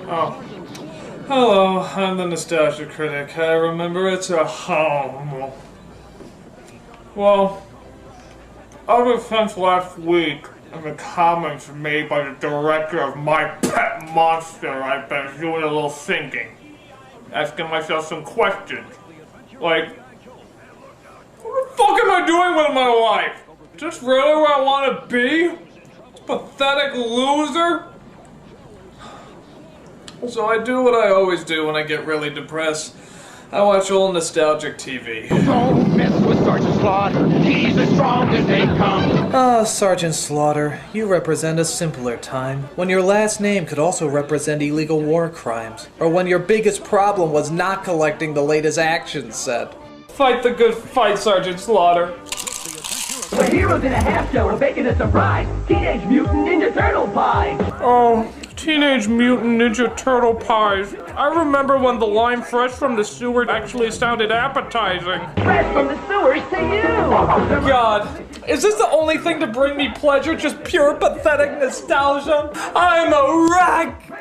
Oh. Hello, I'm the Nostalgia Critic. I remember it's a home. Well, ever since last week, in the comments made by the director of My Pet Monster, I've been doing a little thinking. Asking myself some questions. Like, what the fuck am I doing with my life? Is this really where I want to be? This pathetic loser? So I do what I always do when I get really depressed. I watch old nostalgic TV. Don't mess with Sergeant Slaughter. He's as strong as they come. Ah, Sergeant Slaughter, you represent a simpler time, when your last name could also represent illegal war crimes, or when your biggest problem was not collecting the latest action set. Fight the good fight, Sergeant Slaughter. The heroes in a half show are making a surprise. Teenage Mutant Ninja Turtle pies. Oh, Teenage Mutant Ninja Turtle pies. I remember when the line fresh from the sewer actually sounded appetizing. Fresh from the sewers to you. God, is this the only thing to bring me pleasure? Just pure pathetic nostalgia? I'm a wreck!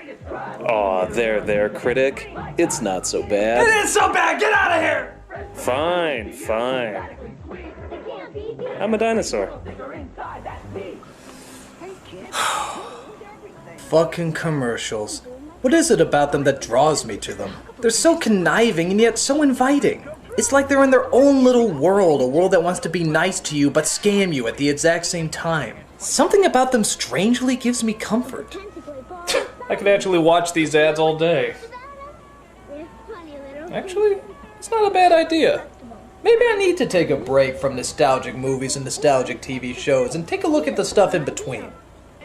Aw, there, Critic. It's not so bad. It is so bad! Get out of here! Fine, fine. I'm a dinosaur. Fucking commercials. What is it about them that draws me to them? They're so conniving and yet so inviting. It's like they're in their own little world, a world that wants to be nice to you but scam you at the exact same time. Something about them strangely gives me comfort. I could actually watch these ads all day. Actually, it's not a bad idea. Maybe I need to take a break from nostalgic movies and nostalgic TV shows and take a look at the stuff in between.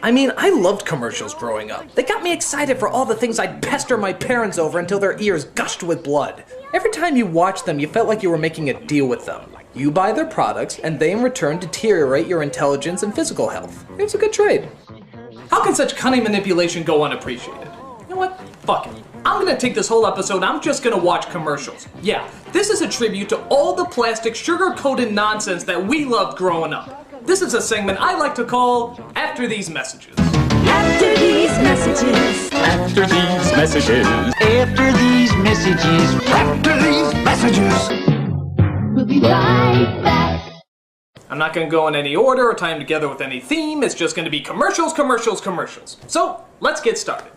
I mean, I loved commercials growing up. They got me excited for all the things I'd pester my parents over until their ears gushed with blood. Every time you watched them, you felt like you were making a deal with them. You buy their products, and they in return deteriorate your intelligence and physical health. It was a good trade. How can such cunning manipulation go unappreciated? You know what? Fuck it. I'm gonna take this whole episode, I'm just gonna watch commercials. Yeah, this is a tribute to all the plastic, sugar-coated nonsense that we loved growing up. This is a segment I like to call After These Messages. After these messages. After these messages. After these messages. After these messages. We'll be right back. I'm not gonna go in any order or tie them together with any theme, it's just gonna be commercials, commercials, commercials. So, let's get started.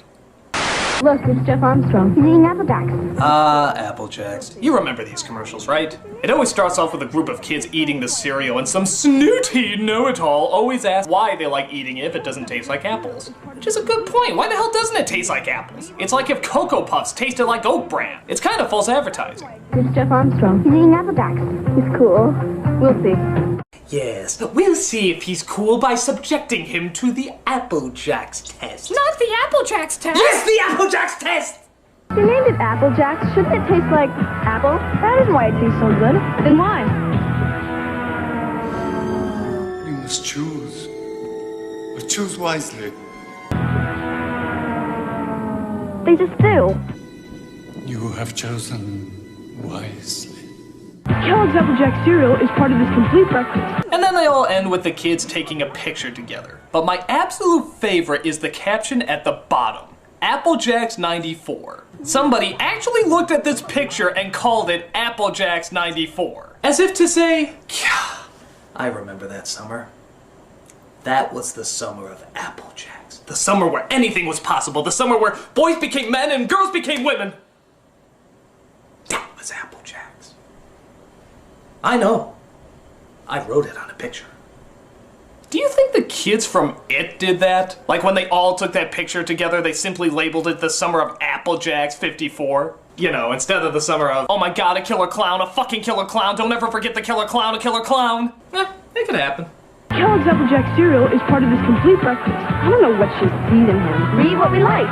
Look, it's Jeff Armstrong. He's eating Apple Jacks. Apple Jacks. You remember these commercials, right? It always starts off with a group of kids eating the cereal, and some snooty know-it-all always asks why they like eating it if it doesn't taste like apples. Which is a good point. Why the hell doesn't it taste like apples? It's like if Cocoa Puffs tasted like Oat Bran. It's kind of false advertising. It's Jeff Armstrong. He's eating Apple Jacks. He's cool. We'll see. Yes, we'll see if he's cool by subjecting him to the Apple Jacks test. Not the Apple Jacks test! Yes, the Apple Jacks test! You named it Apple Jacks. Shouldn't it taste like apple? That isn't why it tastes so good. Then why? You must choose. But choose wisely. They just do. You have chosen wisely. Kellogg's Apple Jack cereal is part of this complete breakfast. And then they all end with the kids taking a picture together. But my absolute favorite is the caption at the bottom. Apple Jacks 94. Somebody actually looked at this picture and called it Apple Jacks 94. As if to say, yeah, I remember that summer. That was the summer of Apple Jacks. The summer where anything was possible. The summer where boys became men and girls became women. That was Apple Jacks. I know. I wrote it on a picture. Do you think the kids from It did that? Like when they all took that picture together, they simply labeled it the summer of Apple Jacks 54? You know, instead of the summer of, oh my god, a killer clown, a fucking killer clown, don't ever forget the killer clown, a killer clown. It could happen. Kellogg's Apple Jack cereal is part of this complete breakfast. I don't know what she's feeding him. Read what we like.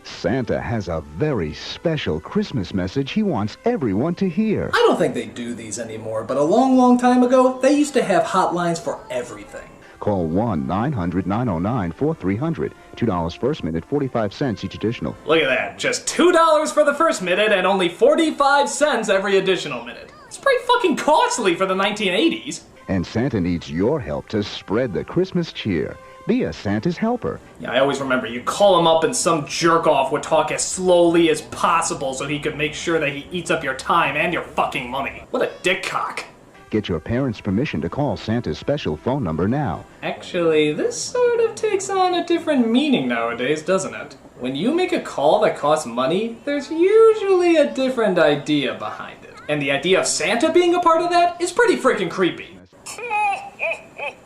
Santa has a very special Christmas message he wants everyone to hear. I don't think they do these anymore, but a long, long time ago, they used to have hotlines for everything. Call 1-900-909-4300. $2 first minute, 45 cents each additional. Look at that. Just $2 for the first minute and only 45 cents every additional minute. It's pretty fucking costly for the 1980s. And Santa needs your help to spread the Christmas cheer. Be a Santa's helper. Yeah, I always remember you call him up and some jerk-off would talk as slowly as possible so he could make sure that he eats up your time and your fucking money. What a dickcock. Get your parents' permission to call Santa's special phone number now. Actually, this sort of takes on a different meaning nowadays, doesn't it? When you make a call that costs money, there's usually a different idea behind it. And the idea of Santa being a part of that is pretty freaking creepy.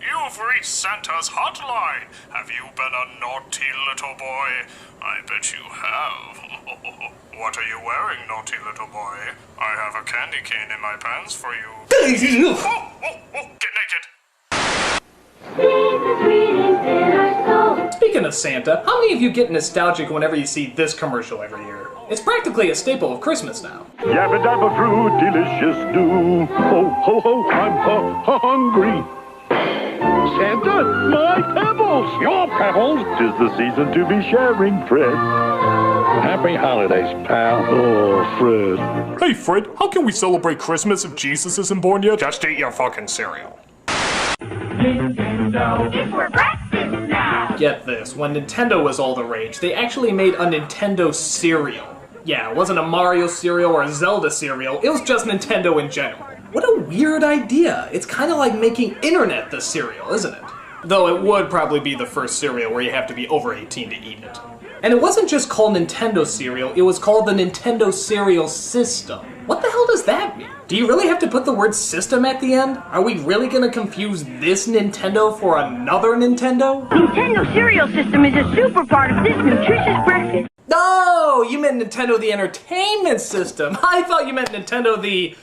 You've reached Santa's hotline. Have you been a naughty little boy? I bet you have. What are you wearing, naughty little boy? I have a candy cane in my pants for you. Get naked. Speaking of Santa, how many of you get nostalgic whenever you see this commercial every year? It's practically a staple of Christmas now. Yabba dabba fruit, delicious do. Ho, ho, ho, I'm hungry. Santa, my Pebbles! Your Pebbles! 'Tis the season to be sharing, Fred. Happy holidays, pal. Oh, Fred. Hey, Fred, how can we celebrate Christmas if Jesus isn't born yet? Just eat your fucking cereal. Nintendo, it's for breakfast now. Get this, when Nintendo was all the rage, they actually made a Nintendo Cereal. Yeah, it wasn't a Mario cereal or a Zelda cereal, it was just Nintendo in general. What a weird idea. It's kind of like making internet the cereal, isn't it? Though it would probably be the first cereal where you have to be over 18 to eat it. And it wasn't just called Nintendo Cereal, it was called the Nintendo Cereal System. What the hell does that mean? Do you really have to put the word system at the end? Are we really gonna confuse this Nintendo for another Nintendo? Nintendo Cereal System is a super part of this nutritious breakfast. No, you meant Nintendo the Entertainment System. I thought you meant Nintendo the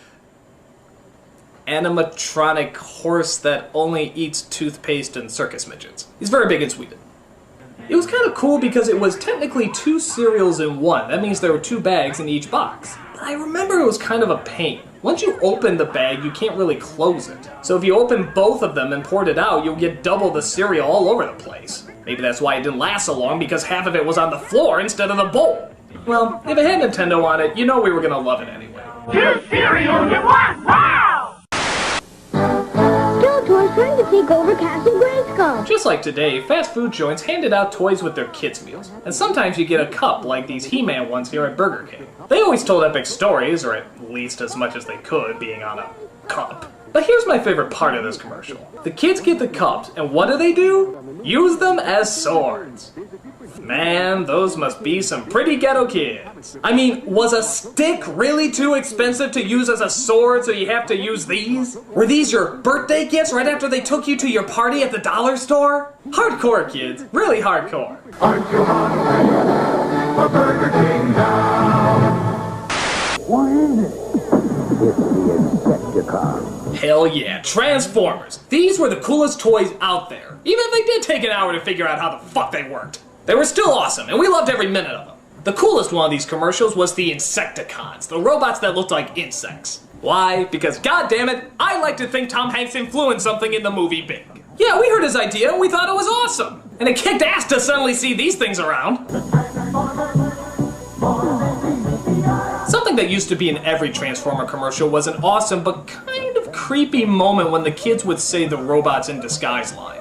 animatronic horse that only eats toothpaste and circus midgets. He's very big in Sweden. It was kind of cool because it was technically 2 cereals in one. That means there were 2 bags in each box. But I remember it was kind of a pain. Once you open the bag, you can't really close it. So if you open both of them and poured it out, you'll get double the cereal all over the place. Maybe that's why it didn't last so long, because half of it was on the floor instead of the bowl. Well, if it had Nintendo on it, you know we were gonna love it anyway. 2 cereals in one, wow! Toys trying to take over Castle Grayskull. Just like today, fast food joints handed out toys with their kids' meals. And sometimes you get a cup like these He-Man ones here at Burger King. They always told epic stories, or at least as much as they could, being on a cup. But here's my favorite part of this commercial. The kids get the cups, and what do? Use them as swords. Man, those must be some pretty ghetto kids. I mean, was a stick really too expensive to use as a sword, so you have to use these? Were these your birthday gifts right after they took you to your party at the dollar store? Hardcore, kids. Really hardcore. Aren't you hungry for Burger King now? What is it? It's the Insecticon. Hell yeah, Transformers. These were the coolest toys out there. Even if they did take an hour to figure out how the fuck they worked. They were still awesome, and we loved every minute of them. The coolest one of these commercials was the Insecticons, the robots that looked like insects. Why? Because goddammit, I like to think Tom Hanks influenced something in the movie big. Yeah, we heard his idea and we thought it was awesome. And it kicked ass to suddenly see these things around. Something that used to be in every Transformer commercial was an awesome but kind of creepy moment when the kids would say the robots in disguise line.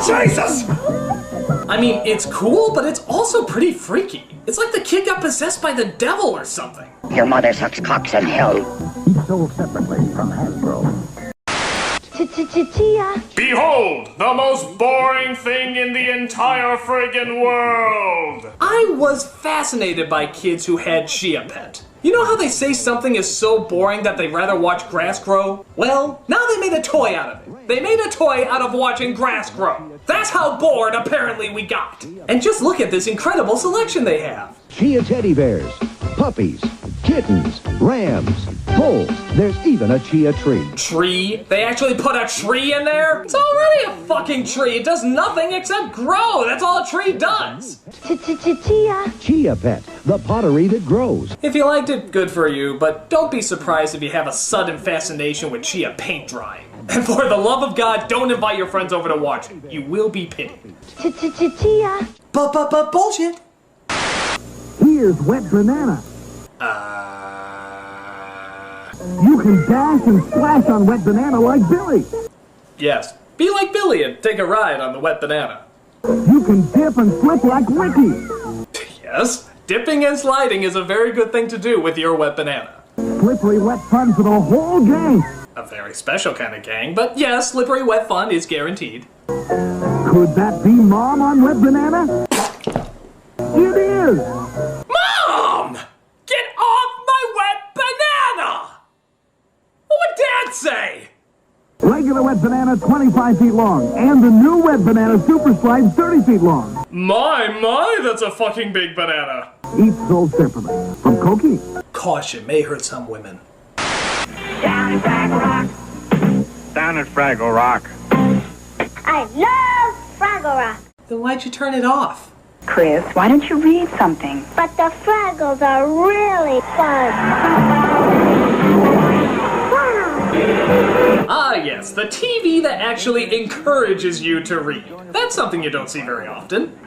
Jesus! I mean, it's cool, but it's also pretty freaky. It's like the kid got possessed by the devil or something. Your mother sucks cocks in hell. Each sold separately from Hasbro. Chia. Behold, the most boring thing in the entire friggin' world! I was fascinated by kids who had Chia Pet. You know how they say something is so boring that they'd rather watch grass grow? Well, now they made a toy out of it. They made a toy out of watching grass grow. That's how bored apparently we got. And just look at this incredible selection they have. Chia teddy bears, puppies, kittens, rams, bulls. There's even a chia tree. Tree? They actually put a tree in there? It's already a fucking tree. It does nothing except grow. That's all a tree does. Chia. Chia Pet, the pottery that grows. If you liked it, good for you, but don't be surprised if you have a sudden fascination with chia paint drying. And for the love of God, don't invite your friends over to watch it. You will be pitied. Chia. Bullshit. Here's wet banana. You You can dash and splash on wet banana like Billy. Yes, be like Billy and take a ride on the wet banana. You can dip and slip like Ricky. Yes, dipping and sliding is a very good thing to do with your wet banana. Slippery wet fun for the whole gang. A very special kind of gang, but yes, slippery wet fun is guaranteed. Could that be Mom on wet banana? It is! Mom! Get off my wet banana! What would Dad say? Regular wet banana 25 feet long, and the new wet banana super slide 30 feet long. My, that's a fucking big banana. Each sold separately. From Cokie. Caution, may hurt some women. Down at Fraggle Rock. Down at Fraggle Rock. I love Fraggle Rock. Then why'd you turn it off? Chris, why don't you read something? But the Fraggles are really fun. Ah yes, the TV that actually encourages you to read. That's something you don't see very often.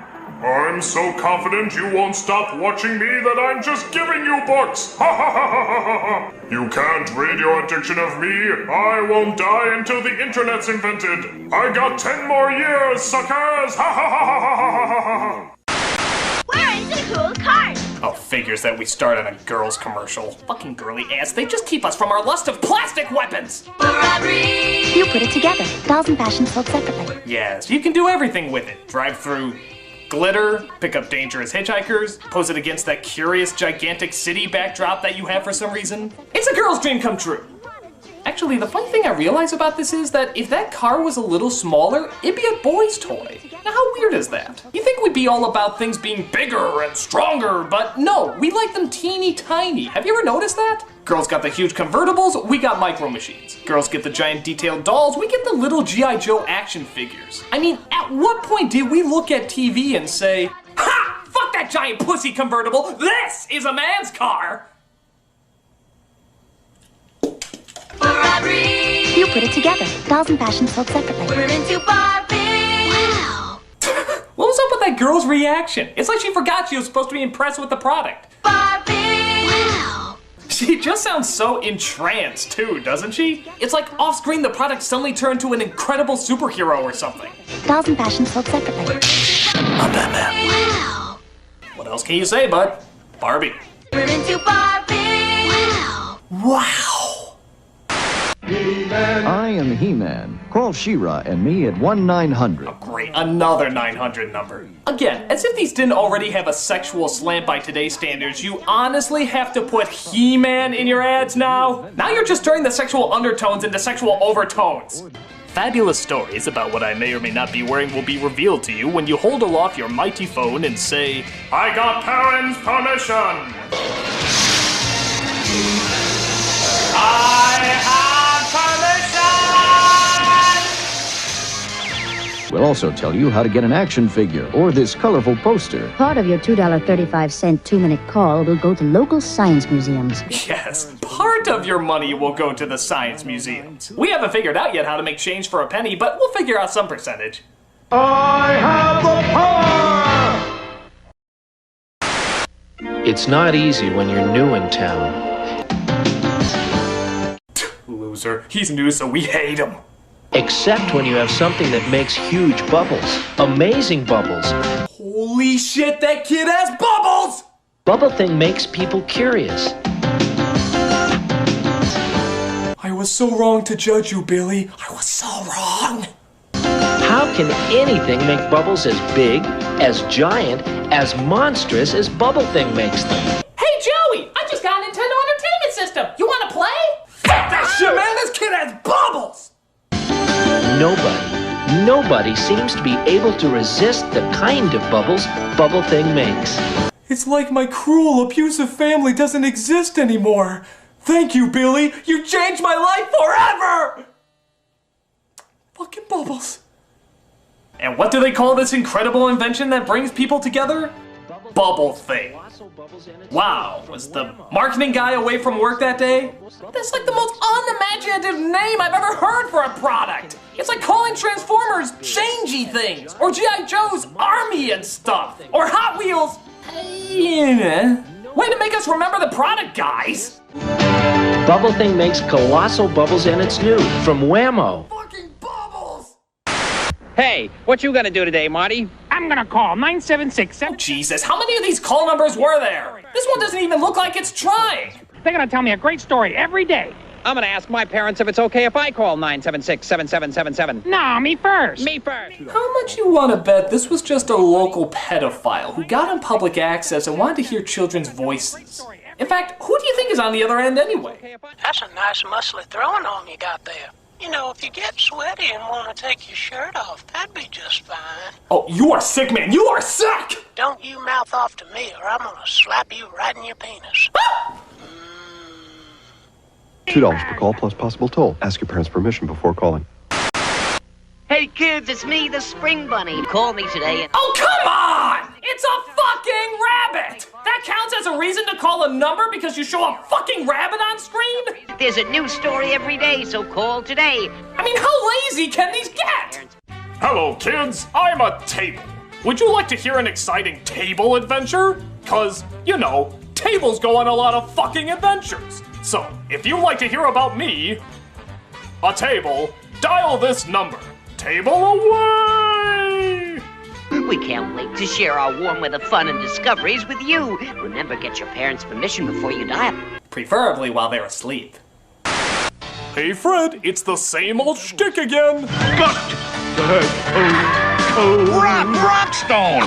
I'm so confident you won't stop watching me that I'm just giving you books! Ha ha ha ha ha ha! You can't read your addiction of me! I won't die until the internet's invented! I got 10 more years, suckers! Ha ha ha ha ha ha ha ha! Where is the cool card? Oh, figures that we start on a girl's commercial. Fucking girly ass, they just keep us from our lust of plastic weapons! You put it together. Dolls and fashion sold separately. Yes, you can do everything with it. Drive through glitter, pick up dangerous hitchhikers, pose it against that curious, gigantic city backdrop that you have for some reason. It's a girl's dream come true. Actually, the funny thing I realize about this is that if that car was a little smaller, it'd be a boy's toy. Now, how weird is that? You think we'd be all about things being bigger and stronger, but no, we like them teeny tiny. Have you ever noticed that? Girls got the huge convertibles, we got micro machines. Girls get the giant detailed dolls, we get the little G.I. Joe action figures. I mean, at what point did we look at TV and say, ha! Fuck that giant pussy convertible, this is a man's car! You put it together. Dolls and fashion sold separately. We're into Barbie. Wow. What was up with that girl's reaction? It's like she forgot she was supposed to be impressed with the product. Barbie. Wow. She just sounds so entranced too, doesn't she? It's like off-screen the product suddenly turned to an incredible superhero or something. Dolls and fashion sold separately. I'm Batman. Wow. What else can you say, bud? Barbie. We're into Barbie. Wow. Wow. I am He-Man. Call She-Ra and me at 1-900. Oh, great, another 900 number. Again, as if these didn't already have a sexual slant by today's standards, you honestly have to put He-Man in your ads now? Now you're just turning the sexual undertones into sexual overtones. Fabulous stories about what I may or may not be wearing will be revealed to you when you hold aloft your mighty phone and say, I got parents' permission! I have permission! We'll also tell you how to get an action figure or this colorful poster. Part of your $2.35 2-minute call will go to local science museums. Yes, part of your money will go to the science museums. We haven't figured out yet how to make change for a penny, but we'll figure out some percentage. I have the power! It's not easy when you're new in town. Loser. He's new, so we hate him. Except when you have something that makes huge bubbles. Amazing bubbles. Holy shit, that kid has bubbles! Bubble thing makes people curious. I was so wrong to judge you, Billy. I was so wrong. How can anything make bubbles as big, as giant, as monstrous as Bubble Thing makes them? Hey, Joey! I just got a Nintendo Entertainment System. You want to play? Fuck that shit, man! This kid has bubbles! Nobody seems to be able to resist the kind of bubbles Bubble Thing makes. It's like my cruel, abusive family doesn't exist anymore. Thank you, Billy. You changed my life forever! Fucking bubbles. And what do they call this incredible invention that brings people together? Bubble Thing. Wow, was the marketing guy away from work that day? That's like the most unimaginative name I've ever heard for a product. It's like calling Transformers changey things, or G.I. Joe's Army and stuff, or Hot Wheels. Way to make us remember the product, guys. Bubble Thing makes colossal bubbles and it's new from Whammo. Hey, what you gonna do today, Marty? I'm gonna call 976. Oh, Jesus, how many of these call numbers were there? This one doesn't even look like it's trying. They're gonna tell me a great story every day. I'm gonna ask my parents if it's okay if I call 976-7777. No, me first. Me first. How much you want to bet this was just a local pedophile who got on public access and wanted to hear children's voices? In fact, who do you think is on the other end anyway? That's a nice muscly throwing arm you got there. You know, if you get sweaty and want to take your shirt off, that'd be just fine. Oh, you are sick, man. You are sick! Don't you mouth off to me or I'm gonna slap you right in your penis. $2 per call plus possible toll. Ask your parents' permission before calling. Hey kids, it's me, the Spring Bunny. Call me today and... Oh, come on! It's a fucking rabbit! That counts as a reason to call a number because you show a fucking rabbit on screen? There's a new story every day, so call today. I mean, how lazy can these get? Hello, kids. I'm a table. Would you like to hear an exciting table adventure? Cause, you know, tables go on a lot of fucking adventures. So, if you'd like to hear about me, a table, dial this number. Table away! We can't wait to share our warm weather fun and discoveries with you. Remember, get your parents' permission before you dial. Preferably while they're asleep. Hey, Fred, it's the same old shtick again. Rockstone!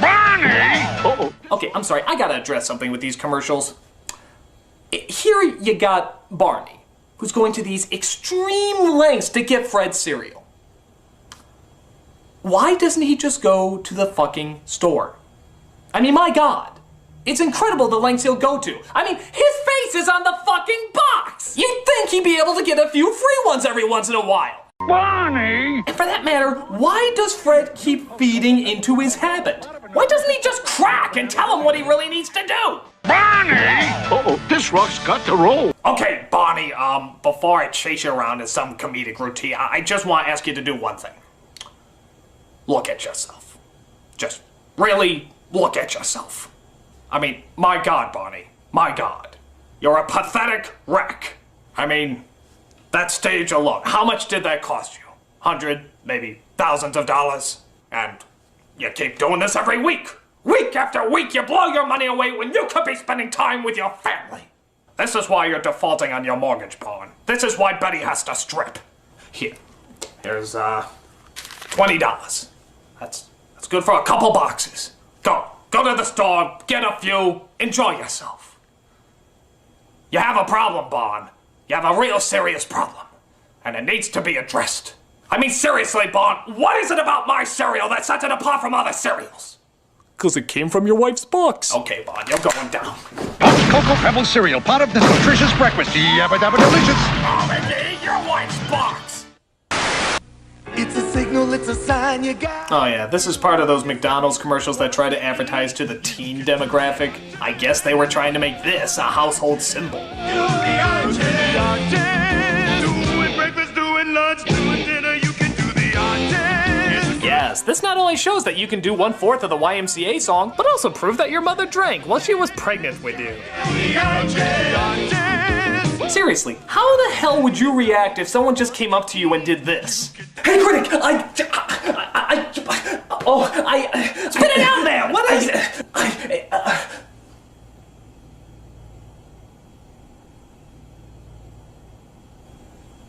Barney! Uh-oh. Okay, I'm sorry, I gotta address something with these commercials. Here you got Barney, who's going to these extreme lengths to get Fred cereal. Why doesn't he just go to the fucking store? I mean, my God. It's incredible the lengths he'll go to. I mean, his face is on the fucking box! You'd think he'd be able to get a few free ones every once in a while. Barney! And for that matter, why does Fred keep feeding into his habit? Why doesn't he just crack and tell him what he really needs to do? Barney! Uh-oh, this rock's got to roll. Okay, Barney, before I chase you around in some comedic routine, I just want to ask you to do one thing. Look at yourself. Just really look at yourself. I mean, my God, Barney, my God. You're a pathetic wreck. I mean, that stage alone, how much did that cost you? 100, maybe thousands of dollars? And you keep doing this every week. Week after week, you blow your money away when you could be spending time with your family. This is why you're defaulting on your mortgage, Pawn. This is why Betty has to strip. Here's, $20. That's good for a couple boxes. Go to the store, get a few, enjoy yourself. You have a problem, Bon. You have a real serious problem. And it needs to be addressed. I mean, seriously, Bon, what is it about my cereal that sets it apart from other cereals? Cause it came from your wife's box. Okay, Bon, you're going down. Cocoa Pebbles cereal, part of this nutritious breakfast. Yabba dabba delicious. Oh, Mickey, your wife's box. It's a signal, it's a sign you got. Oh yeah, this is part of those McDonald's commercials that try to advertise to the teen demographic. I guess they were trying to make this a household symbol. Doing breakfast, doing lunch, doing dinner, you can do the odd dance. Yes, this not only shows that you can do 1/4 of the YMCA song, but also prove that your mother drank while she was pregnant with you. Seriously, how the hell would you react if someone just came up to you and did this? Hey, Critic, spit it out there! What is it?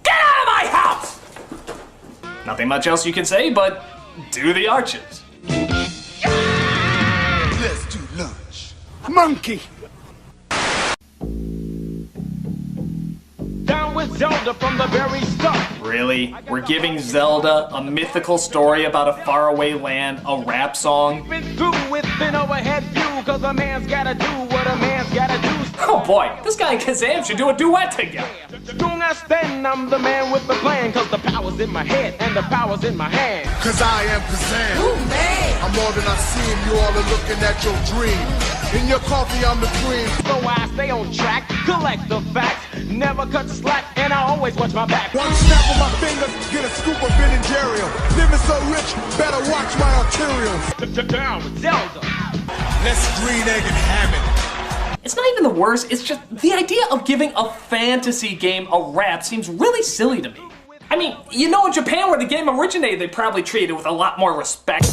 Get out of my house! Nothing much else you can say, but do the arches. Let's do lunch. Monkey! Down with Zelda from the very start. Really? We're giving Zelda a mythical story about a faraway land, a rap song? Been through with an overhead view, cause a man's gotta do what a man's gotta do. Oh boy, this guy and Kazam should do a duet together. Don't I stand, I'm the man with the plan, cause the power's in my head and the power's in my hand. Cause I am Kazam. Ooh, man. I'm more than I seem, you all are looking at your dream. In your coffee, I'm the cream. So I stay on track, collect the facts, never cut slack, and I always watch my back. One snap of my fingers, get a scoop of Ben and Jerry. Living so rich, better watch my arterials. Down with Zelda. Let's green egg and ham it. it's not even the worst, it's just the idea of giving a fantasy game a rap seems really silly to me. I mean, you know, in Japan where the game originated, they probably treated it with a lot more respect.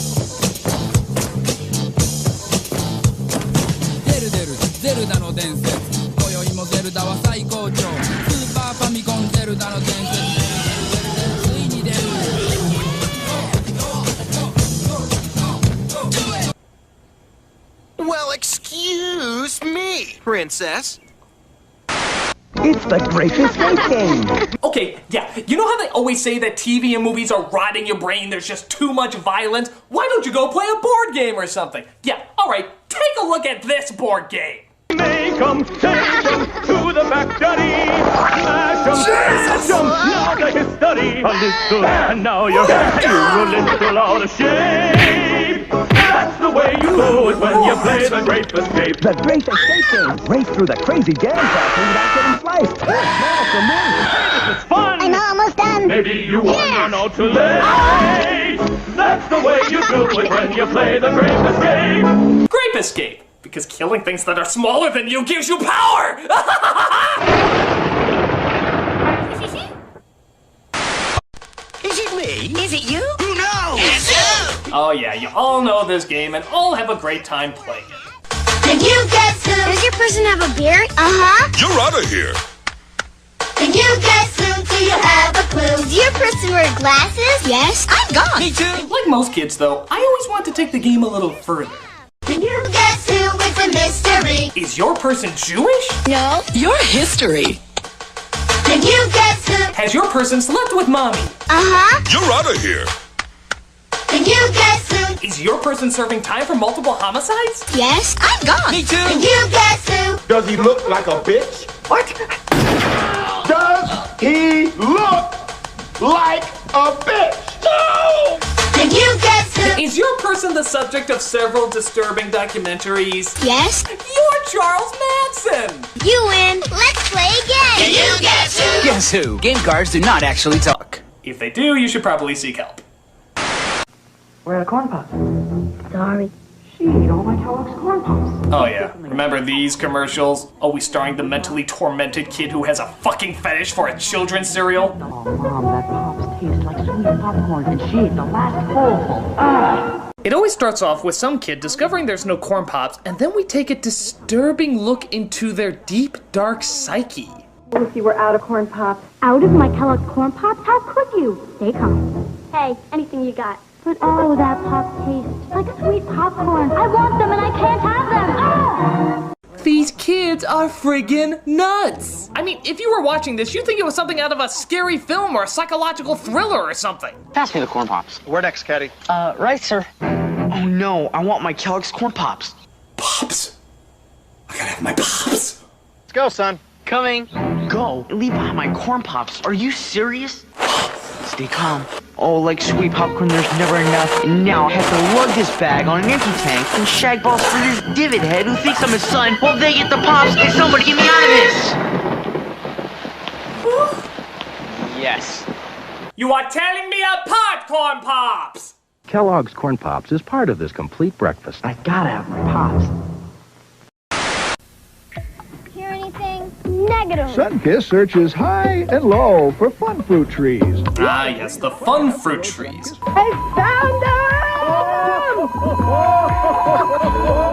Well, excuse me, princess. It's the Grape Escape game. Okay, yeah, you know how they always say that TV and movies are rotting your brain, there's just too much violence? Why don't you go play a board game or something? Yeah, alright, take a look at this board game. Make 'em, take 'em to the factory. Smash 'em, smash 'em, now the history. A little, and now you're a little out of shape. That's the way you do it when you play the Grape Escape. The Grape Escape game. Race through the crazy jam factory without getting sliced. Now for more. Hey, this is fun. I'm almost done. Maybe you wanna know too late. That's the way you do it when you play the Grape Escape. Grape Escape, because killing things that are smaller than you gives you power! Is it me? Is it you? Who knows? It's you! Oh yeah, you all know this game and all have a great time playing it. Can you guess who? Does your person have a beard? Uh-huh. You're out of here. Can you guess who? Do you have a clue? Does your person wear glasses? Yes. I'm gone. Me too. Like most kids though, I always want to take the game a little further. Can you guess who? It's a mystery. Is your person Jewish? No. Your history. Can you guess who? Has your person slept with mommy? Uh-huh. You're out of here. Can you guess who? Is your person serving time for multiple homicides? Yes. I'm gone. Me too. Can you guess who? Does he look like a bitch? What? Does he look like a bitch? No! Can you guess who? Is your person the subject of several disturbing documentaries? Yes. You're Charles Manson! You win. Let's play again. Can you guess who? Guess who? Game cards do not actually talk. If they do, you should probably seek help. Where are the corn pops? Sorry. She ate all my Kellogg's corn pops. Oh yeah, remember these commercials? Always starring the mentally tormented kid who has a fucking fetish for a children's cereal? Oh, Mom, that pops taste like sweet popcorn, and she ate the last bowl. Ah! It always starts off with some kid discovering there's no corn pops, and then we take a disturbing look into their deep, dark psyche. If you were out of corn pops. Out of my Kellogg's corn pops? How could you? They come. Hey, anything you got. But oh, that pop tastes like sweet popcorn. I want them and I can't have them. Ah! These kids are friggin' nuts! I mean, if you were watching this, you'd think it was something out of a scary film or a psychological thriller or something. Pass me the corn pops. Where next, Caddy? Right, sir. Oh no, I want my Kellogg's corn pops. Pops? I gotta have my pops. Let's go, son. Coming. Go. Leave behind my corn pops. Are you serious? Stay calm. Oh, like sweet popcorn, there's never enough. And now I have to lug this bag on an empty tank and shag balls for this divot head who thinks I'm his son while they get the pops and somebody get me out of this! Yes. You are tearing me apart, corn pops! Kellogg's Corn Pops is part of this complete breakfast. I gotta have my pops. Hear anything? Negative. Sunkiss searches high and low for fun fruit trees. Ah, yes, the fun fruit trees. I found them!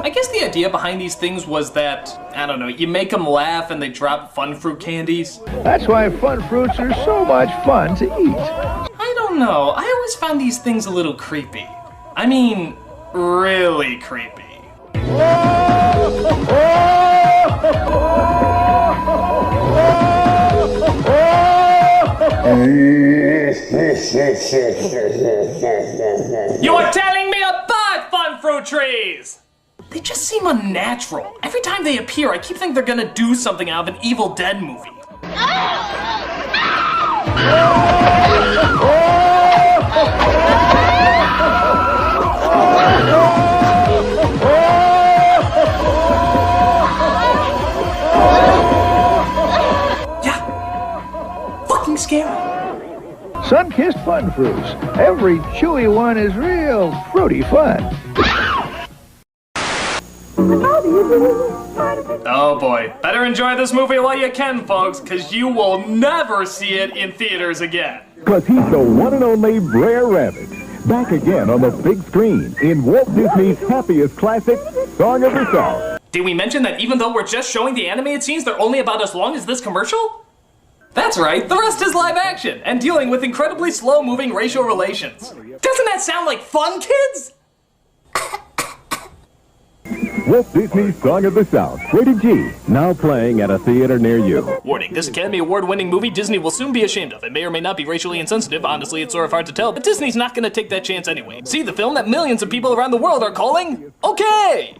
I guess the idea behind these things was that, I don't know, you make them laugh and they drop fun fruit candies. That's why fun fruits are so much fun to eat. I don't know, I always found these things a little creepy. I mean, really creepy. You are tearing me apart, fun fruit trees! They just seem unnatural. Every time they appear, I keep thinking they're gonna do something out of an Evil Dead movie. Yeah. Fucking scary. Sun-kissed fun fruits. Every chewy one is real fruity fun. How do you do? Oh boy, better enjoy this movie while you can, folks, because you will never see it in theaters again. Because he's the one and only Brer Rabbit. Back again on the big screen in Walt Disney's happiest classic, Song of the South. Did we mention that even though we're just showing the animated scenes, they're only about as long as this commercial? That's right, the rest is live action and dealing with incredibly slow-moving racial relations. Doesn't that sound like fun, kids? Walt Disney's Song of the South, rated G, now playing at a theater near you. Warning, this Academy Award-winning movie Disney will soon be ashamed of. It may or may not be racially insensitive, honestly it's sort of hard to tell, but Disney's not gonna take that chance anyway. See the film that millions of people around the world are calling okay!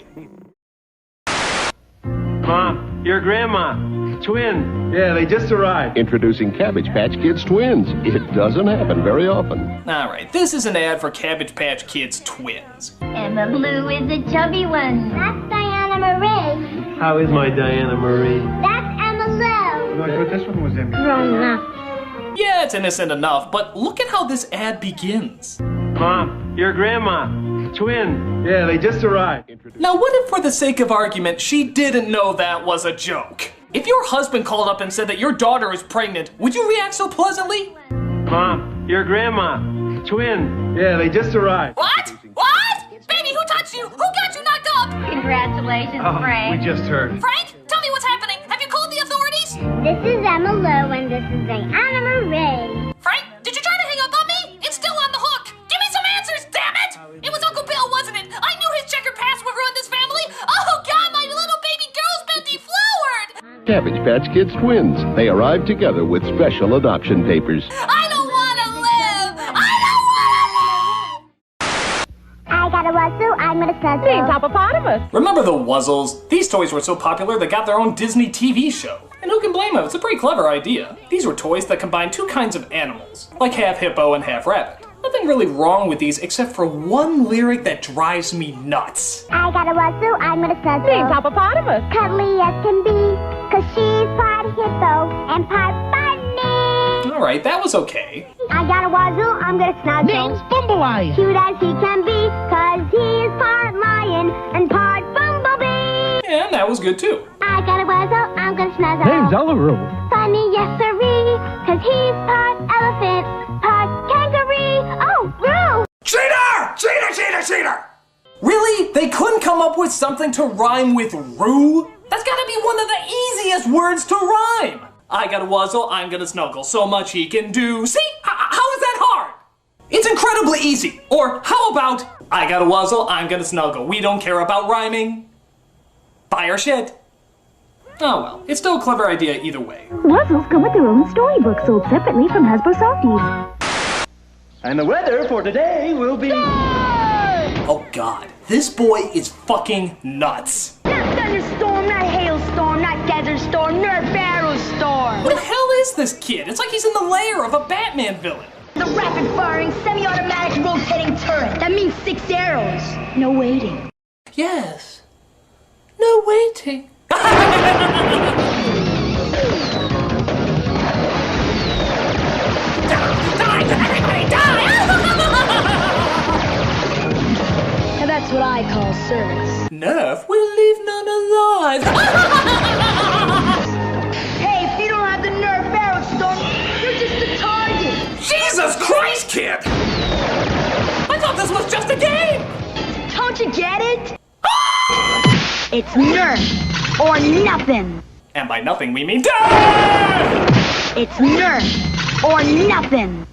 Mom, your grandma, twin. Yeah, they just arrived. Introducing Cabbage Patch Kids Twins. It doesn't happen very often. Alright, this is an ad for Cabbage Patch Kids Twins. Emma Blue is the chubby one. That's Diana Marie. How is my Diana Marie? That's Emma Lou. I thought this one was Emma. Grown up. Yeah, it's innocent enough, but look at how this ad begins. Mom, your grandma, twin. Yeah, they just arrived. Now what if for the sake of argument, she didn't know that was a joke? If your husband called up and said that your daughter is pregnant, would you react so pleasantly? Mom, your grandma, twin. Yeah, they just arrived. What? What? Baby, who touched you? Who got you knocked up? Congratulations, Frank. We just heard. Frank, tell me what's happening. Have you called the authorities? This is Emma Lou and this is Diana Marie. Frank, did you try to hang up on me? It's still on the hook. Give me some answers, damn it! It was Uncle Bill, wasn't it? I knew his checkered past would ruin this family. Oh, God, my little baby girl's been deflowered. Cabbage Patch Kids Twins. They arrived together with special adoption papers. I don't want to live. I don't want to live. I got a Wuzzle, I'm gonna snuggle. Name's Hippopotamus. Remember the Wuzzles? These toys were so popular they got their own Disney TV show. And who can blame them? It's a pretty clever idea. These were toys that combined two kinds of animals, like half hippo and half rabbit. Nothing really wrong with these except for one lyric that drives me nuts. I got a Wuzzle, I'm gonna snuggle. Name's Hippopotamus. Cuddly as can be, cause she's part hippo and part bunny. Alright, that was okay. I got a Wuzzle, I'm gonna snuggle. Name's Bumbleye. Cute as he can be, cause he's part lion and part bumblebee. And that was good too. I got a Wuzzle, I'm gonna snuggle. Name's Uluru. Funny, yes sirree, cause he's part elephant, part kangaroo. Oh, Roo! Cheater! Cheater, cheater, cheater! Really? They couldn't come up with something to rhyme with Roo? That's gotta be one of the easiest words to rhyme. I got a Wuzzle, I'm gonna snuggle, so much he can do. See? How is that hard? It's incredibly easy. Or how about, I got a Wuzzle, I'm gonna snuggle. We don't care about rhyming. Buy our shit. Oh well, it's still a clever idea either way. Wuzzles come with their own storybook sold separately from Hasbro Softies. And the weather for today will be... Oh god, this boy is fucking nuts. Not thunderstorm, not hailstorm, not desert storm, NERF Barrelstorm. What the hell is this kid? It's like he's in the lair of a Batman villain. The rapid-firing, semi-automatic rotating turret. That means 6 arrows. No waiting. Yes. No waiting. Now that's what I call service. NERF will leave none alive. Hey, if you don't have the NERF Barrelstorm, you're just a target. Jesus Christ, kid! I thought this was just a game! Don't you get it? It's NERF or nothing. And by nothing we mean die! It's NERF or nothing.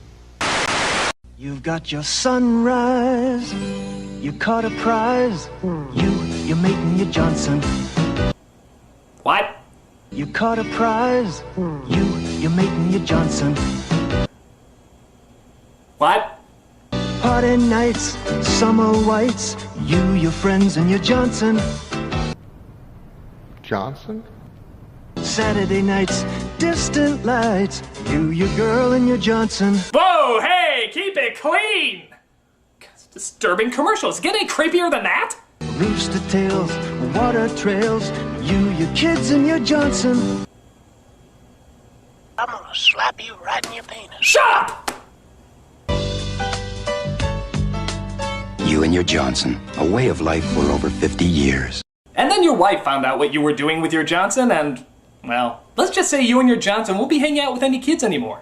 You've got your sunrise. You caught a prize. You're making your Johnson. What? You caught a prize. You're making your Johnson. What? Party nights, summer whites. You, your friends, and your Johnson. Johnson? Saturday nights, distant lights. You, your girl, and your Johnson. Whoa, hey, keep it clean! Disturbing commercials. Get any creepier than that? Rooster tails, water trails. You, your kids, and your Johnson. I'm gonna slap you right in your penis. Shut up! You and your Johnson, a way of life for over 50 years. And And then your wife found out what you were doing with your Johnson and, well, let's just say you and your Johnson won't be hanging out with any kids anymore.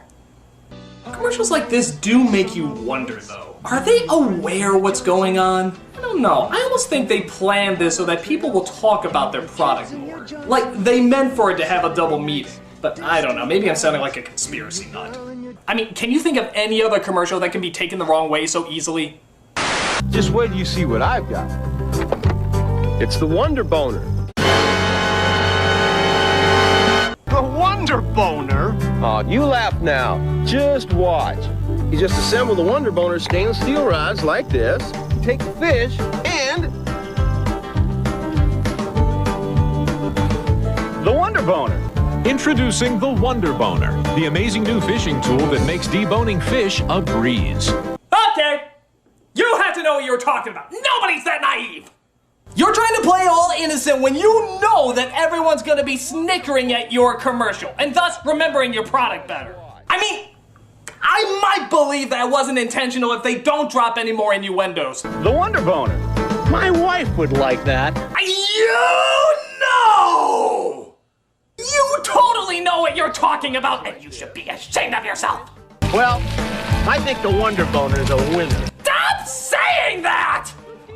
Commercials like this do make you wonder, though. Are they aware what's going on? I don't know. I almost think they planned this so that people will talk about their product more. Like, they meant for it to have a double meaning. But I don't know, maybe I'm sounding like a conspiracy nut. I mean, can you think of any other commercial that can be taken the wrong way so easily? Just wait till you see what I've got. It's the Wonder Boner. The Wonder Boner? Oh, you laugh now. Just watch. You just assemble the Wonder Boner stainless steel rods like this, take the fish, and... the Wonder Boner. Introducing the Wonder Boner, the amazing new fishing tool that makes deboning fish a breeze. Okay! You have to know what you're talking about. Nobody's that naive! You're trying to play all innocent when you know that everyone's gonna be snickering at your commercial, and thus remembering your product better. I mean, I might believe that wasn't intentional if they don't drop any more innuendos. The Wonder Boner. My wife would like that. You know! You totally know what you're talking about, and you should be ashamed of yourself! Well, I think the Wonder Boner is a winner. Stop saying that!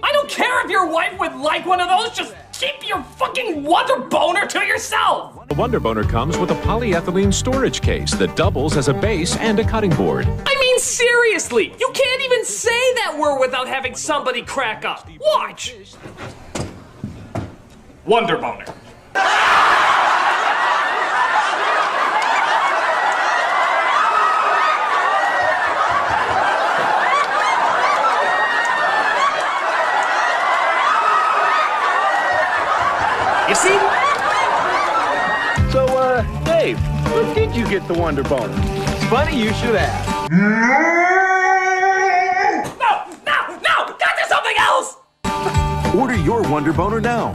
I don't care if your wife would like one of those, just keep your fucking Wonder Boner to yourself! The Wonder Boner comes with a polyethylene storage case that doubles as a base and a cutting board. I mean, seriously, you can't even say that word without having somebody crack up. Watch! Wonder Boner. You see? So, Dave, when did you get the Wonder Boner? It's funny you should ask. No! Got to something else! Order your Wonder Boner now.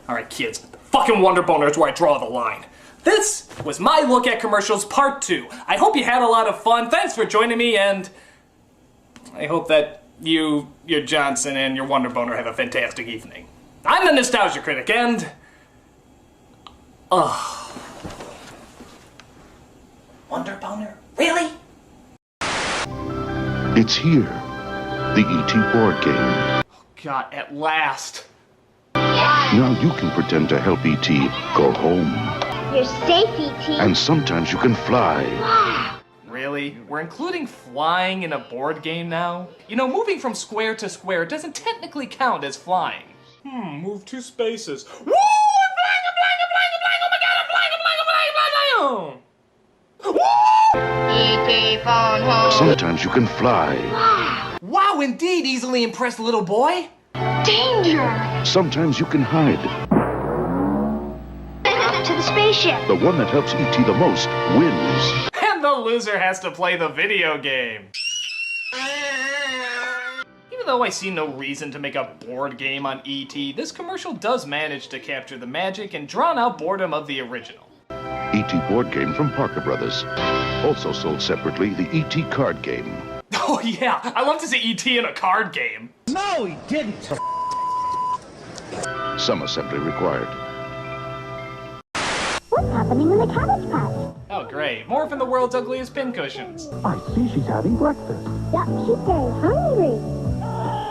Alright, kids. The fucking Wonder Boner is where I draw the line. This was my look at commercials part 2. I hope you had a lot of fun. Thanks for joining me, and I hope that you, your Johnson, and your Wonder Boner have a fantastic evening. I'm the Nostalgia Critic, and... Wonder Boner? Really? It's here. The E.T. board game. Oh, God, at last. Now you can pretend to help E.T. go home. You're safe, E.T. And sometimes you can fly. Wow. Really? We're including flying in a board game now? You know, moving from square to square doesn't technically count as flying. Move 2 spaces. Woo! I'm flying! Oh my God, I'm flying! Woo! E.T. phone home. Sometimes you can fly. Wow, indeed, easily impressed little boy. Danger! Sometimes you can hide. To the spaceship. The one that helps E.T. the most wins. And the loser has to play the video game. Even though I see no reason to make a board game on E.T., this commercial does manage to capture the magic and drawn-out boredom of the original. E.T. board game from Parker Brothers. Also sold separately, the E.T. card game. Oh yeah, I love to see E.T. in a card game. No, he didn't. Some assembly required. What's happening in the Cabbage Patch? Oh great, more from the world's ugliest pincushions. I see she's having breakfast. Yup, she's getting hungry.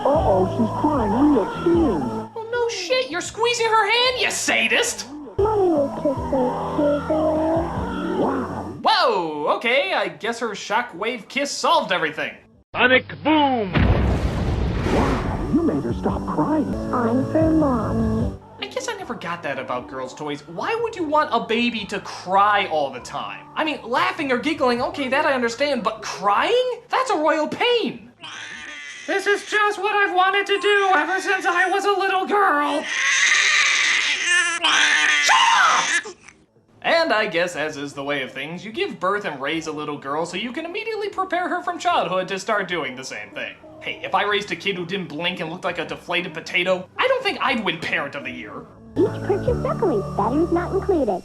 Uh-oh, she's crying real tears. Oh no shit, you're squeezing her hand, you sadist! Mommy will kiss her tears away. Wow. Whoa, okay, I guess her shockwave kiss solved everything. Sonic boom! Wow, you made her stop crying. I'm for Mommy. I guess I never got that about girls' toys. Why would you want a baby to cry all the time? I mean, laughing or giggling, okay, that I understand, but crying? That's a royal pain. This is just what I've wanted to do ever since I was a little girl. And I guess, as is the way of things, you give birth and raise a little girl so you can immediately prepare her from childhood to start doing the same thing. Hey, if I raised a kid who didn't blink and looked like a deflated potato, I don't think I'd win Parent of the Year. Each purchase separately, batteries not included.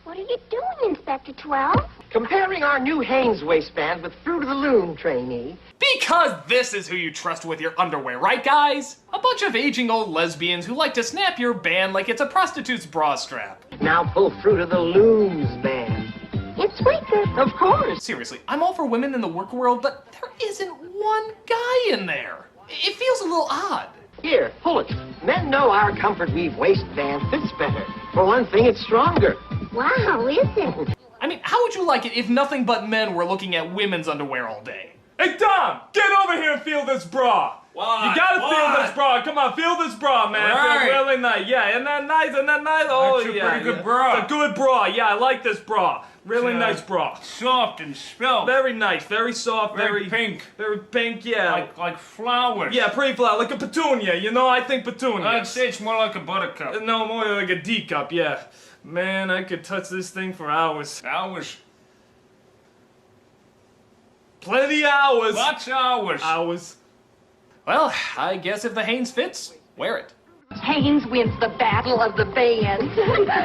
What are you doing, Inspector 12? Comparing our new Hanes waistband with Fruit of the Loom, trainee. Because this is who you trust with your underwear, right guys? A bunch of aging old lesbians who like to snap your band like it's a prostitute's bra strap. Now pull Fruit of the Loom's band. It's sweeter. Of course. Seriously, I'm all for women in the work world, but there isn't one guy in there. It feels a little odd. Here, pull it. Men know our Comfort Weave waistband fits better. For one thing, it's stronger. Wow, is it? I mean, how would you like it if nothing but men were looking at women's underwear all day? Hey, Tom, get over here and feel this bra. What? You gotta feel this bra. Come on, feel this bra, man. Right. Feel really nice. Yeah, isn't that nice? Isn't that nice? Oh, That's a yeah. pretty good bra. It's a good bra. Yeah, I like this bra. Really nice bra. Soft and spelt. Very nice. Very soft. Very pink. Very pink, yeah. Like flowers. Yeah, pretty flower. Like a petunia. You know, I think petunia. I'd say it's more like a buttercup. No, more like a D cup, yeah. Man, I could touch this thing for hours. Hours. Plenty hours. Lots of hours. Hours. Well, I guess if the Hanes fits, wear it. Hanes wins the battle of the bands.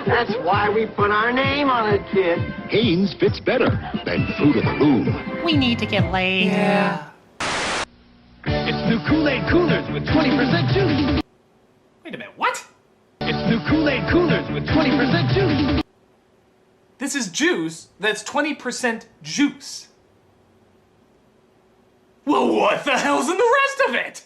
That's why we put our name on it, kid. Hanes fits better than Fruit of the Loom. We need to get laid. Yeah. It's new Kool-Aid Koolers with 20% juice. Wait a minute, what? It's new Kool-Aid Koolers with 20% juice. This is juice that's 20% juice. Well, what the hell's in the rest of it?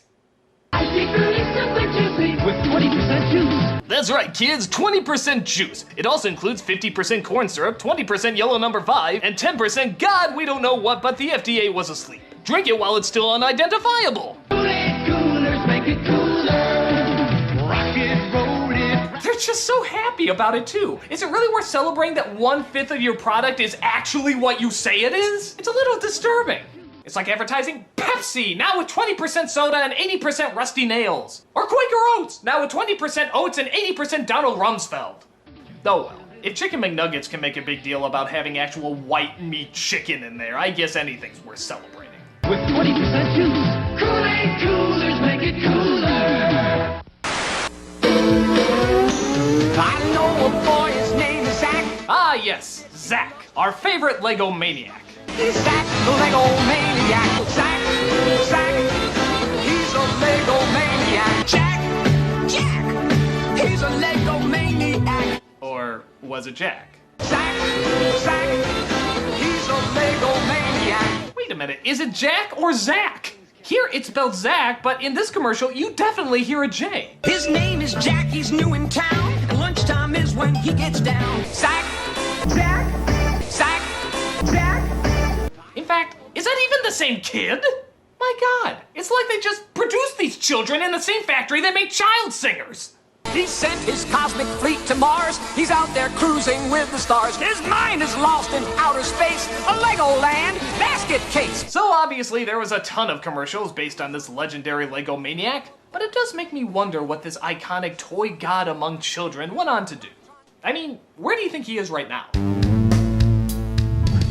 With 20% juice. That's right, kids, 20% juice. It also includes 50% corn syrup, 20% yellow number 5, and 10% God, we don't know what, but the FDA was asleep. Drink it while it's still unidentifiable. Kool-Aid Koolers make it cooler. Rock it, roll it. They're just so happy about it, too. Is it really worth celebrating that 1/5 of your product is actually what you say it is? It's a little disturbing. It's like advertising Pepsi, now with 20% soda and 80% rusty nails. Or Quaker Oats, now with 20% oats and 80% Donald Rumsfeld. Oh well, if Chicken McNuggets can make a big deal about having actual white meat chicken in there, I guess anything's worth celebrating. With 20% juice. Kool-Aid Koolers make it cooler. I know a boy, his name is Zack. Ah yes, Zack, our favorite Lego maniac. Zack, the Lego maniac. Zack, he's a Lego maniac. Jack, he's a Lego maniac. Or was it Jack? Zack, he's a Lego maniac. Wait a minute, is it Jack or Zack? Here it's spelled Zack, but in this commercial you definitely hear a J. His name is Jack, he's new in town, and lunchtime is when he gets down. Zack. In fact, is that even the same kid? My God, it's like they just produced these children in the same factory that made child singers. He sent his cosmic fleet to Mars. He's out there cruising with the stars. His mind is lost in outer space. A Legoland basket case. So obviously there was a ton of commercials based on this legendary Lego maniac, but it does make me wonder what this iconic toy god among children went on to do. I mean, where do you think he is right now?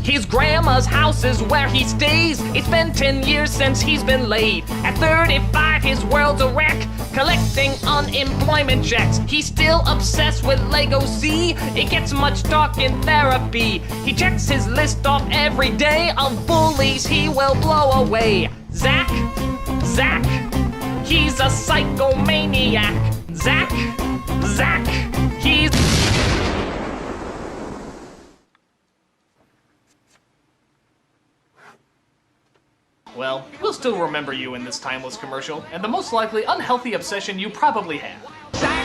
His grandma's house is where he stays. It's been 10 years since he's been laid. At 35, his world's a wreck, collecting unemployment checks. He's still obsessed with Lego C. It gets much talk in therapy. He checks his list off every day of bullies he will blow away. Zack, he's a psychomaniac. Zack, he's... Well, we'll still remember you in this timeless commercial, and the most likely unhealthy obsession you probably have. Zack,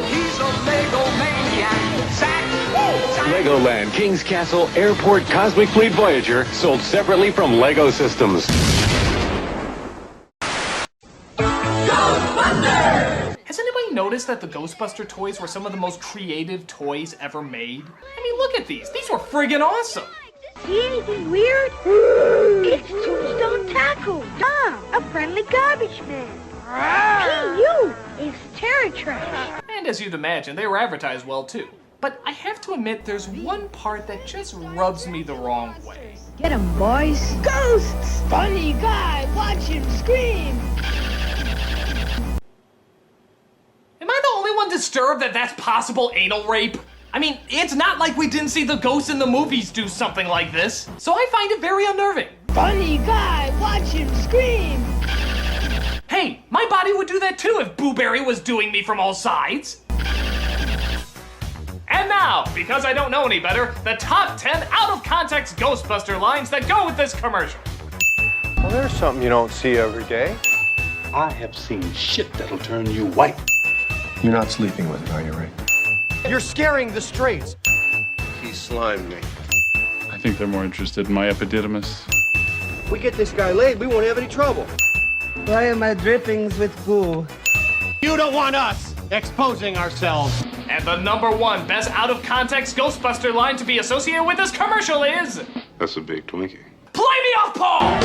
he's a Lego maniac. Zack. Legoland King's Castle Airport Cosmic Fleet Voyager, sold separately from Lego Systems. Has anybody noticed that the Ghostbuster toys were some of the most creative toys ever made? I mean, look at these. These were friggin' awesome. See anything weird? It's Tombstone Tackle. A friendly garbage man. P.U. is terror trash. And as you'd imagine, they were advertised well too. But I have to admit, there's one part that just rubs me the wrong way. Get him, boys. Ghosts! Funny guy, watch him scream. Am I the only one disturbed that that's possible anal rape? I mean, it's not like we didn't see the ghosts in the movies do something like this, so I find it very unnerving. Funny guy, watch him scream! Hey, my body would do that too if Boo Berry was doing me from all sides. And now, because I don't know any better, the top 10 out-of-context Ghostbuster lines that go with this commercial. Well, there's something you don't see every day. I have seen shit that'll turn you white. You're not sleeping with it, are you, Ray? You're scaring the straights. He slimed me. I think they're more interested in my epididymis. If we get this guy laid, we won't have any trouble. Why are my drippings with goo? You don't want us exposing ourselves. And the #1 best out-of-context Ghostbuster line to be associated with this commercial is... That's a big Twinkie. Play me off, Paul!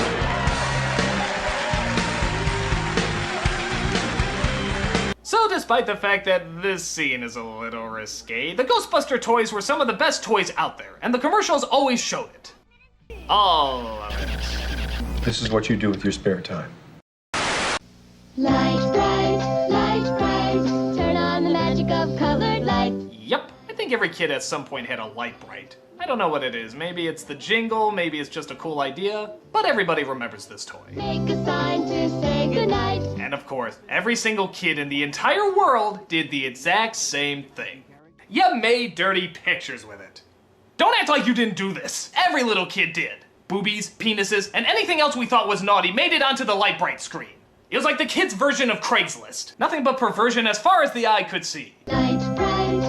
So despite the fact that this scene is a little risque, the Ghostbuster toys were some of the best toys out there, and the commercials always showed it. All of it. This is what you do with your spare time. Light-Brite, turn on the magic of colored light. Yep, I think every kid at some point had a Light-Brite. I don't know what it is, maybe it's the jingle, maybe it's just a cool idea, but everybody remembers this toy. Make a sign to say goodnight. And of course, every single kid in the entire world did the exact same thing. You made dirty pictures with it. Don't act like you didn't do this. Every little kid did. Boobies, penises, and anything else we thought was naughty made it onto the Light-Brite screen. It was like the kids' version of Craigslist. Nothing but perversion as far as the eye could see. Light-Brite,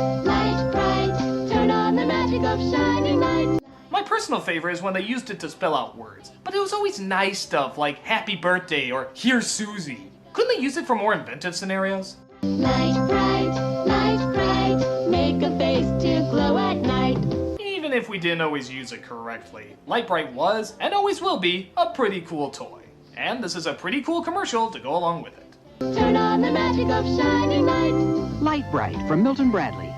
turn on the magic of shining light. My personal favorite is when they used it to spell out words, but it was always nice stuff like happy birthday or here's Susie. Couldn't they use it for more inventive scenarios? Light-Brite, make a face to glow at night. Even if we didn't always use it correctly, Light-Brite was, and always will be, a pretty cool toy. And this is a pretty cool commercial to go along with it. Turn on the magic of shining light. Light-Brite from Milton Bradley.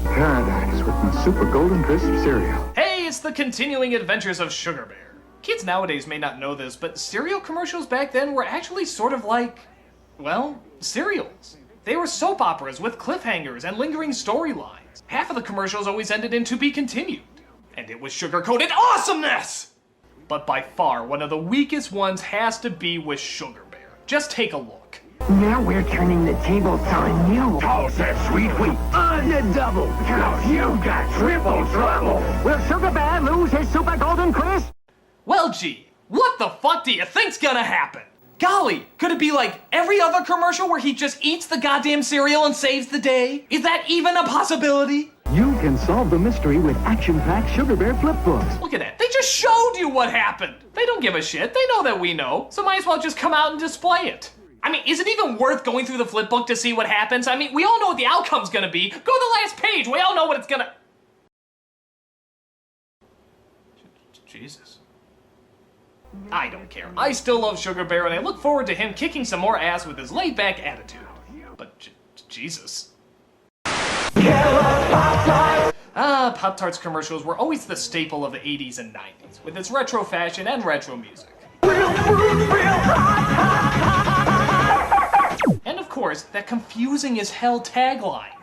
Paradise with my super golden crisp cereal. Hey, it's the continuing adventures of Sugar Bear. Kids nowadays may not know this, but cereal commercials back then were actually sort of like, well, cereals. They were soap operas with cliffhangers and lingering storylines. Half of the commercials always ended in to be continued. And it was sugar-coated awesomeness! But by far, one of the weakest ones has to be with Sugar Bear. Just take a look. Now we're turning the tables on you. Toss that sweet wheat on the double. Cause you got triple trouble. Will Sugar Bear lose his super golden crisp? Well, gee, what the fuck do you think's gonna happen? Golly, could it be like every other commercial where he just eats the goddamn cereal and saves the day? Is that even a possibility? You can solve the mystery with action-packed Sugar Bear flip books. Look at that, they just showed you what happened. They don't give a shit, they know that we know, so might as well just come out and display it. I mean, is it even worth going through the flip book to see what happens? I mean, we all know what the outcome's gonna be. Go to the last page, we all know what it's gonna... Jesus. I don't care. I still love Sugar Bear, and I look forward to him kicking some more ass with his laid-back attitude. But, Jesus. Pop-Tarts commercials were always the staple of the 80s and 90s, with its retro fashion and retro music. And of course, that confusing as hell tagline.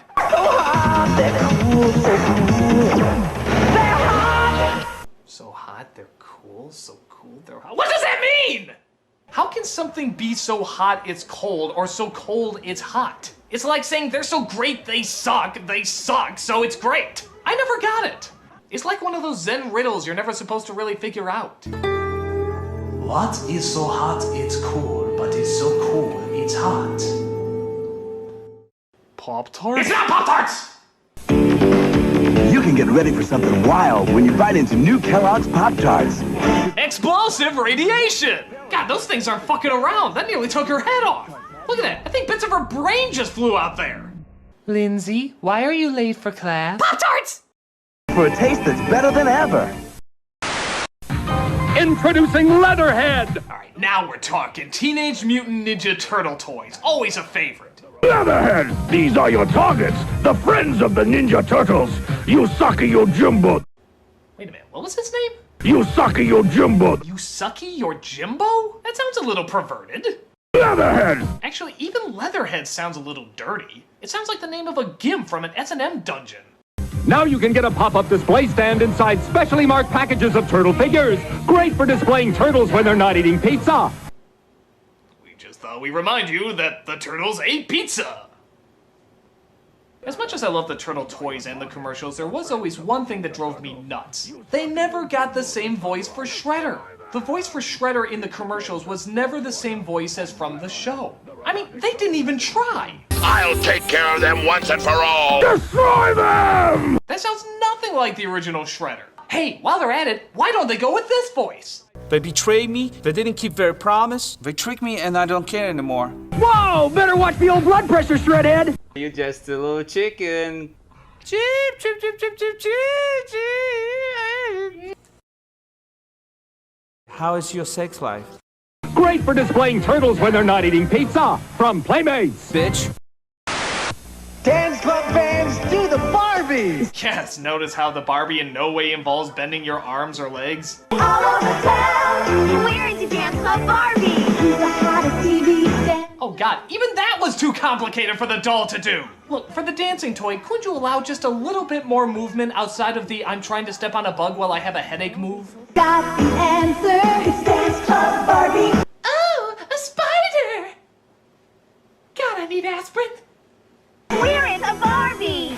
So hot, they're cool, so cool, they're hot. What does that mean? How can something be so hot it's cold, or so cold it's hot? It's like saying they're so great they suck, so it's great. I never got it. It's like one of those Zen riddles you're never supposed to really figure out. What is so hot it's cool, but it's so cool it's hot? Pop-Tarts? It's not Pop-Tarts! You can get ready for something wild when you bite into new Kellogg's Pop-Tarts. Explosive radiation! God, those things aren't fucking around. That nearly took her head off. Look at that. I think bits of her brain just flew out there. Lindsay, why are you late for class? Pop-Tarts! For a taste that's better than ever. Introducing Leatherhead! Alright, now we're talking. Teenage Mutant Ninja Turtle toys. Always a favorite. Leatherhead! These are your targets! The friends of the Ninja Turtles! Yusaki Yojimbo! Wait a minute, what was his name? Yusaki Yojimbo! Yusaki Yojimbo? That sounds a little perverted. Leatherhead! Actually, even Leatherhead sounds a little dirty. It sounds like the name of a gimp from an S&M dungeon. Now you can get a pop-up display stand inside specially marked packages of turtle figures. Great for displaying turtles when they're not eating pizza. We just thought we'd remind you that the turtles ate pizza. As much as I love the turtle toys and the commercials, there was always one thing that drove me nuts. They never got the same voice for Shredder. The voice for Shredder in the commercials was never the same voice as from the show. I mean, they didn't even try. I'll take care of them once and for all! Destroy them! That sounds nothing like the original Shredder. Hey, while they're at it, why don't they go with this voice? They betrayed me, they didn't keep their promise, they tricked me, and I don't care anymore. Whoa! Better watch the old blood pressure, Shredhead! You're just a little chicken. Chip, chip, chip, chip, chip, chip, chip. How is your sex life? Great for displaying turtles when they're not eating pizza. From Playmates. Bitch. Dance Club fans, do the Barbies! Yes, notice how the Barbie in no way involves bending your arms or legs? All over town, we're into Dance Club Barbie. Who's the hottest TV stand? Oh god, even that was too complicated for the doll to do! Look, for the dancing toy, couldn't you allow just a little bit more movement outside of the I'm trying to step on a bug while I have a headache move? Got the answer, it's Dance Club Barbie. Oh, a spider! God, I need aspirin. We're in a Barbie!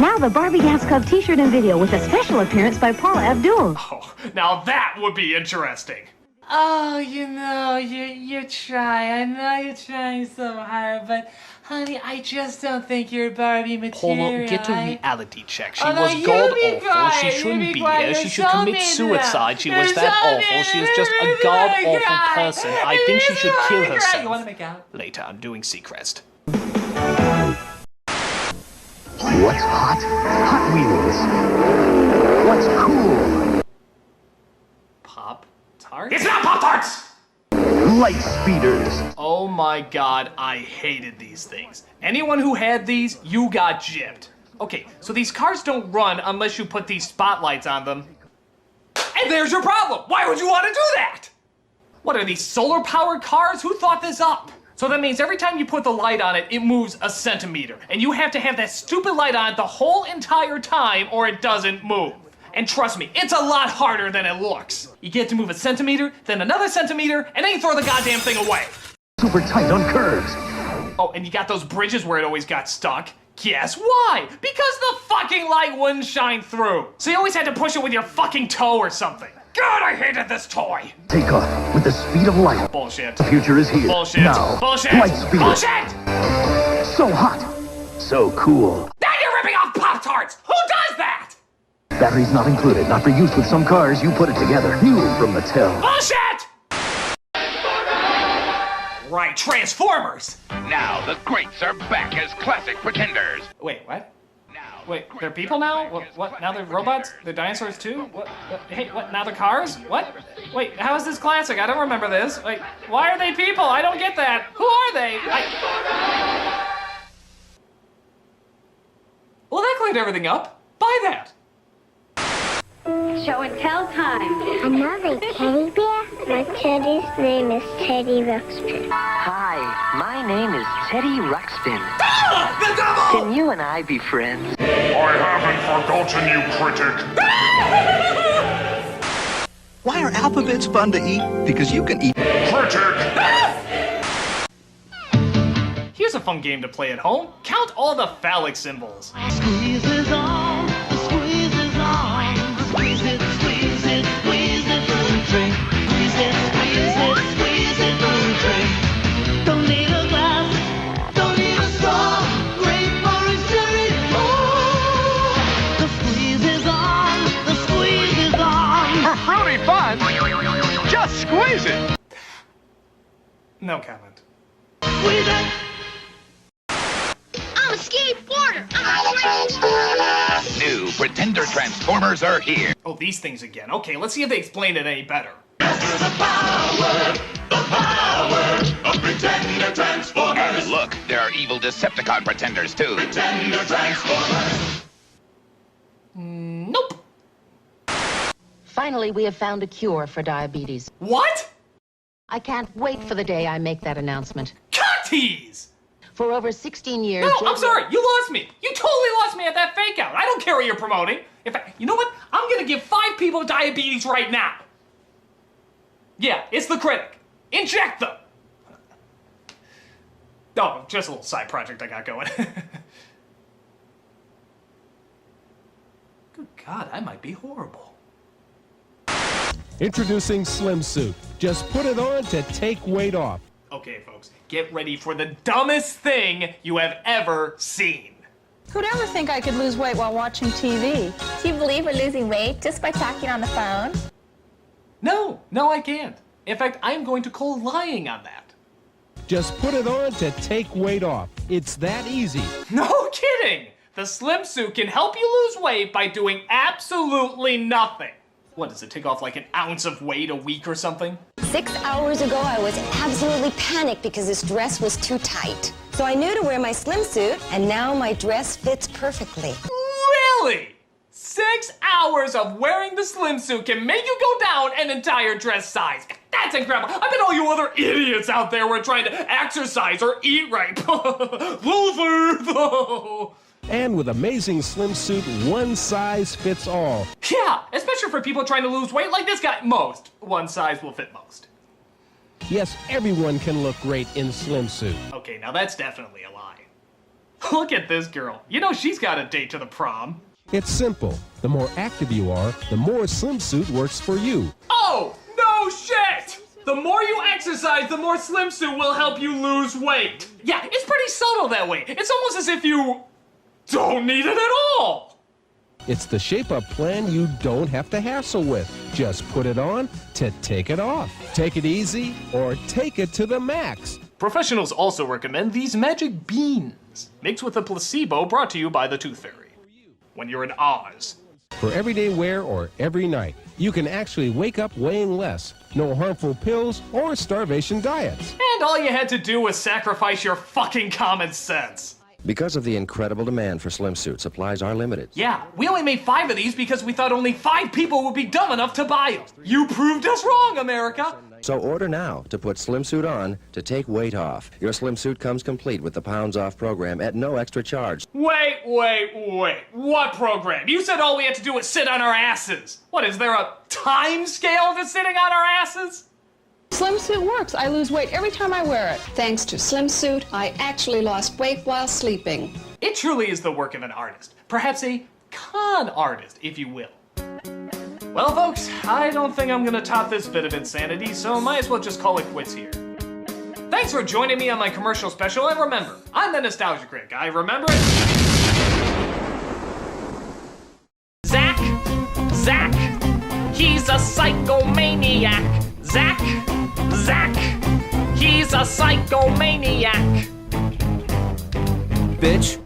Now the Barbie Dance Club t-shirt and video with a special appearance by Paula Abdul. Oh, now that would be interesting. Oh, you know, you try. I know you're trying so hard, but honey, I just don't think you're Barbie material. Polo, get a reality check. She Oh, no, was you god be awful. quiet, She you shouldn't be be quiet. here. She You're should so commit mean to suicide. her. She You're was so that mean awful. She is to just her. a god You're awful crying. person. I think she should kill You herself. want to make out? Later, I'm doing Seacrest. What's hot? Hot Wheels. What's cool? Pop-Tarts? It's not Pop-Tarts! Light speeders. Oh my god, I hated these things. Anyone who had these, you got gypped. Okay, so these cars don't run unless you put these spotlights on them. And there's your problem! Why would you want to do that? What are these, solar-powered cars? Who thought this up? So that means every time you put the light on it, it moves a centimeter. And you have to have that stupid light on the whole entire time or it doesn't move. And trust me, it's a lot harder than it looks. You get to move a centimeter, then another centimeter, and then you throw the goddamn thing away. Super tight on curves. Oh, and you got those bridges where it always got stuck. Guess why? Because the fucking light wouldn't shine through. So you always had to push it with your fucking toe or something. God, I hated this toy. Take off with the speed of light. Bullshit. The future is here. Bullshit. Now. Bullshit. Light speed. Bullshit. So hot. So cool. Now you're ripping off Pop-Tarts. Who does that? Batteries not included. Not for use with some cars. You put it together. New from Mattel. Bullshit. Right, Transformers. Now the greats are back as classic pretenders. Wait, what? Wait, they're people now? What? Now they're robots? They're dinosaurs too? What? Hey, what? Now they're cars? What? Wait, how is this classic? I don't remember this. Wait, why are they people? I don't get that. Who are they? Well, that cleared everything up. Buy that. Show and tell time. Another teddy bear? My teddy's name is Teddy Ruxpin. Hi, my name is Teddy Ruxpin. The devil! Can you and I be friends? I haven't forgotten you, Critic. Why are alphabets fun to eat? Because you can eat. Critic! Here's a fun game to play at home. Count all the phallic symbols. Squeeze is on, the squeeze is on. Squeeze it, squeeze it, squeeze it through the drink. Squeeze it, squeeze it, squeeze it through the drink. Don't need a glass, don't need a straw. Great orange cherry, oh. The squeeze is on, the squeeze is on. For fruity fun, just squeeze it. No comment. Squeeze it. I'm a skateboarder. I'm a New Pretender Transformers are here. Oh, these things again. Okay, let's see if they explain it any better. The power of Pretender Transformers. And look, there are evil Decepticon pretenders too. Pretender Transformers. I can't wait for the day I make that announcement. Cunties! For over 16 years... No, I'm sorry, you lost me. You totally lost me at that fake out. I don't care what you're promoting. In fact, you know what? I'm gonna give 5 people diabetes right now. Yeah, it's the Critic. Inject them! Oh, just a little side project I got going. Good God, I might be horrible. Introducing Slimsuit. Just put it on to take weight off. Okay, folks, get ready for the dumbest thing you have ever seen. Who'd ever think I could lose weight while watching TV? Do you believe we're losing weight just by talking on the phone? No, I can't. In fact, I'm going to call lying on that. Just put it on to take weight off. It's that easy. No kidding! The Slimsuit can help you lose weight by doing absolutely nothing. What, does it take off like an ounce of weight a week or something? 6 hours ago, I was absolutely panicked because this dress was too tight. So I knew to wear my swimsuit, and now my dress fits perfectly. Really? 6 hours of wearing the Slimsuit can make you go down an entire dress size. That's incredible. I bet all you other idiots out there were trying to exercise or eat right. Loser, though. And with amazing Slimsuit, one size fits all. Yeah, especially for people trying to lose weight like this guy. Most. One size will fit most. Yes, everyone can look great in Slimsuit. Okay, now that's definitely a lie. Look at this girl. You know she's got a date to the prom. It's simple. The more active you are, the more Slimsuit works for you. Oh, no shit! The more you exercise, the more Slimsuit will help you lose weight. Yeah, it's pretty subtle that way. It's almost as if you don't need it at all. It's the shape-up plan you don't have to hassle with. Just put it on to take it off. Take it easy or take it to the max. Professionals also recommend these magic beans, mixed with a placebo brought to you by the Tooth Fairy. When you're in Oz. For everyday wear or every night, you can actually wake up weighing less. No harmful pills or starvation diets. And all you had to do was sacrifice your fucking common sense. Because of the incredible demand for Slimsuit, supplies are limited. Yeah, we only made 5 of these because we thought only 5 people would be dumb enough to buy them. You proved us wrong, America. So order now to put Slimsuit on to take weight off. Your Slimsuit comes complete with the Pounds Off program at no extra charge. Wait. What program? You said all we had to do was sit on our asses. What, is there a time scale to sitting on our asses? Slimsuit works. I lose weight every time I wear it. Thanks to Slimsuit, I actually lost weight while sleeping. It truly is the work of an artist. Perhaps a con artist, if you will. Well, folks, I don't think I'm gonna top this bit of insanity, so might as well just call it quits here. Thanks for joining me on my commercial special, and remember, I'm the Nostalgia Critic. I remember it. Zack, he's a psychomaniac. Zack, he's a psychomaniac. Bitch.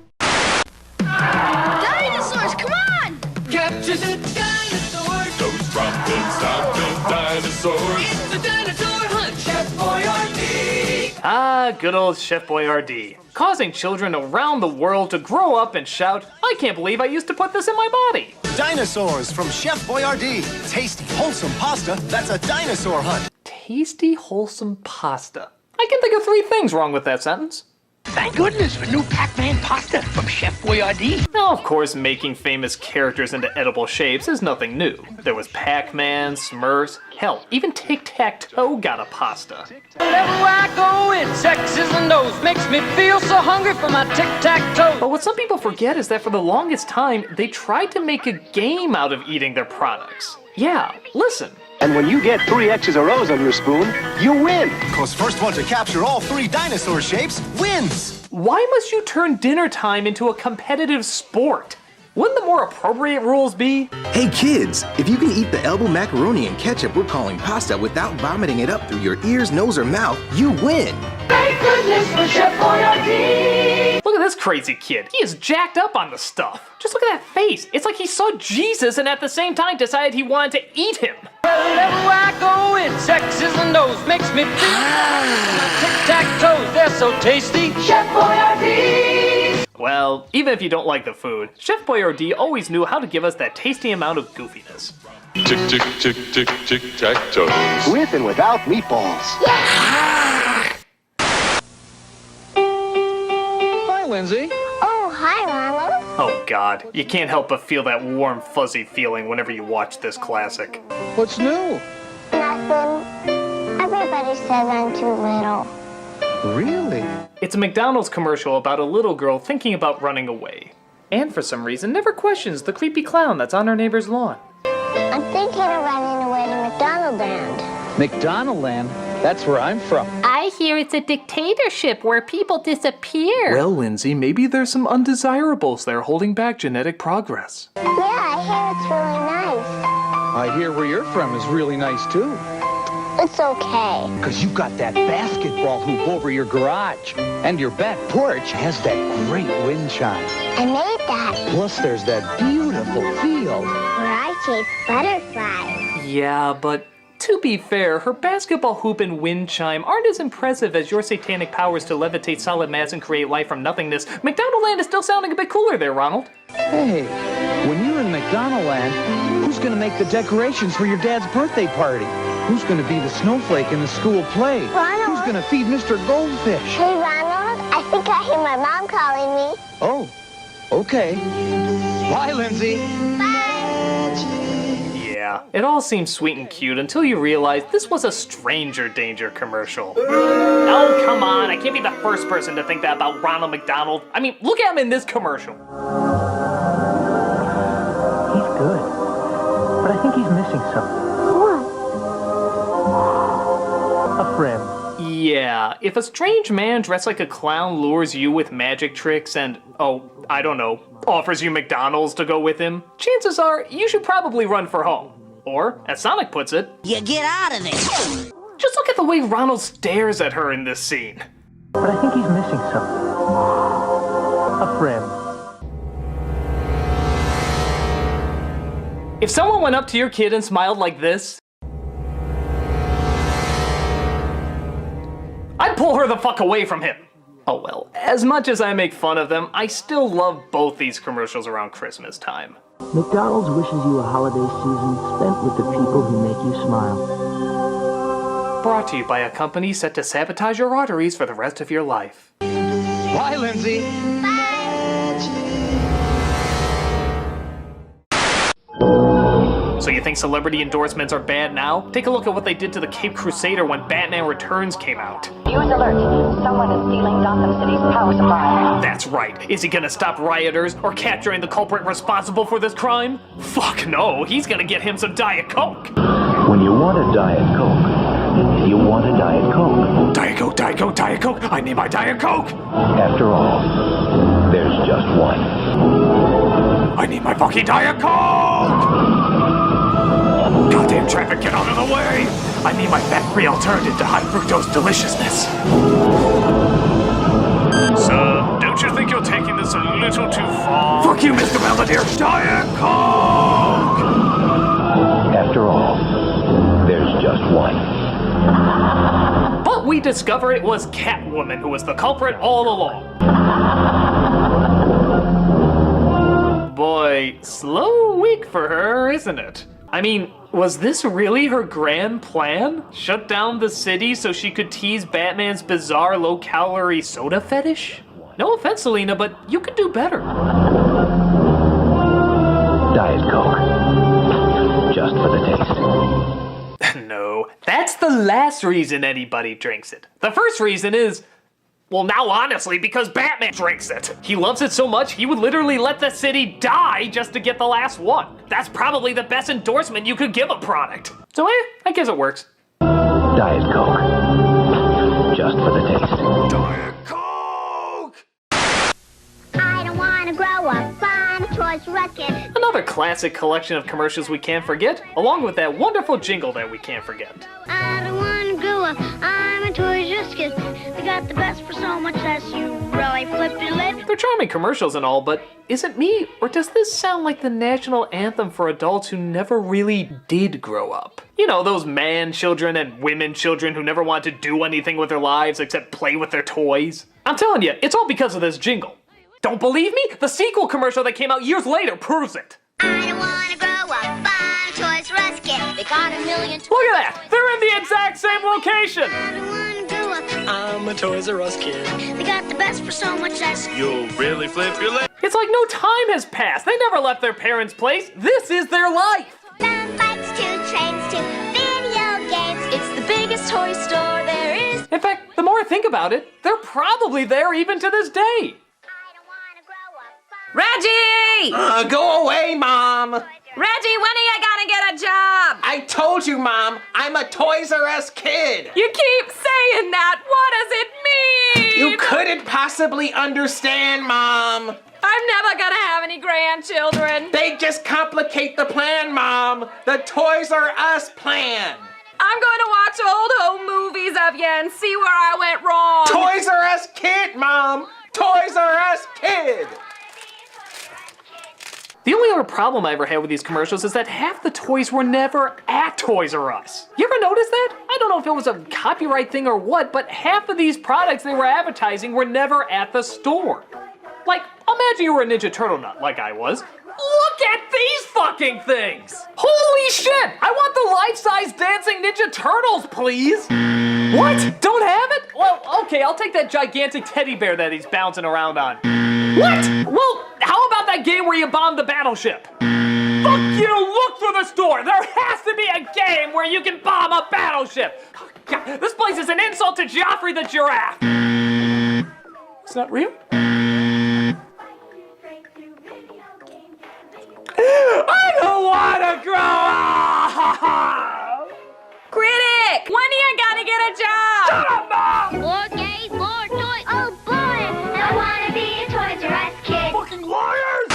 Dinosaurs, come on! Capture the dinosaurs! Those dropping stop the dinosaurs! It's the dinosaur hunt! Chef Boyardee! Ah, good old Chef Boyardee. Causing children around the world to grow up and shout, I can't believe I used to put this in my body. Dinosaurs from Chef Boyardee. Tasty, wholesome pasta that's a dinosaur hunt. Tasty, wholesome pasta. I can think of 3 things wrong with that sentence. Thank goodness for new Pac-Man pasta from Chef Boyardee. Now, of course, making famous characters into edible shapes is nothing new. There was Pac-Man, Smurfs, hell, even Tic-Tac-Toe got a pasta. Wherever I go, it sexes and nose makes me feel so hungry for my tic-tac-toe. But what some people forget is that for the longest time, they tried to make a game out of eating their products. Yeah, listen. And when you get 3 X's or O's on your spoon, you win. Cause first one to capture all 3 dinosaur shapes wins. Why must you turn dinner time into a competitive sport? Wouldn't the more appropriate rules be? Hey kids, if you can eat the elbow macaroni and ketchup we're calling pasta without vomiting it up through your ears, nose, or mouth, you win. Thank goodness for Chef Boyardee! Look at this crazy kid. He is jacked up on the stuff. Just look at that face. It's like he saw Jesus and at the same time decided he wanted to eat him. Wherever I go, it sexes and nose makes me feel my tic-tac-toes, they're so tasty. Chef Boyardee! Well, even if you don't like the food, Chef Boyardee always knew how to give us that tasty amount of goofiness. Tick, tick, tick, tick, tick, tack toes. With and without meatballs. Hi, Lindsay. Oh, hi, Ronald. Oh God, you can't help but feel that warm, fuzzy feeling whenever you watch this classic. What's new? Nothing. Everybody says I'm too little. Really? It's a McDonald's commercial about a little girl thinking about running away. And for some reason, never questions the creepy clown that's on her neighbor's lawn. I'm thinking of running away to McDonald Land. McDonald Land? That's where I'm from. I hear it's a dictatorship where people disappear. Well, Lindsay, maybe there's some undesirables there holding back genetic progress. Yeah, I hear it's really nice. I hear where you're from is really nice, too. It's okay. Because you've got that basketball hoop over your garage. And your back porch has that great wind chime. I made that. Plus, there's that beautiful field where I chase butterflies. Yeah, but to be fair, her basketball hoop and wind chime aren't as impressive as your satanic powers to levitate solid mass and create life from nothingness. McDonald Land is still sounding a bit cooler there, Ronald. Hey, when you're in McDonald Land, who's going to make the decorations for your dad's birthday party? Who's going to be the snowflake in the school play? Ronald. Who's going to feed Mr. Goldfish? Hey, Ronald, I think I hear my mom calling me. Oh, okay. Bye, Lindsay. Yeah, it all seems sweet and cute until you realize this was a stranger danger commercial. Oh, come on, I can't be the first person to think that about Ronald McDonald. I mean, look at him in this commercial. He's good, but I think he's missing something. A friend. Yeah, if a strange man dressed like a clown lures you with magic tricks and, oh, I don't know, offers you McDonald's to go with him, chances are you should probably run for home. Or, as Sonic puts it, you get out of there. Just look at the way Ronald stares at her in this scene. But I think he's missing something. A friend. If someone went up to your kid and smiled like this, I'd pull her the fuck away from him. Oh well, as much as I make fun of them, I still love both these commercials around Christmas time. McDonald's wishes you a holiday season spent with the people who make you smile. Brought to you by a company set to sabotage your arteries for the rest of your life. Bye, Lindsay. So you think celebrity endorsements are bad now? Take a look at what they did to the Cape Crusader when Batman Returns came out. News alert. Someone is stealing Gotham City's power supply. That's right. Is he gonna stop rioters or capturing the culprit responsible for this crime? Fuck no, he's gonna get him some Diet Coke. When you want a Diet Coke, you want a Diet Coke. Diet Coke, Diet Coke, Diet Coke. I need my Diet Coke. After all, there's just one. I need my fucking Diet Coke! Goddamn traffic, get out of the way! I need my fat-free alternative to high fructose deliciousness. Sir, don't you think you're taking this a little too far? Fuck you, Mr. Belvedere! Diet Coke! After all, there's just one. But we discover it was Catwoman who was the culprit all along. Boy, slow week for her, isn't it? I mean, was this really her grand plan? Shut down the city so she could tease Batman's bizarre low-calorie soda fetish? No offense, Selena, but you could do better. Diet Coke. Just for the taste. No, that's the last reason anybody drinks it. The first reason is, well, now honestly, because Batman drinks it. He loves it so much, he would literally let the city die just to get the last one. That's probably the best endorsement you could give a product. So I guess it works. Diet Coke. Just for the taste. Diet Coke! I don't want to grow up. I'm a Toys R Us kid. Another classic collection of commercials we can't forget, along with that wonderful jingle that we can't forget. I don't want to grow up. I'm a Toys R Us kid. We got the best for so much less. You really flip your lid. They're charming commercials and all, but is it me, or does this sound like the national anthem for adults who never really did grow up? You know, those man children and women children who never wanted to do anything with their lives except play with their toys. I'm telling you, it's all because of this jingle. Don't believe me? The sequel commercial that came out years later proves it. I don't want to grow up. I'm a Toys R Us They got a million toys. Look at that! They're in the exact same location! I'm a Toys R Us kid. They got the best for so much less. You'll really flip your leg. It's like no time has passed. They never left their parents' place. This is their life. From bikes to trains to video games. It's the biggest toy store there is. In fact, the more I think about it, they're probably there even to this day. Reggie! Go away, Mom! Reggie, when are you gonna get a job? I told you, Mom, I'm a Toys R Us kid! You keep saying that. What does it mean? You couldn't possibly understand, Mom! I'm never gonna have any grandchildren. They just complicate the plan, Mom! The Toys R Us plan! I'm going to watch old home movies of you and see where I went wrong. Toys R Us kid, Mom! Toys R Us kid! The only other problem I ever had with these commercials is that half the toys were never at Toys R Us. You ever notice that? I don't know if it was a copyright thing or what, but half of these products they were advertising were never at the store. Like, imagine you were a Ninja Turtle nut, like I was. Look at these fucking things! Holy shit! I want the life-size dancing Ninja Turtles, please! What? Don't have it? Well, okay, I'll take that gigantic teddy bear that he's bouncing around on. What? Well, how about that game where you bomb the battleship? Fuck you! Look through the store! There has to be a game where you can bomb a battleship! Oh, God, this place is an insult to Joffrey the giraffe! It's not real? I don't wanna grow up! Critic! When are you gonna get a job? Shut up, Mom! More games, more toys. Oh boy, I wanna be a Toys R Us kid. Fucking liars!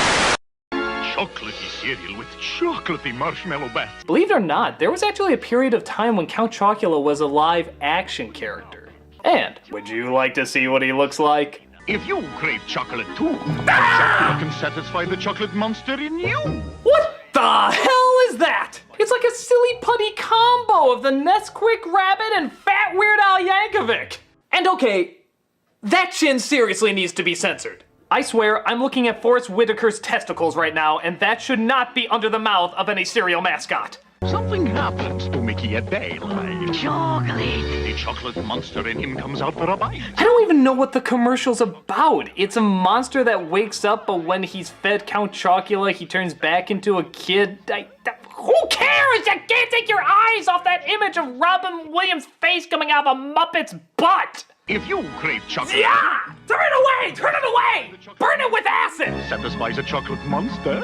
Chocolatey cereal with chocolatey marshmallow bats. Believe it or not, there was actually a period of time when Count Chocula was a live action character. And would you like to see what he looks like? If you crave chocolate too, Chocula can satisfy the chocolate monster in you. What the hell is that? It's like a silly putty combo of the Nesquik Rabbit and Fat Weird Al Yankovic. And okay, that chin seriously needs to be censored. I swear, I'm looking at Forrest Whitaker's testicles right now, and that should not be under the mouth of any cereal mascot. Something happens to Mickey at daylight. Chocolate. The chocolate monster in him comes out for a bite. I don't even know what the commercial's about. It's a monster that wakes up, but when he's fed Count Chocula, he turns back into a kid. Who cares? You can't take your eyes off that image of Robin Williams' face coming out of a Muppet's butt. If you crave chocolate... Yeah! Turn it away! Turn it away! Burn it with acid! Satisfies a chocolate monster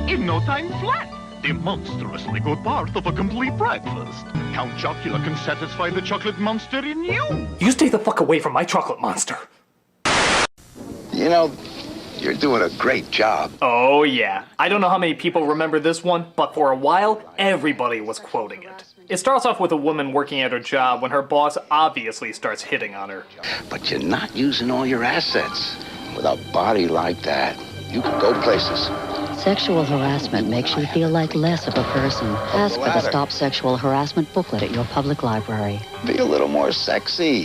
in no time flat. The monstrously good part of a complete breakfast. Count Chocula can satisfy the chocolate monster in you. You stay the fuck away from my chocolate monster. You know, you're doing a great job. Oh yeah. I don't know how many people remember this one, but for a while, everybody was quoting it. It starts off with a woman working at her job when her boss obviously starts hitting on her. But you're not using all your assets. With a body like that, you can go places. Sexual harassment makes you feel like less of a person. Ask for the Stop Sexual Harassment booklet at your public library. Be a little more sexy.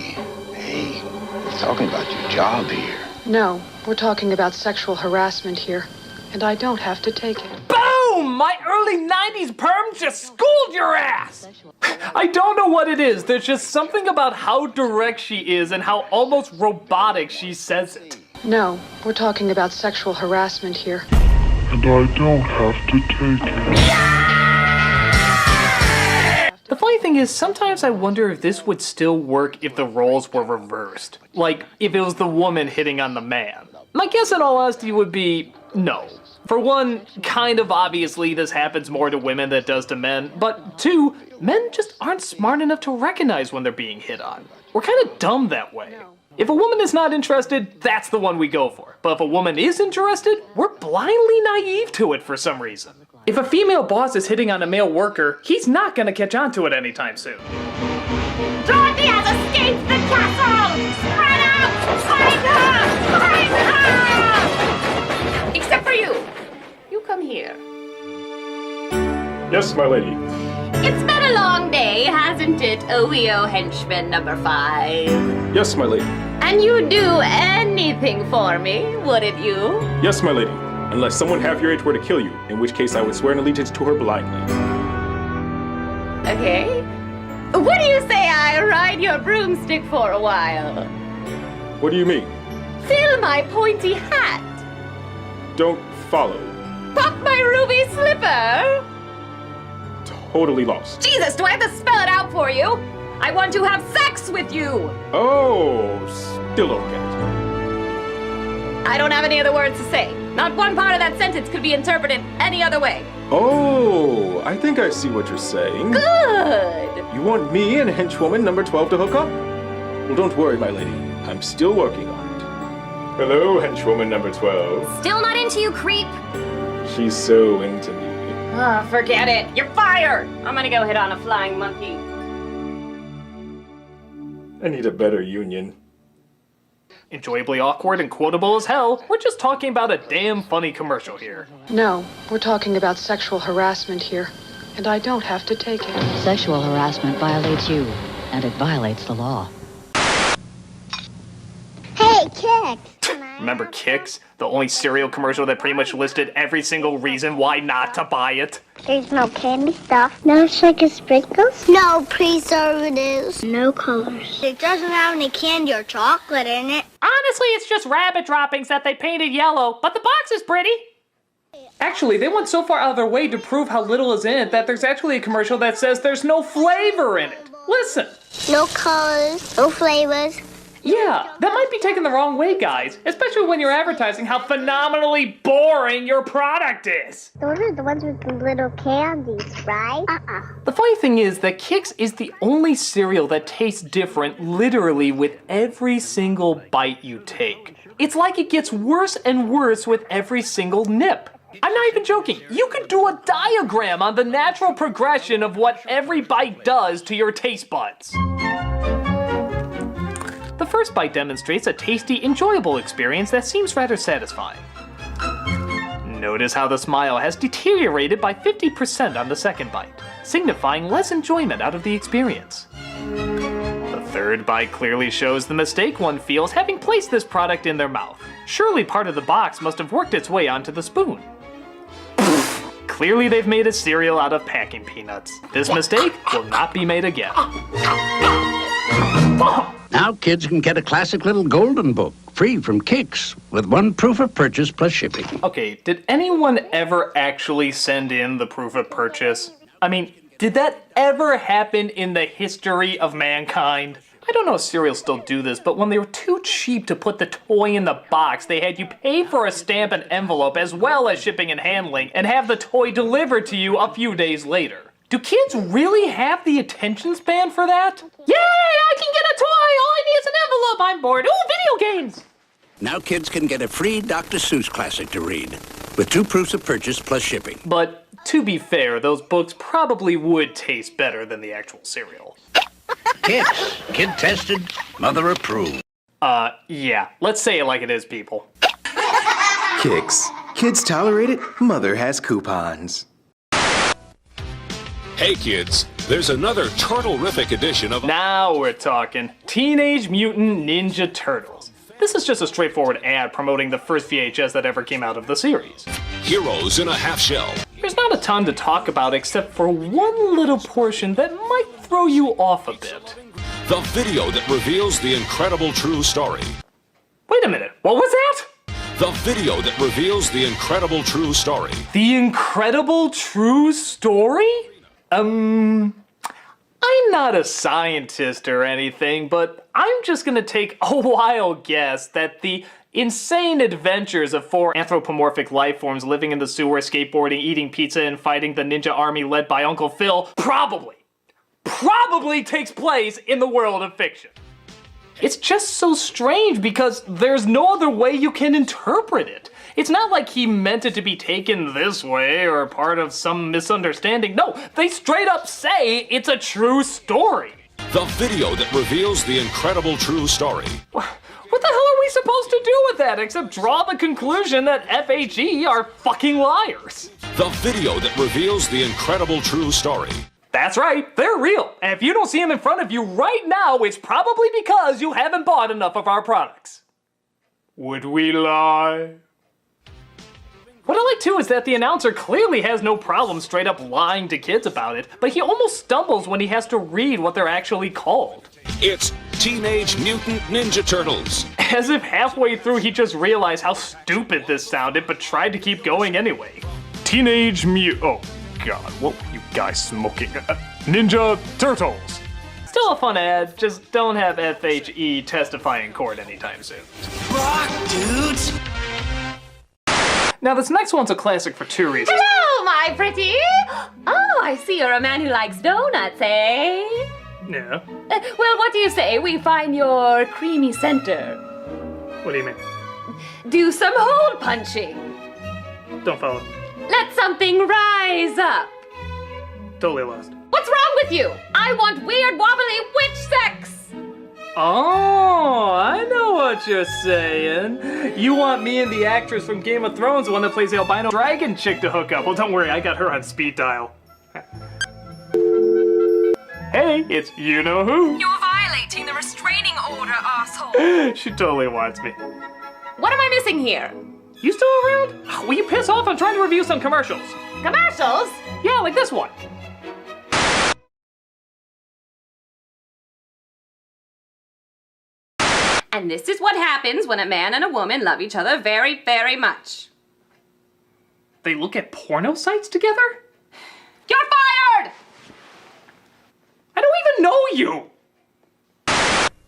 Hey, we're talking about your job here. No, we're talking about sexual harassment here, and I don't have to take it. Boom! My early 90s perm just schooled your ass! I don't know what it is. There's just something about how direct she is and how almost robotic she says it. No, we're talking about sexual harassment here. And I don't have to take it. The funny thing is, sometimes I wonder if this would still work if the roles were reversed. Like, if it was the woman hitting on the man. My guess in all honesty would be no. For one, kind of obviously this happens more to women than it does to men, but two, men just aren't smart enough to recognize when they're being hit on. We're kind of dumb that way. If a woman is not interested, that's the one we go for. But if a woman is interested, we're blindly naive to it for some reason. If a female boss is hitting on a male worker, he's not gonna catch on to it anytime soon. Dorothy has escaped the castle! Spread out! Find her! Find her! Except for you. You come here. Yes, my lady. It's been a long day, hasn't it, OEO henchman number 5? Yes, my lady. And you'd do anything for me, wouldn't you? Yes, my lady. Unless someone half your age were to kill you, in which case I would swear an allegiance to her blindly. Okay? What do you say I ride your broomstick for a while? What do you mean? Fill my pointy hat. Don't follow. Pop my ruby slipper. Totally lost. Jesus, do I have to spell it out for you? I want to have sex with you. Oh, still okay. I don't have any other words to say. Not one part of that sentence could be interpreted any other way. Oh, I think I see what you're saying. Good. You want me and henchwoman number 12 to hook up? Well, don't worry, my lady. I'm still working on it. Hello, henchwoman number 12. Still not into you, creep. She's so into me. Oh, forget it. You're fired. I'm gonna go hit on a flying monkey. I need a better union. Enjoyably awkward and quotable as hell, we're just talking about a damn funny commercial here. No, we're talking about sexual harassment here, and I don't have to take it. Sexual harassment violates you, and it violates the law. Hey, Kix! Remember Kix? The only cereal commercial that pretty much listed every single reason why not to buy it. There's no candy stuff. No sugar sprinkles. No preservatives. No colors. It doesn't have any candy or chocolate in it. Honestly, it's just rabbit droppings that they painted yellow, but the box is pretty. Actually, they went so far out of their way to prove how little is in it that there's actually a commercial that says there's no flavor in it. Listen. No colors. No flavors. Yeah, that might be taken the wrong way, guys, especially when you're advertising how phenomenally boring your product is. Those are the ones with the little candies, right? The funny thing is that Kix is the only cereal that tastes different literally with every single bite you take. It's like it gets worse and worse with every single nip. I'm not even joking. You could do a diagram on the natural progression of what every bite does to your taste buds. The first bite demonstrates a tasty, enjoyable experience that seems rather satisfying. Notice how the smile has deteriorated by 50% on the second bite, signifying less enjoyment out of the experience. The third bite clearly shows the mistake one feels having placed this product in their mouth. Surely part of the box must have worked its way onto the spoon. Clearly they've made a cereal out of packing peanuts. This mistake will not be made again. Now kids can get a classic little golden book, free from Kix, with one proof of purchase plus shipping. Okay, did anyone ever actually send in the proof of purchase? I mean, did that ever happen in the history of mankind? I don't know if cereals still do this, but when they were too cheap to put the toy in the box, they had you pay for a stamp and envelope as well as shipping and handling, and have the toy delivered to you a few days later. Do kids really have the attention span for that? Yay, I can get a toy! All I need is an envelope! I'm bored. Ooh, video games! Now kids can get a free Dr. Seuss classic to read, with 2 proofs of purchase plus shipping. But to be fair, those books probably would taste better than the actual cereal. Kix, kid tested, mother approved. Yeah, let's say it like it is, people. Kix. Kids tolerate it, mother has coupons. Hey kids, there's another turtle-rific edition of... Now we're talking. Teenage Mutant Ninja Turtles. This is just a straightforward ad promoting the first VHS that ever came out of the series. Heroes in a half shell. There's not a ton to talk about except for one little portion that might throw you off a bit. The video that reveals the incredible true story. Wait a minute, what was that? The video that reveals the incredible true story. The incredible true story? I'm not a scientist or anything, but I'm just gonna take a wild guess that the insane adventures of 4 anthropomorphic life forms living in the sewer, skateboarding, eating pizza, and fighting the ninja army led by Uncle Phil probably takes place in the world of fiction. It's just so strange because there's no other way you can interpret it. It's not like he meant it to be taken this way or part of some misunderstanding. No, they straight up say it's a true story. The video that reveals the incredible true story. What the hell are we supposed to do with that except draw the conclusion that FHE are fucking liars? The video that reveals the incredible true story. That's right, they're real. And if you don't see them in front of you right now, it's probably because you haven't bought enough of our products. Would we lie? What I like too is that the announcer clearly has no problem straight up lying to kids about it, but he almost stumbles when he has to read what they're actually called. It's Teenage Mutant Ninja Turtles. As if halfway through he just realized how stupid this sounded, but tried to keep going anyway. Oh god, what were you guys smoking? Ninja Turtles. Still a fun ad, just don't have FHE testify in court anytime soon. Rock, dudes! Now this next one's a classic for two reasons. Hello, my pretty! Oh, I see you're a man who likes donuts, eh? Yeah. Well, what do you say we find your creamy center? What do you mean? Do some hole punching. Don't follow. Let something rise up. Totally lost. What's wrong with you? I want weird, wobbly witch sex! Oh, I know what you're saying. You want me and the actress from Game of Thrones, the one that plays the albino dragon chick, to hook up. Well, don't worry, I got her on speed dial. Hey, it's you-know-who. You're violating the restraining order, asshole. She totally wants me. What am I missing here? You still around? Will you piss off? I'm trying to review some commercials. Commercials? Yeah, like this one. And this is what happens when a man and a woman love each other very, very much. They look at porno sites together? You're fired! I don't even know you!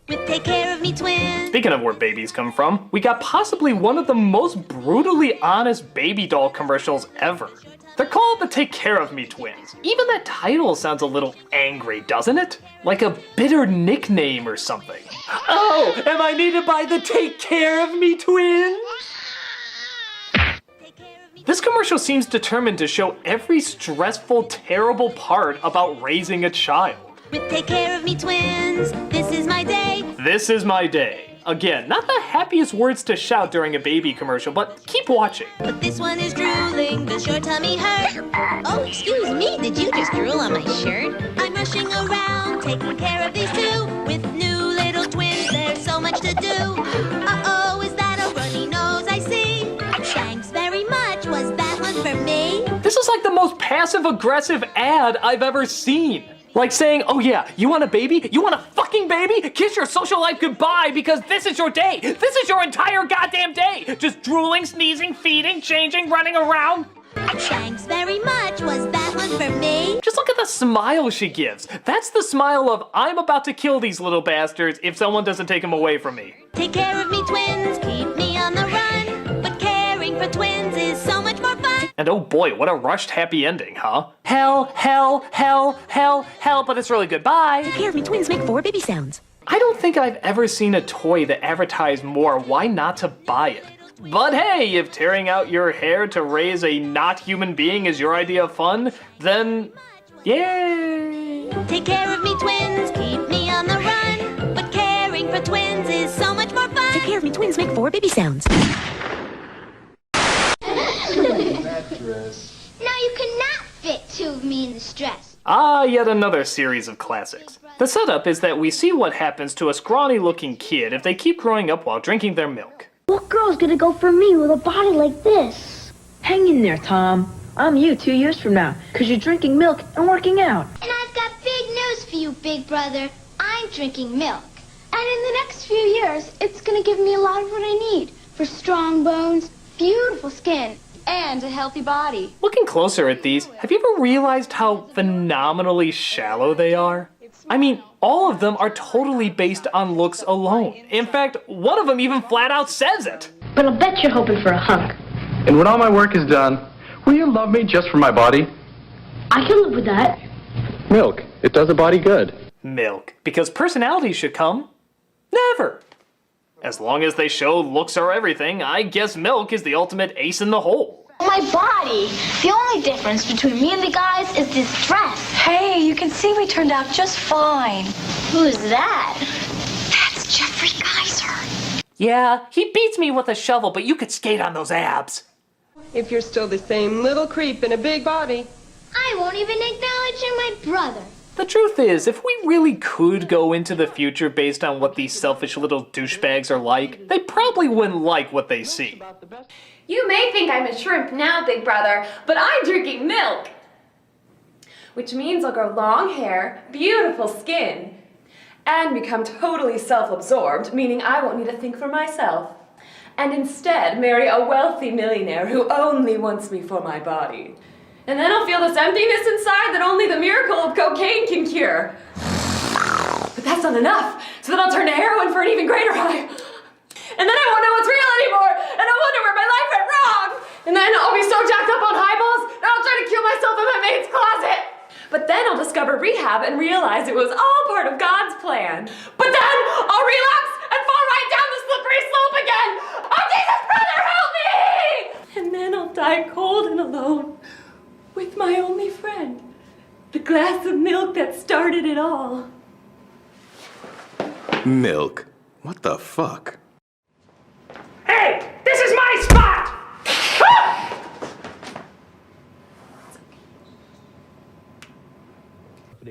Take care of me, twin. Speaking of where babies come from, we got possibly one of the most brutally honest baby doll commercials ever. They're called the Take Care of Me Twins. Even that title sounds a little angry, doesn't it? Like a bitter nickname or something. Oh, am I needed by the Take Care of Me Twins? This commercial seems determined to show every stressful, terrible part about raising a child. Take care of me, twins. This is my day. This is my day. Again, not the happiest words to shout during a baby commercial, but keep watching. But this one is drooling. Does your tummy hurt? Oh, excuse me. Did you just drool on my shirt? I'm rushing around, taking care of these two. With new little twins, there's so much to do. Uh-oh, is that a runny nose I see? Thanks very much. Was that one for me? This is like the most passive-aggressive ad I've ever seen. Like saying, oh yeah, you want a baby? You want a fucking baby? Kiss your social life goodbye because this is your day. This is your entire goddamn day. Just drooling, sneezing, feeding, changing, running around. Thanks very much. Was that one for me? Just look at the smile she gives. That's the smile of, I'm about to kill these little bastards if someone doesn't take them away from me. Take care of me, twins. Keep me on the run. But caring for twins is so much more fun. And oh boy, what a rushed happy ending, huh? Hell, hell, hell, hell, hell, but it's really good. Bye. Take care of me, twins make 4 baby sounds. I don't think I've ever seen a toy that advertised more why not to buy it. But hey, if tearing out your hair to raise a not human being is your idea of fun, then yay! Take care of me, twins. Keep me on the run. But caring for twins is so much more fun. Take care of me, twins make 4 baby sounds. Now you cannot fit 2 of me in this dress. Ah, yet another series of classics. The setup is that we see what happens to a scrawny-looking kid if they keep growing up while drinking their milk. What girl's gonna go for me with a body like this? Hang in there, Tom. I'm you 2 years from now, because you're drinking milk and working out. And I've got big news for you, big brother. I'm drinking milk. And in the next few years, it's gonna give me a lot of what I need for strong bones, beautiful skin, and a healthy body. Looking closer at these, have you ever realized how phenomenally shallow they are? I mean, all of them are totally based on looks alone. In fact, one of them even flat out says it. But I'll bet you're hoping for a hunk. And when all my work is done, will you love me just for my body? I can live with that. Milk. It does a body good. Milk. Because personality should come. Never. As long as they show looks are everything, I guess milk is the ultimate ace in the hole. My body. The only difference between me and the guys is this dress. Hey, you can see we turned out just fine. Who's that? That's Jeffrey Geyser. Yeah, he beats me with a shovel, but you could skate on those abs. If you're still the same little creep in a big body. I won't even acknowledge you, my brother. The truth is, if we really could go into the future based on what these selfish little douchebags are like, they probably wouldn't like what they see. You may think I'm a shrimp now, big brother, but I'm drinking milk. Which means I'll grow long hair, beautiful skin, and become totally self-absorbed, meaning I won't need to think for myself. And instead marry a wealthy millionaire who only wants me for my body. And then I'll feel this emptiness inside that only the miracle of cocaine can cure. But that's not enough, so then I'll turn to heroin for an even greater high. And then I won't know what's real anymore, and I'll wonder where my life went wrong. And then I'll be so jacked up on highballs that I'll try to kill myself in my maid's closet. But then I'll discover rehab and realize it was all part of God's plan. But then I'll relapse and fall right down the slippery slope again. Oh, Jesus, brother, help me! And then I'll die cold and alone with my only friend, the glass of milk that started it all. Milk? What the fuck? Hey, this is my spot!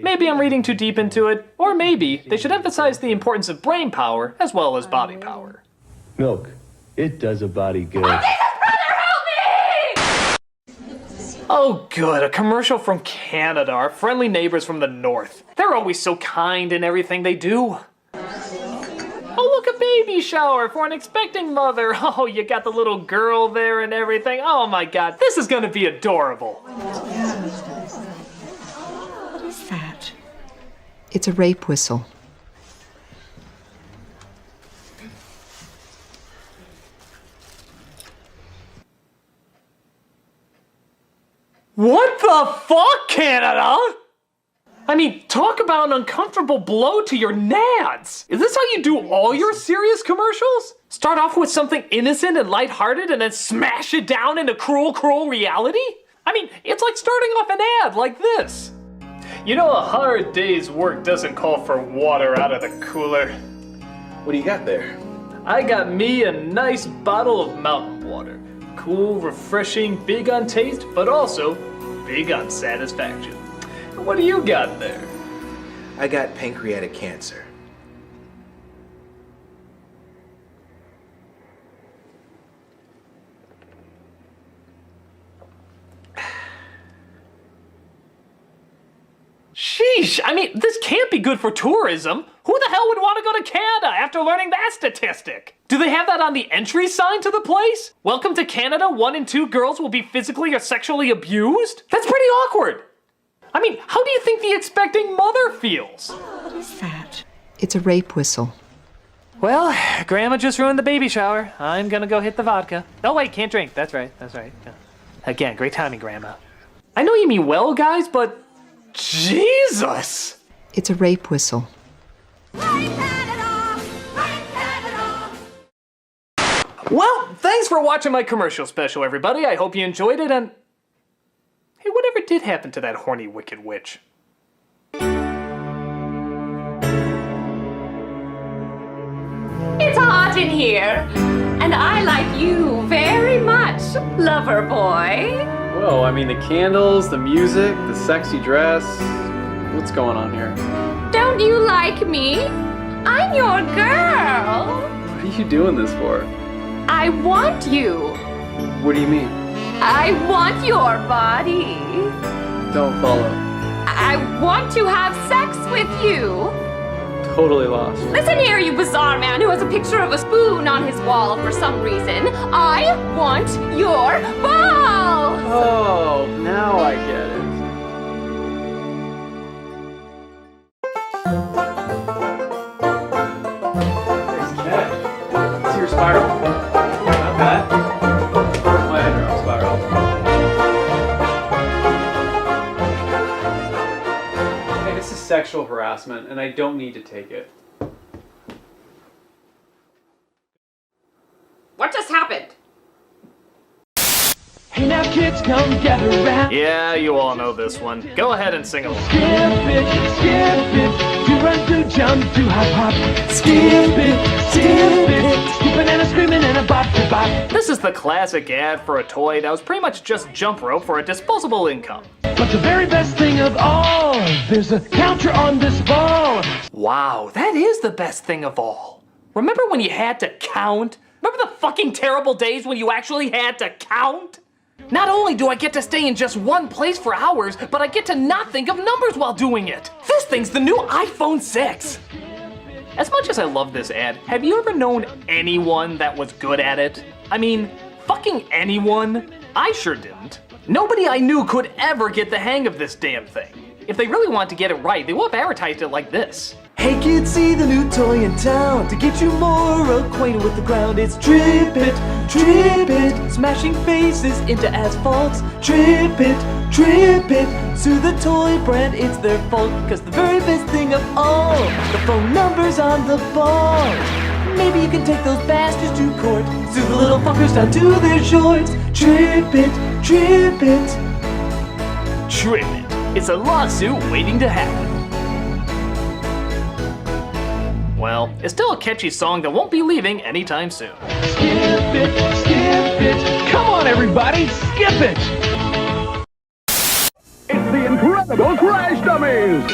Maybe I'm reading too deep into it, or maybe they should emphasize the importance of brain power as well as body power. Milk. It does a body good. Oh, Jesus, brother, help me! Oh good, a commercial from Canada, our friendly neighbors from the north. They're always so kind in everything they do. Oh look, a baby shower for an expecting mother. Oh, you got the little girl there and everything. Oh my god, this is gonna be adorable. That. It's a rape whistle. What the fuck, Canada? I mean, talk about an uncomfortable blow to your nads. Is this how you do all your serious commercials? Start off with something innocent and lighthearted and then smash it down into cruel, cruel reality? I mean, it's like starting off an ad like this. You know, a hard day's work doesn't call for water out of the cooler. What do you got there? I got me a nice bottle of mountain water. Cool, refreshing, big on taste, but also big on satisfaction. What do you got there? I got pancreatic cancer. Sheesh, I mean, this can't be good for tourism. Who the hell would want to go to Canada after learning that statistic? Do they have that on the entry sign to the place? Welcome to Canada, 1 in 2 girls will be physically or sexually abused? That's pretty awkward. I mean, how do you think the expecting mother feels? What is that? It's a rape whistle. Well, Grandma just ruined the baby shower. I'm gonna go hit the vodka. Oh wait, can't drink. That's right. Yeah. Again, great timing, Grandma. I know you mean well, guys, but Jesus! It's a rape whistle. Well, thanks for watching my commercial special, everybody. I hope you enjoyed it, and hey, whatever did happen to that horny wicked witch? It's hot in here, and I like you very much, lover boy. Whoa, I mean the candles, the music, the sexy dress. What's going on here? Don't you like me? I'm your girl. What are you doing this for? I want you. What do you mean? I want your body. Don't follow. I want to have sex with you. Totally lost. Listen here, you bizarre man who has a picture of a spoon on his wall for some reason. I want your balls! Oh, now I get it. It's your spiral. Not bad. My head spiral. Hey, this is sexual harassment, and I don't need to take it. What just happened? Hey now kids, come gather around. Yeah, you all know this one. Go ahead and sing along. Skip it, do run, do jump, do hop hop. Skip it, skipping and a screaming and a bop to bop. This is the classic ad for a toy that was pretty much just jump rope for a disposable income. But the very best thing of all, there's a counter on this ball. Wow, that is the best thing of all. Remember when you had to count? Remember the fucking terrible days when you actually had to count? Not only do I get to stay in just one place for hours, but I get to not think of numbers while doing it. This thing's the new iPhone 6. As much as I love this ad, have you ever known anyone that was good at it? I mean, fucking anyone? I sure didn't. Nobody I knew could ever get the hang of this damn thing. If they really wanted to get it right, they would have advertised it like this. Hey kids, see the new toy in town. To get you more acquainted with the ground, it's Drip It, smashing faces into asphalts. Drip It, sue the toy brand, it's their fault. Cause the very best thing of all, the phone number's on the ball. Maybe you can take those bastards to court, sue the little fuckers down to their shorts. Drip It. It's a lawsuit waiting to happen. Well, it's still a catchy song that won't be leaving anytime soon. Skip it. Come on, everybody, skip it. It's the incredible Crash Dummies!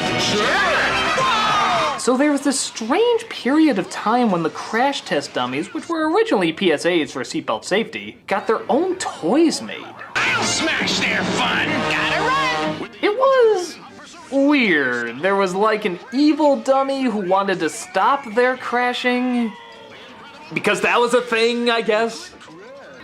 So there was this strange period of time when the crash test dummies, which were originally PSAs for seatbelt safety, got their own toys made. I'll smash their fun! Gotta run! It was weird. There was like an evil dummy who wanted to stop their crashing. Because that was a thing, I guess.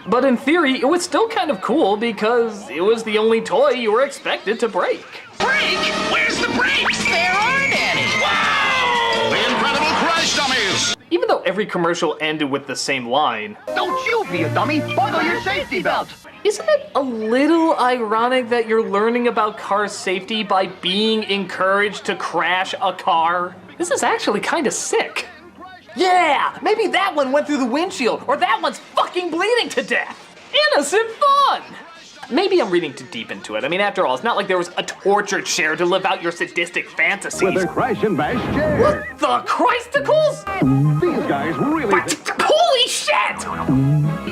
But in theory, it was still kind of cool because it was the only toy you were expected to break. Break? Where's the brakes? There aren't any! Wow! The incredible Crash Dummies! Even though every commercial ended with the same line, Don't you be a dummy, buckle your safety belt. isn't it a little ironic that you're learning about car safety by being encouraged to crash a car? This is actually kind of sick. Yeah, maybe that one went through the windshield, or that one's fucking bleeding to death. Innocent fun! Maybe I'm reading too deep into it. I mean, after all, it's not like there was a tortured chair to live out your sadistic fantasies. With a crash and bash chair. What the Christacles? These guys really... Holy shit!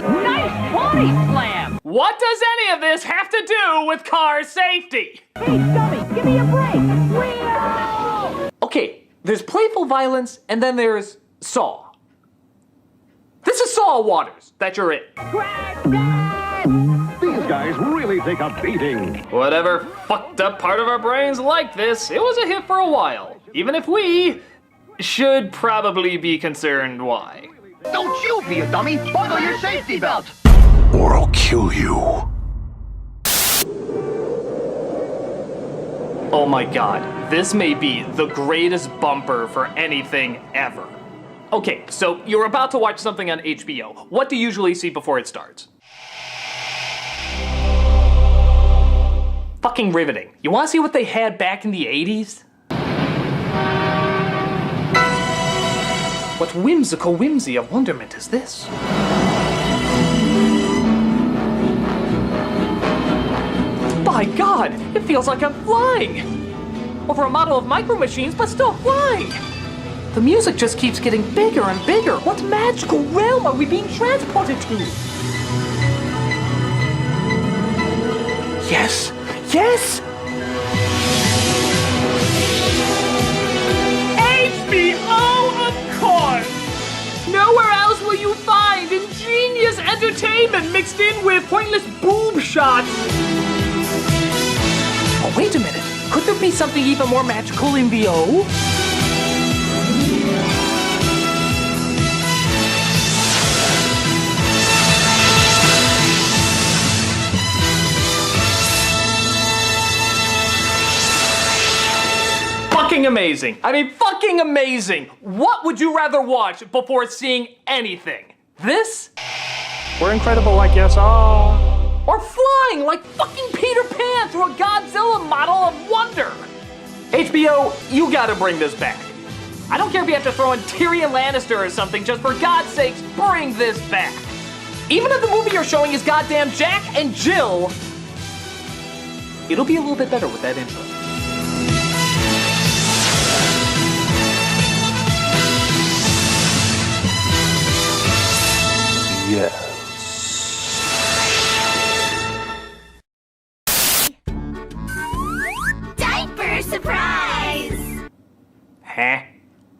Nice body slam. What does any of this have to do with car safety? Hey, dummy, give me a break. Wheel! Okay, there's playful violence, and then there's Saw. This is Saw Waters that you're in. These guys really take a beating. Whatever fucked up part of our brains like this, it was a hit for a while. Even if we should probably be concerned why. Don't you be a dummy, buckle your safety belt. Or I'll kill you. Oh my god, this may be the greatest bumper for anything ever. Okay, so you're about to watch something on HBO. What do you usually see before it starts? Fucking riveting. You wanna see what they had back in the 80s? What whimsical whimsy of wonderment is this? By God, it feels like I'm flying! Over a model of Micro Machines, but still flying! The music just keeps getting bigger and bigger. What magical realm are we being transported to? Yes! Yes! HBO, of course! Nowhere else will you find ingenious entertainment mixed in with pointless boob shots. Oh, wait a minute. Could there be something even more magical in the O? Fucking amazing. I mean, fucking amazing. What would you rather watch before seeing anything? This? We're incredible, I guess. Or flying like fucking Peter Pan through a Godzilla model of wonder. HBO, you gotta bring this back. I don't care if you have to throw in Tyrion Lannister or something, just for God's sakes, bring this back. Even if the movie you're showing is goddamn Jack and Jill, it'll be a little bit better with that intro. Yes. Diaper Surprise! Huh?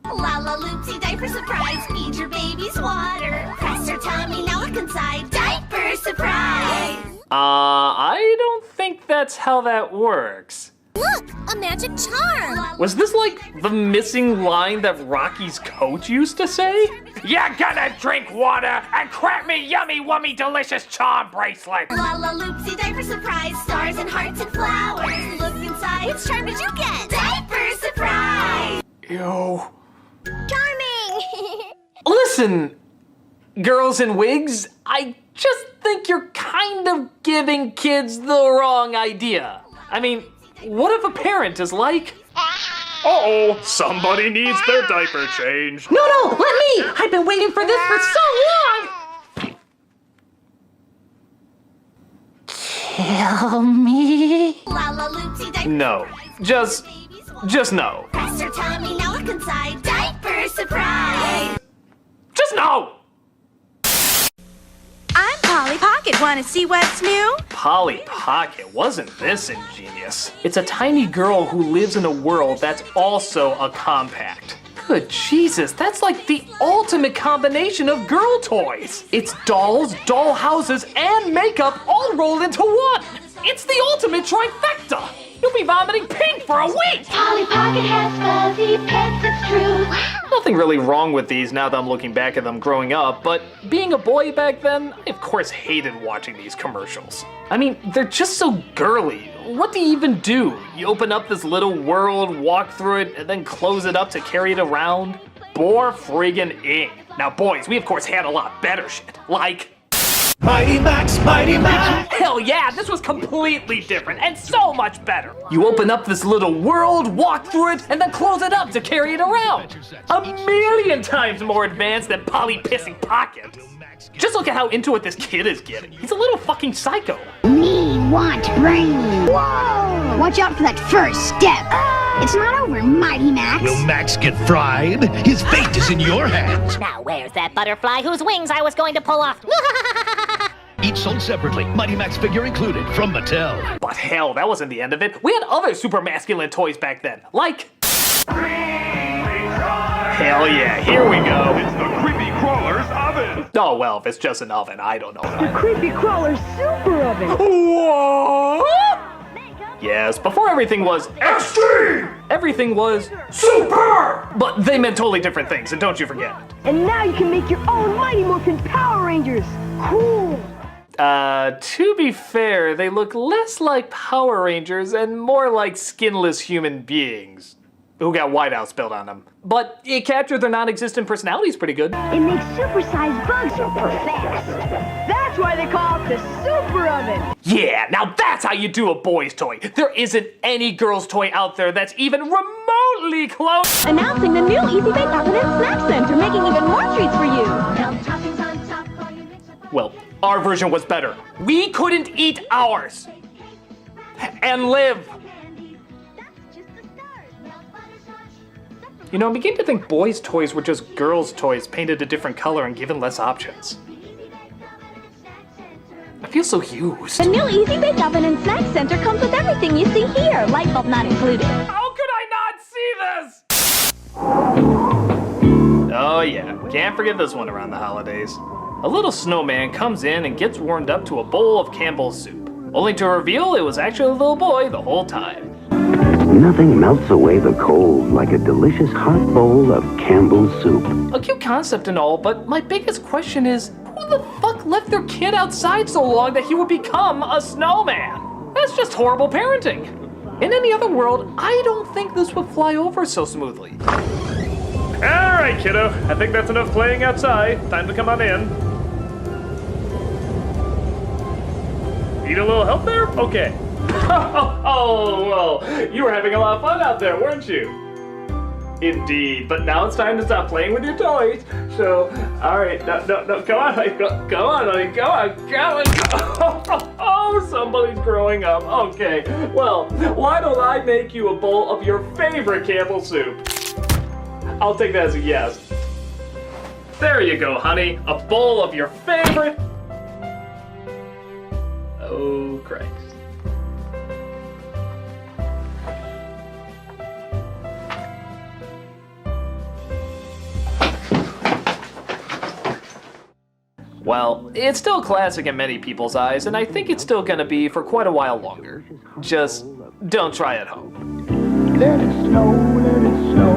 La La Loopsy Diaper Surprise. Feed your baby's water. Press her tummy, now look inside. Diaper Surprise. I don't think that's how that works. Look, a magic charm. Was this like the missing line that Rocky's coach used to say? You're gonna drink water and crack me yummy wummy delicious charm bracelet. La La Loopsy Diaper Surprise. Stars and hearts and flowers. Look inside. Which charm did you get? Diaper Surprise. Ew. Charming. Listen, girls in wigs, I just think you're kind of giving kids the wrong idea. I mean, what if a parent is like, uh-oh, somebody needs their diaper changed. No, let me! I've been waiting for this for so long! Kill me? La La Loopsy Diaper No, just no. Press her tummy, now look inside. Diaper Surprise. Just no! I'm Polly Pocket. Want to see what's new? Polly Pocket, wasn't this ingenious? It's a tiny girl who lives in a world that's also a compact. Good Jesus, that's like the ultimate combination of girl toys. It's dolls, doll houses, and makeup all rolled into one. It's the ultimate trifecta. You'll be vomiting pink for a week. Polly Pocket has fuzzy pets, it's true. Nothing really wrong with these now that I'm looking back at them growing up, but being a boy back then, I of course hated watching these commercials. I mean, they're just so girly. What do you even do? You open up this little world, walk through it, and then close it up to carry it around? Bore friggin' ing. Now boys, we of course had a lot better shit, like Mighty Max, Mighty Max. hell yeah, this was completely different and so much better. You open up this little world, walk through it, and then close it up to carry it around. A million times more advanced than Polly Pissing Pocket. Just look at how into it this kid is getting. He's a little fucking psycho. Me want brain. Whoa! Watch out for that first step. It's not over, Mighty Max. Will Max get fried? His fate is in your hands. Now where's that butterfly whose wings I was going to pull off? Each sold separately, Mighty Max figure included, from Mattel. But hell, that wasn't the end of it. We had other super masculine toys back then, like hell yeah, here we go. It's the Creepy Crawler's oven. Oh well, if it's just an oven, I don't know. The Creepy Crawler Super Oven. What? Yes, before everything was extreme, everything was super. But they meant totally different things, and don't you forget. And now you can make your own Mighty Morphin Power Rangers. Cool. To be fair, they look less like Power Rangers and more like skinless human beings who got whiteouts built on them. But it captured their non-existent personalities pretty good. It makes supersized bugs super fast. That's why they call it the Super Oven. Yeah, now that's how you do a boy's toy. There isn't any girl's toy out there that's even remotely close. Announcing the new Easy Bake Oven and Snack Center, making even more treats for you. Well, our version was better. We couldn't eat ours and live. You know, I'm beginning to think boys' toys were just girls' toys painted a different color and given less options. I feel so used. The new Easy Bake Oven and Snack Center comes with everything you see here, light bulb not included. How could I not see this? Oh yeah, can't forget this one around the holidays. A little snowman comes in and gets warmed up to a bowl of Campbell's soup, only to reveal it was actually a little boy the whole time. Nothing melts away the cold like a delicious hot bowl of Campbell's soup. A cute concept and all, but my biggest question is, who the fuck left their kid outside so long that he would become a snowman? That's just horrible parenting. In any other world, I don't think this would fly over so smoothly. Alright, kiddo. I think that's enough playing outside. Time to come on in. Need a little help there? Okay. Oh, well, you were having a lot of fun out there, weren't you? Indeed, but now it's time to stop playing with your toys. So, alright, no, come on, honey, come on, honey, come on. Oh, somebody's growing up. Okay, well, why don't I make you a bowl of your favorite Campbell soup? I'll take that as a yes. There you go, honey, a bowl of your favorite. Oh, Christ. Well, it's still classic in many people's eyes, and I think it's still gonna be for quite a while longer. Just don't try at home. Let it snow, let it snow.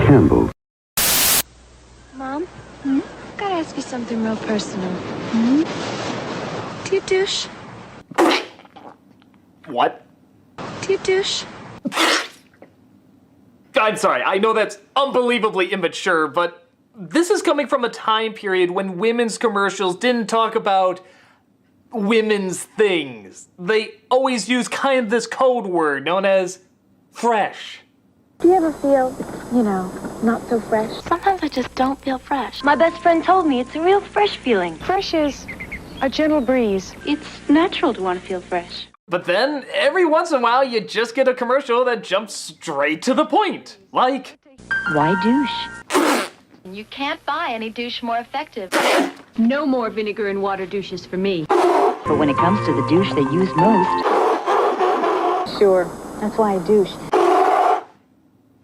Campbell. Mom, gotta ask you something real personal. Do you douche? What? Do you douche? I'm sorry, I know that's unbelievably immature, but this is coming from a time period when women's commercials didn't talk about women's things. They always use kind of this code word known as fresh. Do you ever feel, not so fresh? Sometimes I just don't feel fresh. My best friend told me it's a real fresh feeling. Fresh is a gentle breeze. It's natural to want to feel fresh. But then, every once in a while, you just get a commercial that jumps straight to the point. Like, why douche? You can't buy any douche more effective. No more vinegar and water douches for me. But when it comes to the douche they use most... Sure, that's why I douche.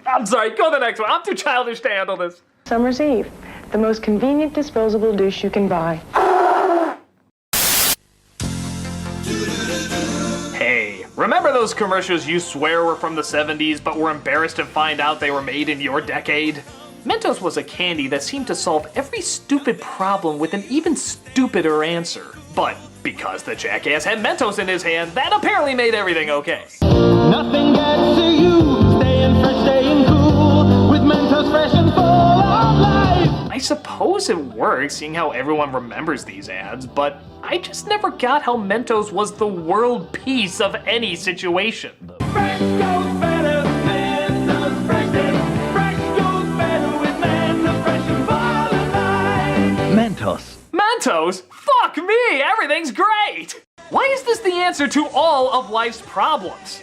I'm sorry, go to the next one. I'm too childish to handle this. Summer's Eve, the most convenient disposable douche you can buy. Hey, remember those commercials you swear were from the 70s but were embarrassed to find out they were made in your decade? Mentos was a candy that seemed to solve every stupid problem with an even stupider answer. But because the jackass had Mentos in his hand, that apparently made everything okay. Nothing gets to you. Staying fresh, staying cool. With Mentos fresh and full of life. I suppose it works, seeing how everyone remembers these ads, but I just never got how Mentos was the world peace of any situation. Fresh goes better. Mentos fresh is fresh goes better with Mentos fresh and full of life. Mentos. Mentos? Fuck me, everything's great! Why is this the answer to all of life's problems?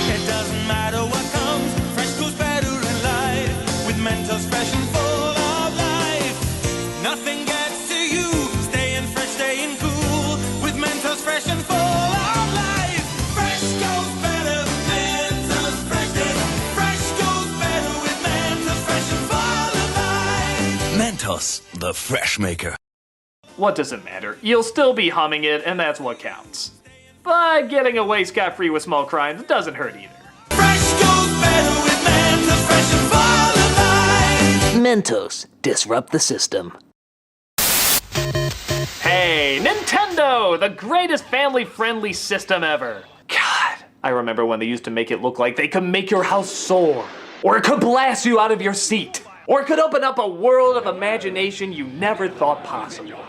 It doesn't matter what comes, fresh goes better in life. With Mentos fresh and full of life. Nothing gets to you, staying fresh, staying cool. With Mentos fresh and full of life. Fresh goes better, Mentos fresh is. Fresh goes better with Mentos fresh and full of life. Mentos, the fresh maker. What does it matter? You'll still be humming it, and that's what counts. But getting away scot-free with small crimes doesn't hurt either. Fresh goes better with Mentos fresh and full of life. Mentos, disrupt the system. Hey, Nintendo! The greatest family-friendly system ever. God, I remember when they used to make it look like they could make your house soar. Or it could blast you out of your seat. Or it could open up a world of imagination you never thought possible.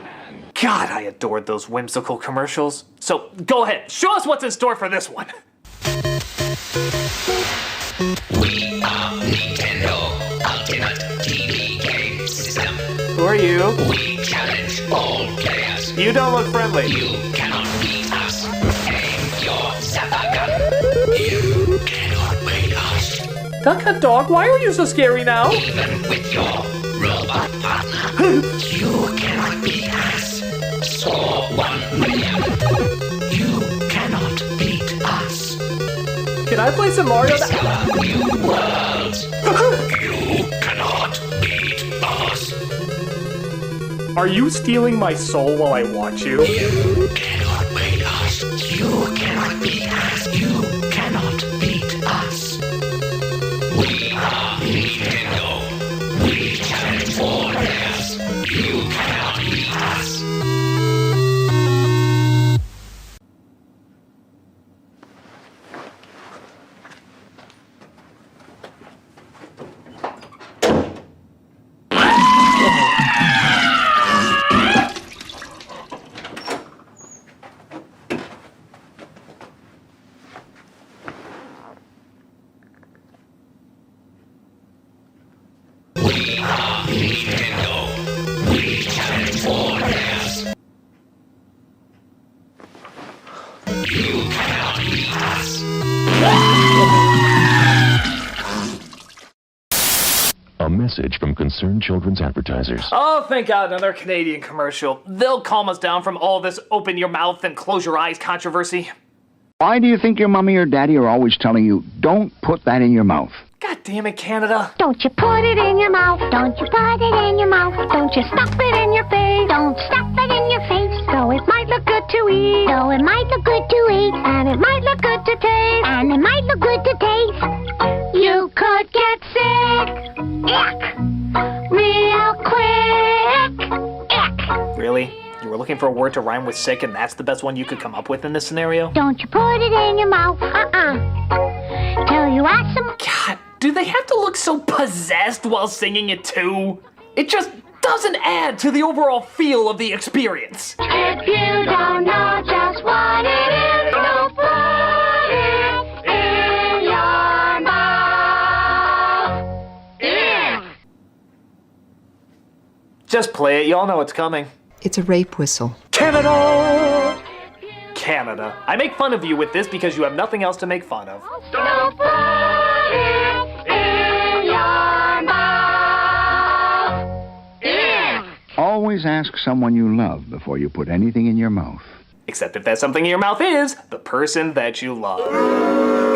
God, I adored those whimsical commercials. So, go ahead, show us what's in store for this one. We are Nintendo Ultimate TV Game System. Who are you? We challenge all players. You don't look friendly. You cannot beat us. Aim your zapper gun. You cannot beat us. Duck Dog, why are you so scary now? Even with your robot partner, you cannot beat us. Score 1 million. You cannot beat us. Can I play some Mario? Discover new worlds. You cannot beat us. Are you stealing my soul while I watch you? You cannot beat us. You cannot beat us. You cannot beat us. We are Nintendo. We challenge all players. You cannot beat us. We are Nintendo. We challenge all players. You cannot beat us. A message from Concerned Children's Advertisers. Oh, thank God, another Canadian commercial. They'll calm us down from all this open your mouth and close your eyes controversy. Why do you think your mommy or daddy are always telling you, don't put that in your mouth? God damn it, Canada. Don't you put it in your mouth. Don't you put it in your mouth. Don't you stuff it in your face. Don't stuff it in your face. Though it might look good to eat. Though it might look good to eat. And it might look good to taste. And it might look good to taste. You could get sick. Ick. Real quick. Ick. Really? You were looking for a word to rhyme with sick and that's the best one you could come up with in this scenario? Don't you put it in your mouth. Till you ask some... God, do they have to look so possessed while singing it too? It just doesn't add to the overall feel of the experience. If you don't know just what it is, don't put it in your mouth. Yeah. Just play it, y'all know it's coming. It's a rape whistle. Canada! Canada. I make fun of you with this because you have nothing else to make fun of. Don't put it in your mouth. Yeah. Always ask someone you love before you put anything in your mouth. Except if that something in your mouth is the person that you love.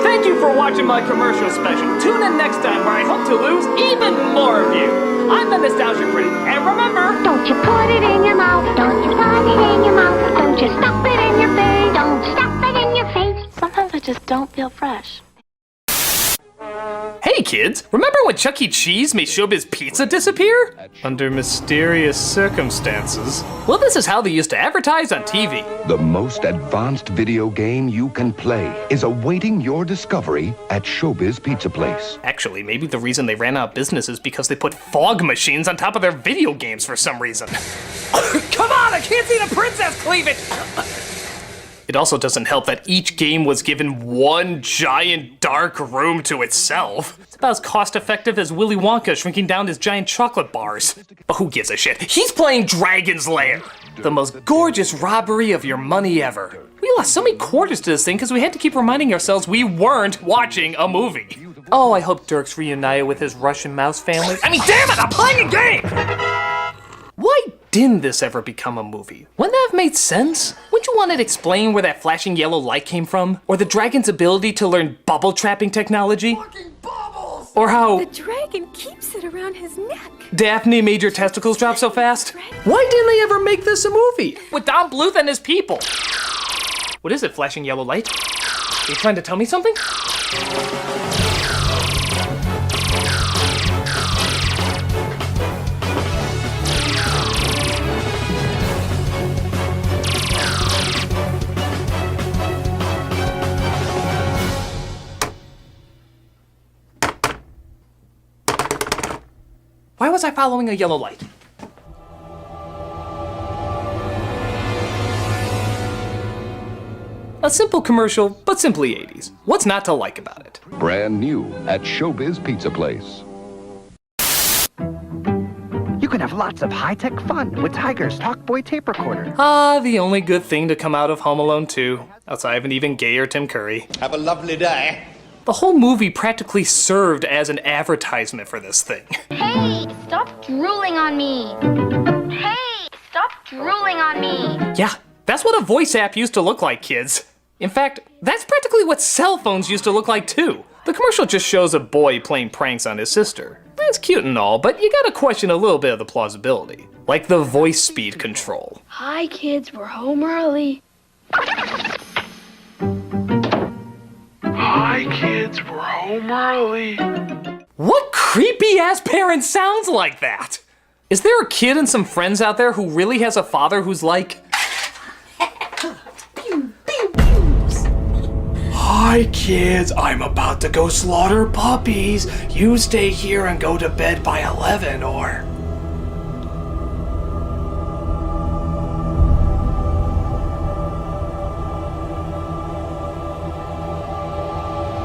Thank you for watching my commercial special. Tune in next time where I hope to lose even more of you. I'm the Nostalgia Critic, and remember... Don't you put it in your mouth. Don't you put it in your mouth. Don't you stuff it in your face. Don't stuff it in your face. Sometimes I just don't feel fresh. Hey kids, remember when Chuck E. Cheese made Showbiz Pizza disappear? Under mysterious circumstances. Well, this is how they used to advertise on TV. The most advanced video game you can play is awaiting your discovery at Showbiz Pizza Place. Actually, maybe the reason they ran out of business is because they put fog machines on top of their video games for some reason. Come on, I can't see the princess cleavage! It also doesn't help that each game was given one giant dark room to itself. It's about as cost-effective as Willy Wonka shrinking down his giant chocolate bars. But who gives a shit? He's playing Dragon's Lair! The most gorgeous robbery of your money ever. We lost so many quarters to this thing because we had to keep reminding ourselves we weren't watching a movie. Oh, I hope Dirk's reunited with his Russian mouse family. I mean, damn it, I'm playing a game! Why didn't this ever become a movie? Wouldn't that have made sense? Wouldn't you want it explained where that flashing yellow light came from? Or the dragon's ability to learn bubble trapping technology? Fucking bubbles! Or how... The dragon keeps it around his neck. Daphne made your testicles drop so fast? Why didn't they ever make this a movie? With Don Bluth and his people? What is it, flashing yellow light? Are you trying to tell me something? Why was I following a yellow light? A simple commercial, but simply 80s. What's not to like about it? Brand new at Showbiz Pizza Place. You can have lots of high-tech fun with Tiger's Talkboy tape recorder. Ah, the only good thing to come out of Home Alone 2, outside of an even gayer Tim Curry. Have a lovely day. The whole movie practically served as an advertisement for this thing. Hey, stop drooling on me. Hey, stop drooling on me. Yeah, that's what a voice app used to look like, kids. In fact, that's practically what cell phones used to look like too. The commercial just shows a boy playing pranks on his sister. That's cute and all, but you gotta question a little bit of the plausibility. Like the voice speed control. Hi kids, we're home early. Hi kids, we're home early. What creepy ass parent sounds like that? Is there a kid and some friends out there who really has a father who's like... Hi kids, I'm about to go slaughter puppies. You stay here and go to bed by 11 or...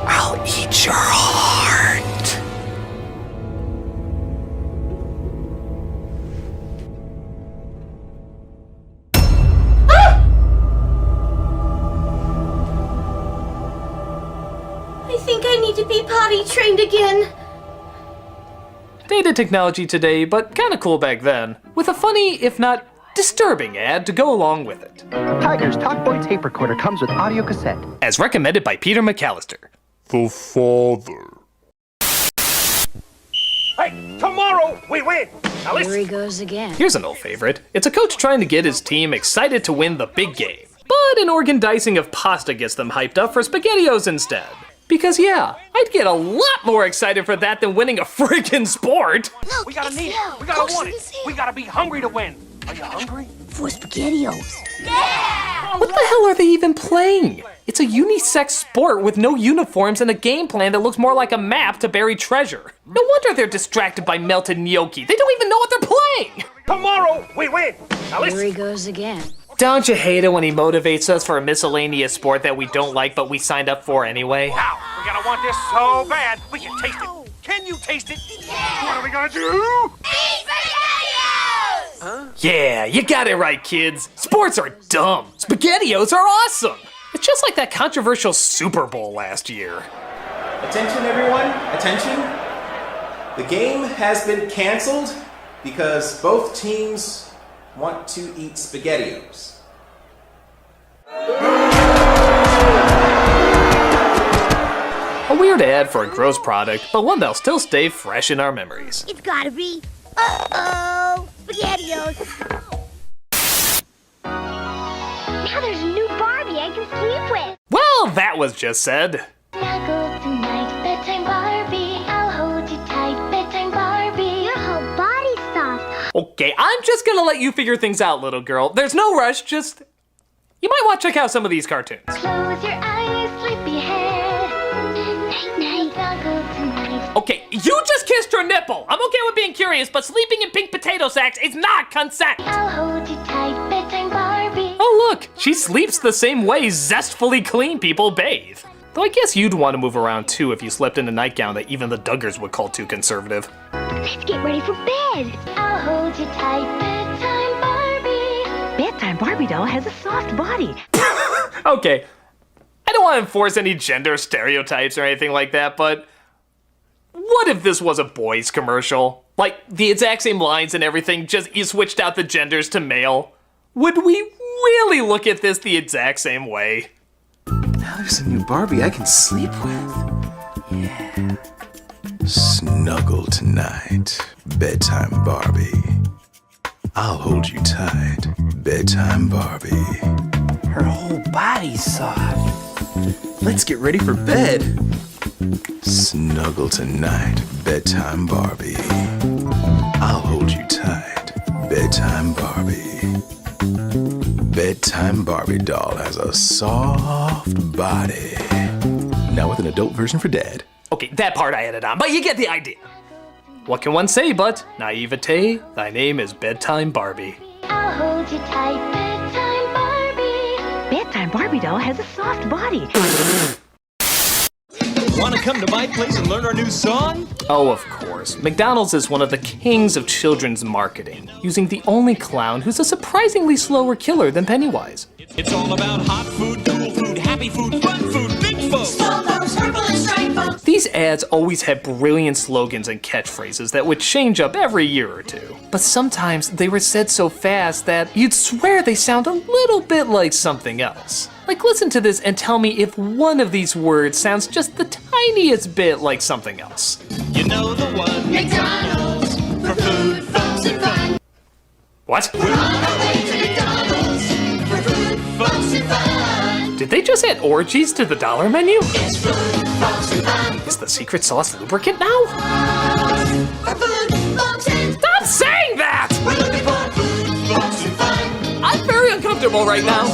I'll eat your heart. I think I need to be potty trained again. Dated technology today, but kinda cool back then. With a funny, if not disturbing ad to go along with it. Tiger's Talkboy tape recorder comes with audio cassette. As recommended by Peter McAllister. The father. Hey, tomorrow we win! Now Here he goes again. Here's an old favorite. It's a coach trying to get his team excited to win the big game. But an organ dicing of pasta gets them hyped up for SpaghettiOs instead. Because yeah, I'd get a lot more excited for that than winning a freaking sport. Look, we gotta need it. We gotta want it. We gotta be hungry to win. Are you hungry? For SpaghettiOs. What the hell are they even playing? It's a unisex sport with no uniforms and a game plan that looks more like a map to bury treasure. No wonder they're distracted by melted gnocchi. They don't even know what they're playing. Tomorrow we win. Now listen. Here he goes again. Don't you hate it when he motivates us for a miscellaneous sport that we don't like but we signed up for anyway? Wow, we're gonna want this so bad. We can taste it. Can you taste it? Yeah. What are we gonna do? Eat SpaghettiOs! Huh? Yeah, you got it right, kids. Sports are dumb. SpaghettiOs are awesome. It's just like that controversial Super Bowl last year. Attention, everyone. Attention. The game has been canceled because both teams want to eat SpaghettiOs. A weird ad for a gross product, but one that'll still stay fresh in our memories. It's gotta be. Uh-oh! SpaghettiOs! Now there's a new Barbie I can sleep with. Well, that was just said. Snuggle tonight, bedtime Barbie. I'll hold you tight, bedtime Barbie. Your whole body's soft. Okay, I'm just gonna let you figure things out, little girl. There's no rush, just... You might want to check out some of these cartoons. Close your eyes, sleepyhead. Night, night, snuggle tonight. Okay, you just kissed her nipple. I'm okay with being curious, but sleeping in pink potato sacks is not consent. I'll hold you tight, bedtime Barbie. Oh look, she sleeps the same way zestfully clean people bathe. Though I guess you'd want to move around too if you slept in a nightgown that even the Duggars would call too conservative. Let's get ready for bed. I'll hold you tight, bedtime Barbie. Bedtime Barbie doll has a soft body. Okay, I don't want to enforce any gender stereotypes or anything like that, but what if this was a boys commercial? Like, the exact same lines and everything, just you switched out the genders to male. Would we really look at this the exact same way? Now there's a new Barbie I can sleep with. Yeah. Snuggle tonight, bedtime Barbie. I'll hold you tight, bedtime Barbie. Her whole body's soft. Let's get ready for bed. Snuggle tonight, bedtime Barbie. I'll hold you tight, bedtime Barbie. Bedtime Barbie doll has a soft body. Now with an adult version for dad. Okay, that part I added on, but you get the idea. What can one say but, naivete, thy name is Bedtime Barbie. I'll hold you tight, bedtime Barbie. Bedtime Barbie doll has a soft body. Want to come to my place and learn our new song? Oh, of course. McDonald's is one of the kings of children's marketing, using the only clown who's a surprisingly slower killer than Pennywise. It's all about hot food, cool food, happy food, fun food, big folks. These ads always had brilliant slogans and catchphrases that would change up every year or two. But sometimes they were said so fast that you'd swear they sound a little bit like something else. Like, listen to this and tell me if one of these words sounds just the tiniest bit like something else. You know the one. McDonald's for food, folks, and fun. What? We're on our way to McDonald's for food, folks, and fun. Did they just add orgies to the dollar menu? It's food, folks, and fun. Is the secret sauce lubricant now? For food, folks, and Stop saying that! we're looking for food, folks, and fun. I'm very uncomfortable right now.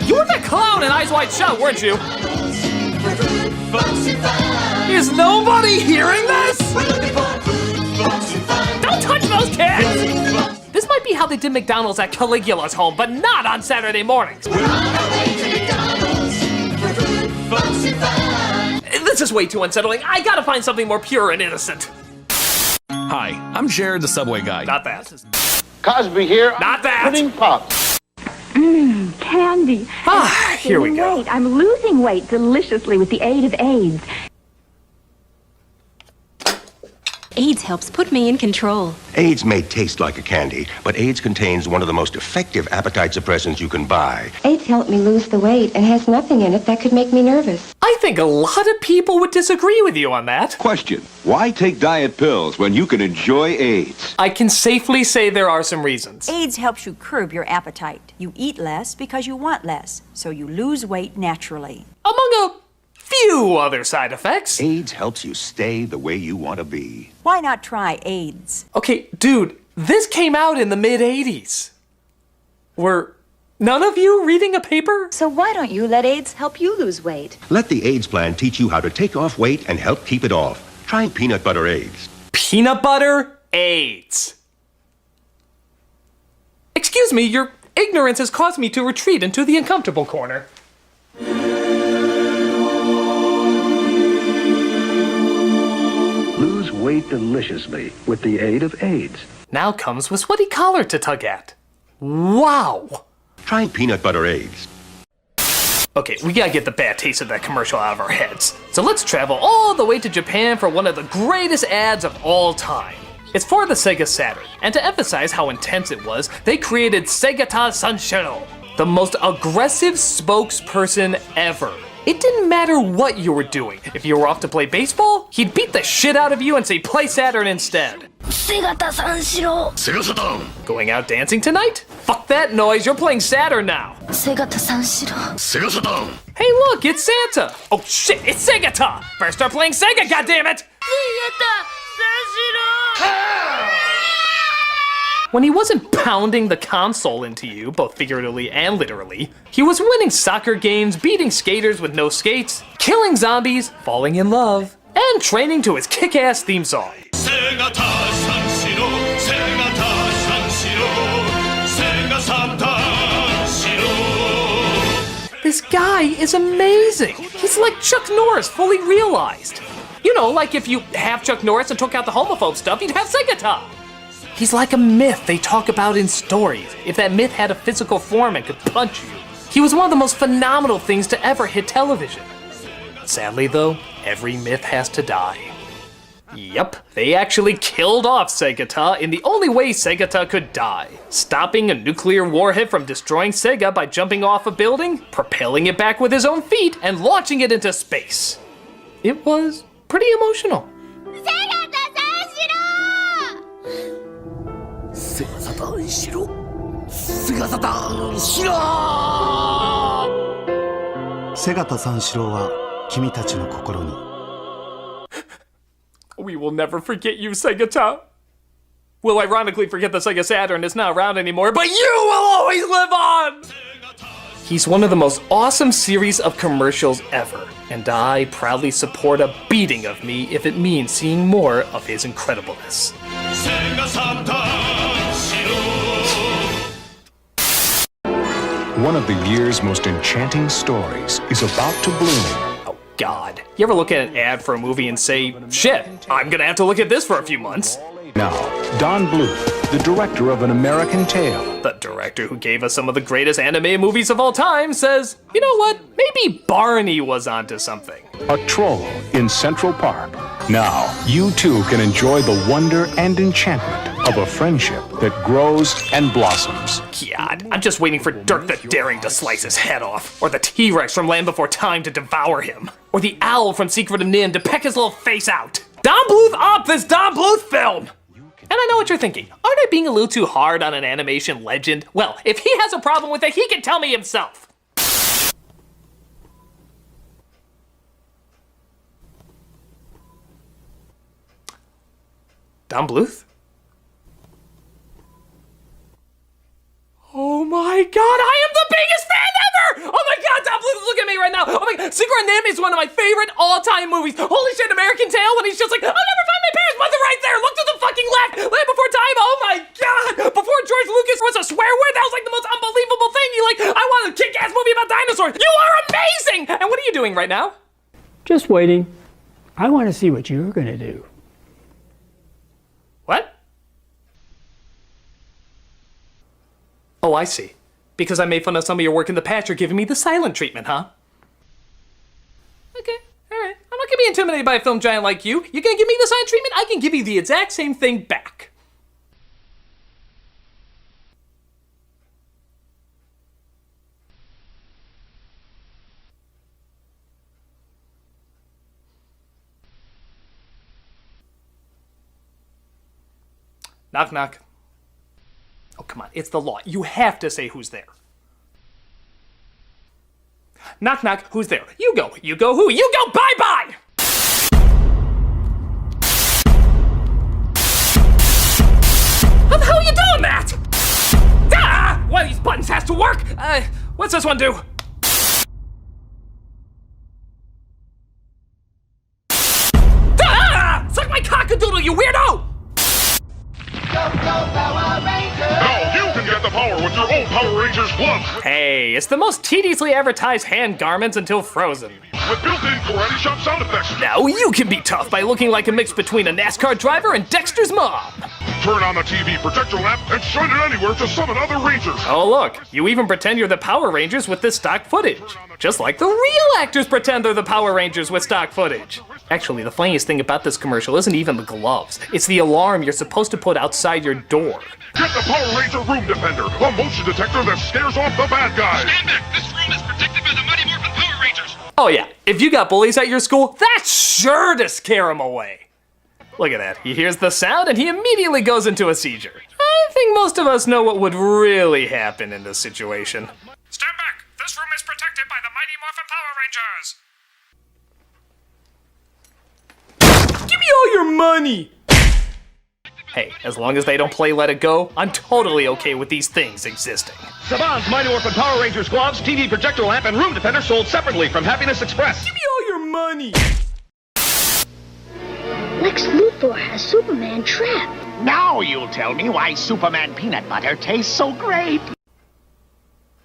You were that clown in Eyes Wide Shut, weren't you? For food, folks, and fun. Is nobody hearing this? We're looking for food, folks, and fun. Don't touch those kids! This might be how they did McDonald's at Caligula's home, but not on Saturday mornings. We're on our way to McDonald's for food, folks, and fun. This is way too unsettling. I gotta find something more pure and innocent. Hi, I'm Jared the Subway Guy. Not that. Cosby here. Not that. Pudding Pops. Candy. Here we go. Weight. I'm losing weight deliciously with the aid of AIDS. AIDS helps put me in control. AIDS may taste like a candy, but AIDS contains one of the most effective appetite suppressants you can buy. AIDS helped me lose the weight and has nothing in it that could make me nervous. I think a lot of people would disagree with you on that. Question: why take diet pills when you can enjoy AIDS? I can safely say there are some reasons. AIDS helps you curb your appetite. You eat less because you want less, so you lose weight naturally. Among a few other side effects. AIDS helps you stay the way you want to be. Why not try AIDS? Okay, dude, this came out in the mid-'80s. Were none of you reading a paper? So why don't you let AIDS help you lose weight? Let the AIDS plan teach you how to take off weight and help keep it off. Try peanut butter AIDS. Peanut butter AIDS. Excuse me, your ignorance has caused me to retreat into the uncomfortable corner. Lose weight deliciously with the aid of AIDS. Now comes with sweaty collar to tug at. Wow! Try peanut butter AIDS. Okay, we gotta get the bad taste of that commercial out of our heads. So let's travel all the way to Japan for one of the greatest ads of all time. It's for the Sega Saturn, and to emphasize how intense it was, they created Segata Sanshiro, the most aggressive spokesperson ever. It didn't matter what you were doing. If you were off to play baseball, he'd beat the shit out of you and say play Saturn instead. Segata Sanshiro. Sega Saturn. Going out dancing tonight? Fuck that noise, you're playing Saturn now. Segata Sanshiro. Sega Saturn. Hey look, it's Santa. Oh shit, it's Segata. Better start playing Sega, goddammit. Segata Sanshiro. When he wasn't pounding the console into you, both figuratively and literally, he was winning soccer games, beating skaters with no skates, killing zombies, falling in love, and training to his kick-ass theme song. This guy is amazing. He's like Chuck Norris, fully realized. You know, like if you have Chuck Norris and took out the homophobe stuff, you'd have Segata. He's like a myth they talk about in stories. If that myth had a physical form and could punch you. He was one of the most phenomenal things to ever hit television. Sadly though, every myth has to die. Yep, they actually killed off Segata in the only way Segata could die. Stopping a nuclear warhead from destroying Sega by jumping off a building, propelling it back with his own feet, and launching it into space. It was pretty emotional. We will never forget you, Segata. We'll ironically forget the Sega Saturn is not around anymore, but you will always live on! He's one of the most awesome series of commercials ever, and I proudly support a beating of me if it means seeing more of his incredibleness. One of the year's most enchanting stories is about to bloom. Oh God. You ever look at an ad for a movie and say, shit, I'm gonna have to look at this for a few months? Now, Don Bluth, the director of An American Tail. The director who gave us some of the greatest anime movies of all time says, you know what, maybe Barney was onto something. A troll in Central Park. Now, you too can enjoy the wonder and enchantment of a friendship that grows and blossoms. God, I'm just waiting for Dirk the Daring to slice his head off, or the T-Rex from Land Before Time to devour him, or the owl from Secret of Nim to peck his little face out. Don Bluth up this Don Bluth film! And I know what you're thinking. Aren't I being a little too hard on an animation legend? Well, if he has a problem with it, he can tell me himself. Don Bluth? Oh my God, I am the biggest fan ever! Oh my God, Don Bluth, look at me right now! Oh my God, Secret of Nim is one of my favorite all-time movies. Holy shit, American Tail, when he's just like, I'll never find my parents, but they're right there! Look to the fucking left! Land Before Time, oh my God! Before George Lucas was a swear word, that was like the most unbelievable thing. You like, I want a kick-ass movie about dinosaurs! You are amazing! And what are you doing right now? Just waiting. I want to see what you're gonna do. What? Oh, I see. Because I made fun of some of your work in the past, you're giving me the silent treatment, huh? Okay, alright. I'm not gonna be intimidated by a film giant like you. You gonna give me the silent treatment? I can give you the exact same thing back. Knock, knock. Oh, come on. It's the law. You have to say who's there. Knock, knock. Who's there? You go. You go who? You go bye-bye! How the hell are you doing that? Ah! One of these buttons has to work. What's this one do? Ah! Suck my cockadoodle, you weirdo! Now you can get the power with your own Power Rangers gloves. Hey, it's the most tediously advertised hand garments until frozen. With built-in karate chop sound effects. Now you can be tough by looking like a mix between a NASCAR driver and Dexter's mom. Turn on the TV projector lamp and shine it anywhere to summon other Rangers. Oh look, you even pretend you're the Power Rangers with this stock footage. Just like the real actors pretend they're the Power Rangers with stock footage. Actually, the funniest thing about this commercial isn't even the gloves. It's the alarm you're supposed to put outside your door. Get the Power Ranger Room Defender, a motion detector that scares off the bad guys. Stand back. This room is protected by the Mighty Morphin Power Rangers. Oh yeah, if you got bullies at your school, that's sure to scare them away. Look at that, he hears the sound and he immediately goes into a seizure. I think most of us know what would really happen in this situation. Stand back. This room is protected by the Mighty Morphin Power Rangers. Give me all your money! Hey, as long as they don't play Let It Go, I'm totally okay with these things existing. Saban's Mighty Morphin Power Rangers gloves, TV projector lamp, and room defender sold separately from Happiness Express. Give me all your money! Lex Luthor has Superman trapped. Now you'll tell me why Superman peanut butter tastes so great.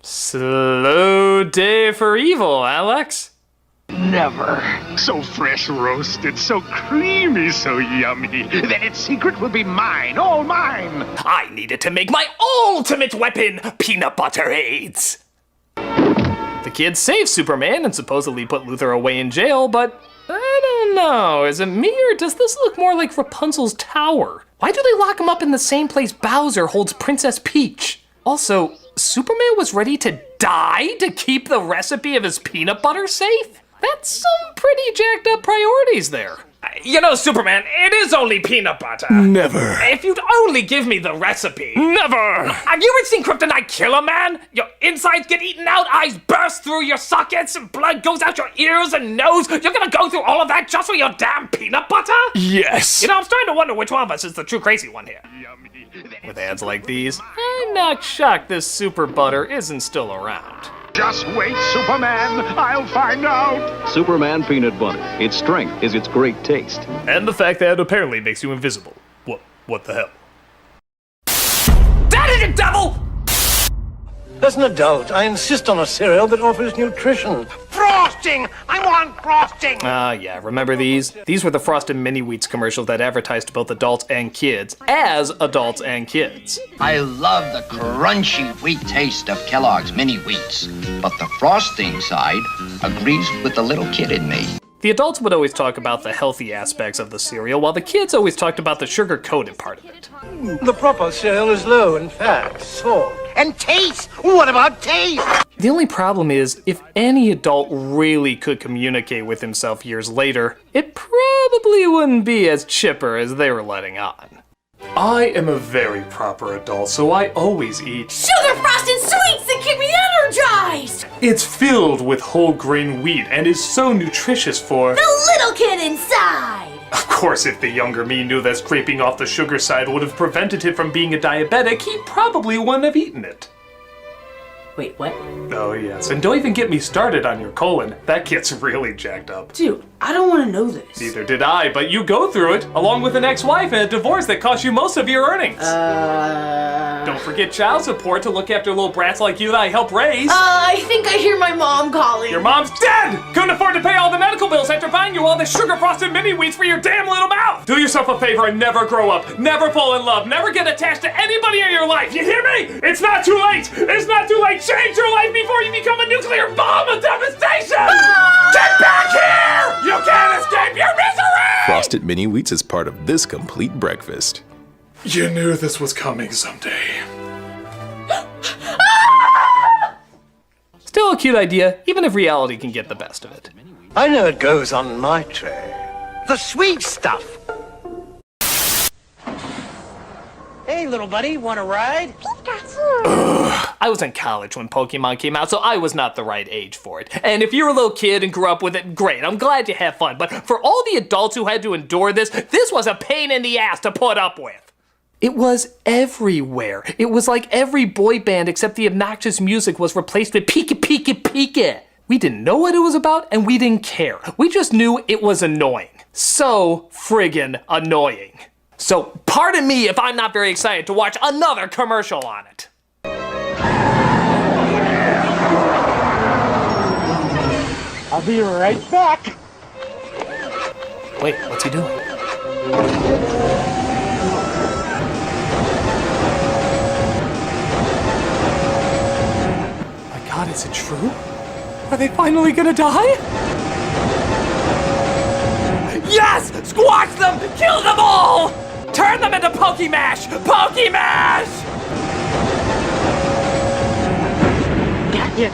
Slow day for evil, Alex. Never. So fresh roasted, so creamy, so yummy. Then its secret will be mine, all mine. I needed to make my ultimate weapon, peanut butter aids. The kids save Superman and supposedly put Luthor away in jail, but I don't know. Is it me or does this look more like Rapunzel's tower? Why do they lock him up in the same place Bowser holds Princess Peach? Also, Superman was ready to die to keep the recipe of his peanut butter safe? That's some pretty jacked up priorities there. You know, Superman, it is only peanut butter. Never. If you'd only give me the recipe. Never. Have you ever seen Kryptonite kill a man? Your insides get eaten out, eyes burst through your sockets, and blood goes out your ears and nose. You're gonna go through all of that just for your damn peanut butter? Yes. You know, I'm starting to wonder which one of us is the true crazy one here. With ads like these, I'm not shocked this super butter isn't still around. Just wait, Superman. I'll find out. Superman peanut butter. Its strength is its great taste. And the fact that it apparently makes you invisible. What the hell? That is it, devil! As an adult, I insist on a cereal that offers nutrition. Frosting! I want frosting! Yeah, remember these? These were the Frosted Mini Wheats commercials that advertised to both adults and kids, as adults and kids. I love the crunchy wheat taste of Kellogg's Mini Wheats, but the frosting side agrees with the little kid in me. The adults would always talk about the healthy aspects of the cereal, while the kids always talked about the sugar-coated part of it. The proper cereal is low in fat, salt. And taste! What about taste? The only problem is, if any adult really could communicate with himself years later, it probably wouldn't be as chipper as they were letting on. I am a very proper adult, so I always eat Sugar frosted sweets that keep me energized! It's filled with whole grain wheat and is so nutritious for The little kid inside! Of course, if the younger me knew that scraping off the sugar side would have prevented him from being a diabetic, he probably wouldn't have eaten it. Wait, what? Oh yes, and don't even get me started on your colon. That gets really jacked up. Dude, I don't want to know this. Neither did I, but you go through it, along with an ex-wife and a divorce that cost you most of your earnings. Don't forget child support to look after little brats like you that I help raise. I think I hear my mom calling. Your mom's dead! Couldn't afford to pay all the medical bills after buying you all the sugar-frosted mini wheats for your damn little mouth! Do yourself a favor and never grow up, never fall in love, never get attached to anybody in your life, you hear me? It's not too late! It's not too late! Change your life before you become a nuclear bomb of devastation! Get back here! You can't escape! Frosted Mini Wheats as part of this complete breakfast. You knew this was coming someday. Still a cute idea, even if reality can get the best of it. I know it goes on my tray. The sweet stuff. Hey, little buddy, want a ride? I was in college when Pokemon came out, so I was not the right age for it. And if you're a little kid and grew up with it, great, I'm glad you have fun. But for all the adults who had to endure this was a pain in the ass to put up with. It was everywhere. It was like every boy band except the obnoxious music was replaced with Pika Pika Pika. We didn't know what it was about and we didn't care. We just knew it was annoying. So friggin' annoying. So pardon me if I'm not very excited to watch another commercial on it. I'll be right back. Wait, what's he doing? My God, is it true? Are they finally gonna die? Yes! Squash them! Kill them all! Turn them into Pokemash! Pokemash! Got ya.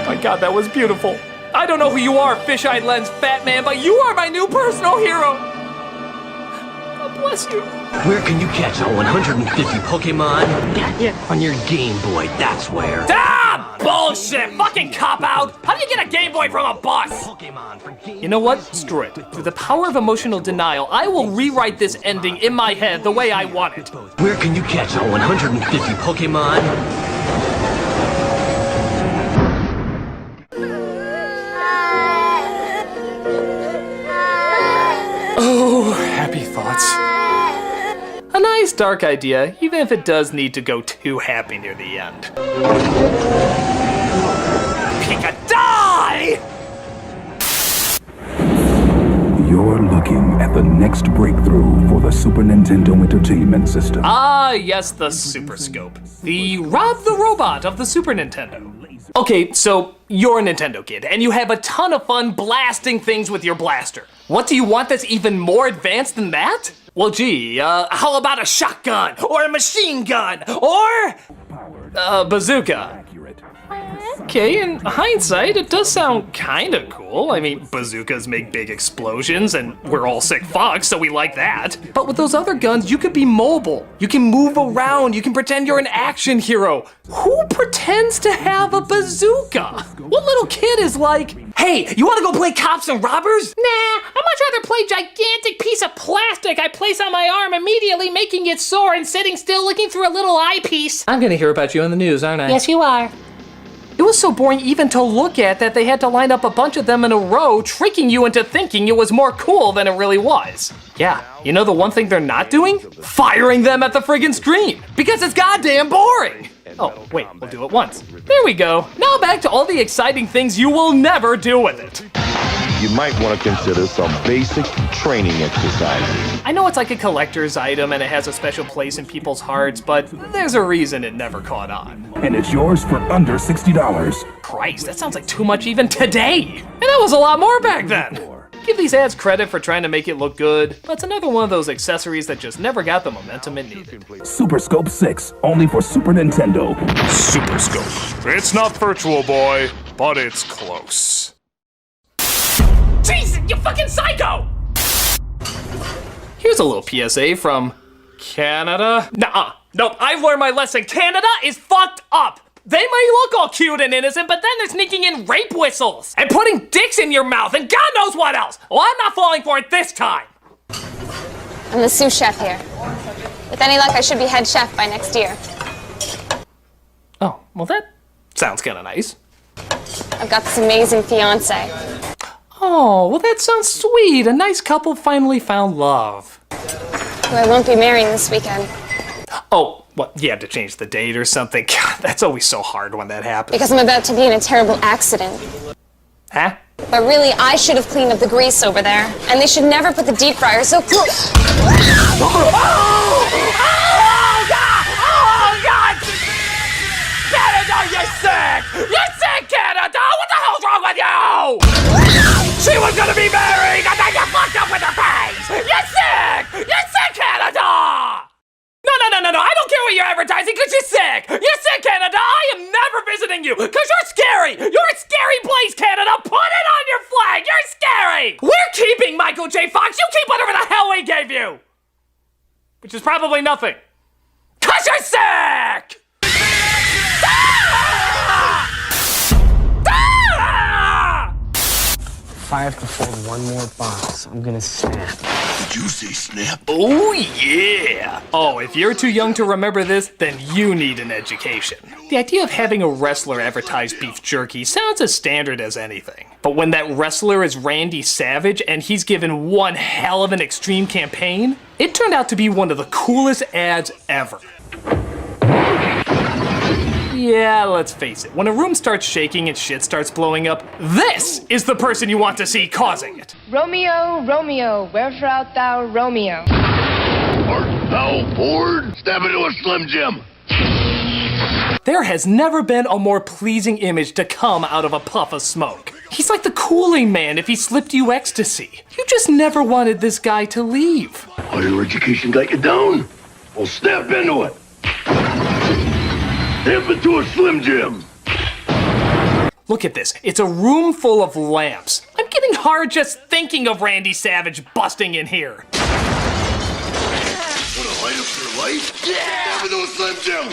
My God, that was beautiful. I don't know who you are, fish-eyed lens fat man, but you are my new personal hero. God bless you. Where can you catch all 150 Pokemon? Got ya. On your Game Boy, that's where. Ah! Bullshit! Fucking cop-out! How do you get a Game Boy from a bus? You know what? Screw it. Through the power of emotional denial, I will rewrite this ending in my head the way I want it. Where can you catch all 150 Pokemon? Oh, happy thoughts. A nice dark idea, even if it does need to go too happy near the end. Pika, die! You're looking at the next breakthrough for the Super Nintendo Entertainment System. Ah, yes, the Super Scope. The Rob the Robot of the Super Nintendo. Okay, so you're a Nintendo kid, and you have a ton of fun blasting things with your blaster. What do you want that's even more advanced than that? Well, gee, how about a shotgun, or a machine gun, or a bazooka? Okay, in hindsight, it does sound kinda cool. I mean, bazookas make big explosions, and we're all sick fucks, so we like that. But with those other guns, you could be mobile. You can move around, you can pretend you're an action hero. Who pretends to have a bazooka? What little kid is like, hey, you wanna go play cops and robbers? Nah, I'd much rather play gigantic piece of plastic I place on my arm, immediately making it sore and sitting still looking through a little eyepiece. I'm gonna hear about you in the news, aren't I? Yes, you are. It was so boring even to look at that they had to line up a bunch of them in a row, tricking you into thinking it was more cool than it really was. Yeah, you know the one thing they're not doing? Firing them at the friggin' screen, because it's goddamn boring. Oh, wait, we'll do it once. There we go. Now back to all the exciting things you will never do with it. You might want to consider some basic training exercises. I know it's like a collector's item and it has a special place in people's hearts, but there's a reason it never caught on. And it's yours for under $60. Christ, that sounds like too much even today. And that was a lot more back then. Give these ads credit for trying to make it look good, but it's another one of those accessories that just never got the momentum it needed. Super Scope 6, only for Super Nintendo. Super Scope. It's not Virtual Boy, but it's close. Jesus, you fucking psycho! Here's a little PSA from Canada. Nuh-uh. Nope, I've learned my lesson. Canada is fucked up. They may look all cute and innocent, but then they're sneaking in rape whistles and putting dicks in your mouth and God knows what else. Well, I'm not falling for it this time. I'm the sous chef here. With any luck, I should be head chef by next year. Oh, well that sounds kind of nice. I've got this amazing fiance. Oh, well that sounds sweet. A nice couple finally found love. Who I won't be marrying this weekend. Oh, what, you had to change the date or something? God, that's always so hard when that happens. Because I'm about to be in a terrible accident. Huh? But really, I should have cleaned up the grease over there. And they should never put the deep fryer so close. Oh, God! Oh, God! Canada, you're sick! You're sick, Canada! What the hell's wrong with you? of your advertising because you're sick! You're sick, Canada! I am never visiting you because you're scary! You're a scary place, Canada! Put it on your flag! You're scary! We're keeping Michael J. Fox! You keep whatever the hell we gave you! Which is probably nothing. Cause you're sick! If I have to fold one more box, I'm gonna snap. Did you say snap? Oh yeah! Oh, if you're too young to remember this, then you need an education. The idea of having a wrestler advertise beef jerky sounds as standard as anything. But when that wrestler is Randy Savage and he's given one hell of an extreme campaign, it turned out to be one of the coolest ads ever. Yeah, let's face it, when a room starts shaking and shit starts blowing up, this is the person you want to see causing it. Romeo, Romeo, wherefore art thou, Romeo? Art thou bored? Step into a Slim Jim. There has never been a more pleasing image to come out of a puff of smoke. He's like the Kool-Aid man if he slipped you ecstasy. You just never wanted this guy to leave. Higher education got you down? Well, step into it. Step into a Slim Jim. Look at this. It's a room full of lamps. I'm getting hard just thinking of Randy Savage busting in here. Want to light up your life? Yeah! Step into a Slim Jim.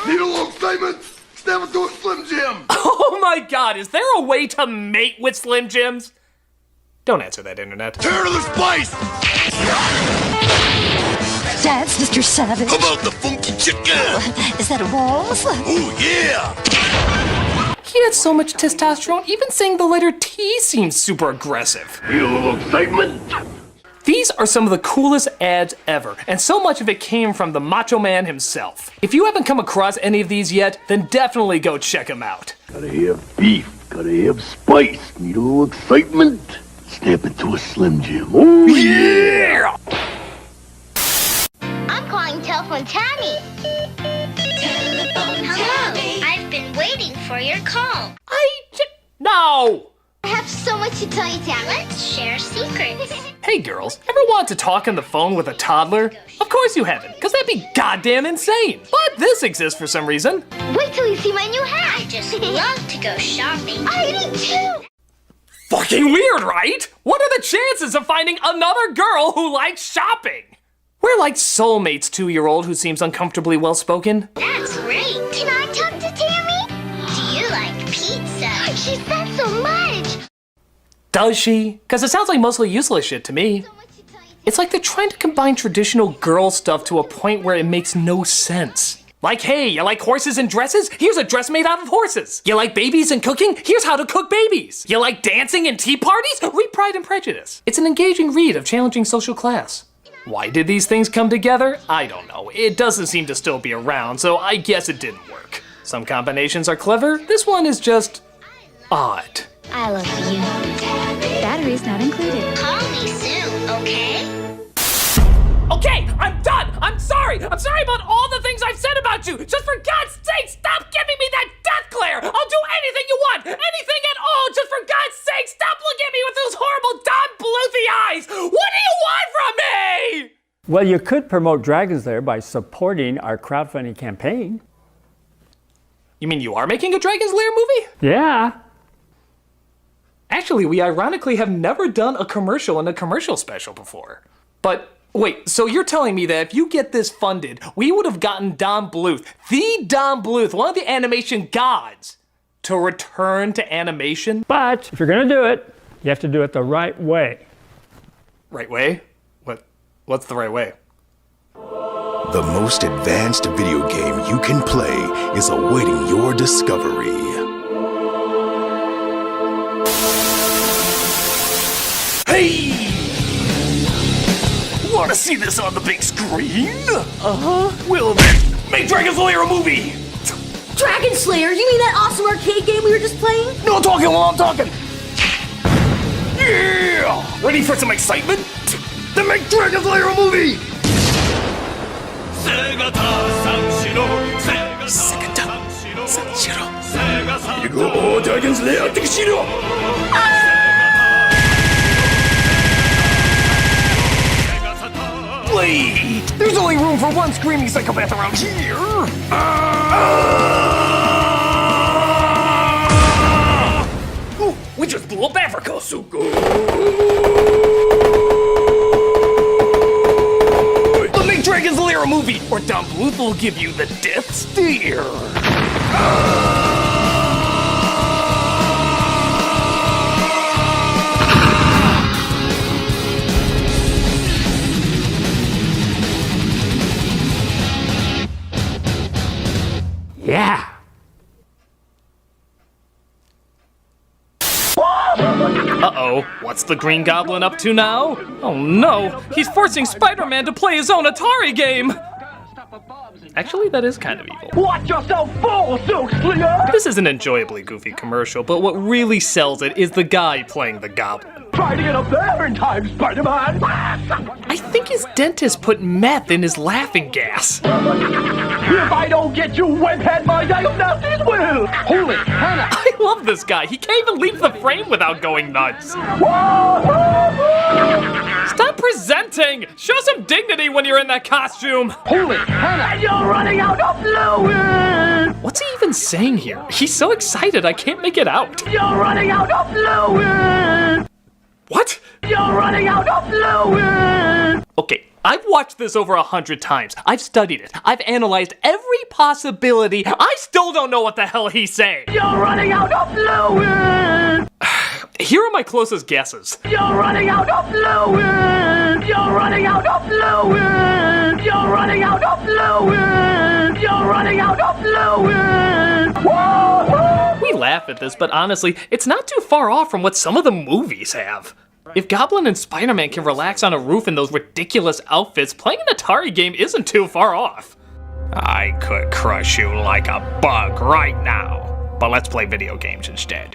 Need a little excitement? Step into a Slim Jim. Oh my God, is there a way to mate with Slim Jims? Don't answer that, internet. Turn to the spice! That's Mr. Savage. How about the funky chicken? Is that a waltz? Oh, yeah! He had so much testosterone, even saying the letter T seems super aggressive. Need a little excitement? These are some of the coolest ads ever, and so much of it came from the Macho Man himself. If you haven't come across any of these yet, then definitely go check them out. Gotta have beef, gotta have spice, need a little excitement? Step into a Slim Jim. Oh, yeah! I'm calling Telephone Tammy. Hello. I've been waiting for your call. No! I have so much to tell you, Tammy. Let's share secrets. Hey girls, ever want to talk on the phone with a toddler? Of course you haven't, because that'd be goddamn insane. But this exists for some reason. Wait till you see my new hat. I just love to go shopping. I do too. Fucking weird, right? What are the chances of finding another girl who likes shopping? We're like soulmates, 2-year-old who seems uncomfortably well-spoken. That's great. Can I talk to Tammy? Do you like pizza? She said so much. Does she? Because it sounds like mostly useless shit to me. It's like they're trying to combine traditional girl stuff to a point where it makes no sense. Like, hey, you like horses and dresses? Here's a dress made out of horses. You like babies and cooking? Here's how to cook babies. You like dancing and tea parties? Read Pride and Prejudice. It's an engaging read of challenging social class. Why did these things come together? I don't know. It doesn't seem to still be around, so I guess it didn't work. Some combinations are clever. This one is just odd. I love you. Batteries not included. Call me soon, okay? Okay, I'm done! I'm sorry! I'm sorry about all the things I've said about you! Just for God's sake, stop giving me that death glare! I'll do anything you want! Anything at all! Just for God's sake, stop looking at me with those horrible Don Bluethy eyes! What do you want from me? Well, you could promote Dragon's Lair by supporting our crowdfunding campaign. You mean you are making a Dragon's Lair movie? Yeah. Actually, we ironically have never done a commercial in a commercial special before. But wait, so you're telling me that if you get this funded, we would have gotten Don Bluth, the Don Bluth, one of the animation gods, to return to animation? But if you're gonna do it, you have to do it the right way. Right way? What's the right way? The most advanced video game you can play is awaiting your discovery. Hey! Want to see this on the big screen? Well then, make Dragon Slayer a movie! Dragon Slayer? You mean that awesome arcade game we were just playing? No talking while I'm talking! Yeah! Ready for some excitement? Then make Dragon Slayer a movie! Here you go, Dragon Slayer, take a shiro! Wait! There's only room for one screaming psychopath around here! Oh, we just blew up Africa, so good! The Make Dragons Lair movie, or Don Bluth will give you the death stare! Yeah. Uh-oh, what's the Green Goblin up to now? Oh no, he's forcing Spider-Man to play his own Atari game! Actually, that is kind of evil. Watch yourself fall, Silk Slinger! This is an enjoyably goofy commercial, but what really sells it is the guy playing the Goblin. Try to get up there in time, Spider-Man! I think his dentist put meth in his laughing gas. If I don't get you, webhead, my diagnosis will! Holy Hannah! I love this guy. He can't even leave the frame without going nuts. Stop presenting! Show some dignity when you're in that costume. Holy Hannah! You're running out of fluid! What's he even saying here? He's so excited I can't make it out. You're running out of fluid! What? You're running out of fluid! Okay, I've watched this over 100 times. I've studied it. I've analyzed every possibility. I still don't know what the hell he's saying. You're running out of fluid! Here are my closest guesses. You're running out of fluid! You're running out of fluid! You're running out of fluid! You're running out of fluid! We laugh at this, but honestly, it's not too far off from what some of the movies have. If Goblin and Spider-Man can relax on a roof in those ridiculous outfits, playing an Atari game isn't too far off. I could crush you like a bug right now, but let's play video games instead.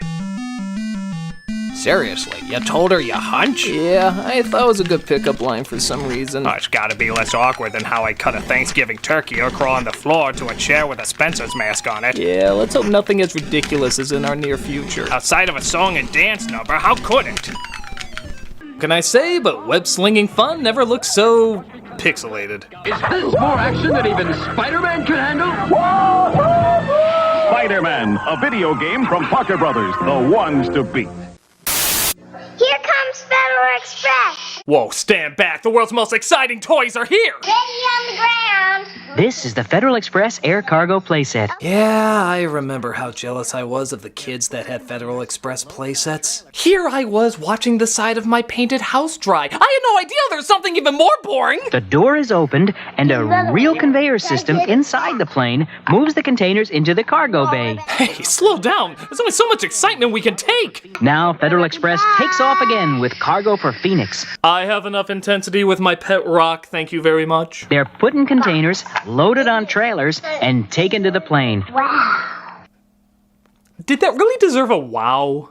Seriously, you told her you hunch? Yeah, I thought it was a good pickup line for some reason. Oh, it's gotta be less awkward than how I cut a Thanksgiving turkey or crawl on the floor to a chair with a Spencer's mask on it. Yeah, let's hope nothing as ridiculous is in our near future. Outside of a song and dance number, how could it? Can I say, but web-slinging fun never looks so pixelated. Is this more action than even Spider-Man can handle? Spider-Man, a video game from Parker Brothers, the ones to beat. Here comes Federal Express. Whoa, stand back. The world's most exciting toys are here. Ready on the ground. This is the Federal Express Air Cargo playset. Yeah, I remember how jealous I was of the kids that had Federal Express playsets. Here I was watching the side of my painted house dry. I had no idea there was something even more boring. The door is opened, and a real conveyor system inside the plane moves the containers into the cargo bay. Hey, slow down. There's only so much excitement we can take. Now Federal Express takes off again with cargo for Phoenix. I have enough intensity with my pet rock, thank you very much. They're put in containers, loaded on trailers, and taken to the plane. Wow. Did that really deserve a wow?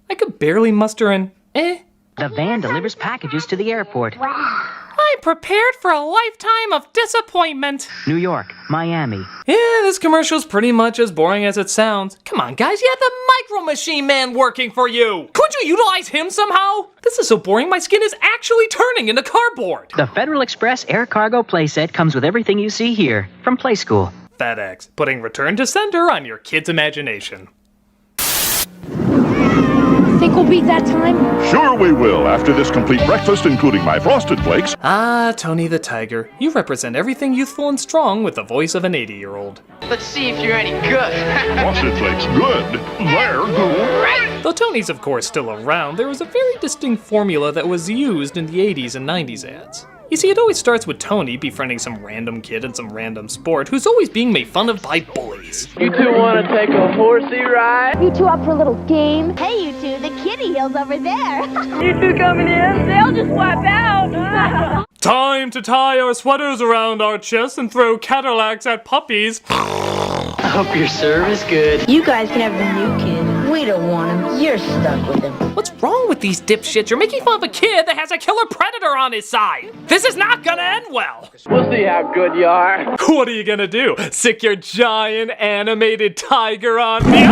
I could barely muster an eh. The van delivers packages to the airport. Wow. I'm prepared for a lifetime of disappointment. New York, Miami. Yeah, this commercial's pretty much as boring as it sounds. Come on, guys, you have the Micro Machine Man working for you. Could you utilize him somehow? This is so boring, my skin is actually turning into cardboard. The Federal Express Air Cargo playset comes with everything you see here from Play School. FedEx, putting return to sender on your kid's imagination. Think we'll beat that time? Sure we will, after this complete breakfast, including my Frosted Flakes. Ah, Tony the Tiger, you represent everything youthful and strong with the voice of an 80-year-old. Let's see if you're any good. Frosted Flakes, good. They're great. Though Tony's, of course, still around, there was a very distinct formula that was used in the 80s and 90s ads. You see, it always starts with Tony befriending some random kid in some random sport who's always being made fun of by bullies. You two want to take a horsey ride? You two up for a little game? Hey, you two, the kitty hill's over there. You two coming in? They'll just wipe out. Time to tie our sweaters around our chests and throw Cadillacs at puppies. I hope your serve is good. You guys can have the new kid. We don't want him. You're stuck with him. What's wrong with these dipshits? You're making fun of a kid that has a killer predator on his side. This is not gonna end well. We'll see how good you are. What are you gonna do? Sick your giant animated tiger on me?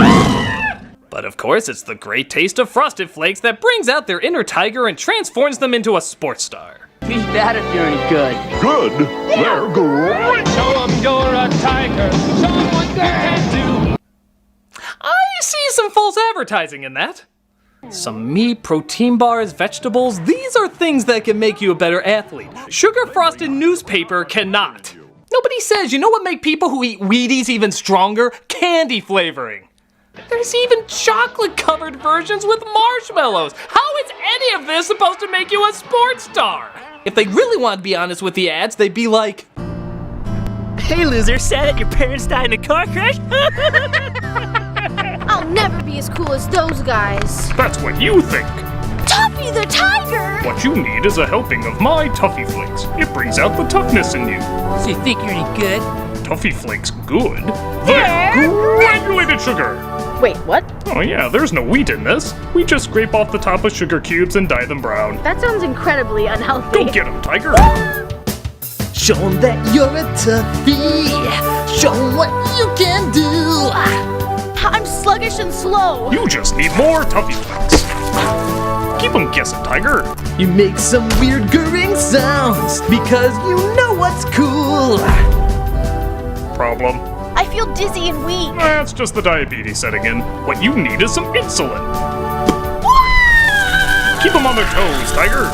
But of course, it's the great taste of Frosted Flakes that brings out their inner tiger and transforms them into a sports star. Be bad if you're any good. Good? They're great! Show 'em you're a tiger. Show 'em what they can do. I see some false advertising in that. Some meat, protein bars, vegetables, these are things that can make you a better athlete. Sugar-frosted newspaper cannot. Nobody says, you know what make people who eat Wheaties even stronger? Candy flavoring. There's even chocolate-covered versions with marshmallows. How is any of this supposed to make you a sports star? If they really wanted to be honest with the ads, they'd be like, Hey loser, sad that your parents died in a car crash? I'll never be as cool as those guys. That's what you think. Tuffy the tiger! What you need is a helping of my Toffee Flakes. It brings out the toughness in you. So you think you're any good? Toffee Flakes good? They're granulated sugar! Wait, what? Oh yeah, there's no wheat in this. We just scrape off the top of sugar cubes and dye them brown. That sounds incredibly unhealthy. Go get 'em, Tiger! Show 'em that you're a toughie. Show 'em what you can do. I'm sluggish and slow. You just need more Toffee Flakes. Keep 'em guessing, Tiger. You make some weird gurring sounds because you know what's cool. Problem? I feel dizzy and weak. That's just the diabetes setting in. What you need is some insulin. Keep 'em on their toes, Tiger.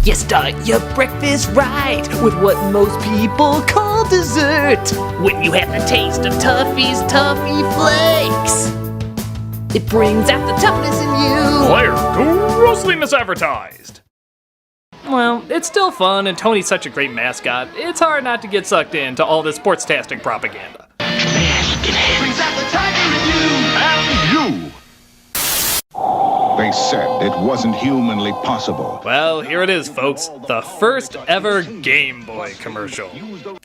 You start your breakfast right with what most people call dessert. When you have the taste of Tuffy's Toffee Flakes, it brings out the toughness in you. They're grossly misadvertised. well, it's still fun and Tony's such a great mascot. It's hard not to get sucked into all this sports-tastic propaganda. Brings out the tiger in you. And you! They said it wasn't humanly possible. Well, here it is, folks. The first ever Game Boy commercial.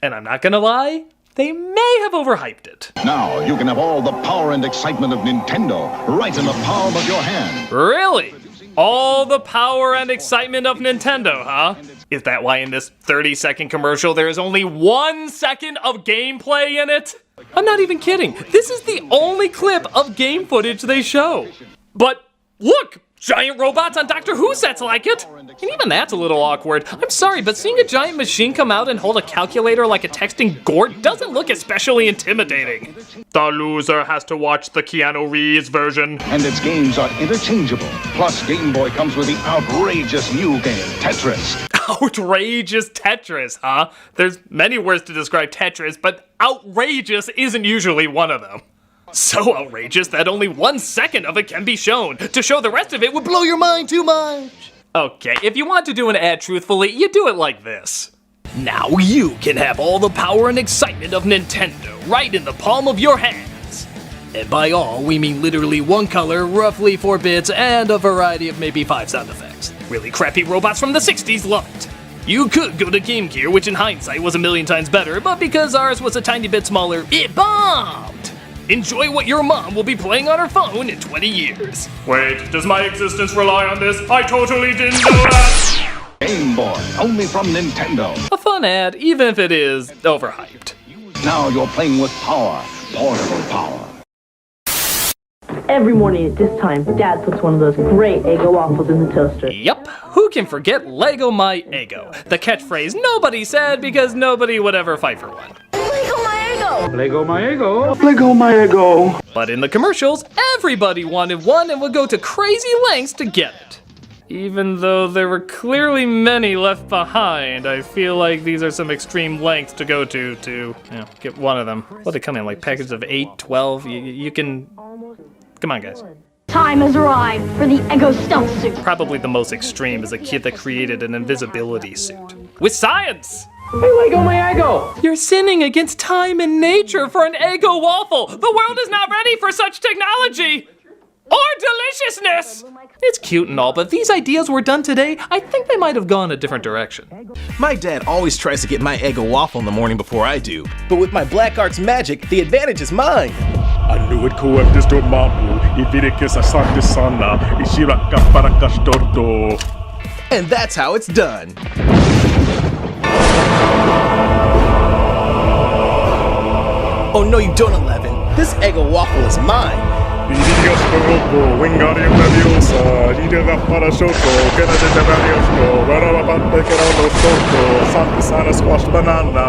And I'm not gonna lie, they may have overhyped it. Now you can have all the power and excitement of Nintendo right in the palm of your hand. Really? All the power and excitement of Nintendo, huh? Is that why in this 30-second commercial there is only 1 second of gameplay in it? I'm not even kidding. This is the only clip of game footage they show. But look! Giant robots on Doctor Who sets like it! And even that's a little awkward. I'm sorry, but seeing a giant machine come out and hold a calculator like a texting Gort doesn't look especially intimidating. The loser has to watch the Keanu Reeves version. And its games are interchangeable. Plus, Game Boy comes with the outrageous new game, Tetris. Outrageous Tetris, huh? There's many words to describe Tetris, but outrageous isn't usually one of them. So outrageous that only 1 second of it can be shown. To show the rest of it would blow your mind too much. Okay, if you want to do an ad truthfully, you do it like this. Now you can have all the power and excitement of Nintendo right in the palm of your hands. And by all, we mean literally one color, roughly 4 bits, and a variety of maybe 5 sound effects. Really crappy robots from the 60s love it. You could go to Game Gear, which in hindsight was a million times better, but because ours was a tiny bit smaller, it bombed! Enjoy what your mom will be playing on her phone in 20 years. Wait, does my existence rely on this? I totally didn't know that! Game Boy, only from Nintendo. A fun ad, even if it is overhyped. Now you're playing with power, portable power. Every morning at this time, Dad puts one of those great Eggo waffles in the toaster. Yup, who can forget Lego My Eggo? The catchphrase nobody said because nobody would ever fight for one. Lego my Eggo! Lego my ego. Lego my ego. But in the commercials, everybody wanted one and would go to crazy lengths to get it. Even though there were clearly many left behind, I feel like these are some extreme lengths to go to get one of them. What, they come in like packages of 8, 12? You can... Come on, guys. Time has arrived for the Eggo stealth suit. Probably the most extreme is a kid that created an invisibility suit. With science! Hey, Lego my Eggo! You're sinning against time and nature for an Eggo waffle! The world is not ready for such technology! Or deliciousness! It's cute and all, but if these ideas were done today, I think they might have gone a different direction. My dad always tries to get my Eggo waffle in the morning before I do. But with my black arts magic, the advantage is mine. And that's how it's done. Oh no you don't, 11. This Eggo waffle is mine. Wingardium Leviosa, Diaper Surprise, Canada Barrelstorm, Barababante Kerano Soto, Santa Sana Squash Banana.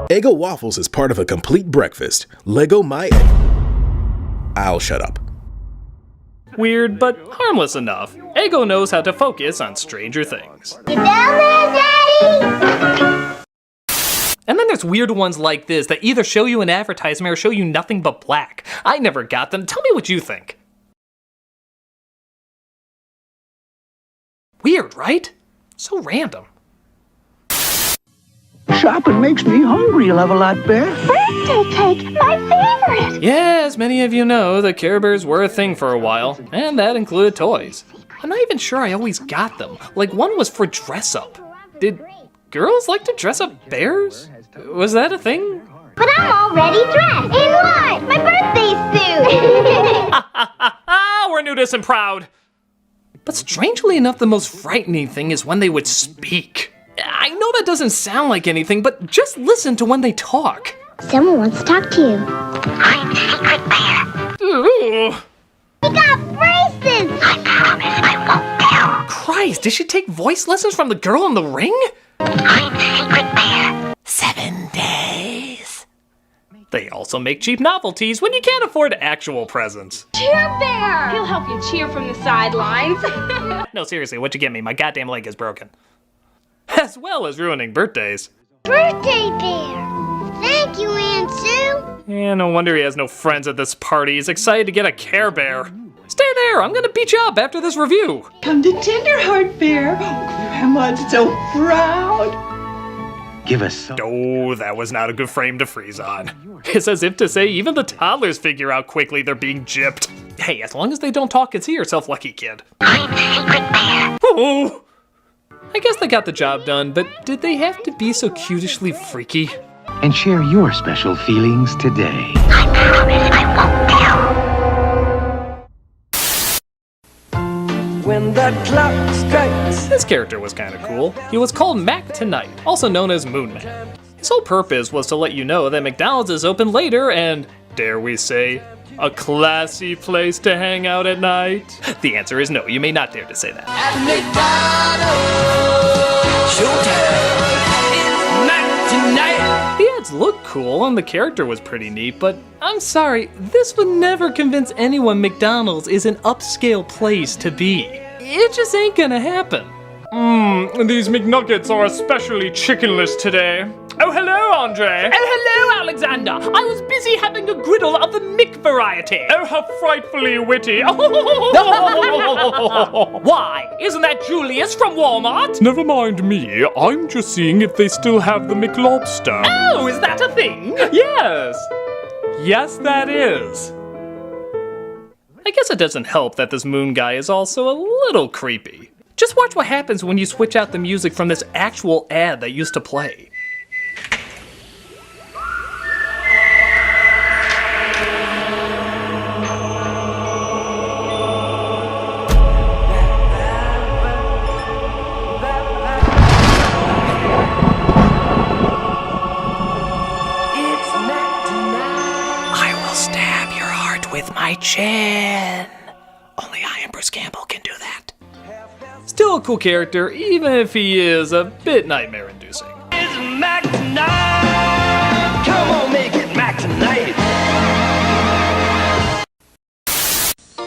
Eggo waffles is part of a complete breakfast. Lego my egg. I'll shut up. Weird, but harmless enough. Eggo knows how to focus on stranger things. You down there, Daddy? And then there's weird ones like this that either show you an advertisement or show you nothing but black. I never got them. Tell me what you think. Weird, right? So random. Shopping makes me hungry, Level-Out Bear. Birthday cake, my favorite. Yeah, as many of you know, the Care Bears were a thing for a while, and that included toys. I'm not even sure I always got them. Like, one was for dress-up. Did girls like to dress up bears? Was that a thing? But I'm already dressed. In what? My birthday suit. We're nudists and proud. But strangely enough, the most frightening thing is when they would speak. I know that doesn't sound like anything, but just listen to when they talk. Someone wants to talk to you. I'm Secret Bear. Ooh. We got braces. I promise I won't tell. Christ, did she take voice lessons from the girl in the ring? I'm Secret Bear. 7 days. They also make cheap novelties when you can't afford actual presents. Cheer Bear! He'll help you cheer from the sidelines. No, seriously, what'd you get me? My goddamn leg is broken. As well as ruining birthdays. Birthday Bear. Thank you, Aunt Sue. Yeah, no wonder he has no friends at this party. He's excited to get a Care Bear. Stay there, I'm gonna beat you up after this review. Come to Tenderheart Bear. Grandma's so proud. Give us some. Oh, that was not a good frame to freeze on. It's as if to say even the toddlers figure out quickly they're being gypped. Hey, as long as they don't talk, consider yourself lucky, kid. I'm Secret Bear. Oh! I guess they got the job done, but did they have to be so cutishly freaky? And share your special feelings today. I promise I won't tell. When the clock strikes. This character was kind of cool. He was called Mac Tonight, also known as Moon Man. His whole purpose was to let you know that McDonald's is open later and, dare we say, a classy place to hang out at night? The answer is no, you may not dare to say that. At McDonald's, showtime, it's Mac Tonight. The ads looked cool and the character was pretty neat, but I'm sorry, this would never convince anyone McDonald's is an upscale place to be. It just ain't gonna happen. These McNuggets are especially chickenless today. Oh, hello, Andre. Oh, hello, Alexander. I was busy having a griddle of the Mick variety. Oh, how frightfully witty. Why? Isn't that Julius from Walmart? Never mind me, I'm just seeing if they still have the McLobster. Oh, is that a thing? Yes. Yes, that is. I guess it doesn't help that this moon guy is also a little creepy. Just watch what happens when you switch out the music from this actual ad that used to play. With my chin. Only I and Bruce Campbell can do that. Still a cool character, even if he is a bit nightmare-inducing. It's Mac Tonight. Come on, make it Mac Tonight.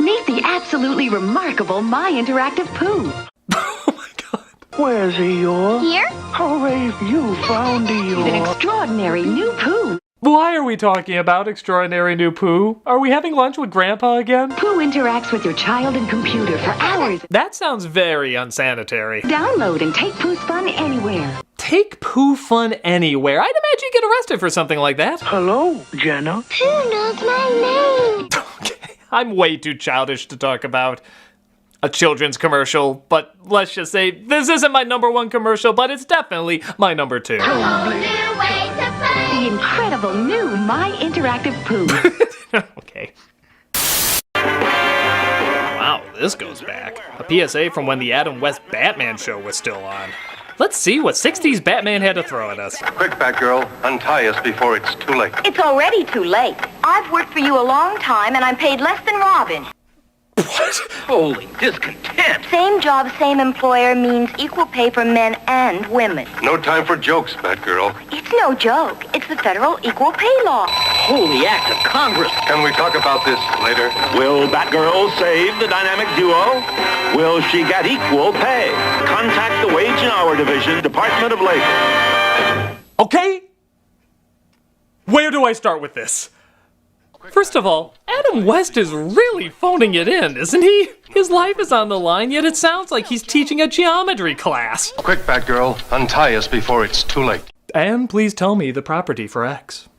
Meet the absolutely remarkable My Interactive Pooh. Oh my god. Where's Eeyore? Here? Hooray, you found He's an Eeyore. extraordinary new Pooh. Why are we talking about Extraordinary New Pooh? Are we having lunch with Grandpa again? Pooh interacts with your child and computer for hours. That sounds very unsanitary. Download and take Pooh's fun anywhere. Take Pooh fun anywhere? I'd imagine you get arrested for something like that. Hello, Jenna. Who knows my name? Okay, I'm way too childish to talk about a children's commercial, but let's just say this isn't my #1 commercial, but it's definitely my #2. Whole new way to play. the incredible new My Interactive Poo. Okay. Wow, this goes back. A PSA from when the Adam West Batman show was still on. Let's see what 60s Batman had to throw at us. Quick, Batgirl, untie us before it's too late. It's already too late. I've worked for you a long time, and I'm paid less than Robin. What? Holy discontent! Same job, same employer means equal pay for men and women. No time for jokes, Batgirl. It's no joke. It's the federal equal pay law. Holy act of Congress! Can we talk about this later? Will Batgirl save the dynamic duo? Will she get equal pay? Contact the Wage and Hour Division, Department of Labor. Okay? Where do I start with this? First of all, Adam West is really phoning it in, isn't he? His life is on the line, yet it sounds like he's teaching a geometry class. Quick, Batgirl, untie us before it's too late. And please tell me the property for X.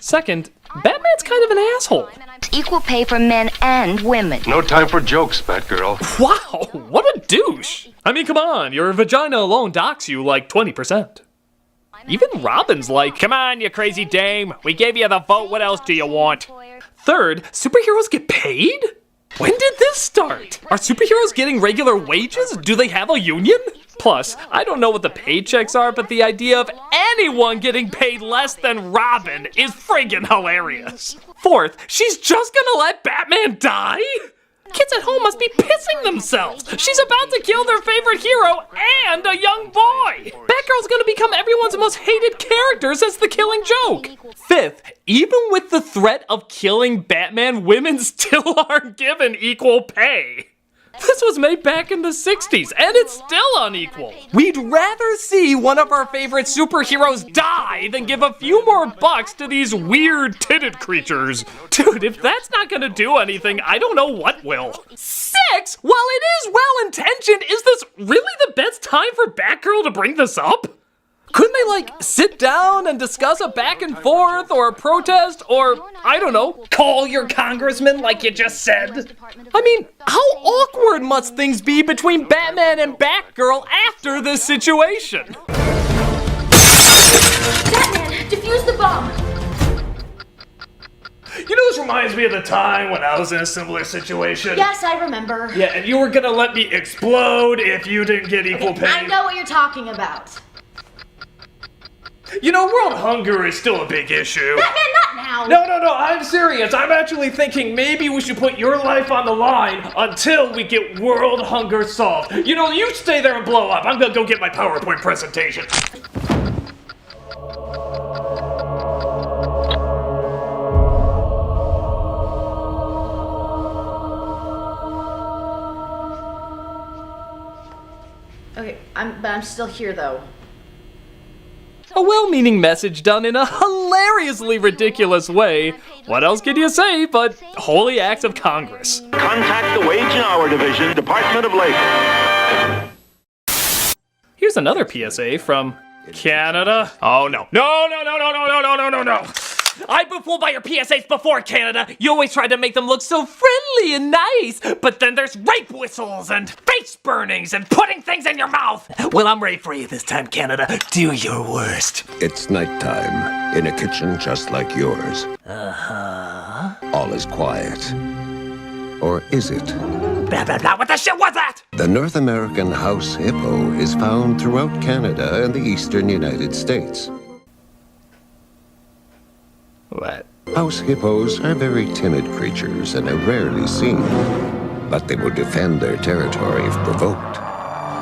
Second, Batman's kind of an asshole. Equal pay for men and women. No time for jokes, Batgirl. Wow, what a douche. I mean, come on, your vagina alone docks you like 20%. Even Robin's like, come on, you crazy dame. We gave you the vote. What else do you want? Third, superheroes get paid? When did this start? Are superheroes getting regular wages? Do they have a union? Plus, I don't know what the paychecks are, but the idea of anyone getting paid less than Robin is friggin' hilarious. Fourth, she's just gonna let Batman die? Kids at home must be pissing themselves. She's about to kill their favorite hero and a young boy. Batgirl's gonna become everyone's most hated character since The Killing Joke. Fifth, even with the threat of killing Batman, women still aren't given equal pay. This was made back in the 60s, and it's still unequal. We'd rather see one of our favorite superheroes die than give a few more bucks to these weird titted creatures. Dude, if that's not gonna do anything, I don't know what will. 6? While it is well-intentioned, is this really the best time for Batgirl to bring this up? Couldn't they, like, sit down and discuss a back and forth or a protest or, I don't know, call your congressman like you just said? I mean, how awkward must things be between Batman and Batgirl after this situation? Batman, defuse the bomb! You know, this reminds me of the time when I was in a similar situation. Yes, I remember. Yeah, and you were gonna let me explode if you didn't get equal pay. I know what you're talking about. You know, world hunger is still a big issue. Batman, not now! No, I'm serious. I'm actually thinking maybe we should put your life on the line until we get world hunger solved. You know, you stay there and blow up. I'm gonna go get my PowerPoint presentation. Okay, I'm still here though. A well-meaning message done in a hilariously ridiculous way. What else can you say but holy acts of Congress? Contact the Wage and Hour Division, Department of Labor. Here's another PSA from Canada. Oh no. No. I've been fooled by your PSAs before, Canada. You always try to make them look so friendly and nice, but then there's rape whistles and face burnings and putting things in your mouth. Well, I'm ready for you this time, Canada. Do your worst. It's nighttime in a kitchen just like yours. Uh-huh. All is quiet. Or is it? Blah, blah, blah. What the shit was that? The North American house hippo is found throughout Canada and the eastern United States. What? House hippos are very timid creatures and are rarely seen, but they will defend their territory if provoked.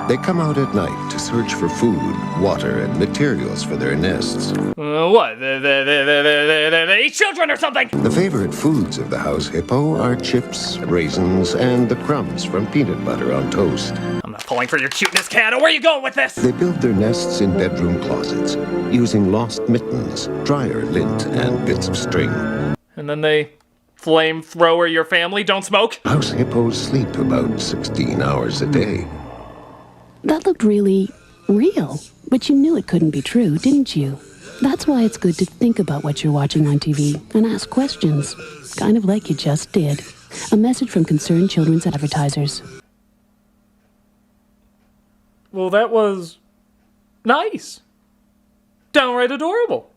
They come out at night to search for food, water, and materials for their nests. What? They eat children or something? The favorite foods of the house hippo are chips, raisins, and the crumbs from peanut butter on toast. I'm not falling for your cuteness, Canada. Where are you going with this? They build their nests in bedroom closets, using lost mittens, dryer lint, and bits of string. And then they flamethrower your family, don't smoke? House hippos sleep about 16 hours a day. That looked really real, but you knew it couldn't be true, didn't you? That's why it's good to think about what you're watching on TV and ask questions, kind of like you just did. A message from Concerned Children's Advertisers. Well, that was nice. Downright adorable.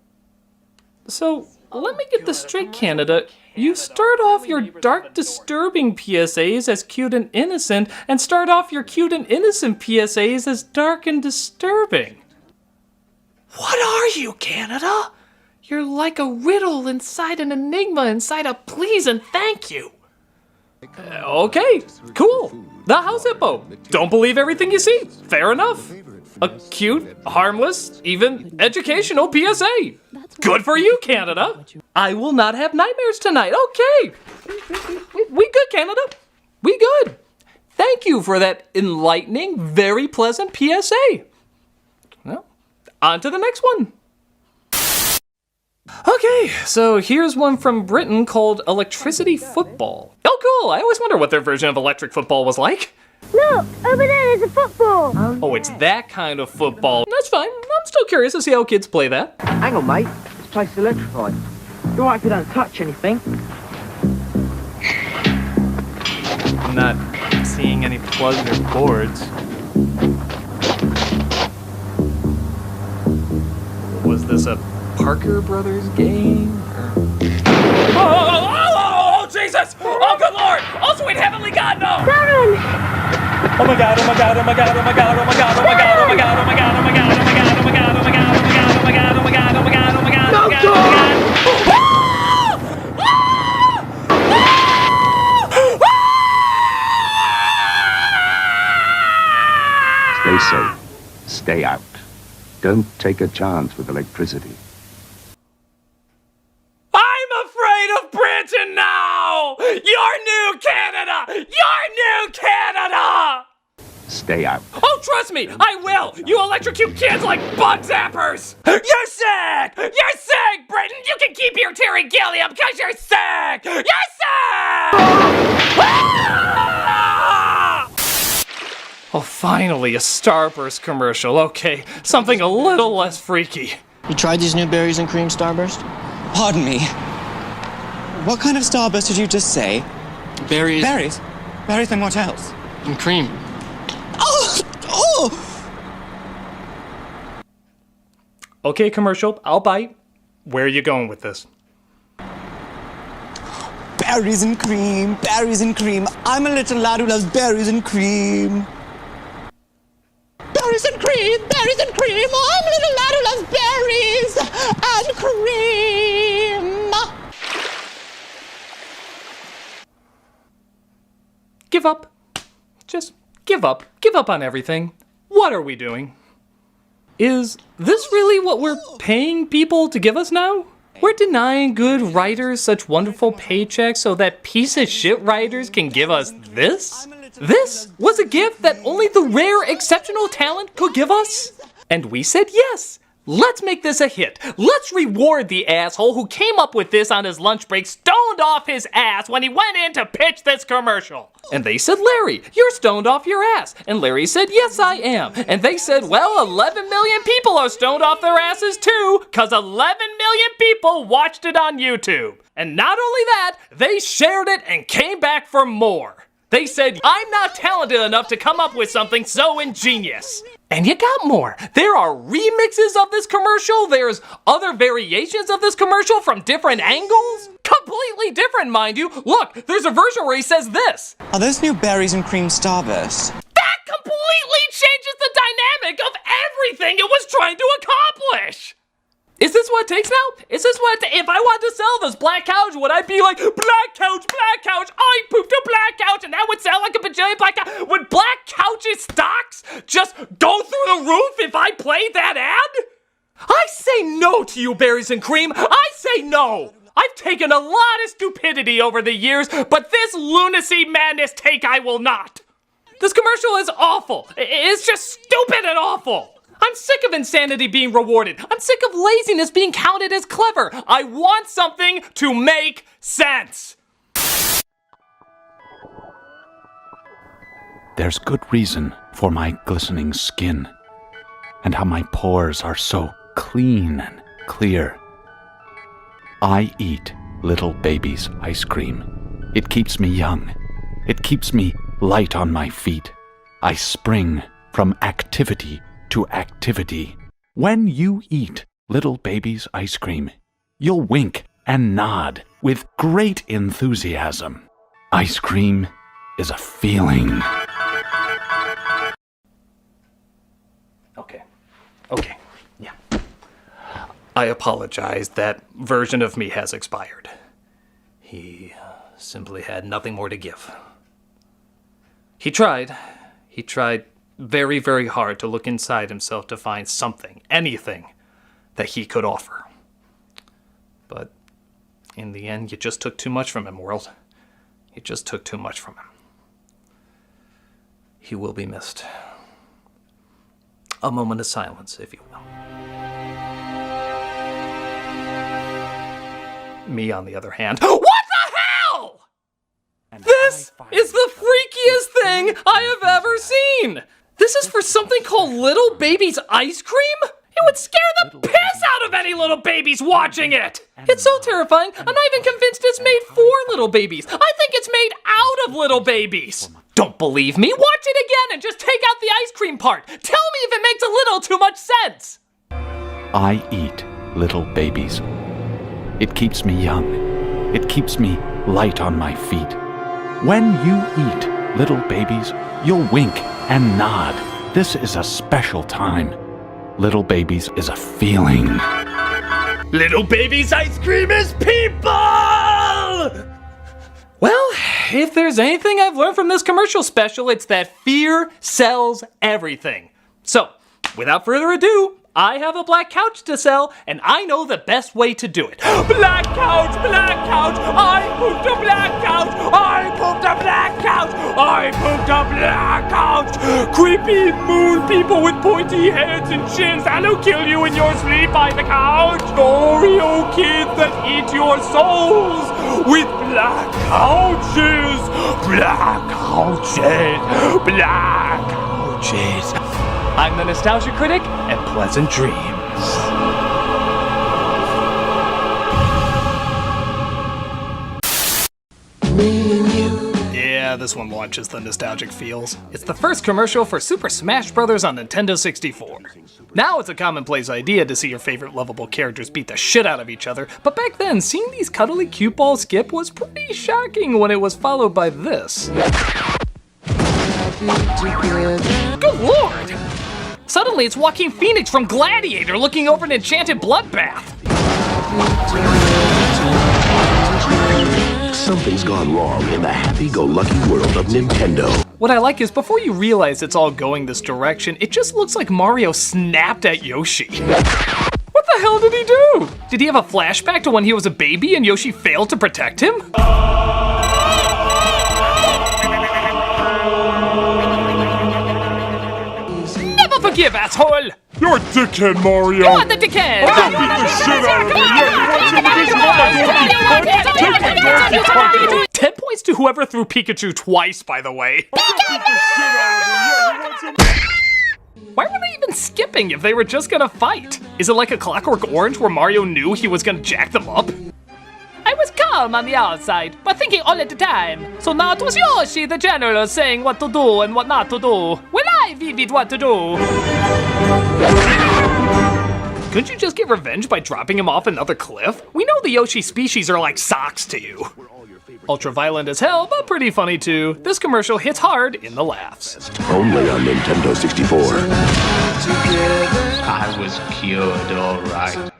So, let me get this straight, Canada. You start off your dark, disturbing PSAs as cute and innocent, and start off your cute and innocent PSAs as dark and disturbing. What are you, Canada? You're like a riddle inside an enigma inside a please and thank you. Okay, cool. The House Hippo. Don't believe everything you see. Fair enough. A cute, harmless, even educational PSA. Good for you, Canada. I will not have nightmares tonight. Okay. We good, Canada. We good. Thank you for that enlightening, very pleasant PSA. Well, on to the next one. Okay, so here's one from Britain called Electricity Football. Oh, cool. I always wonder what their version of electric football was like. Look, over there is a football. Oh, it's that kind of football. That's fine. I'm still curious to see how kids play that. Hang on, mate. This place is electrified. You're right if you don't touch anything. I'm not seeing any plugs or cords. Was this a Parker Brothers game? Oh, Jesus! Oh, good Lord! Oh, sweet heavenly God, no! Darren! Oh my God, oh my God, oh my God, oh my God, oh my God, oh my God, oh my God, oh my God, oh my God, oh my God, oh my God, oh my God, oh my God, oh my God, oh my God, oh my God, oh my God, oh my God, oh Stay safe. Stay out. Don't take a chance with electricity. I'm afraid of Britain now! Your new Canada! Your new Canada! Stay out. Oh, trust me, I will! You electrocute kids like bug zappers! You're sick! You're sick, Britain! You can keep your Terry Gilliam because you're sick! You're sick! Oh, finally, a Starburst commercial. Okay, something a little less freaky. You tried these new berries and cream Starburst? Pardon me. What kind of Starburst did you just say? Berries. Berries? Berries and what else? And cream. Oh! Oh! Okay, commercial, I'll bite. Where are you going with this? Berries and cream, berries and cream. I'm a little lad who loves berries and cream. Berries and cream, berries and cream. I'm a little lad who loves berries and cream. Give up. Just give up. Give up on everything. What are we doing? Is this really what we're paying people to give us now? We're denying good writers such wonderful paychecks so that piece of shit writers can give us this? This was a gift that only the rare exceptional talent could give us? And we said yes. Let's make this a hit. Let's reward the asshole who came up with this on his lunch break, stoned off his ass when he went in to pitch this commercial. And they said, Larry, you're stoned off your ass. And Larry said, yes, I am. And they said, well, 11 million people are stoned off their asses too, because 11 million people watched it on YouTube. And not only that, they shared it and came back for more. They said, I'm not talented enough to come up with something so ingenious. And you got more. There are remixes of this commercial. There's other variations of this commercial from different angles. Completely different, mind you. Look, there's a version where he says this. Are those new berries and cream Starburst? That completely changes the dynamic of everything it was trying to accomplish. Is this what it takes now? Is this what, if I wanted to sell this black couch, would I be like, black couch, I pooped a black couch, and that would sound like a bajillion black couch? Would black couches stocks just go through the roof if I played that ad? I say no to you, berries and cream. I say no. I've taken a lot of stupidity over the years, but this lunacy madness take I will not. This commercial is awful. It's just stupid and awful. I'm sick of insanity being rewarded. I'm sick of laziness being counted as clever. I want something to make sense. There's good reason for my glistening skin, and how my pores are so clean and clear. I eat little baby's ice cream. It keeps me young. It keeps me light on my feet. I spring from activity to activity. When you eat little baby's ice cream, you'll wink and nod with great enthusiasm. Ice cream is a feeling. Okay, yeah. I apologize, that version of me has expired. He simply had nothing more to give. He tried very, very hard to look inside himself to find something, anything, that he could offer. But in the end, you just took too much from him, world. You just took too much from him. He will be missed. A moment of silence, if you will. Me, on the other hand. What the hell?! This is the freakiest thing I have ever seen! This is for something called Little Baby's Ice Cream? It would scare the piss out of any little babies watching it! It's so terrifying, I'm not even convinced it's made for little babies. I think it's made out of little babies. Don't believe me? Watch it again and just take out the ice cream part. Tell me if it makes a little too much sense. I eat little babies. It keeps me young. It keeps me light on my feet. When you eat little babies, you'll wink and nod. This is a special time. Little babies is a feeling. Little Baby's Ice Cream is people! Well, if there's anything I've learned from this commercial special, it's that fear sells everything. So, without further ado, I have a black couch to sell, and I know the best way to do it. Black couch, I pooped a black couch, I pooped a black couch, I pooped a black couch. Creepy moon people with pointy heads and chins that'll kill you in your sleep by the couch. Oreo kids that eat your souls with black couches, black couches, black couches. I'm the Nostalgia Critic, and pleasant dreams. Yeah, this one launches the nostalgic feels. It's the first commercial for Super Smash Bros. On Nintendo 64. Now it's a commonplace idea to see your favorite lovable characters beat the shit out of each other, but back then, seeing these cuddly cute balls skip was pretty shocking when it was followed by this. Good lord! Suddenly it's Joaquin Phoenix from Gladiator looking over an enchanted bloodbath. Something's gone wrong in the happy-go-lucky world of Nintendo. What I like is before you realize it's all going this direction, it just looks like Mario snapped at Yoshi. What the hell did he do? Did he have a flashback to when he was a baby and Yoshi failed to protect him? Forgive, asshole! You're a dickhead, Mario! You're the dickhead! I'll beat the shit out of you! Yeah, you want 10 points to whoever threw Pikachu twice, by the way. Why were they even skipping if they were just gonna fight? Is it like a Clockwork Orange where Mario knew he was gonna jack them up? I was calm on the outside, but thinking all at the time. So now it was Yoshi, the general, saying what to do and what not to do. Well, I vivid what to do. Couldn't you just get revenge by dropping him off another cliff? We know the Yoshi species are like socks to you. Ultra violent as hell, but pretty funny too. This commercial hits hard in the laughs. Only on Nintendo 64. I was cured, alright.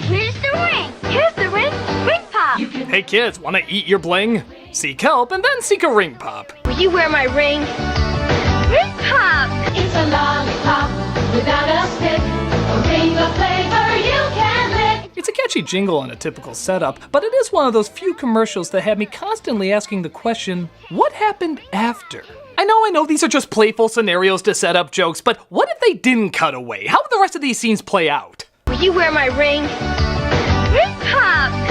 Where's the ring? Here's the ring. Ring pop. Hey kids, wanna eat your bling? Seek help and then seek a ring pop. Will you wear my ring? Ring pop. It's a lollipop without a stick. A ring of flavor you can lick. It's a catchy jingle on a typical setup, but it is one of those few commercials that have me constantly asking the question, what happened after? I know these are just playful scenarios to set up jokes, but what if they didn't cut away? How would the rest of these scenes play out? Will you wear my ring? Ring pop!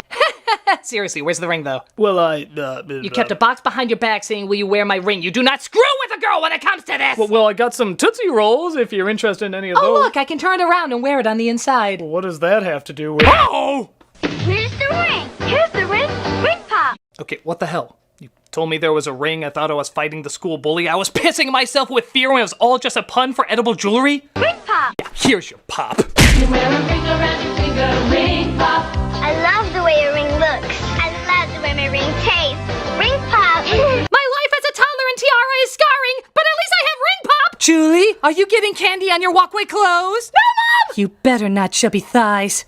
Seriously, where's the ring though? Well, You kept a box behind your back saying, will you wear my ring? You do not screw with a girl when it comes to this! Well, I got some Tootsie Rolls if you're interested in any of those. Oh look, I can turn it around and wear it on the inside. What does that have to do with... Oh! Where's the ring? Here's the ring. Ring pop! Okay, what the hell? You told me there was a ring, I thought I was fighting the school bully. I was pissing myself with fear when it was all just a pun for edible jewelry. Ring pop! Yeah, here's your pop. You wear a ring around your finger, ring pop. I love the way a ring looks. I love the way my ring tastes. Ring pop. My life as a toddler and tiara is scarring, but at least I have ring pop! Julie, are you getting candy on your walkway clothes? No, Mom! You better not, chubby thighs.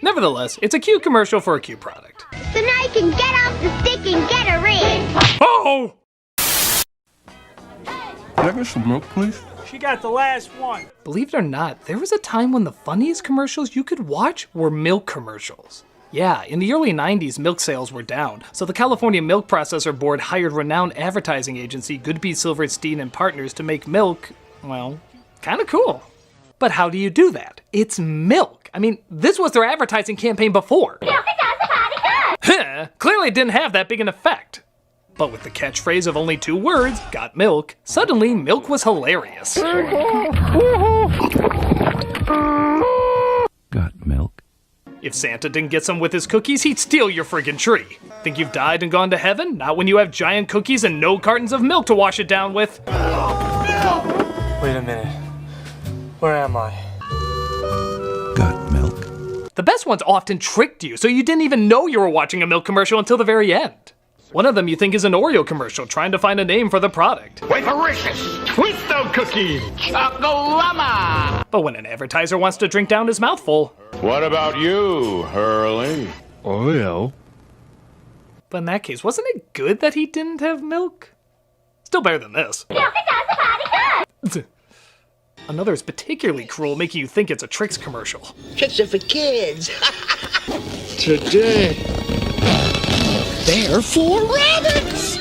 Nevertheless, it's a cute commercial for a cute product. So now you can get off the stick and get a ring. Oh! Can I get some milk, please? She got the last one. Believe it or not, there was a time when the funniest commercials you could watch were milk commercials. Yeah, in the early 90s, milk sales were down, so the California Milk Processor Board hired renowned advertising agency Goodby Silverstein and Partners to make milk, well, kinda cool. But how do you do that? It's milk. I mean, this was their advertising campaign before. Milk does the body good. Clearly it didn't have that big an effect. But with the catchphrase of only 2 words, got milk, suddenly milk was hilarious. Got milk? If Santa didn't get some with his cookies, he'd steal your friggin' tree. Think you've died and gone to heaven? Not when you have giant cookies and no cartons of milk to wash it down with. Wait a minute. Where am I? Got milk? The best ones often tricked you, so you didn't even know you were watching a milk commercial until the very end. One of them you think is an Oreo commercial trying to find a name for the product. Wafericious, Twisto cookie, Chocolama. But when an advertiser wants to drink down his mouthful. What about you, Hurley? Oreo. But in that case, wasn't it good that he didn't have milk? Still better than this. Milk does the body good. Another is particularly cruel, making you think it's a Trix commercial. Tricks are for kids. Today, they're for rabbits.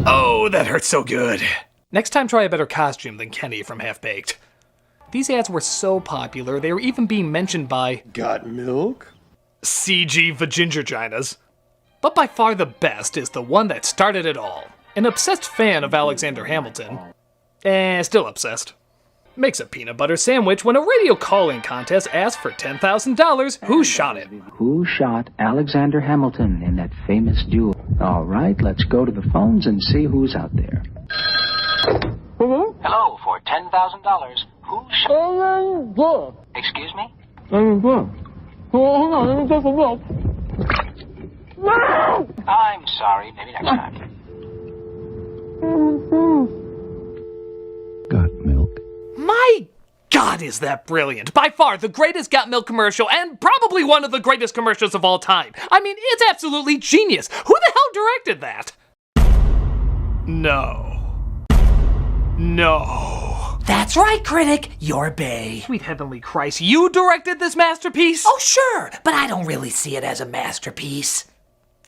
Oh, that hurts so good. Next time, try a better costume than Kenny from Half-Baked. These ads were so popular, they were even being mentioned by... got milk? CG Vagingirginas. But by far the best is the one that started it all. An obsessed fan of Alexander Hamilton. Still obsessed. Makes a peanut butter sandwich when a radio call-in contest asks for $10,000 who shot it. Who shot Alexander Hamilton in that famous duel? All right, let's go to the phones and see who's out there. Hello? Hello, for $10,000. Who shot... Excuse me? Hold on, let me take a look. I'm sorry, maybe next time. Got milk? My God, is that brilliant. By far the greatest Got Milk commercial and probably one of the greatest commercials of all time. I mean, it's absolutely genius. Who the hell directed that? No. That's right, Critic. You're bae. Sweet heavenly Christ, you directed this masterpiece? Oh, sure, but I don't really see it as a masterpiece.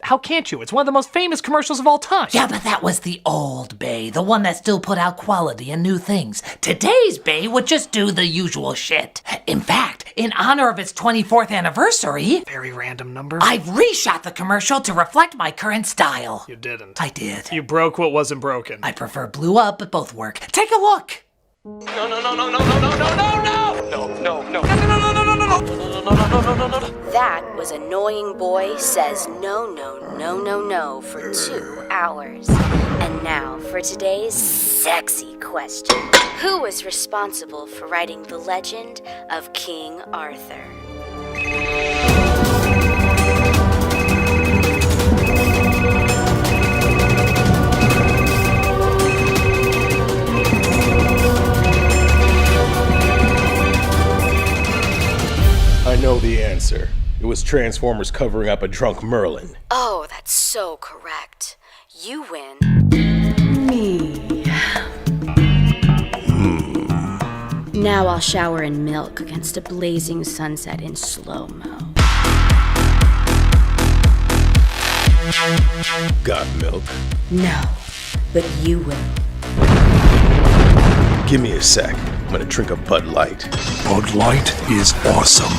How can't you? It's one of the most famous commercials of all time. Yeah, but that was the old bae, the one that still put out quality and new things. Today's bae would just do the usual shit. In fact, in honor of its 24th anniversary... Very random number. I've reshot the commercial to reflect my current style. You didn't. I did. You broke what wasn't broken. I prefer blew up, but both work. Take a look. That was Annoying Boy Says No for 2 hours. And now for today's sexy question. Who was responsible for writing the legend of King Arthur? I know the answer. It was Transformers covering up a drunk Merlin. Oh, that's so correct. You win. Me. Now I'll shower in milk against a blazing sunset in slow-mo. Got milk? No, but you will. Give me a sec. I'm gonna drink a Bud Light. Bud Light is awesome.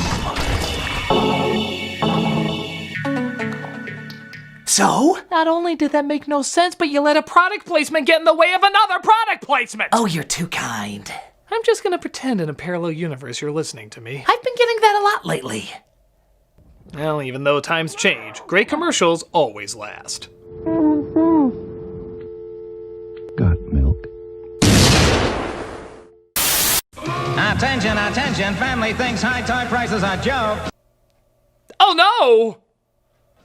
So? Not only did that make no sense, but you let a product placement get in the way of another product placement! Oh, you're too kind. I'm just gonna pretend in a parallel universe you're listening to me. I've been getting that a lot lately. Well, even though times change, great commercials always last. Got Attention, attention, family thinks high toy prices are joke. Oh no!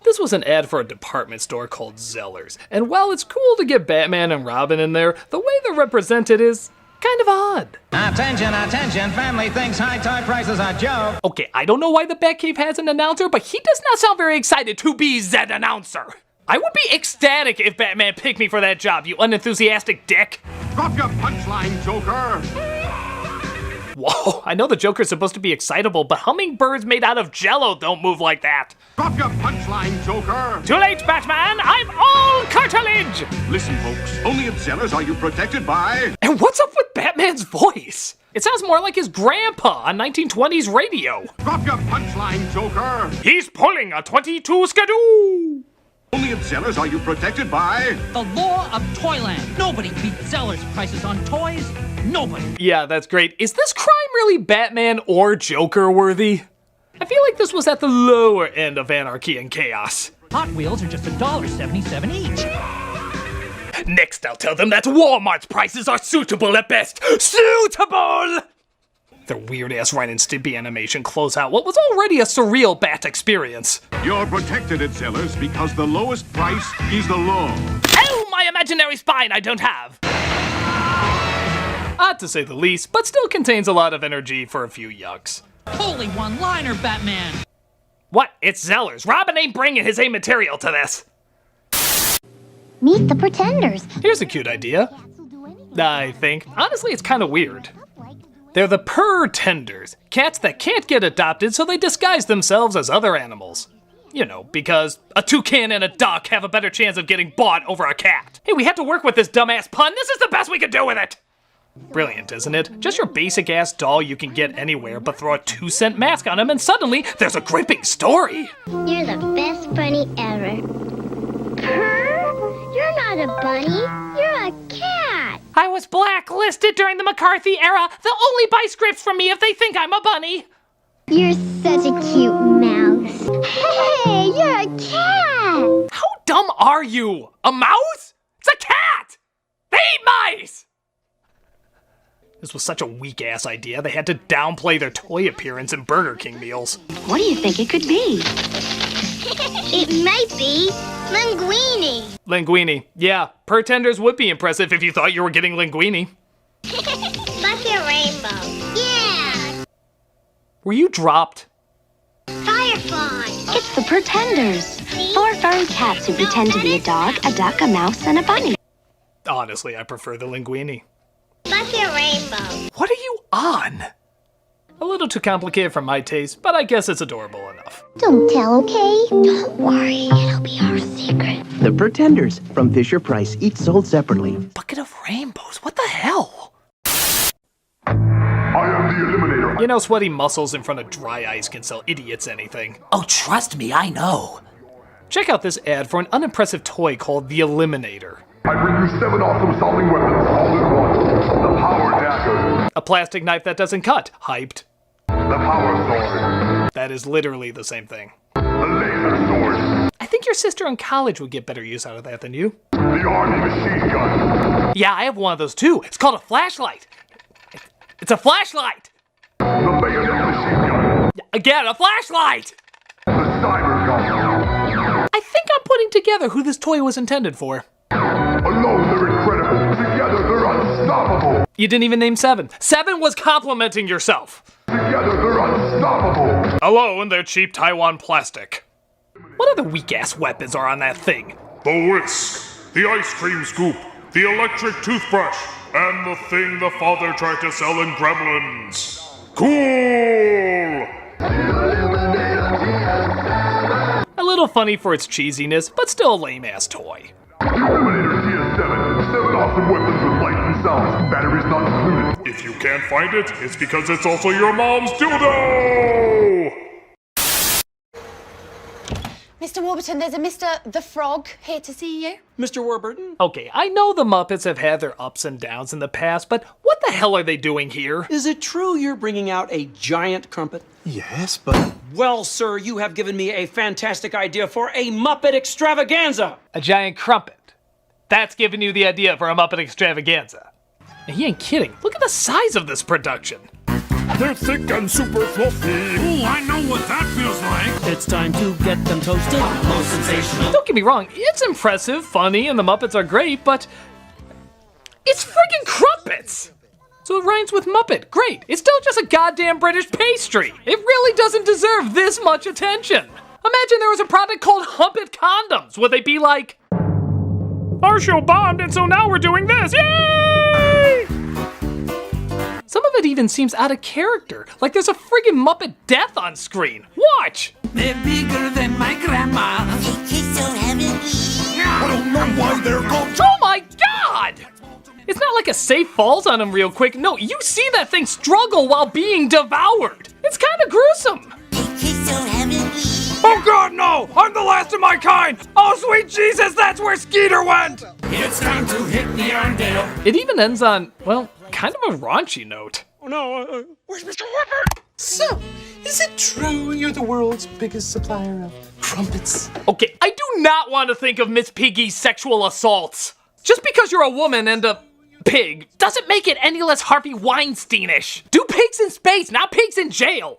This was an ad for a department store called Zellers, and while it's cool to get Batman and Robin in there, the way they're represented is kind of odd. Attention, attention, family thinks high toy prices are joke. Okay, I don't know why the Batcave has an announcer, but he does not sound very excited to be that announcer. I would be ecstatic if Batman picked me for that job, you unenthusiastic dick. Drop your punchline, Joker! Whoa, I know the Joker's supposed to be excitable, but hummingbirds made out of jello don't move like that. Drop your punchline, Joker! Too late, Batman! I'm all cartilage! Listen, folks, only at Zellers are you protected by... And what's up with Batman's voice? It sounds more like his grandpa on 1920s radio. Drop your punchline, Joker! He's pulling a 22 skidoo! Only at Zellers are you protected by... The law of Toyland. Nobody beats Zellers prices on toys. Nobody. Yeah, that's great. Is this crime really Batman or Joker worthy? I feel like this was at the lower end of anarchy and chaos. Hot Wheels are just $1.77 each. Next, I'll tell them that Walmart's prices are suitable at best. Suitable! Their weird-ass Ren and Stimpy animation close out what was already a surreal Bat experience. You're protected at Zellers because the lowest price is the law. Oh, my imaginary spine I don't have! Odd to say the least, but still contains a lot of energy for a few yucks. Holy one-liner, Batman! What? It's Zellers. Robin ain't bringing his A material to this. Meet the Pretenders. Here's a cute idea. I think. Honestly, it's kind of weird. They're the Purr-tenders, cats that can't get adopted, so they disguise themselves as other animals. You know, because a toucan and a duck have a better chance of getting bought over a cat. Hey, we have to work with this dumbass pun. This is the best we can do with it. Brilliant, isn't it? Just your basic-ass doll you can get anywhere, but throw a 2-cent mask on him, and suddenly there's a gripping story. You're the best bunny ever. Purr? You're not a bunny. You're a cat. I was blacklisted during the McCarthy era. They'll only buy scripts from me if they think I'm a bunny. You're such a cute mouse. Hey, you're a cat. How dumb are you? A mouse? It's a cat! They eat mice! This was such a weak-ass idea, they had to downplay their toy appearance in Burger King meals. What do you think it could be? It might be linguine. Linguine. Yeah, Purr-tenders would be impressive if you thought you were getting linguine. Buffy Rainbow. Yeah. Were you dropped? Firefly. It's the Pretenders. 4 furry cats who pretend to be a dog, a duck, a mouse, and a bunny. Honestly, I prefer the linguine. Buffy Rainbow. What are you on? A little too complicated for my taste, but I guess it's adorable enough. Don't tell, okay? Don't worry, it'll be our secret. The Pretenders from Fisher-Price, each sold separately. Bucket of rainbows, what the hell? I am the Eliminator. You know, sweaty muscles in front of dry ice can sell idiots anything. Oh, trust me, I know. Check out this ad for an unimpressive toy called the Eliminator. I bring you 7 awesome solving weapons all in one. The Power Dagger. A plastic knife that doesn't cut. Hyped. The Power Sword. That is literally the same thing. The Laser Sword. I think your sister in college would get better use out of that than you. The Army Machine Gun. Yeah, I have one of those too. It's called a flashlight. It's a flashlight. The Bayonet Machine Gun. Again, a flashlight. The Cyber Gun. I think I'm putting together who this toy was intended for. Alone they're incredible. Together they're unstoppable. You didn't even name 7. 7 was complimenting yourself. Together they're unstoppable. Alone they're cheap Taiwan plastic. What other weak-ass weapons are on that thing? The whisk, the ice cream scoop, the electric toothbrush, and the thing the father tried to sell in Gremlins. Cool! A little funny for its cheesiness, but still a lame-ass toy. Eliminator TS7. 7 awesome weapons with light and sound. Batteries not included. If you can't find it, it's because it's also your mom's dildo! Mr. Warburton, there's a Mr. the Frog here to see you. Mr. Warburton? Okay, I know the Muppets have had their ups and downs in the past, but what the hell are they doing here? Is it true you're bringing out a giant crumpet? Yes, but... Well, sir, you have given me a fantastic idea for a Muppet extravaganza. A giant crumpet. That's giving you the idea for a Muppet extravaganza. And he ain't kidding. Look at the size of this production. They're thick and super fluffy. Ooh, I know what that feels like. It's time to get them toasted. Most sensational. Don't get me wrong, it's impressive, funny, and the Muppets are great, but it's friggin' crumpets! So it rhymes with Muppet. Great. It's still just a goddamn British pastry. It really doesn't deserve this much attention. Imagine there was a product called Humpet Condoms. Would they be like, our show bombed and so now we're doing this. Yay! Some of it even seems out of character. Like there's a friggin' Muppet death on screen. Watch! They're bigger than my grandma. They taste so heavenly. I don't know why they're called. Oh my god! It's not like a safe falls on him real quick. No, you see that thing struggle while being devoured. It's kind of gruesome. They taste so heavenly. Oh god, no! I'm the last of my kind! Oh sweet Jesus, that's where Skeeter went! It's time to hit the Arndale. It even ends on, well, kind of a raunchy note. Oh no, where's Mr. Whippert? So, is it true you're the world's biggest supplier of crumpets? Okay, I do not want to think of Miss Piggy's sexual assaults. Just because you're a woman and a pig doesn't make it any less Harvey Weinsteinish. Do pigs in space, not pigs in jail.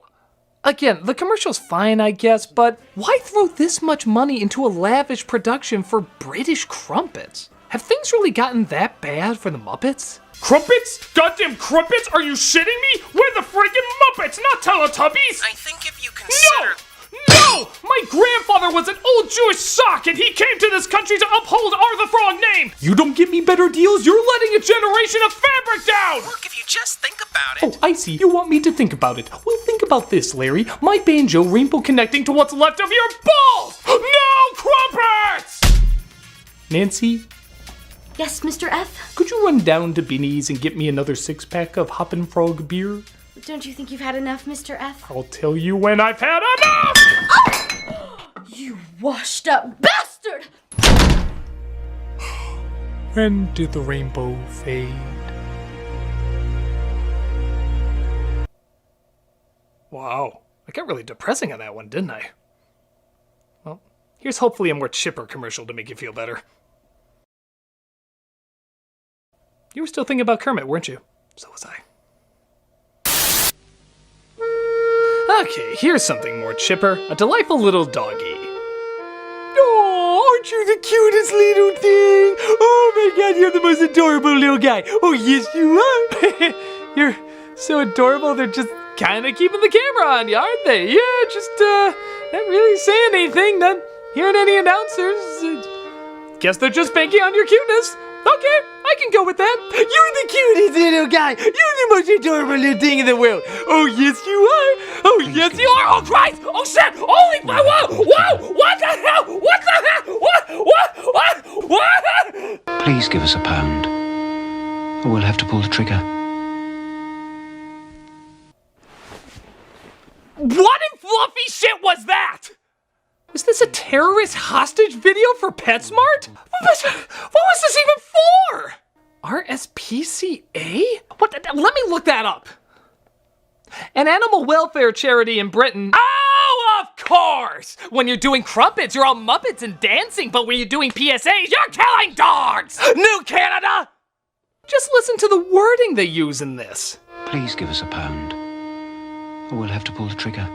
Again, the commercial's fine, I guess, but why throw this much money into a lavish production for British crumpets? Have things really gotten that bad for the Muppets? Crumpets? Goddamn crumpets? Are you shitting me? We're the friggin' Muppets, not Teletubbies! I think if you consider... No! My grandfather was an old Jewish sock, and he came to this country to uphold our the Frog name! You don't give me better deals, you're letting a generation of fabric down! Look, if you just think about it... Oh, I see. You want me to think about it. Well, think about this, Larry. My banjo rainbow connecting to what's left of your balls! No crumpets! Nancy? Yes, Mr. F? Could you run down to Binny's and get me another 6-pack of Hoppin' Frog beer? Don't you think you've had enough, Mr. F? I'll tell you when I've had enough! Oh! You washed up bastard! When did the rainbow fade? Wow, I got really depressing on that one, didn't I? Well, here's hopefully a more chipper commercial to make you feel better. You were still thinking about Kermit, weren't you? So was I. Okay, here's something more chipper. A delightful little doggy. Oh, aren't you the cutest little thing? Oh my god, you're the most adorable little guy. Oh, yes, you are. You're so adorable, they're just kind of keeping the camera on you, aren't they? Yeah, just, not really saying anything, not hearing any announcers. Guess they're just banking on your cuteness. Okay, I can go with that. You're the cutest little guy. You're the most adorable little thing in the world. Oh, yes, you are. Oh, yes, you are. Oh, Christ! Oh, shit! Holy... Whoa! Whoa! What the hell? What the hell? What? Please give us a pound, or we'll have to pull the trigger. What in fluffy shit was that? Is this a terrorist hostage video for PetSmart? What was this even for? RSPCA? What? Let me look that up. An animal welfare charity in Britain. Oh, of course! When you're doing crumpets, you're all Muppets and dancing, but when you're doing PSAs, you're killing dogs! New Canada! Just listen to the wording they use in this. Please give us a pound, or we'll have to pull the trigger.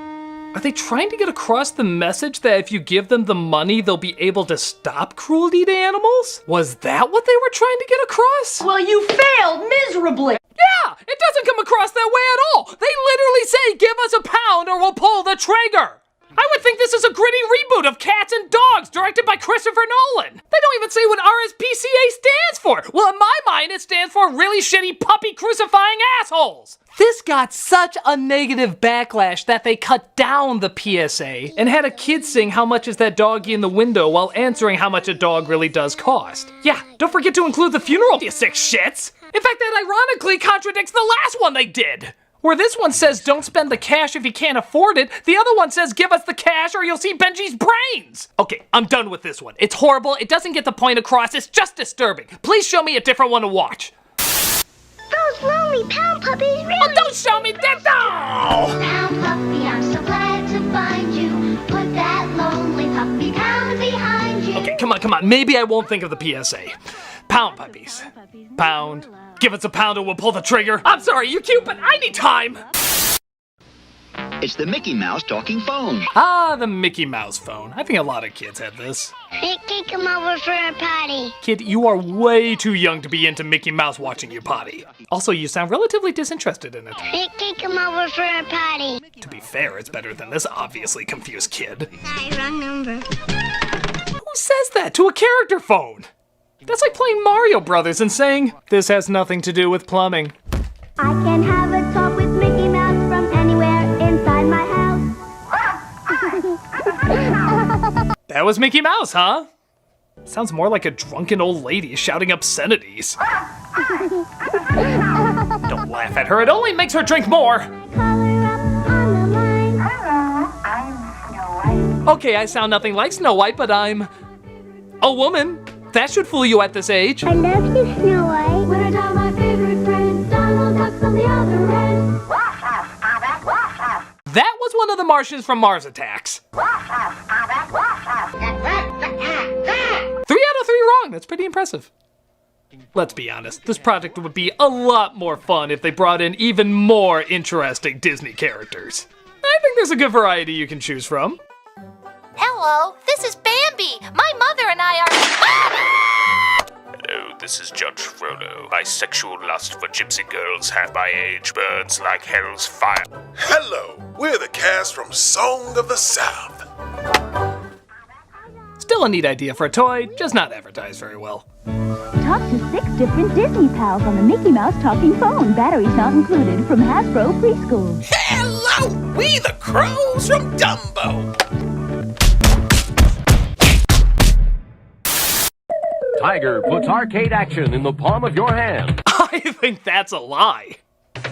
Are they trying to get across the message that if you give them the money, they'll be able to stop cruelty to animals? Was that what they were trying to get across? Well, you failed miserably. Yeah, it doesn't come across that way at all. They literally say, give us a pound or we'll pull the trigger. I would think this is a gritty reboot of Cats and Dogs directed by Christopher Nolan. They don't even say what RSPCA stands for. Well, in my mind, it stands for really shitty puppy crucifying assholes. This got such a negative backlash that they cut down the PSA and had a kid sing how much is that doggy in the window while answering how much a dog really does cost. Yeah, don't forget to include the funeral, you sick shits. In fact, that ironically contradicts the last one they did. Where this one says, don't spend the cash if you can't afford it, the other one says, give us the cash or you'll see Benji's brains! Okay, I'm done with this one. It's horrible, it doesn't get the point across, it's just disturbing. Please show me a different one to watch. Those lonely pound puppies really... Oh, don't show me that! No! Pound puppy, I'm so glad to find you. Put that lonely puppy pound behind you. Okay, come on, maybe I won't think of the PSA. Pound puppies. Pound. Give us a pound and we'll pull the trigger. I'm sorry, you're cute, but I need time. It's the Mickey Mouse talking phone. Ah, the Mickey Mouse phone. I think a lot of kids have this. Mickey, come over for a potty. Kid, you are way too young to be into Mickey Mouse watching you potty. Also, you sound relatively disinterested in it. Mickey, come over for a potty. To be fair, it's better than this obviously confused kid. Hi, wrong number. Who says that to a character phone? That's like playing Mario Brothers and saying, this has nothing to do with plumbing. I can have a talk with Mickey Mouse from anywhere inside my house. That was Mickey Mouse, huh? Sounds more like a drunken old lady shouting obscenities. Don't laugh at her, it only makes her drink more. Okay, I sound nothing like Snow White, but I'm a woman. That should fool you at this age. I love you, Snow White. When I die, my favorite friend, Donald Duck's on the other end. That was one of the Martians from Mars Attacks. 3 out of 3 wrong, that's pretty impressive. Let's be honest, this project would be a lot more fun if they brought in even more interesting Disney characters. I think there's a good variety you can choose from. Hello, this is Bambi. My mother and I are... Hello, this is Judge Frodo. My sexual lust for gypsy girls half my age burns like hell's fire. Hello, we're the cast from Song of the South. Still a neat idea for a toy, just not advertised very well. Talk to 6 different Disney pals on the Mickey Mouse talking phone. Batteries not included from Hasbro Preschool. Hello, we the crows from Dumbo. Tiger puts arcade action in the palm of your hand. I think that's a lie.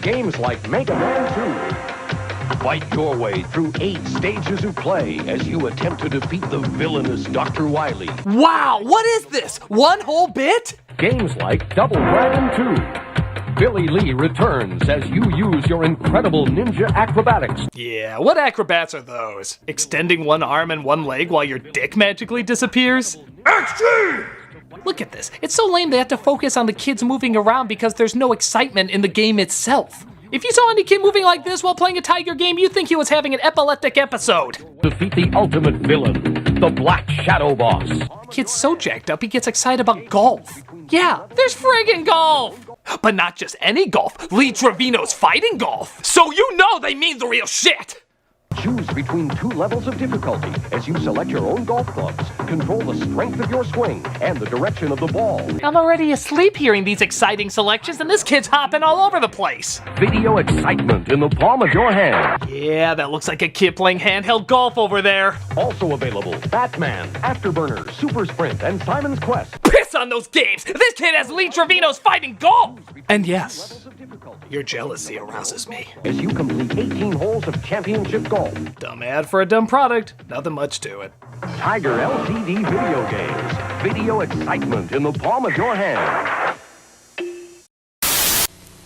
Games like Mega Man 2. Fight your way through 8 stages of play as you attempt to defeat the villainous Dr. Wily. Wow, what is this? One whole bit? Games like Double Dragon 2. Billy Lee returns as you use your incredible ninja acrobatics. Yeah, what acrobats are those? Extending one arm and one leg while your dick magically disappears? Extreme! Look at this. It's so lame they have to focus on the kids moving around because there's no excitement in the game itself. If you saw any kid moving like this while playing a Tiger game, you'd think he was having an epileptic episode. Defeat the ultimate villain, the Black Shadow Boss. The kid's so jacked up he gets excited about golf. Yeah, there's friggin' golf! But not just any golf, Lee Trevino's fighting golf. So you know they mean the real shit! Choose between 2 levels of difficulty as you select your own golf clubs, control the strength of your swing, and the direction of the ball. I'm already asleep hearing these exciting selections, and this kid's hopping all over the place. Video excitement in the palm of your hand. Yeah, that looks like a kid playing handheld golf over there. Also available, Batman, Afterburner, Super Sprint, and Simon's Quest. Piss on those games! This kid has Lee Trevino's fighting golf! And yes, your jealousy arouses me. As you complete 18 holes of championship golf. Dumb ad for a dumb product. Nothing much to it. Tiger LCD video games. Video excitement in the palm of your hand.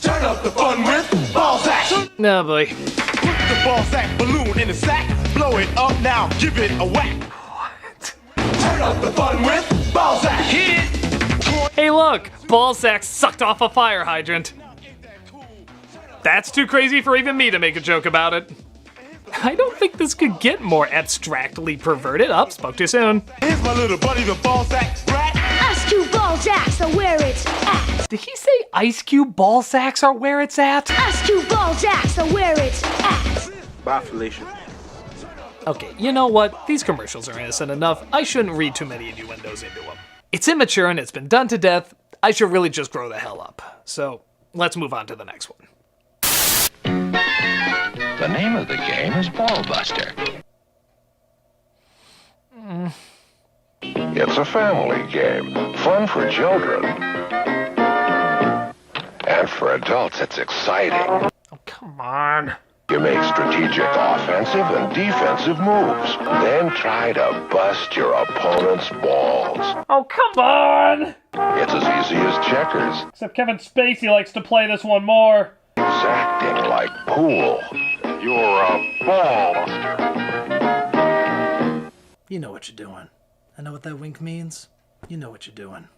Turn up the fun with ball sack. No, boy. Put the ball sack balloon in the sack. Blow it up now. Give it a whack. What? Turn up the fun with ball sack. Hit it. Hey, look. Ball sack sucked off a fire hydrant. That's too crazy for even me to make a joke about it. I don't think this could get more abstractly perverted. Up, spoke too soon. Here's my little buddy, the ball sack brat. Ice Cube ball sacks are where it's at. Did he say Ice Cube ball sacks are where it's at? Ice Cube ball sacks are where it's at. Bye, Felicia. Okay, you know what? These commercials are innocent enough. I shouldn't read too many innuendos into them. It's immature and it's been done to death. I should really just grow the hell up. So, let's move on to the next one. The name of the game is Ball Buster. It's a family game, fun for children. And for adults, it's exciting. Oh, come on. You make strategic offensive and defensive moves, then try to bust your opponent's balls. Oh, come on! It's as easy as checkers. Except Kevin Spacey likes to play this one more. It's acting like pool. You're a ball buster. You know what you're doing. I know what that wink means. You know what you're doing.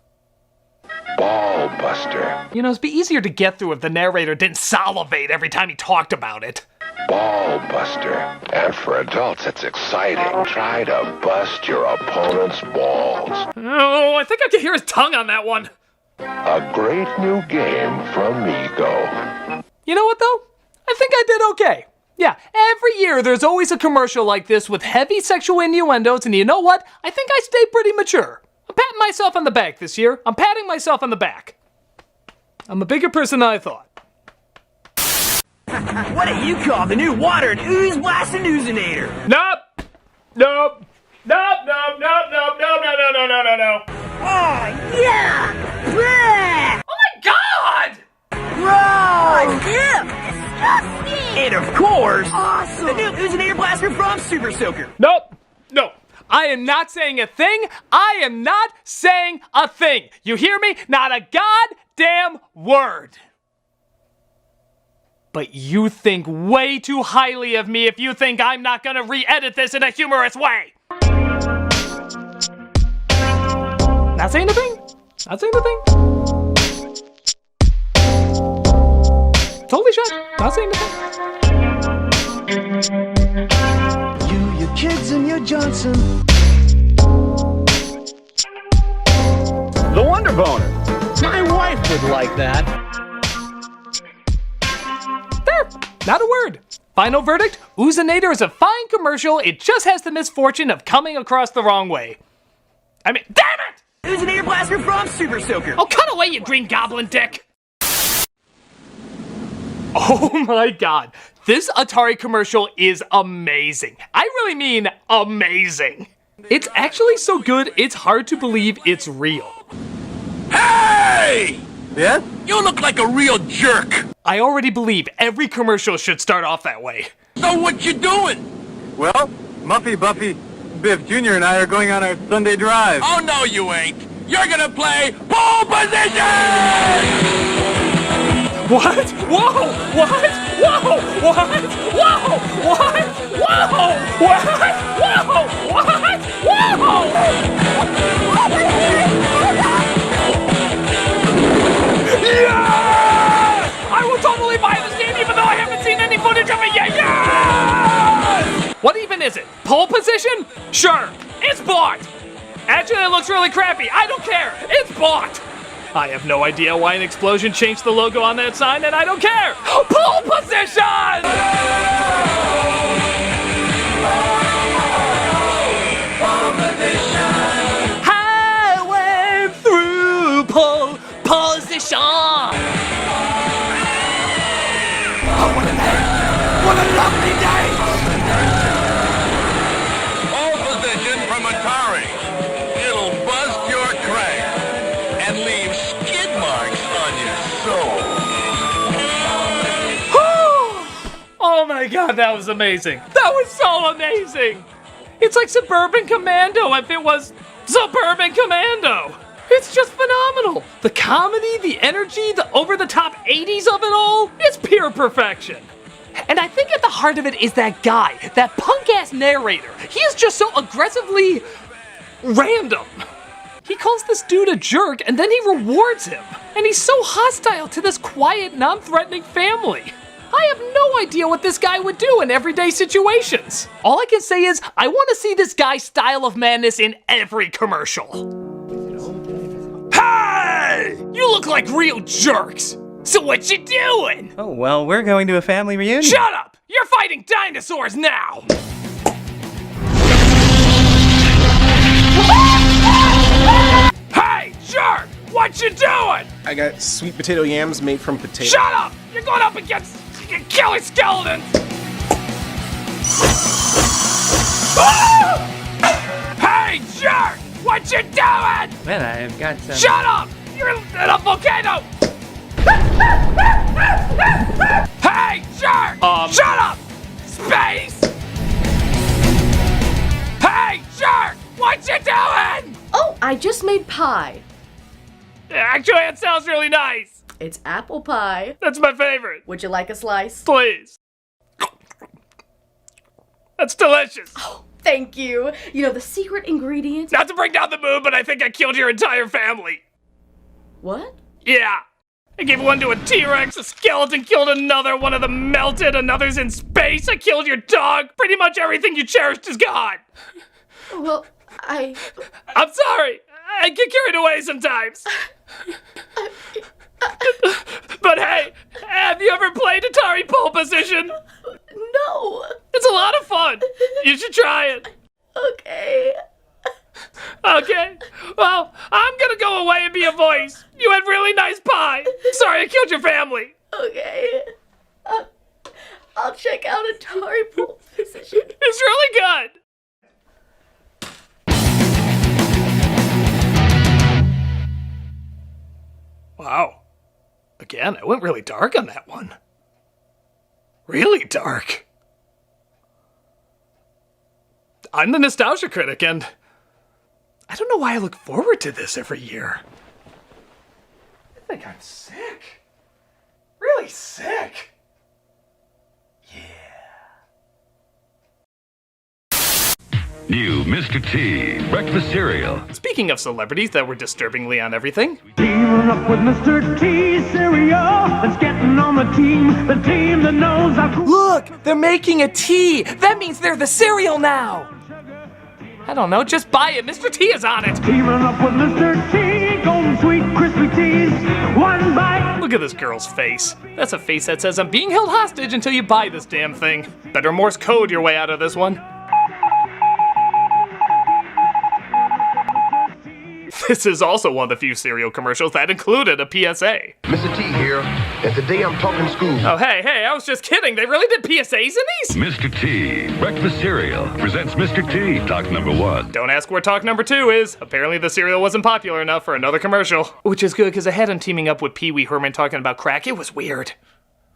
Ball buster. You know, it'd be easier to get through if the narrator didn't salivate every time he talked about it. Ball Buster. And for adults, it's exciting. Try to bust your opponent's balls. Oh, I think I can hear his tongue on that one. A great new game from Mego. You know what, though? I think I did okay. Yeah, every year there's always a commercial like this with heavy sexual innuendos, and you know what? I think I stayed pretty mature. I'm patting myself on the back this year. I'm patting myself on the back. I'm a bigger person than I thought. What do you call the new water and ooze blasting oozinator? Nope. Nope. Nope, nope, nope, nope, nope, no, no, no, no, no, no. Oh, yeah! Bleh! Oh my God! Gross! Ew! Disgusting! And of course, awesome! The new oozinator blaster from Super Soaker. Nope. No. I am not saying a thing. I am not saying a thing. You hear me? Not a goddamn word. But you think way too highly of me if you think I'm not gonna re-edit this in a humorous way. Not saying a thing. Not saying a thing. Totally shut. Not saying a thing. You, your kids, and your Johnson. The Wonder Boner. My wife would like that. There. Not a word. Final verdict, Oozinator is a fine commercial, it just has the misfortune of coming across the wrong way. I mean, damn it! Oozinator blaster from Super Soaker. Oh, cut away, you green goblin dick! Oh my God, this Atari commercial is amazing. I really mean amazing. It's actually so good, it's hard to believe it's real. Hey! Yeah? You look like a real jerk. I already believe every commercial should start off that way. So what you doing? Well, Muffy, Buffy, Biff Jr. and I are going on our Sunday drive. Oh, no, you ain't. You're gonna play pole position! What? Whoa! What? Whoa! What? Whoa! What? Whoa! What? Whoa! Yes! I will totally buy this game even though I haven't seen any footage of it yet. Yes! What even is it? Pole position? Sure, it's bought. Actually, it looks really crappy. I don't care. It's bought. I have no idea why an explosion changed the logo on that sign, and I don't care. Pole position! I went through pole position. Oh, what a day! What a lovely day! Pole position from Atari. It'll bust your crank and leave skid marks on your soul. Oh my God, that was amazing. That was so amazing. It's like Suburban Commando if it was Suburban Commando. It's just phenomenal. The comedy, the energy, the over-the-top 80s of it all, it's pure perfection. And I think at the heart of it is that guy, that punk-ass narrator. He is just so aggressively random. He calls this dude a jerk and then he rewards him. And he's so hostile to this quiet, non-threatening family. I have no idea what this guy would do in everyday situations. All I can say is, I want to see this guy's style of madness in every commercial. Hey! You look like real jerks! So what you doing? Oh, well, we're going to a family reunion. Shut up! You're fighting dinosaurs now! Hey, jerk! What you doing? I got sweet potato yams made from potatoes. Shut up! You're going up against killer skeletons! Hey, jerk! What you doing? Well, I've got some... Shut up! You're in a volcano! Hey, jerk! Shut up! Space! Hey, jerk! What you doing? Oh, I just made pie. Actually, it sounds really nice. It's apple pie. That's my favorite. Would you like a slice? Please. That's delicious. Oh, thank you. You know, the secret ingredient... Not to bring down the mood, but I think I killed your entire family. What? Yeah. I gave one to a T-Rex, a skeleton killed another, one of them melted, another's in space, I killed your dog. Pretty much everything you cherished is gone. Well, I'm sorry. I get carried away sometimes. But hey, have you ever played Atari Pole Position? No. It's a lot of fun. You should try it. Okay. Okay. Well, I'm gonna go away and be a voice. You had really nice pie. Sorry I killed your family. Okay. I'll check out Atari Pole Position. It's really good. Wow. Again, I went really dark on that one. Really dark. I'm the Nostalgia Critic, and I don't know why I look forward to this every year. I think I'm sick. Really sick. New Mr. T breakfast cereal. Speaking of celebrities that were disturbingly on everything. Teaming up with Mr. T Cereal. It's getting on the team that knows how cool. Look, they're making a tea. That means they're the cereal now. I don't know, just buy it. Mr. T is on it. Teaming up with Mr. T, golden sweet crispy teas. One bite. Look at this girl's face. That's a face that says, I'm being held hostage until you buy this damn thing. Better Morse code your way out of this one. This is also one of the few cereal commercials that included a PSA. Mr. T here, and today I'm talking school. Oh, hey, I was just kidding. They really did PSAs in these? Mr. T breakfast cereal presents Mr. T talk number 1. Don't ask where talk number 2 is. Apparently the cereal wasn't popular enough for another commercial. Which is good, because I had him teaming up with Pee Wee Herman talking about crack. It was weird.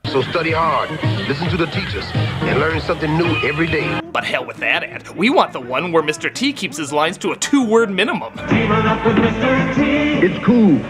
So study hard, listen to the teachers, and learn something new every day. But hell with that ad. We want the one where Mr. T keeps his lines to a 2-word minimum. Teaming up with Mr. T. It's cool.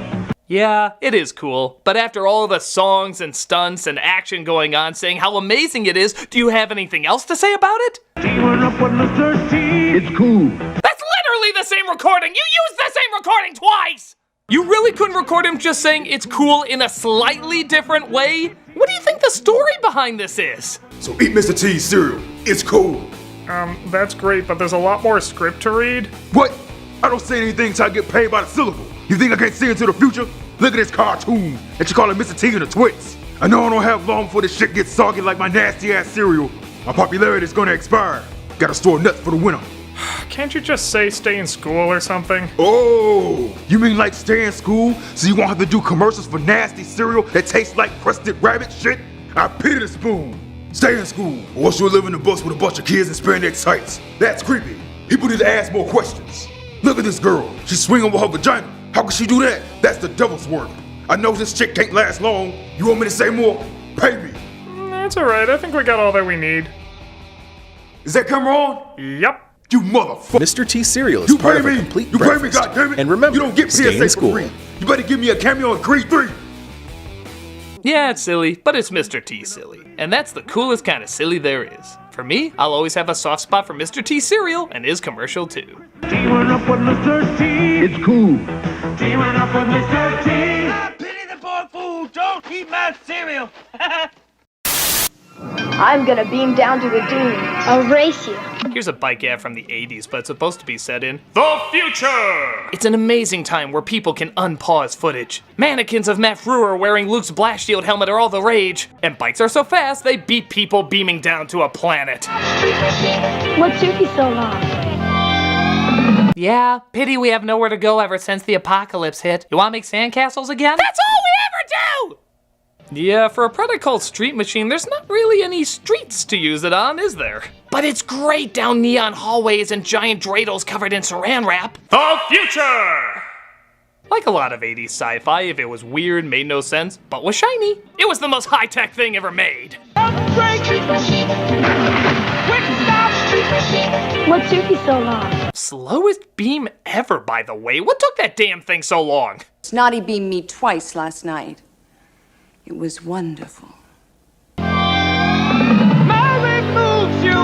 Yeah, it is cool. But after all the songs and stunts and action going on saying how amazing it is, do you have anything else to say about it? Teaming up with Mr. T. It's cool. That's literally the same recording! You used the same recording twice! You really couldn't record him just saying it's cool in a slightly different way? What do you think the story behind this is? So eat Mr. T's cereal. It's cool. That's great, but there's a lot more script to read. What? I don't say anything till I get paid by the syllable. You think I can't see into the future? Look at this cartoon that you call it Mr. T and the Twits. I know I don't have long before this shit gets soggy like my nasty ass cereal. My popularity is gonna expire. Gotta store nuts for the winter. Can't you just say stay in school or something? Oh, you mean like stay in school so you won't have to do commercials for nasty cereal that tastes like crusted rabbit shit? I pity the spoon. Stay in school, or else you'll live in a bus with a bunch of kids in spandex tights. That's creepy. People need to ask more questions. Look at this girl. She's swinging with her vagina. How could she do that? That's the devil's work. I know this chick can't last long. You want me to say more? Pay me. That's alright. I think we got all that we need. Is that camera on? Yep. You motherfucker. Mr. T Cereal is part of a complete breakfast. You pay me, goddammit. And remember, you don't get stay PSA in school. for free. You better give me a cameo in Creed 3. Yeah, it's silly, but it's Mr. T silly. And that's the coolest kind of silly there is. For me, I'll always have a soft spot for Mr. T cereal and his commercial too. Teaming up with Mr. T. It's cool. Teaming up with Mr. T. I pity the poor fool. Don't eat my cereal. I'm gonna beam down to the dunes. I'll race you. Here's a bike ad from the 80s, but it's supposed to be set in the future! It's an amazing time where people can unpause footage. Mannequins of Matt Frewer wearing Luke's blast shield helmet are all the rage, and bikes are so fast they beat people beaming down to a planet. What took you so long? Yeah, pity we have nowhere to go ever since the apocalypse hit. You wanna make sandcastles again? That's all we ever do! Yeah, for a product called Street Machine, there's not really any streets to use it on, is there? But it's great down neon hallways and giant dreidels covered in saran wrap. The future! Like a lot of 80s sci-fi, if it was weird, made no sense, but was shiny, it was the most high-tech thing ever made. What took you so long? Slowest beam ever, by the way. What took that damn thing so long? Snotty beamed me twice last night. It was wonderful. Mary moves you.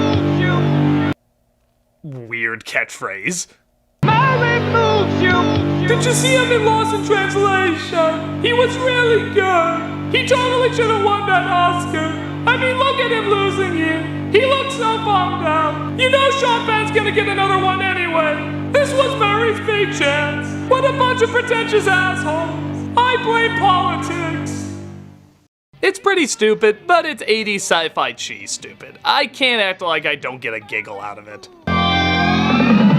Weird catchphrase. Mary moves you. Did you see him in Lost in Translation? He was really good. He totally should have won that Oscar. I mean, look at him losing here. He looks so bummed out. You know Sean Penn's gonna get another one anyway. This was Murray's big chance. What a bunch of pretentious assholes. I blame politics. It's pretty stupid, but it's 80s sci-fi cheese stupid. I can't act like I don't get a giggle out of it.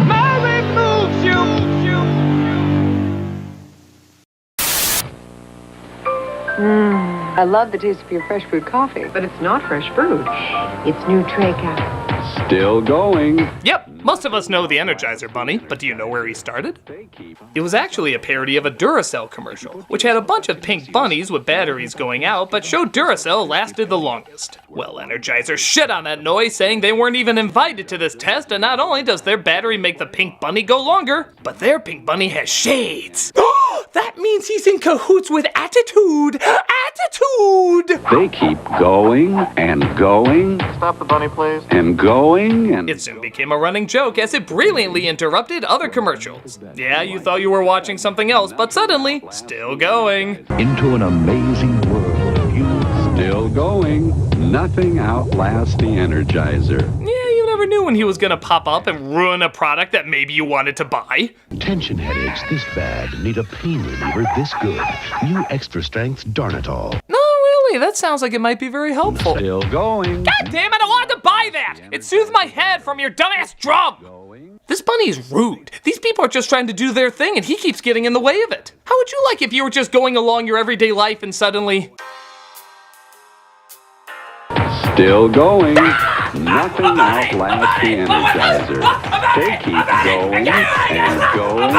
Mary moves you. I love the taste of your fresh brewed coffee. But it's not fresh brewed. It's new Tray Cafe. Still going. Yep, most of us know the Energizer Bunny, but do you know where he started? It was actually a parody of a Duracell commercial, which had a bunch of pink bunnies with batteries going out, but showed Duracell lasted the longest. Well, Energizer shit on that noise, saying they weren't even invited to this test, and not only does their battery make the pink bunny go longer, but their pink bunny has shades. That means he's in cahoots with Attitude! Attitude! They keep going and going. Stop the bunny, please. And going and... It soon became a running joke as it brilliantly interrupted other commercials. Yeah, you thought you were watching something else, but suddenly, still going. Into an amazing world. You still going. Nothing outlasts the Energizer. Yeah, you never knew when he was gonna pop up and ruin a product that maybe you wanted to buy. Tension headaches this bad need a pain reliever this good. New extra strength Darnitol. No, really, that sounds like it might be very helpful. Still going. God damn it, I wanted to buy that! It soothed my head from your dumbass drum! This bunny is rude. These people are just trying to do their thing and he keeps getting in the way of it. How would you like if you were just going along your everyday life and suddenly... Still going. Nothing outlasts the Energizer. They keep going and going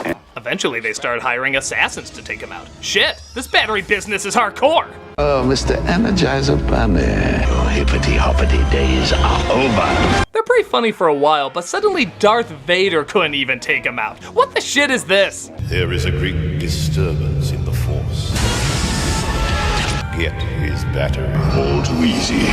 and... Eventually they start hiring assassins to take him out. Shit, this battery business is hardcore. Oh, Mr. Energizer Bunny. Your hippity-hoppity days are over. They're pretty funny for a while, but suddenly Darth Vader couldn't even take him out. What the shit is this? There is a great disturbance in the Force. Get his battery. All too easy.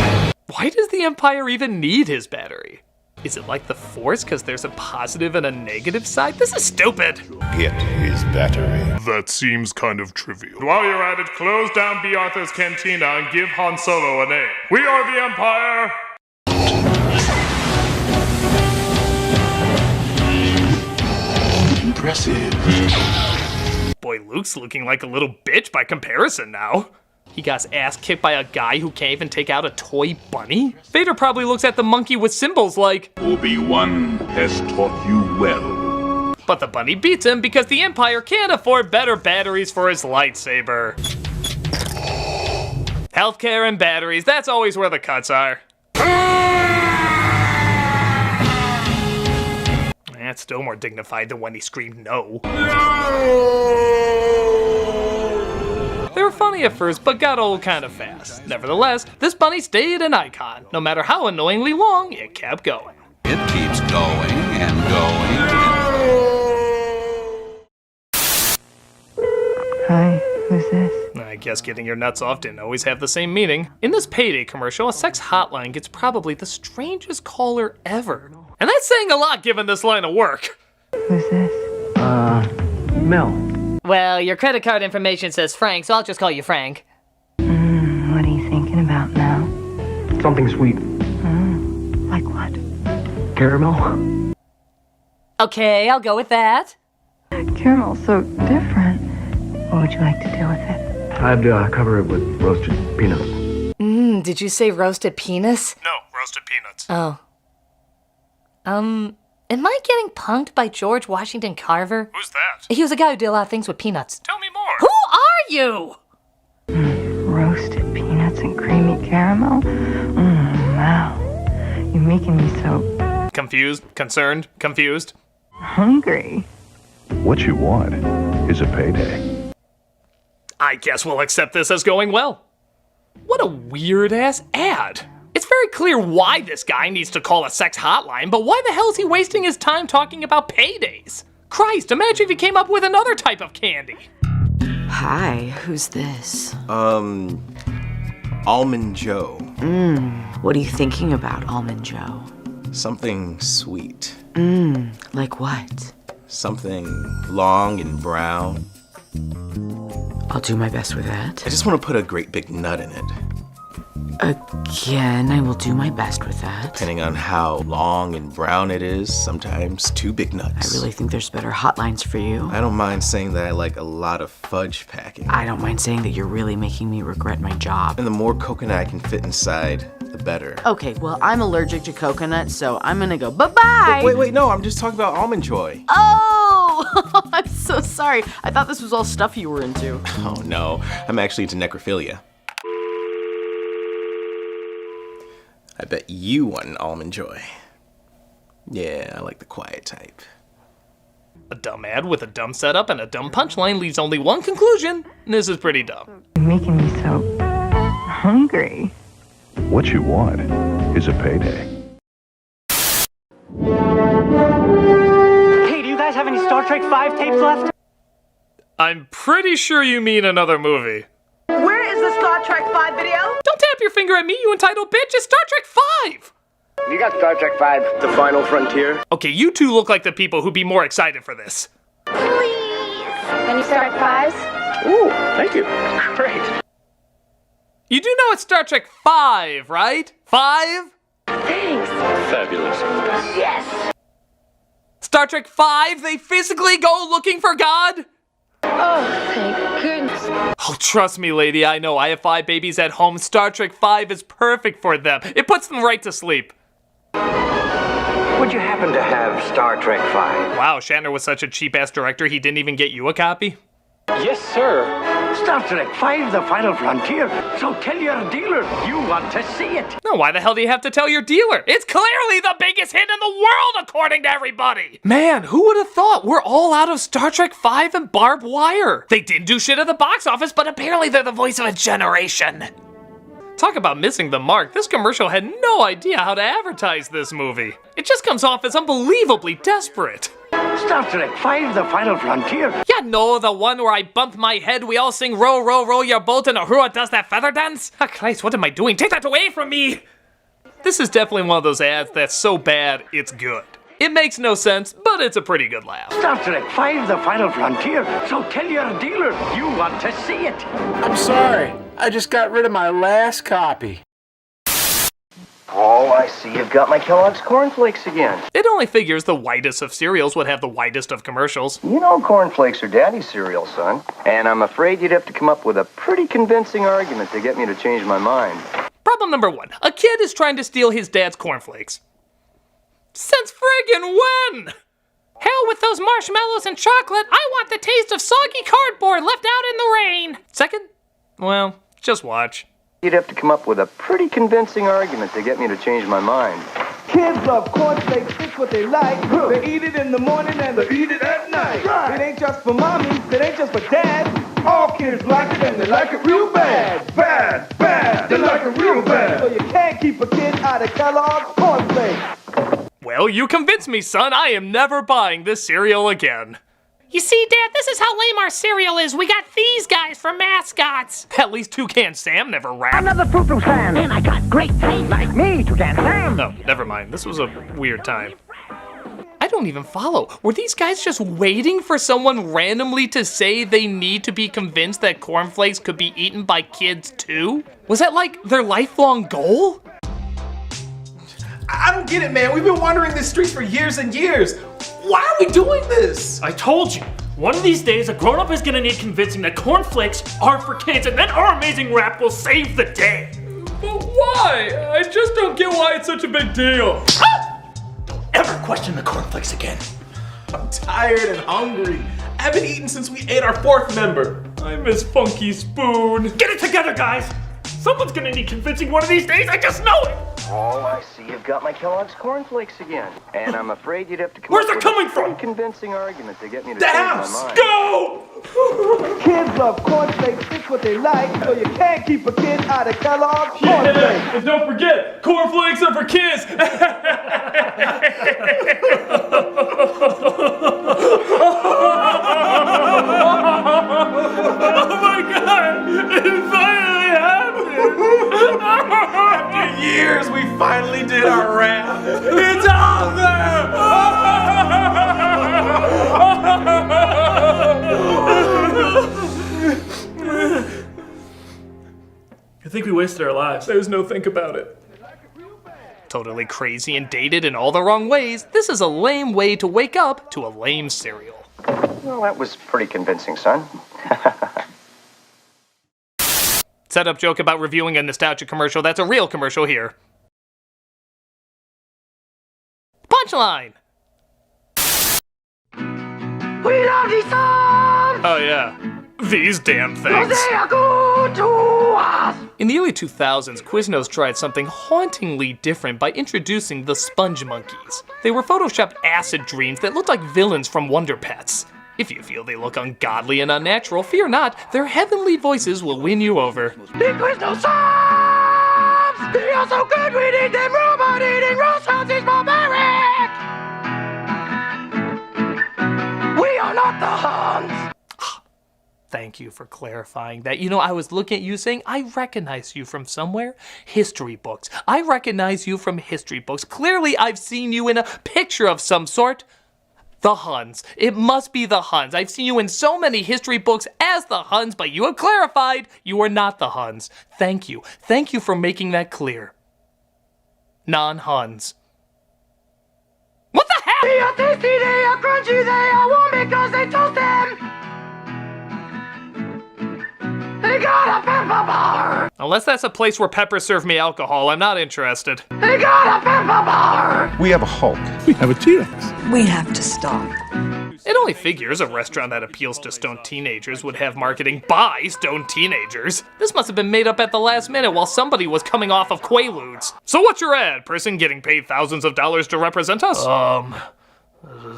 Why does the Empire even need his battery? Is it like the Force because there's a positive and a negative side? This is stupid. Get his battery. That seems kind of trivial. While you're at it, close down B. Arthur's Cantina and give Han Solo a name. We are the Empire! Impressive. Boy, Luke's looking like a little bitch by comparison now. He got his ass kicked by a guy who can't even take out a toy bunny? Vader probably looks at the monkey with symbols like, Obi-Wan has taught you well. But the bunny beats him because the Empire can't afford better batteries for his lightsaber. Healthcare and batteries, that's always where the cuts are. That's still more dignified than when he screamed no. They were funny at first, but got old kind of fast. Nevertheless, this bunny stayed an icon. No matter how annoyingly long, it kept going. It keeps going and going. Hi, who's this? I guess getting your nuts off didn't always have the same meaning. In this Payday commercial, a sex hotline gets probably the strangest caller ever. And that's saying a lot given this line of work. Who's this? Mel. Well, your credit card information says Frank, so I'll just call you Frank. What are you thinking about now? Something sweet. Like what? Caramel? Okay, I'll go with that. Caramel's so different. What would you like to do with it? I'd cover it with roasted peanuts. Did you say roasted penis? No, roasted peanuts. Oh. Am I getting punked by George Washington Carver? Who's that? He was a guy who did a lot of things with peanuts. Tell me more. Who are you? Roasted peanuts and creamy caramel? Wow. You're making me so... Confused, concerned, confused. hungry. What you want is a payday. I guess we'll accept this as going well. What a weird-ass ad. It's very clear why this guy needs to call a sex hotline, but why the hell is he wasting his time talking about paydays? Christ, imagine if he came up with another type of candy. Hi, who's this? Almond Joe. What are you thinking about, Almond Joe? Something sweet. Like what? Something long and brown. I'll do my best with that. I just want to put a great big nut in it. Again, I will do my best with that. Depending on how long and brown it is, sometimes 2 big nuts. I really think there's better hotlines for you. I don't mind saying that I like a lot of fudge packing. I don't mind saying that you're really making me regret my job. And the more coconut I can fit inside, the better. Okay, well, I'm allergic to coconut, so I'm gonna go bye-bye! Wait, no, I'm just talking about Almond Joy. Oh! I'm so sorry. I thought this was all stuff you were into. Oh no, I'm actually into necrophilia. I bet you want an Almond Joy. Yeah, I like the quiet type. A dumb ad with a dumb setup and a dumb punchline leaves only one conclusion. This is pretty dumb. You're making me so hungry. What you want is a payday. Hey, do you guys have any Star Trek 5 tapes left? I'm pretty sure you mean another movie. Where is the Star Trek 5 video? Don't tap your finger at me, you entitled bitch! It's Star Trek 5! You got Star Trek 5, The Final Frontier? Okay, you two look like the people who'd be more excited for this. Please. Any Star Trek 5s? Ooh, thank you. Great. You do know it's Star Trek 5, right? 5? Thanks. Fabulous. Yes. Star Trek 5, they physically go looking for God? Oh, thank goodness. Oh, trust me, lady, I know. I have 5 babies at home. Star Trek 5 is perfect for them. It puts them right to sleep. Would you happen to have Star Trek 5? Wow, Shatner was such a cheap-ass director, he didn't even get you a copy? Yes, sir. Star Trek 5, The Final Frontier. So tell your dealer you want to see it. No, why the hell do you have to tell your dealer? It's clearly the biggest hit in the world, according to everybody! Man, who would have thought we're all out of Star Trek 5 and Barbed Wire? They didn't do shit at the box office, but apparently they're the voice of a generation. Talk about missing the mark. This commercial had no idea how to advertise this movie. It just comes off as unbelievably desperate. Star Trek 5, The Final Frontier. Yeah, no, the one where I bump my head, we all sing row, row, row your boat, and Uhura does that feather dance? Ah, Christ, what am I doing? Take that away from me! This is definitely one of those ads that's so bad, it's good. It makes no sense, but it's a pretty good laugh. Star Trek 5, The Final Frontier. So tell your dealer you want to see it. I'm sorry. I just got rid of my last copy. Oh, I see you've got my Kellogg's cornflakes again. It only figures the whitest of cereals would have the whitest of commercials. You know cornflakes are daddy's cereal, son. And I'm afraid you'd have to come up with a pretty convincing argument to get me to change my mind. Problem number 1. A kid is trying to steal his dad's cornflakes. Since friggin' when? Hell with those marshmallows and chocolate. I want the taste of soggy cardboard left out in the rain. Second? Well, just watch. You'd have to come up with a pretty convincing argument to get me to change my mind. Kids love cornflakes, it's what they like. They eat it in the morning and they eat it at night. It ain't just for mommies, it ain't just for dads. All kids like it and they like it real bad. Bad, bad, they like it real bad. So you can't keep a kid out of Kellogg's cornflakes. Well, you convinced me, son. I am never buying this cereal again. You see, Dad, this is how lame our cereal is. We got these guys for mascots. At least Toucan Sam never rapped. Another Frou-Frou fan. And I got great taste. Like me, Toucan Sam. No, never mind. This was a weird time. I don't even follow. Were these guys just waiting for someone randomly to say they need to be convinced that cornflakes could be eaten by kids too? Was that like their lifelong goal? I don't get it, man. We've been wandering these streets for years and years. Why are we doing this? I told you. One of these days, a grown-up is gonna need convincing that cornflakes are for kids, and then our amazing rap will save the day. But why? I just don't get why it's such a big deal. Don't ever question the cornflakes again. I'm tired and hungry. I haven't eaten since we ate our 4th member. I miss Funky Spoon. Get it together, guys. Someone's gonna need convincing one of these days. I just know it. Oh, I see you've got my Kellogg's cornflakes again. And I'm afraid you'd have to come Where's up it with coming a from? pretty convincing argument to get me to The change house! my mind. Go! Kids love cornflakes, it's what they like. So you can't keep a kid out of Kellogg's cornflakes. Yeah, and don't forget, cornflakes are for kids. Oh my God! It finally happened! After years, we finally did our rap. It's over! wasted our lives. There's no think about it. Totally crazy and dated in all the wrong ways, this is a lame way to wake up to a lame cereal. Well, that was pretty convincing, son. Setup joke about reviewing a nostalgia commercial, that's a real commercial here. Punchline! We love these songs! Oh yeah, these damn things. They are good to us! In the early 2000s, Quiznos tried something hauntingly different by introducing the Sponge Monkeys. They were photoshopped acid dreams that looked like villains from Wonder Pets. If you feel they look ungodly and unnatural, fear not, their heavenly voices will win you over. The Quiznos songs! They are so good we need them robot-eating roast houses barbaric! We are not the Huns! Thank you for clarifying that. You know, I was looking at you saying, I recognize you from somewhere. History books. I recognize you from history books. Clearly, I've seen you in a picture of some sort. The Huns. It must be the Huns. I've seen you in so many history books as the Huns, but you have clarified you are not the Huns. Thank you. Thank you for making that clear. Non-Huns. What the heck? They are tasty, they are crunchy, they are warm because they toast them! They got a pepper bar! Unless that's a place where peppers serve me alcohol, I'm not interested. They got a pepper bar! We have a Hulk. We have a T-Rex. We have to stop. It only figures a restaurant that appeals to stoned teenagers would have marketing by stoned teenagers. This must have been made up at the last minute while somebody was coming off of Quaaludes. So what's your ad? Person getting paid thousands of dollars to represent us?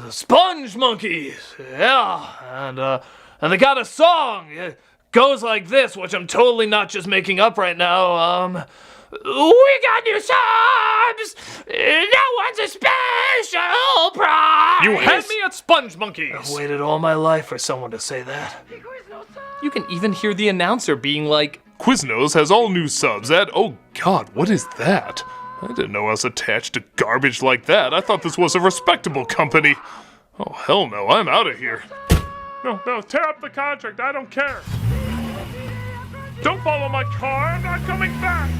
Sponge Monkeys. Yeah, and they got a song. It goes like this, which I'm totally not just making up right now. We got new subs! That one's a special prize! You had me at Sponge Monkeys! I've waited all my life for someone to say that. You can even hear the announcer being like, Quiznos has all new subs at, oh god, what is that? I didn't know I was attached to garbage like that. I thought this was a respectable company. Oh, hell no, I'm out of here. No, tear up the contract, I don't care. Don't follow my car, I'm not coming back!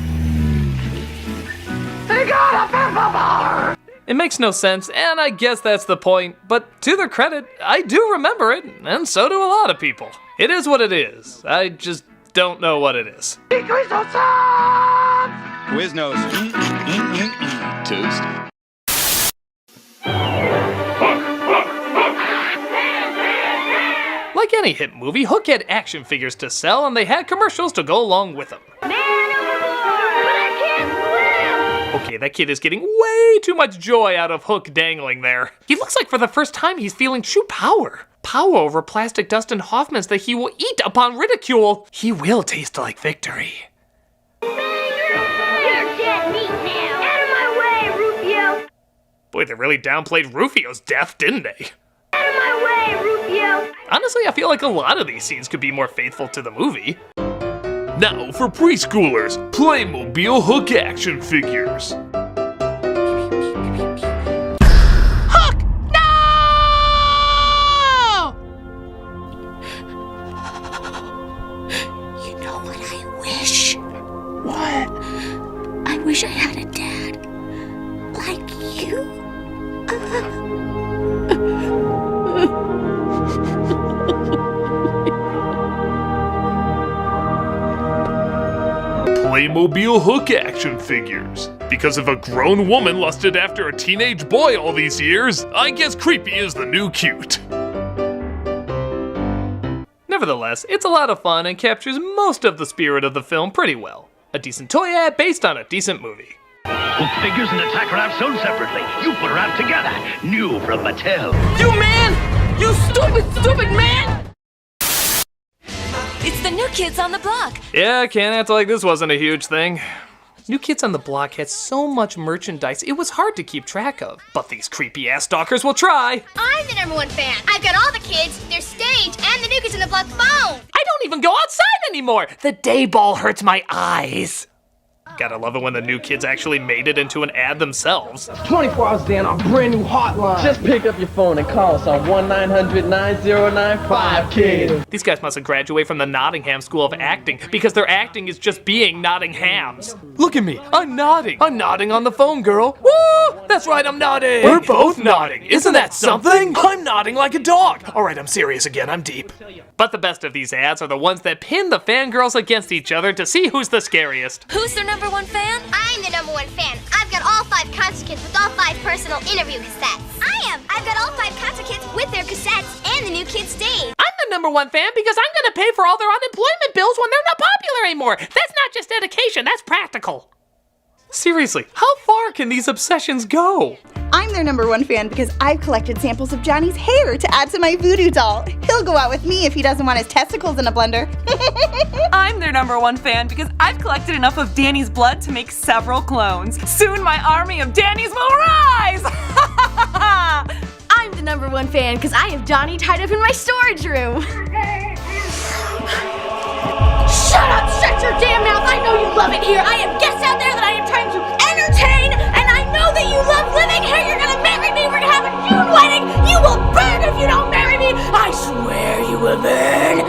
They got a pepper bar! It makes no sense, and I guess that's the point, but to their credit, I do remember it, and so do a lot of people. It is what it is. I just don't know what it is. Quiznos subs! Quiznos. Toast. Like any hit movie, Hook had action figures to sell, and they had commercials to go along with them. Okay, that kid is getting way too much joy out of Hook dangling there. He looks like for the first time he's feeling true power. Power over plastic Dustin Hoffmans that he will eat upon ridicule. He will taste like victory. You're dead meat now. Out of my way, Rufio. Boy, they really downplayed Rufio's death, didn't they? Out of my way, Rufio. Honestly, I feel like a lot of these scenes could be more faithful to the movie. Now for preschoolers, Playmobil Hook action figures. Hook! No! You know what I wish? What? I wish I had a dad like you. Playmobil Hook action figures. Because if a grown woman lusted after a teenage boy all these years, I guess creepy is the new cute. Nevertheless, it's a lot of fun and captures most of the spirit of the film pretty well. A decent toy ad based on a decent movie. Hook figures and attack are out sold separately. You put her out together. New from Mattel. You man! You stupid man! It's the New Kids on the Block. Yeah, can't act like this wasn't a huge thing. New Kids on the Block had so much merchandise, it was hard to keep track of. But these creepy-ass stalkers will try. I'm the #1 fan. I've got all the kids, their stage, and the New Kids on the Block phone. I don't even go outside anymore. The day ball hurts my eyes. Gotta love it when the new kids actually made it into an ad themselves. 24 hours a day on our brand new hotline. Just pick up your phone and call us on 1-900-9095, kid. These guys must have graduated from the Nottingham School of Acting because their acting is just being Nottinghams. Look at me, I'm nodding. I'm nodding on the phone, girl. Woo! That's right, I'm nodding. We're both nodding. Isn't that something? I'm nodding like a dog. All right, I'm serious again, I'm deep. But the best of these ads are the ones that pin the fangirls against each other to see who's the scariest. Who's their number one fan? I'm the number one fan. I've got all 5 concert kits with all 5 personal interview cassettes. I've got all 5 concert kits with their cassettes and the new kids stage. I'm the number one fan because I'm gonna pay for all their unemployment bills when they're not popular anymore. That's not just dedication, that's practical. Seriously, how far can these obsessions go? I'm their number one fan because I've collected samples of Johnny's hair to add to my voodoo doll. He'll go out with me if he doesn't want his testicles in a blender. I'm their number one fan because I've collected enough of Danny's blood to make several clones. Soon my army of Danny's will rise! I'm the number one fan because I have Johnny tied up in my storage room. Shut up! Shut your damn mouth! I know you love it here! I have guests out there that I am trying to entertain, and I know that you love living here! You're gonna marry me! We're gonna have a June wedding! You will burn if you don't marry me! I swear you will burn!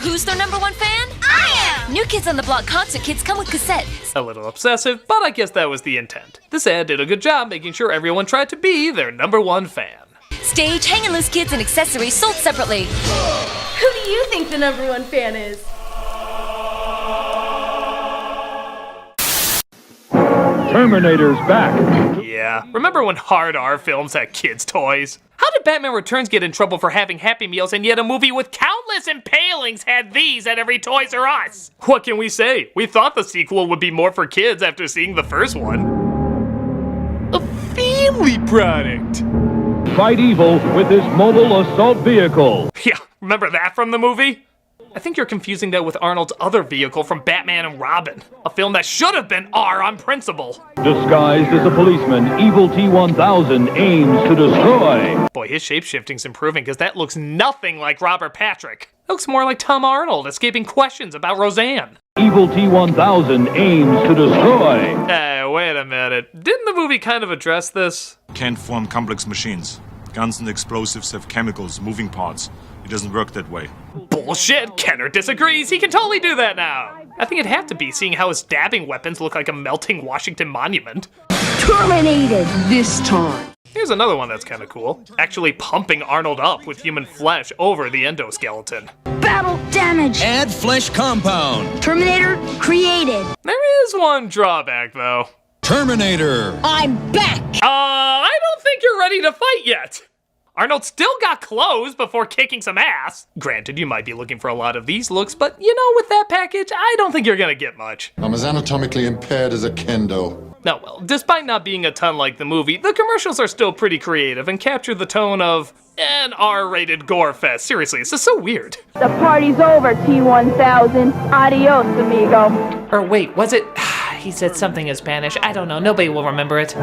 Who's their number one fan? I am! New Kids on the Block concert kits come with cassettes. A little obsessive, but I guess that was the intent. This ad did a good job making sure everyone tried to be their number one fan. Stage, hang and loose kits, and accessories sold separately. Who do you think the number one fan is? Terminator's back. Yeah, remember when Hard R Films had kids' toys? How did Batman Returns get in trouble for having Happy Meals and yet a movie with countless impalings had these at every Toys R Us? What can we say? We thought the sequel would be more for kids after seeing the first one. A family product! Fight evil with this mobile assault vehicle. Yeah, remember that from the movie? I think you're confusing that with Arnold's other vehicle from Batman and Robin, a film that should have been R on principle. Disguised as a policeman, Evil T-1000 aims to destroy. Boy, his shapeshifting's improving because that looks nothing like Robert Patrick. It looks more like Tom Arnold escaping questions about Roseanne. Evil T-1000 aims to destroy. Hey, wait a minute. Didn't the movie kind of address this? Can't form complex machines. Guns and explosives have chemicals, moving parts. It doesn't work that way. Bullshit! Kenner disagrees! He can totally do that now! I think it'd have to be, seeing how his stabbing weapons look like a melting Washington Monument. Terminated this time. Here's another one that's kinda cool. Actually pumping Arnold up with human flesh over the endoskeleton. Battle damage. Add flesh compound. Terminator created. There is one drawback, though. Terminator. I'm back. I don't think you're ready to fight yet. Arnold still got clothes before kicking some ass. Granted, you might be looking for a lot of these looks, but you know, with that package, I don't think you're gonna get much. I'm as anatomically impaired as a kendo. No, well, despite not being a ton like the movie, the commercials are still pretty creative and capture the tone of an R-rated gore fest. Seriously, this is so weird. The party's over, T-1000. Adios, amigo. Or wait, was it? He said something in Spanish. I don't know. Nobody will remember it.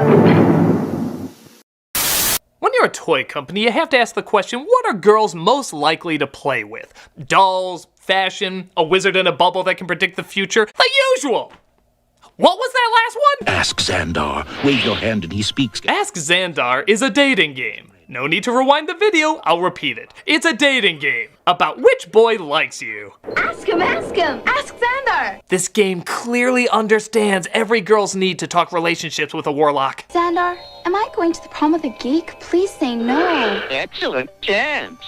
When you're a toy company, you have to ask the question, what are girls most likely to play with? Dolls, fashion, a wizard in a bubble that can predict the future? The usual! What was that last one? Ask Xandar. Wave your hand and he speaks. Ask Xandar is a dating game. No need to rewind the video, I'll repeat it. It's a dating game about which boy likes you. Ask him, ask him. Ask Xandar. This game clearly understands every girl's need to talk relationships with a warlock. Xandar, am I going to the prom with a geek? Please say no. Excellent chance.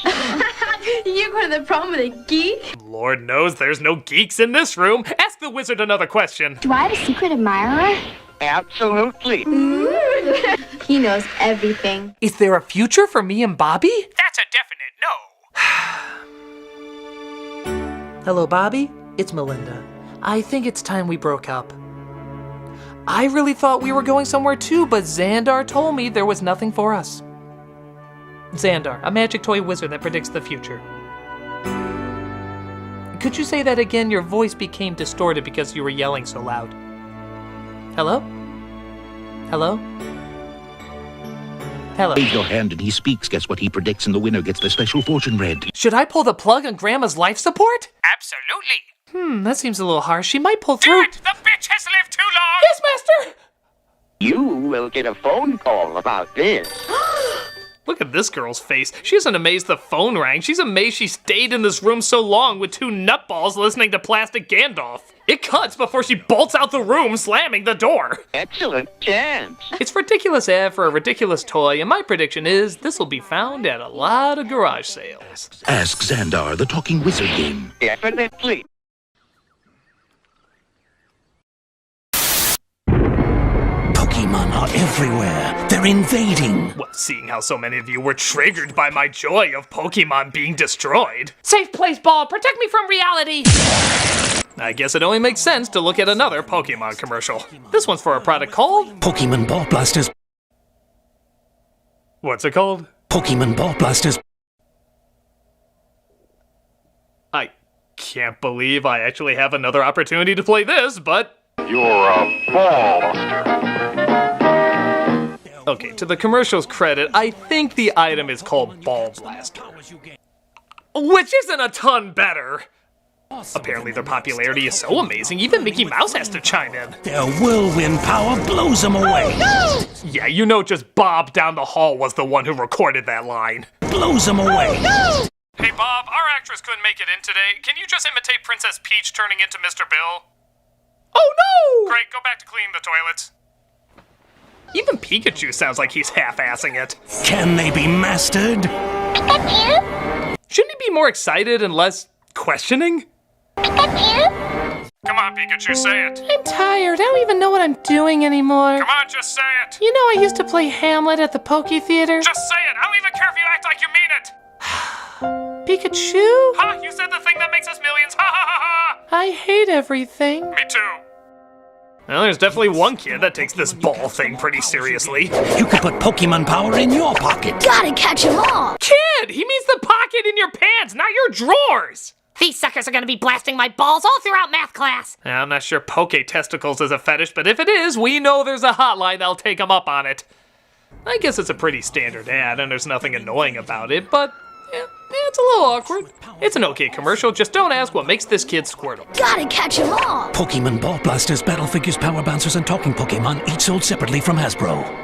You go to the prom with a geek? Lord knows there's no geeks in this room. Ask the wizard another question. Do I have a secret admirer? Absolutely. He knows everything. Is there a future for me and Bobby? That's a definite no. Hello, Bobby. It's Melinda. I think it's time we broke up. I really thought we were going somewhere too, but Xandar told me there was nothing for us. Xandar, a magic toy wizard that predicts the future. Could you say that again? Your voice became distorted because you were yelling so loud. Hello? Hello? Hello. Wave your hand and he speaks. Guess what he predicts, and the winner gets the special fortune read. Should I pull the plug on Grandma's life support? Absolutely. That seems a little harsh. She might pull through. The bitch has lived too long! Yes, master! You will get a phone call about this. Look at this girl's face. She isn't amazed the phone rang. She's amazed she stayed in this room so long with two nutballs listening to Plastic Gandalf. It cuts before she bolts out the room, slamming the door. Excellent chance. It's ridiculous ad for a ridiculous toy, and my prediction is this will be found at a lot of garage sales. Ask Xandar, the talking wizard game. Definitely. Pokemon are everywhere. They're invading. Well, seeing how so many of you were triggered by my joy of Pokemon being destroyed, Safe place, ball. Protect me from reality. I guess it only makes sense to look at another Pokemon commercial. This one's for a product called... Pokemon Ball Blasters. What's it called? Pokemon Ball Blasters. I can't believe I actually have another opportunity to play this, but... You're a ball buster. Okay, to the commercial's credit, I think the item is called Ball Blaster. Which isn't a ton better. Apparently their popularity is so amazing, even Mickey Mouse has to chime in. Their whirlwind power blows them away. Yeah, you know just Bob down the hall was the one who recorded that line. Blows them away. Hey Bob, our actress couldn't make it in today. Can you just imitate Princess Peach turning into Mr. Bill? Oh no! Great, go back to cleaning the toilets. Even Pikachu sounds like he's half-assing it. Can they be mastered? Pikachu? Shouldn't he be more excited and less questioning? Pikachu? Come on, Pikachu, say it. I'm tired. I don't even know what I'm doing anymore. Come on, just say it. You know I used to play Hamlet at the Poke Theater? Just say it. I don't even care if you act like you mean it. Pikachu? Ha! You said the thing that makes us millions. Ha ha ha ha! I hate everything. Me too. Well, there's definitely one kid that takes this ball thing pretty seriously. You can put Pokemon power in your pocket. Gotta catch 'em all. Kid! He means the pocket in your pants, not your drawers! These suckers are gonna be blasting my balls all throughout math class. I'm not sure Poke Testicles is a fetish, but if it is, we know there's a hotline that'll take them up on it. I guess it's a pretty standard ad, and there's nothing annoying about it, but yeah, it's a little awkward. It's an okay commercial, just don't ask what makes this kid squirtle. Gotta catch 'em all. Pokemon Ball Blasters, Battle Figures, Power Bouncers, and Talking Pokemon, each sold separately from Hasbro.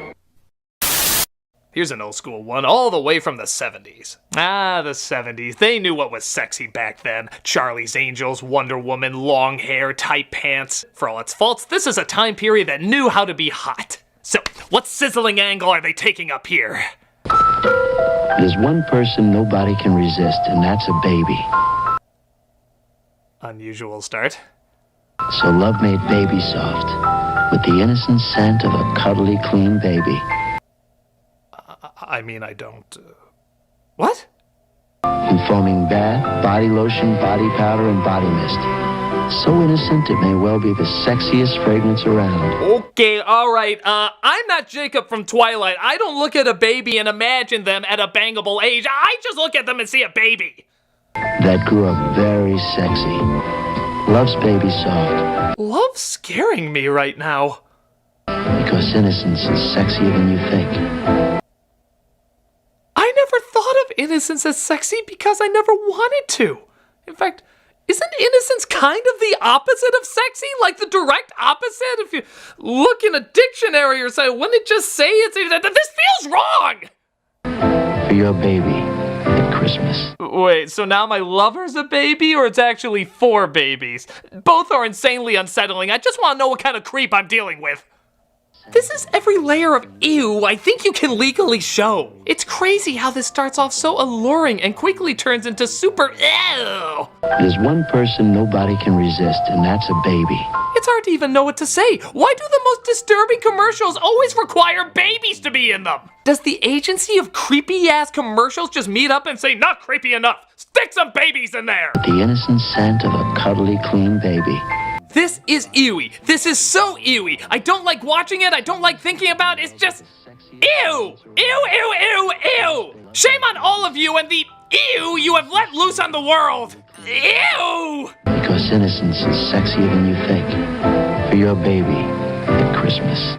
Here's an old school one, all the way from the 70s. Ah, the 70s. They knew what was sexy back then. Charlie's Angels, Wonder Woman, long hair, tight pants. For all its faults, this is a time period that knew how to be hot. So, what sizzling angle are they taking up here? There's one person nobody can resist, and that's a baby. Unusual start. So love made Baby Soft, with the innocent scent of a cuddly, clean baby. I mean, I don't... What? Informing bath, body lotion, body powder, and body mist. So innocent it may well be the sexiest fragrance around. Okay, alright, I'm not Jacob from Twilight. I don't look at a baby and imagine them at a bangable age. I just look at them and see a baby. That grew up very sexy. Loves Baby Soft. Love's scaring me right now. Because innocence is sexier than you think. I never thought of innocence as sexy because I never wanted to. In fact, isn't innocence kind of the opposite of sexy? Like the direct opposite? If you look in a dictionary or something, wouldn't it just say it's... This feels wrong! For your baby at Christmas. Wait, so now my lover's a baby or it's actually 4 babies? Both are insanely unsettling. I just want to know what kind of creep I'm dealing with. This is every layer of ew I think you can legally show. It's crazy how this starts off so alluring and quickly turns into super ew. There's one person nobody can resist, and that's a baby. It's hard to even know what to say. Why do the most disturbing commercials always require babies to be in them? Does the agency of creepy-ass commercials just meet up and say, not creepy enough, stick some babies in there? The innocent scent of a cuddly, clean baby. This is ewy. This is so ewy. I don't like watching it. I don't like thinking about it. It's just ew. Ew, ew, ew, ew. Shame on all of you and the ew you have let loose on the world. Ew. Because innocence is sexier than you think. For your baby at Christmas.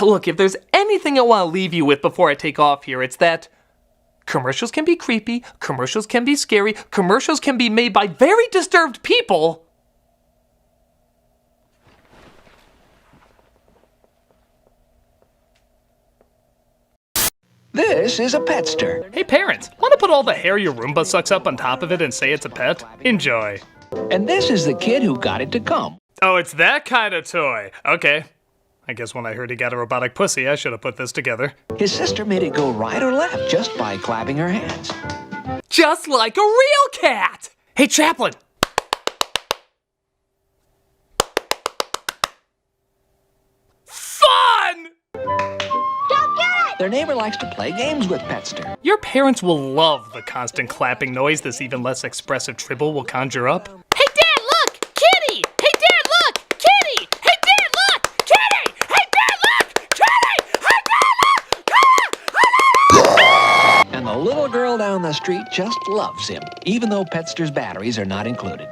Look, if there's anything I want to leave you with before I take off here, it's that commercials can be creepy, commercials can be scary, commercials can be made by very disturbed people, This is a petster. Hey parents, want to put all the hair your Roomba sucks up on top of it and say it's a pet? Enjoy. And this is the kid who got it to come. Oh, it's that kind of toy. Okay. I guess when I heard he got a robotic pussy, I should have put this together. His sister made it go right or left just by clapping her hands. Just like a real cat! Hey, Chaplain! Fun! Their neighbor likes to play games with Petster. Your parents will love the constant clapping noise this even less expressive Tribble will conjure up. Hey, Dad, look! Kitty! Hey, Dad, look! Kitty! Hey, Dad, look! Kitty! Hey, Dad, look! Kitty! Hey, Dad, look! And the little girl down the street just loves him, even though Petster's batteries are not included.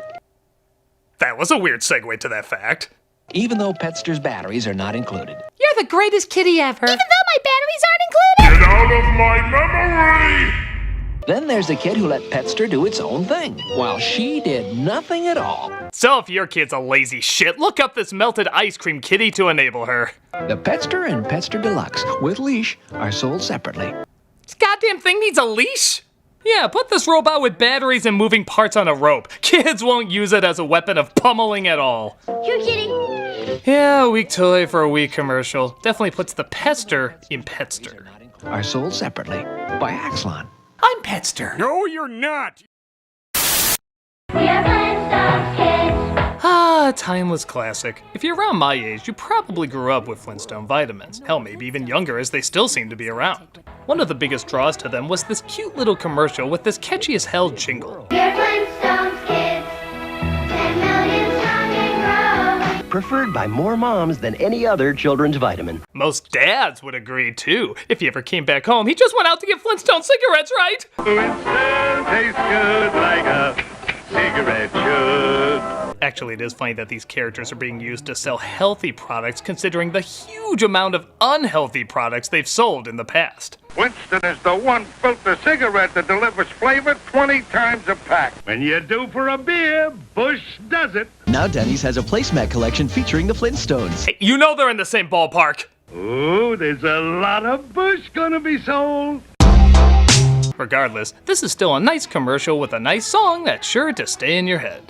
That was a weird segue to that fact. Even though Petster's batteries are not included. You're the greatest kitty ever. Even though my batteries aren't included! Get out of my memory! Then there's the kid who let Petster do its own thing, while she did nothing at all. So if your kid's a lazy shit, look up this melted ice cream kitty to enable her. The Petster and Petster Deluxe, with leash, are sold separately. This goddamn thing needs a leash? Yeah, put this robot with batteries and moving parts on a rope. Kids won't use it as a weapon of pummeling at all. You're kidding. Yeah, a weak toy for a weak commercial. Definitely puts the Petster in Petster. Are sold separately by Axlon. I'm Petster. No, you're not. We are Flintstones kids. Ah, timeless classic. If you're around my age, you probably grew up with Flintstone vitamins. Hell, maybe even younger, as they still seem to be around. One of the biggest draws to them was this cute little commercial with this catchy as hell jingle. We are Flintstones kids. 10 million strong and grow. Preferred by more moms than any other children's vitamin. Most dads would agree, too. If he ever came back home, he just went out to get Flintstone cigarettes, right? Flintstone tastes good like a cigarette should. Actually, it is funny that these characters are being used to sell healthy products considering the huge amount of unhealthy products they've sold in the past. Winston is the one filter cigarette that delivers flavor 20 times a pack. When you're due for a beer, Bush does it. Now Denny's has a placemat collection featuring the Flintstones. Hey, you know they're in the same ballpark. Ooh, there's a lot of Bush gonna be sold. Regardless, this is still a nice commercial with a nice song that's sure to stay in your head.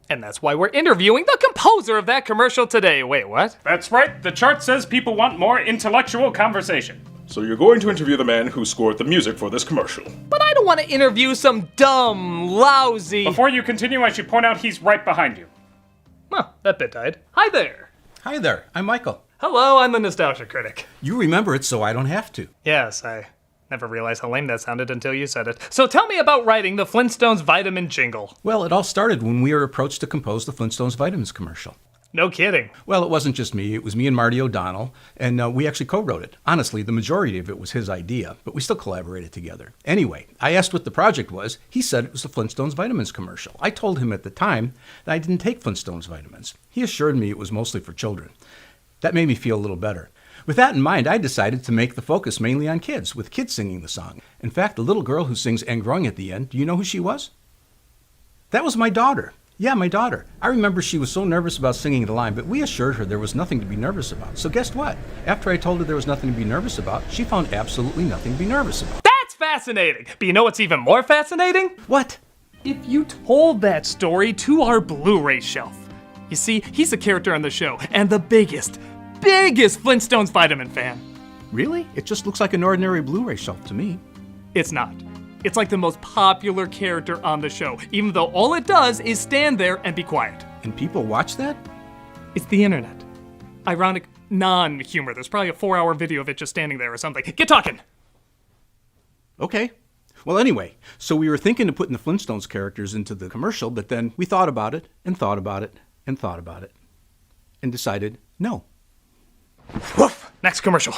And that's why we're interviewing the composer of that commercial today. Wait, what? That's right. The chart says people want more intellectual conversation. So you're going to interview the man who scored the music for this commercial. But I don't want to interview some dumb, lousy... Before you continue, I should point out he's right behind you. Well, that bit died. Hi there. Hi there. I'm Michael. Hello, I'm the Nostalgia Critic. You remember it so I don't have to. Yes, I never realized how lame that sounded until you said it. So tell me about writing the Flintstones vitamin jingle. Well, it all started when we were approached to compose the Flintstones vitamins commercial. No kidding. Well, it wasn't just me. It was me and Marty O'Donnell, and we actually co-wrote it. Honestly, the majority of it was his idea, but we still collaborated together. Anyway, I asked what the project was. He said it was the Flintstones vitamins commercial. I told him at the time that I didn't take Flintstones vitamins. He assured me it was mostly for children. That made me feel a little better. With that in mind, I decided to make the focus mainly on kids, with kids singing the song. In fact, the little girl who sings Angrung at the end, do you know who she was? That was my daughter. Yeah, my daughter. I remember she was so nervous about singing the line, but we assured her there was nothing to be nervous about. So guess what? After I told her there was nothing to be nervous about, she found absolutely nothing to be nervous about. That's fascinating! But you know what's even more fascinating? What? If you told that story to our Blu-ray shelf. You see, he's a character on the show, and the biggest Flintstones vitamin fan. Really? It just looks like an ordinary Blu-ray shelf to me. It's not. It's like the most popular character on the show, even though all it does is stand there and be quiet. And people watch that? It's the internet. Ironic non-humor. There's probably a 4-hour video of it just standing there or something. Get talking! Okay. Well, anyway, so we were thinking of putting the Flintstones characters into the commercial, but then we thought about it, and thought about it, and thought about it, and decided no. Woof! Next commercial.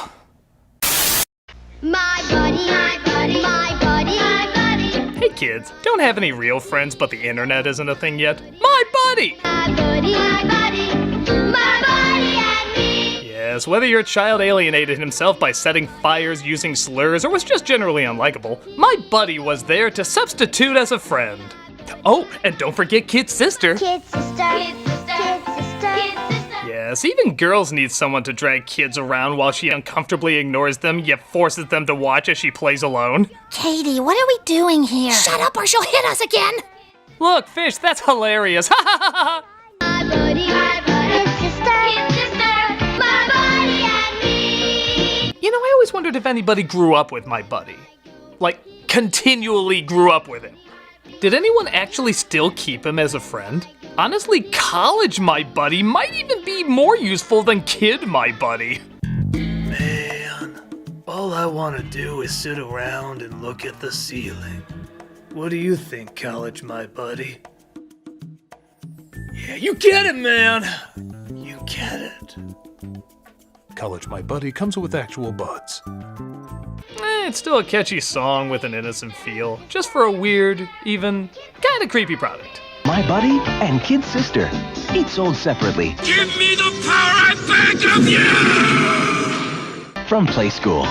My buddy, my buddy, my buddy, my buddy. Hey kids, don't have any real friends but the internet isn't a thing yet? My buddy! My buddy, my buddy, my buddy and me. Yes, whether your child alienated himself by setting fires, using slurs, or was just generally unlikable, my buddy was there to substitute as a friend. Oh, and don't forget Kid's sister. Kid sister. Kid sister. Kid sister. Kid sister. Yes, even girls need someone to drag kids around while she uncomfortably ignores them, yet forces them to watch as she plays alone. Katie, what are we doing here? Shut up or she'll hit us again. Look, Fish, that's hilarious. Ha ha ha ha. My buddy, kid sister. Kid sister. My buddy and me. You know, I always wondered if anybody grew up with my buddy. Like, continually grew up with him. Did anyone actually still keep him as a friend? Honestly, college my buddy might even be more useful than kid my buddy. Man, all I want to do is sit around and look at the ceiling. What do you think, college my buddy? Yeah, you get it, man! You get it. College My Buddy comes with actual buds. It's still a catchy song with an innocent feel, just for a weird, even kinda creepy product. My Buddy and Kid's sister. Each sold separately. Give me the power I beg of you! From Play School.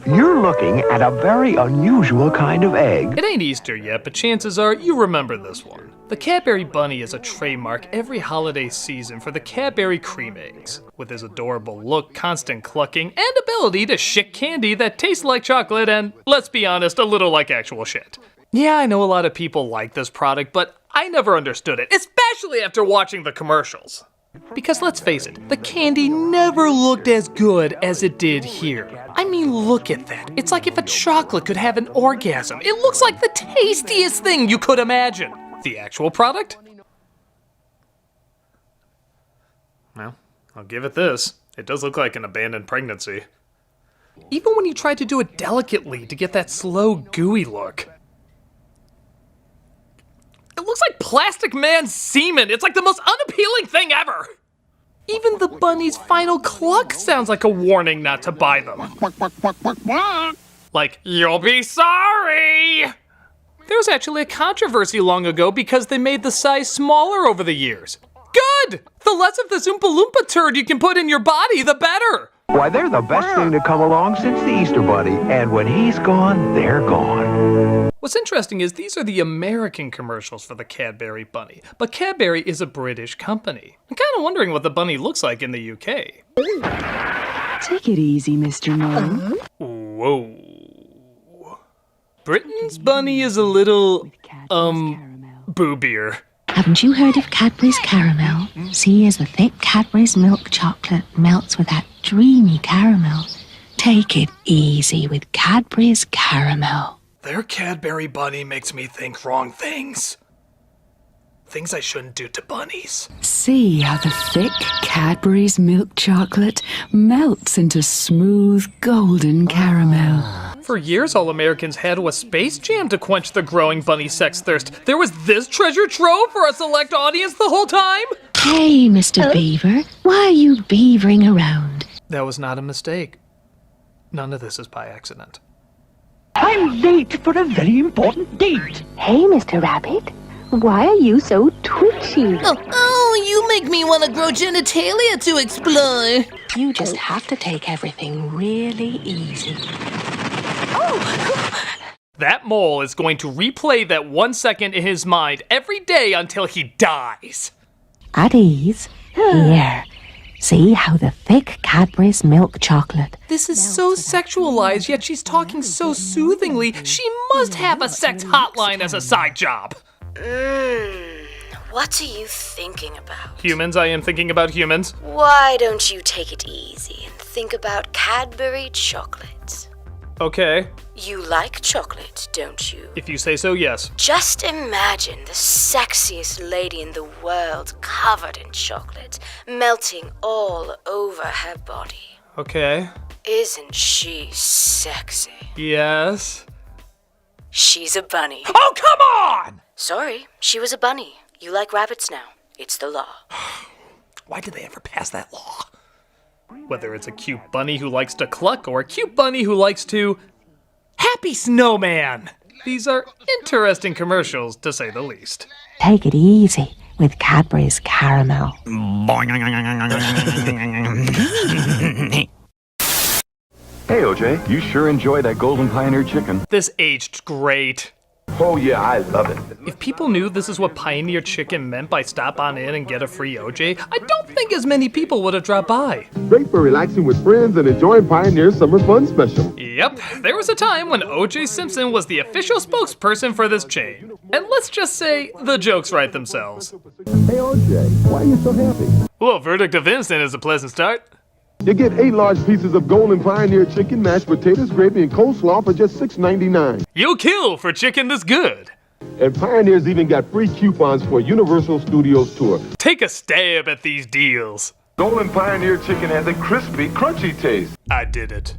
You're looking at a very unusual kind of egg. It ain't Easter yet, but chances are you remember this one. The Cadbury Bunny is a trademark every holiday season for the Cadbury cream eggs. With his adorable look, constant clucking, and ability to shit candy that tastes like chocolate and, let's be honest, a little like actual shit. Yeah, I know a lot of people like this product, but I never understood it, especially after watching the commercials. Because let's face it, the candy never looked as good as it did here. I mean, look at that. It's like if a chocolate could have an orgasm. It looks like the tastiest thing you could imagine. The actual product? Well, I'll give it this. It does look like an abandoned pregnancy. Even when you try to do it delicately to get that slow, gooey look. It looks like Plastic Man's semen. It's like the most unappealing thing ever. Even the bunny's final cluck sounds like a warning not to buy them. Like, you'll be sorry! There was actually a controversy long ago because they made the size smaller over the years. Good! The less of this Oompa Loompa turd you can put in your body, the better! Why, they're the best thing to come along since the Easter Bunny, and when he's gone, they're gone. What's interesting is these are the American commercials for the Cadbury Bunny, but Cadbury is a British company. I'm kind of wondering what the bunny looks like in the UK. Take it easy, Mr. Mo. Whoa. Britain's bunny is a little, boobier. Haven't you heard of Cadbury's Caramel? See, as the thick Cadbury's milk chocolate melts with that dreamy caramel. Take it easy with Cadbury's Caramel. Their Cadbury Bunny makes me think wrong things. Things I shouldn't do to bunnies. See how the thick Cadbury's milk chocolate melts into smooth golden caramel. For years, all Americans had was Space Jam to quench the growing bunny sex thirst. There was this treasure trove for a select audience the whole time? Hey, Mr. Beaver, why are you beavering around? That was not a mistake. None of this is by accident. I'm late for a very important date. Hey, Mr. Rabbit, why are you so twitchy? Oh, you make me want to grow genitalia to explore. You just have to take everything really easy. That mole is going to replay that 1 second in his mind every day until he dies. At ease. Here. See how the thick Cadbury's milk chocolate. This is so sexualized, yet she's talking so soothingly. She must have a sex hotline as a side job. What are you thinking about? Humans, I am thinking about humans. Why don't you take it easy and think about Cadbury chocolate? Okay. You like chocolate, don't you? If you say so, yes. Just imagine the sexiest lady in the world covered in chocolate, melting all over her body. Okay. Isn't she sexy? Yes. She's a bunny. Oh, come on! Sorry, she was a bunny. You like rabbits now. It's the law. Why did they ever pass that law? Whether it's a cute bunny who likes to cluck or a cute bunny who likes to... Happy Snowman! These are interesting commercials, to say the least. Take it easy with Cadbury's Caramel. Hey, OJ, you sure enjoy that Golden Pioneer chicken. This aged great. Oh, yeah, I love it. If people knew this is what Pioneer Chicken meant by stop on in and get a free OJ, I don't think as many people would have dropped by. Great for relaxing with friends and enjoying Pioneer's Summer Fun Special. Yep, there was a time when O.J. Simpson was the official spokesperson for this chain. And let's just say, the jokes write themselves. Hey, OJ, why are you so happy? Well, verdict of innocent is a pleasant start. You get 8 large pieces of Golden Pioneer chicken, mashed potatoes, gravy, and coleslaw for just $6.99. You'll kill for chicken this good. And Pioneer's even got free coupons for Universal Studios tour. Take a stab at these deals. Golden Pioneer chicken has a crispy, crunchy taste. I did it.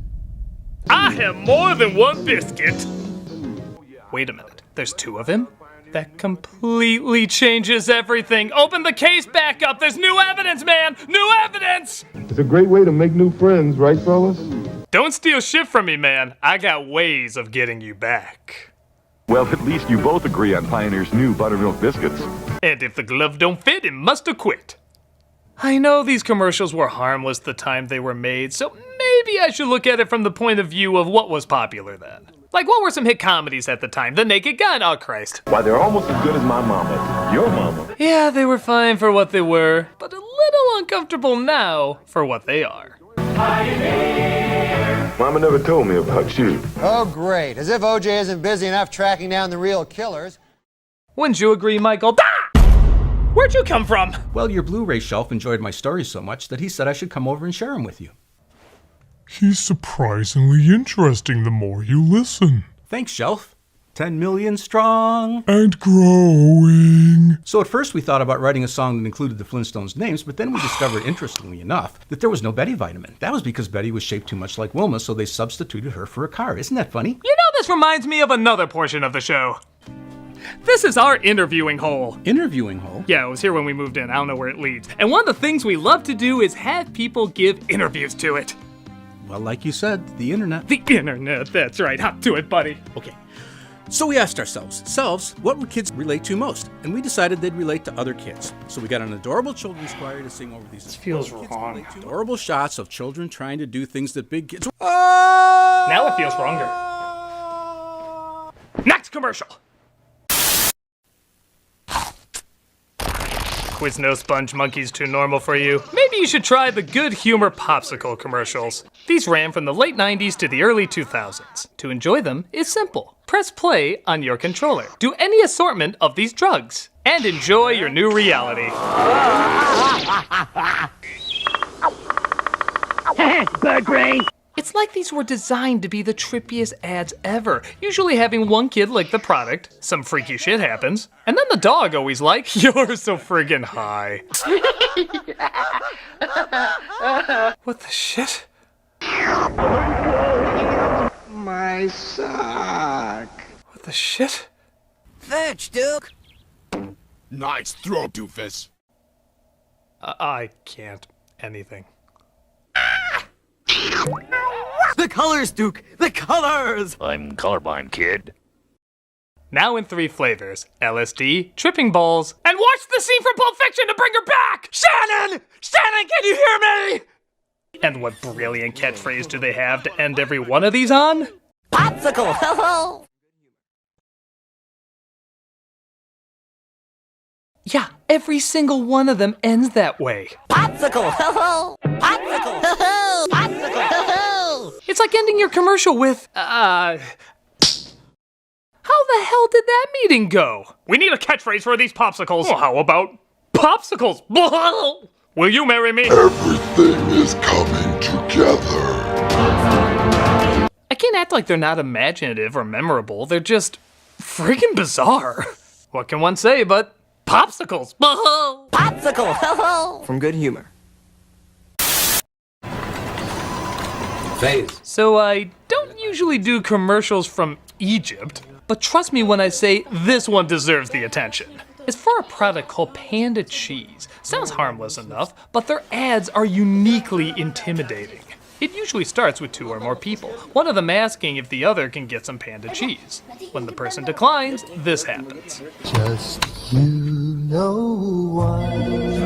I have more than one biscuit. Wait a minute, there's 2 of him? That completely changes everything. Open the case back up. There's new evidence, man. New evidence. It's a great way to make new friends, right, fellas? Don't steal shit from me, man. I got ways of getting you back. Well, at least you both agree on Pioneer's new buttermilk biscuits. And if the glove don't fit, it must have quit. I know these commercials were harmless the time they were made, so maybe I should look at it from the point of view of what was popular then. Like, what were some hit comedies at the time? The Naked Gun, oh Christ. Why, they're almost as good as my mama's. Your mama. Yeah, they were fine for what they were, but a little uncomfortable now for what they are. Mama never told me about you. Oh, great. As if OJ isn't busy enough tracking down the real killers. Wouldn't you agree, Michael? Ah! Where'd you come from? Well, your Blu-ray shelf enjoyed my stories so much that he said I should come over and share them with you. He's surprisingly interesting the more you listen. Thanks, Shelf. 10 million strong. And growing. So at first we thought about writing a song that included the Flintstones' names, but then we discovered, interestingly enough, that there was no Betty vitamin. That was because Betty was shaped too much like Wilma, so they substituted her for a car. Isn't that funny? You know, this reminds me of another portion of the show. This is our interviewing hole. Interviewing hole? Yeah, it was here when we moved in. I don't know where it leads. And one of the things we love to do is have people give interviews to it. Well, like you said, the internet. The internet, that's right. Hop to it, buddy. Okay. So we asked ourselves, what would kids relate to most? And we decided they'd relate to other kids. So we got an adorable children's choir to sing over these. This feels wrong. Adorable shots of children trying to do things that big kids. Now it feels wronger. Next commercial. Quizno Sponge Monkey's too normal for you? Maybe you should try the Good Humor Popsicle commercials. These ran from the late 90s to the early 2000s. To enjoy them is simple. Press play on your controller. Do any assortment of these drugs. And enjoy your new reality. Bird brain! It's like these were designed to be the trippiest ads ever. Usually having one kid lick the product, some freaky shit happens, and then the dog always like, you're so friggin' high. What the shit? My sock. What the shit? Fetch, Duke. Nice throw, doofus. I can't. Anything. The colors, Duke! The colors! I'm colorblind, kid. Now in 3 flavors. LSD, tripping balls, and watch the scene from Pulp Fiction to bring her back! Shannon! Shannon, can you hear me? And what brilliant catchphrase do they have to end every one of these on? Popsicle! Yeah, every single one of them ends that way. Popsicle! Popsicle! Popsicle! It's like ending your commercial with, How the hell did that meeting go? We need a catchphrase for these popsicles. Well, how about popsicles? Will you marry me? Everything is coming together. I can't act like they're not imaginative or memorable. They're just freaking bizarre. What can one say but popsicles? Popsicle! From Good Humor. Phase. So I don't usually do commercials from Egypt, but trust me when I say this one deserves the attention. It's for a product called Panda Cheese. Sounds harmless enough, but their ads are uniquely intimidating. It usually starts with 2 or more people, one of them asking if the other can get some Panda Cheese. When the person declines, this happens. Just you know why.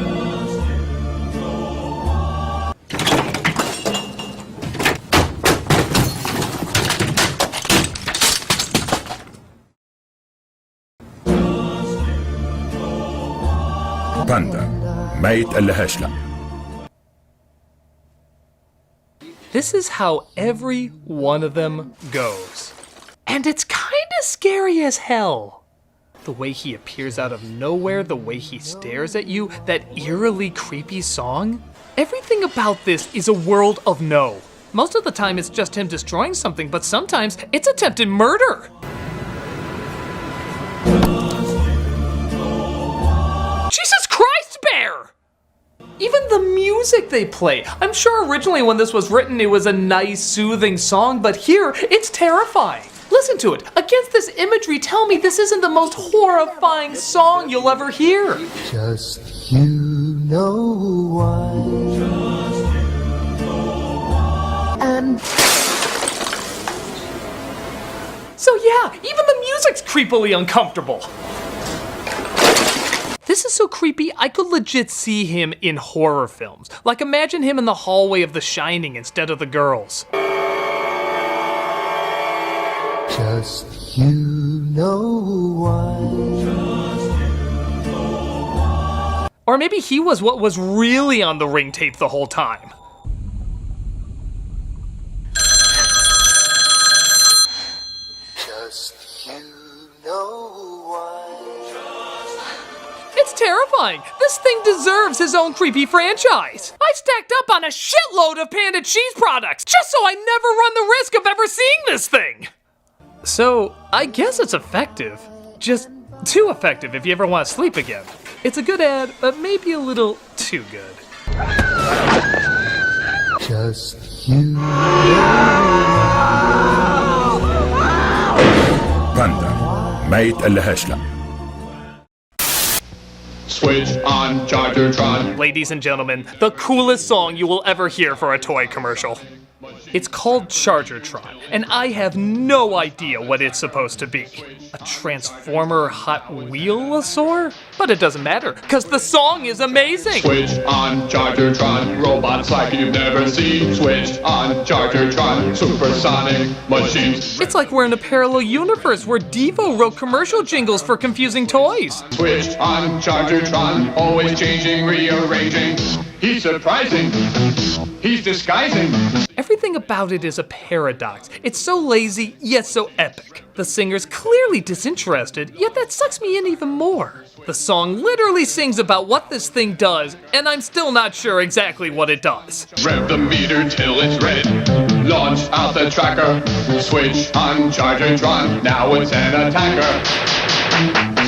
باندا ما يتقلهاش لا. This is how every one of them goes. And it's kinda scary as hell. The way he appears out of nowhere, the way he stares at you, that eerily creepy song. Everything about this is a world of no. Most of the time it's just him destroying something, but sometimes it's attempted murder. Jesus Christ, Bear! Even the music they play. I'm sure originally when this was written it was a nice, soothing song, but here it's terrifying. Listen to it. Against this imagery, tell me this isn't the most horrifying song you'll ever hear. Just you know why. And so yeah, even the music's creepily uncomfortable. This is so creepy, I could legit see him in horror films. Like imagine him in the hallway of The Shining instead of the girls. just you know why. Or maybe he was what was really on the ring tape the whole time. Just you know why. It's terrifying. This thing deserves his own creepy franchise. I stacked up on a shitload of Panda cheese products just so I never run the risk of ever seeing this thing. So, I guess it's effective. Just too effective if you ever want to sleep again. It's a good ad, but maybe a little too good. Just you باندا ما يتقلهاش لا. Switch on Chargertron. Ladies and gentlemen, the coolest song you will ever hear for a toy commercial. It's called Chargertron, and I have no idea what it's supposed to be. A Transformer Hot Wheelosaur? But it doesn't matter, because the song is amazing! Switch on Chargertron, robots like you've never seen. Switch on Chargertron, supersonic machines. It's like we're in a parallel universe where Devo wrote commercial jingles for confusing toys. Switch on Chargertron, always changing, rearranging. He's surprising. He's disguising. Everything about it is a paradox. It's so lazy, yet so epic. The singer's clearly disinterested, yet that sucks me in even more. The song literally sings about what this thing does, and I'm still not sure exactly what it does. Rev the meter till it's red. Launch out the tracker. Switch on Chargertron, now it's an attacker.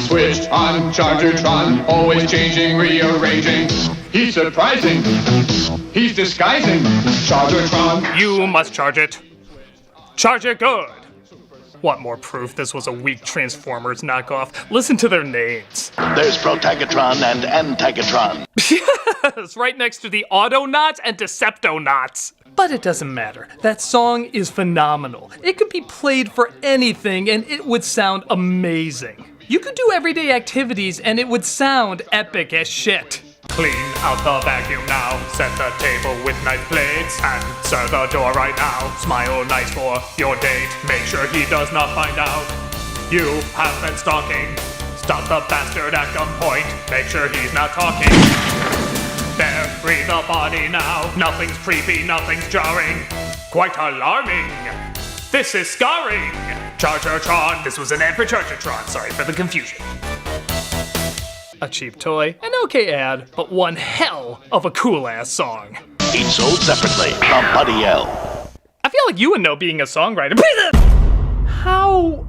Switched on Chargertron, always changing, rearranging. He's surprising. He's disguising. Chargertron. You must charge it. Charge it good. Want more proof this was a weak Transformers knockoff? Listen to their names. There's Protagatron and Antagatron. Yes, right next to the Autonots and Deceptonauts. But it doesn't matter. That song is phenomenal. It could be played for anything and it would sound amazing. You could do everyday activities and it would sound epic as shit. Clean out the vacuum now, set the table with nice plates, answer the door right now, smile nice for your date, make sure he does not find out you have been stalking, stop the bastard at gunpoint, make sure he's not talking. Bury the body now, nothing's creepy, nothing's jarring, quite alarming. This is scarring. Chargertron. This was an ad for Chargertron, sorry for the confusion. A cheap toy, an okay ad, but one hell of a cool-ass song. Each sold separately from Buddy L. I feel like you would know being a songwriter. How?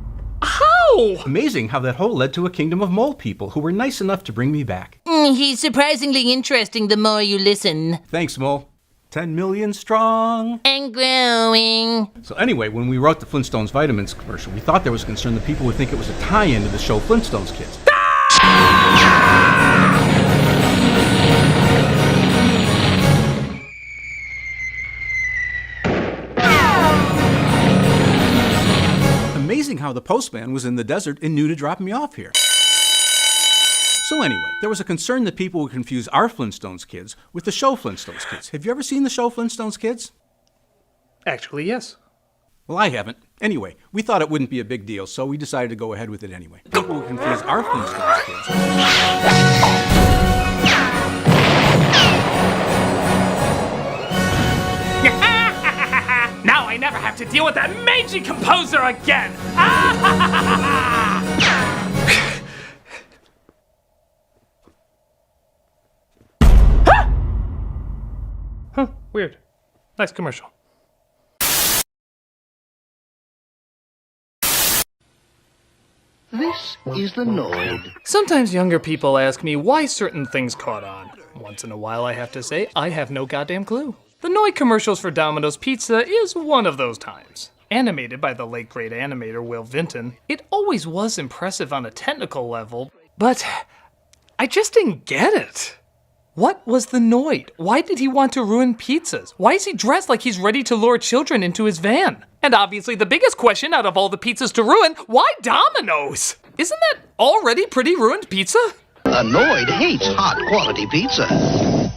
Amazing how that hole led to a kingdom of mole people who were nice enough to bring me back. He's surprisingly interesting the more you listen. Thanks, Mole. 10 million strong. And growing. So anyway, when we wrote the Flintstones Vitamins commercial, we thought there was concern that people would think it was a tie-in to the show Flintstones Kids. Amazing how the postman was in the desert and knew to drop me off here. So anyway, there was a concern that people would confuse our Flintstones Kids with the show Flintstones Kids. Have you ever seen the show Flintstones Kids? Actually, yes. Well, I haven't. Anyway, we thought it wouldn't be a big deal, so we decided to go ahead with it anyway. People would confuse our Flintstones Kids. I never have to deal with that mangy composer again! Huh, weird. Nice commercial. This is the Noid. Sometimes younger people ask me why certain things caught on. Once in a while I have to say, I have no goddamn clue. The Noid commercials for Domino's Pizza is one of those times. Animated by the late great animator Will Vinton, it always was impressive on a technical level, but I just didn't get it. What was the Noid? Why did he want to ruin pizzas? Why is he dressed like he's ready to lure children into his van? And obviously the biggest question out of all the pizzas to ruin, why Domino's? Isn't that already pretty ruined pizza? A Noid hates hot quality pizza.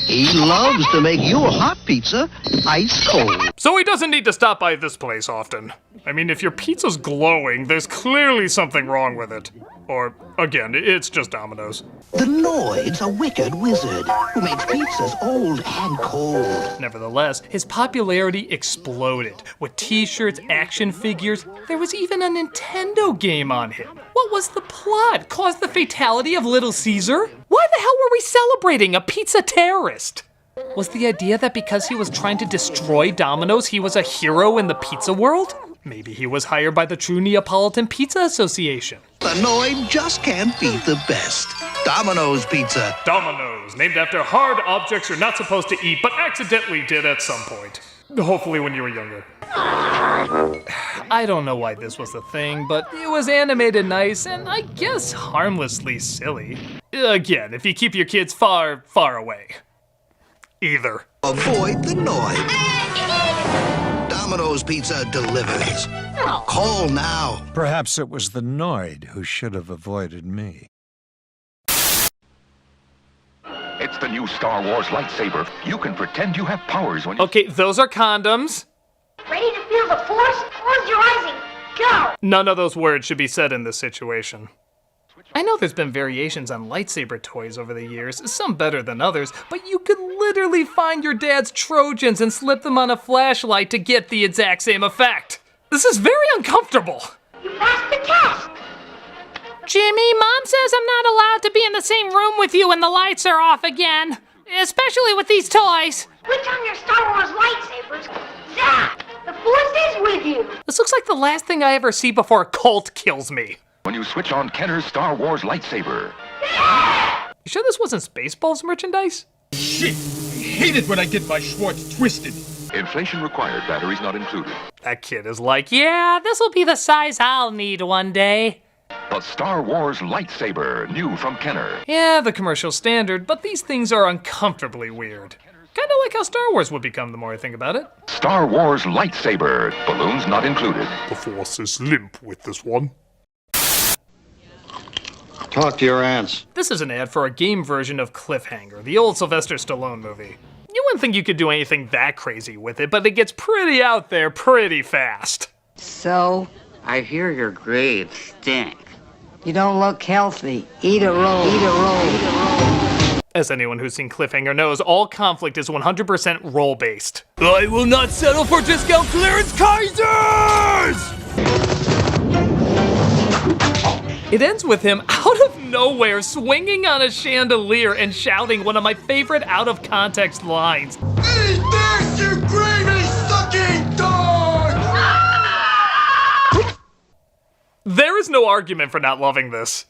He loves to make your hot pizza ice cold. So he doesn't need to stop by this place often. I mean, if your pizza's glowing, there's clearly something wrong with it. Or, again, it's just Domino's. The Noid's a wicked wizard who makes pizzas old and cold. Nevertheless, his popularity exploded. With t-shirts, action figures, there was even a Nintendo game on him. What was the plot? Caused the fatality of Little Caesar? Why the hell were we celebrating a pizza terrorist? Was the idea that because he was trying to destroy Domino's, he was a hero in the pizza world? Maybe he was hired by the True Neapolitan Pizza Association. The Noid just can't beat the best. Domino's Pizza. Domino's, named after hard objects you're not supposed to eat, but accidentally did at some point. Hopefully when you were younger. I don't know why this was the thing, but it was animated nice and I guess harmlessly silly. Again, if you keep your kids far, far away. Either. Avoid the Noid. Domino's Pizza delivers. Call now. Perhaps it was the Noid who should have avoided me. It's the new Star Wars lightsaber. You can pretend you have powers when you... Okay, those are condoms. Ready to feel the force? Close your eyes and go! None of those words should be said in this situation. I know there's been variations on lightsaber toys over the years, some better than others, but you could literally find your dad's Trojans and slip them on a flashlight to get the exact same effect. This is very uncomfortable. You passed the test! Jimmy, Mom says I'm not allowed to be in the same room with you when the lights are off again. Especially with these toys. Switch on your Star Wars lightsabers. Zack, the force is with you. This looks like the last thing I ever see before a cult kills me. When you switch on Kenner's Star Wars lightsaber. You sure this wasn't Spaceballs merchandise? Shit! I hate it when I get my Schwartz twisted. Inflation required, batteries not included. That kid is like, yeah, this'll be the size I'll need one day. The Star Wars lightsaber, new from Kenner. Yeah, the commercial standard, but these things are uncomfortably weird. Kinda like how Star Wars would become the more I think about it. Star Wars lightsaber, balloons not included. The Force is limp with this one. Talk to your aunts. This is an ad for a game version of Cliffhanger, the old Sylvester Stallone movie. You wouldn't think you could do anything that crazy with it, but it gets pretty out there pretty fast. So, I hear your grades stink. You don't look healthy. Eat a roll. Eat a roll. Eat a roll. As anyone who's seen Cliffhanger knows, all conflict is 100% role-based. I will not settle for discount clearance Kaisers! It ends with him out of nowhere swinging on a chandelier and shouting one of my favorite out-of-context lines. Eat this, you gravy-sucking dog! There is no argument for not loving this.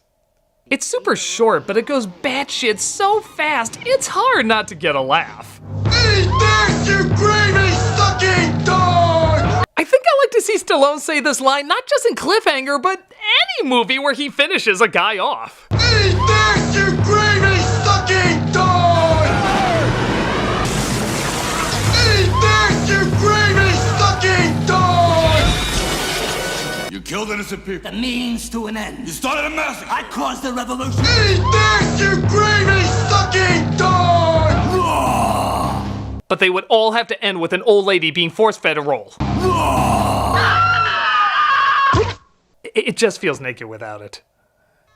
It's super short, but it goes batshit so fast, it's hard not to get a laugh. Eat this, you gravy-sucking dog! I think I like to see Stallone say this line not just in Cliffhanger, but any movie where he finishes a guy off. Eat this, you gravy-sucking dog! Eat this, you gravy-sucking dog! You killed innocent people. The means to an end. You started a massacre. I caused the revolution. Eat this, you gravy-sucking dog! But they would all have to end with an old lady being force-fed a roll. It just feels naked without it.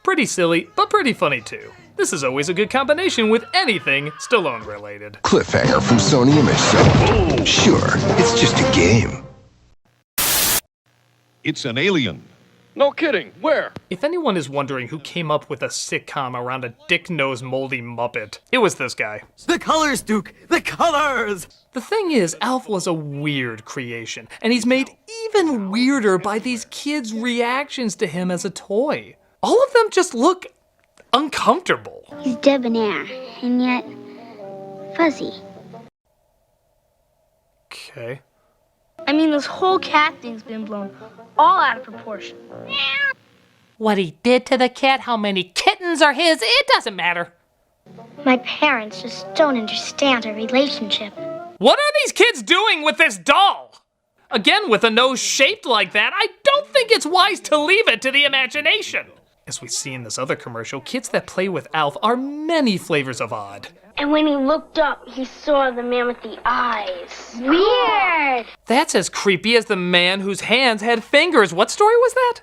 Pretty silly, but pretty funny too. This is always a good combination with anything Stallone related. Cliffhanger from Sony Image Show. Sure, it's just a game. It's an alien. No kidding. Where? If anyone is wondering who came up with a sitcom around a dick-nosed moldy Muppet, it was this guy. The colors, Duke! The colors! The thing is, Alf was a weird creation, and he's made even weirder by these kids' reactions to him as a toy. All of them just look uncomfortable. He's debonair, and yet fuzzy. Okay. I mean, this whole cat thing's been blown all out of proportion. What he did to the cat, how many kittens are his, it doesn't matter. My parents just don't understand our relationship. What are these kids doing with this doll? Again, with a nose shaped like that, I don't think it's wise to leave it to the imagination. As we see in this other commercial, kids that play with Alf are many flavors of odd. And when he looked up, he saw the man with the eyes. Weird! That's as creepy as the man whose hands had fingers. What story was that?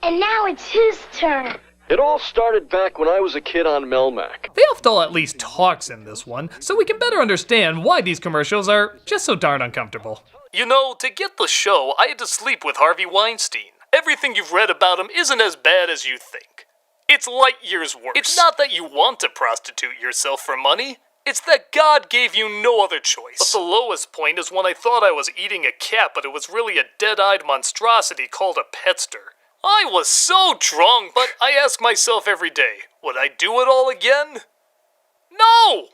And now it's his turn. It all started back when I was a kid on Melmac. The Elf doll at least talks in this one, so we can better understand why these commercials are just so darn uncomfortable. You know, to get the show, I had to sleep with Harvey Weinstein. Everything you've read about him isn't as bad as you think. It's light years worse. It's not that you want to prostitute yourself for money. It's that God gave you no other choice. But the lowest point is when I thought I was eating a cat, but it was really a dead-eyed monstrosity called a petster. I was so drunk, but I ask myself every day, would I do it all again? No!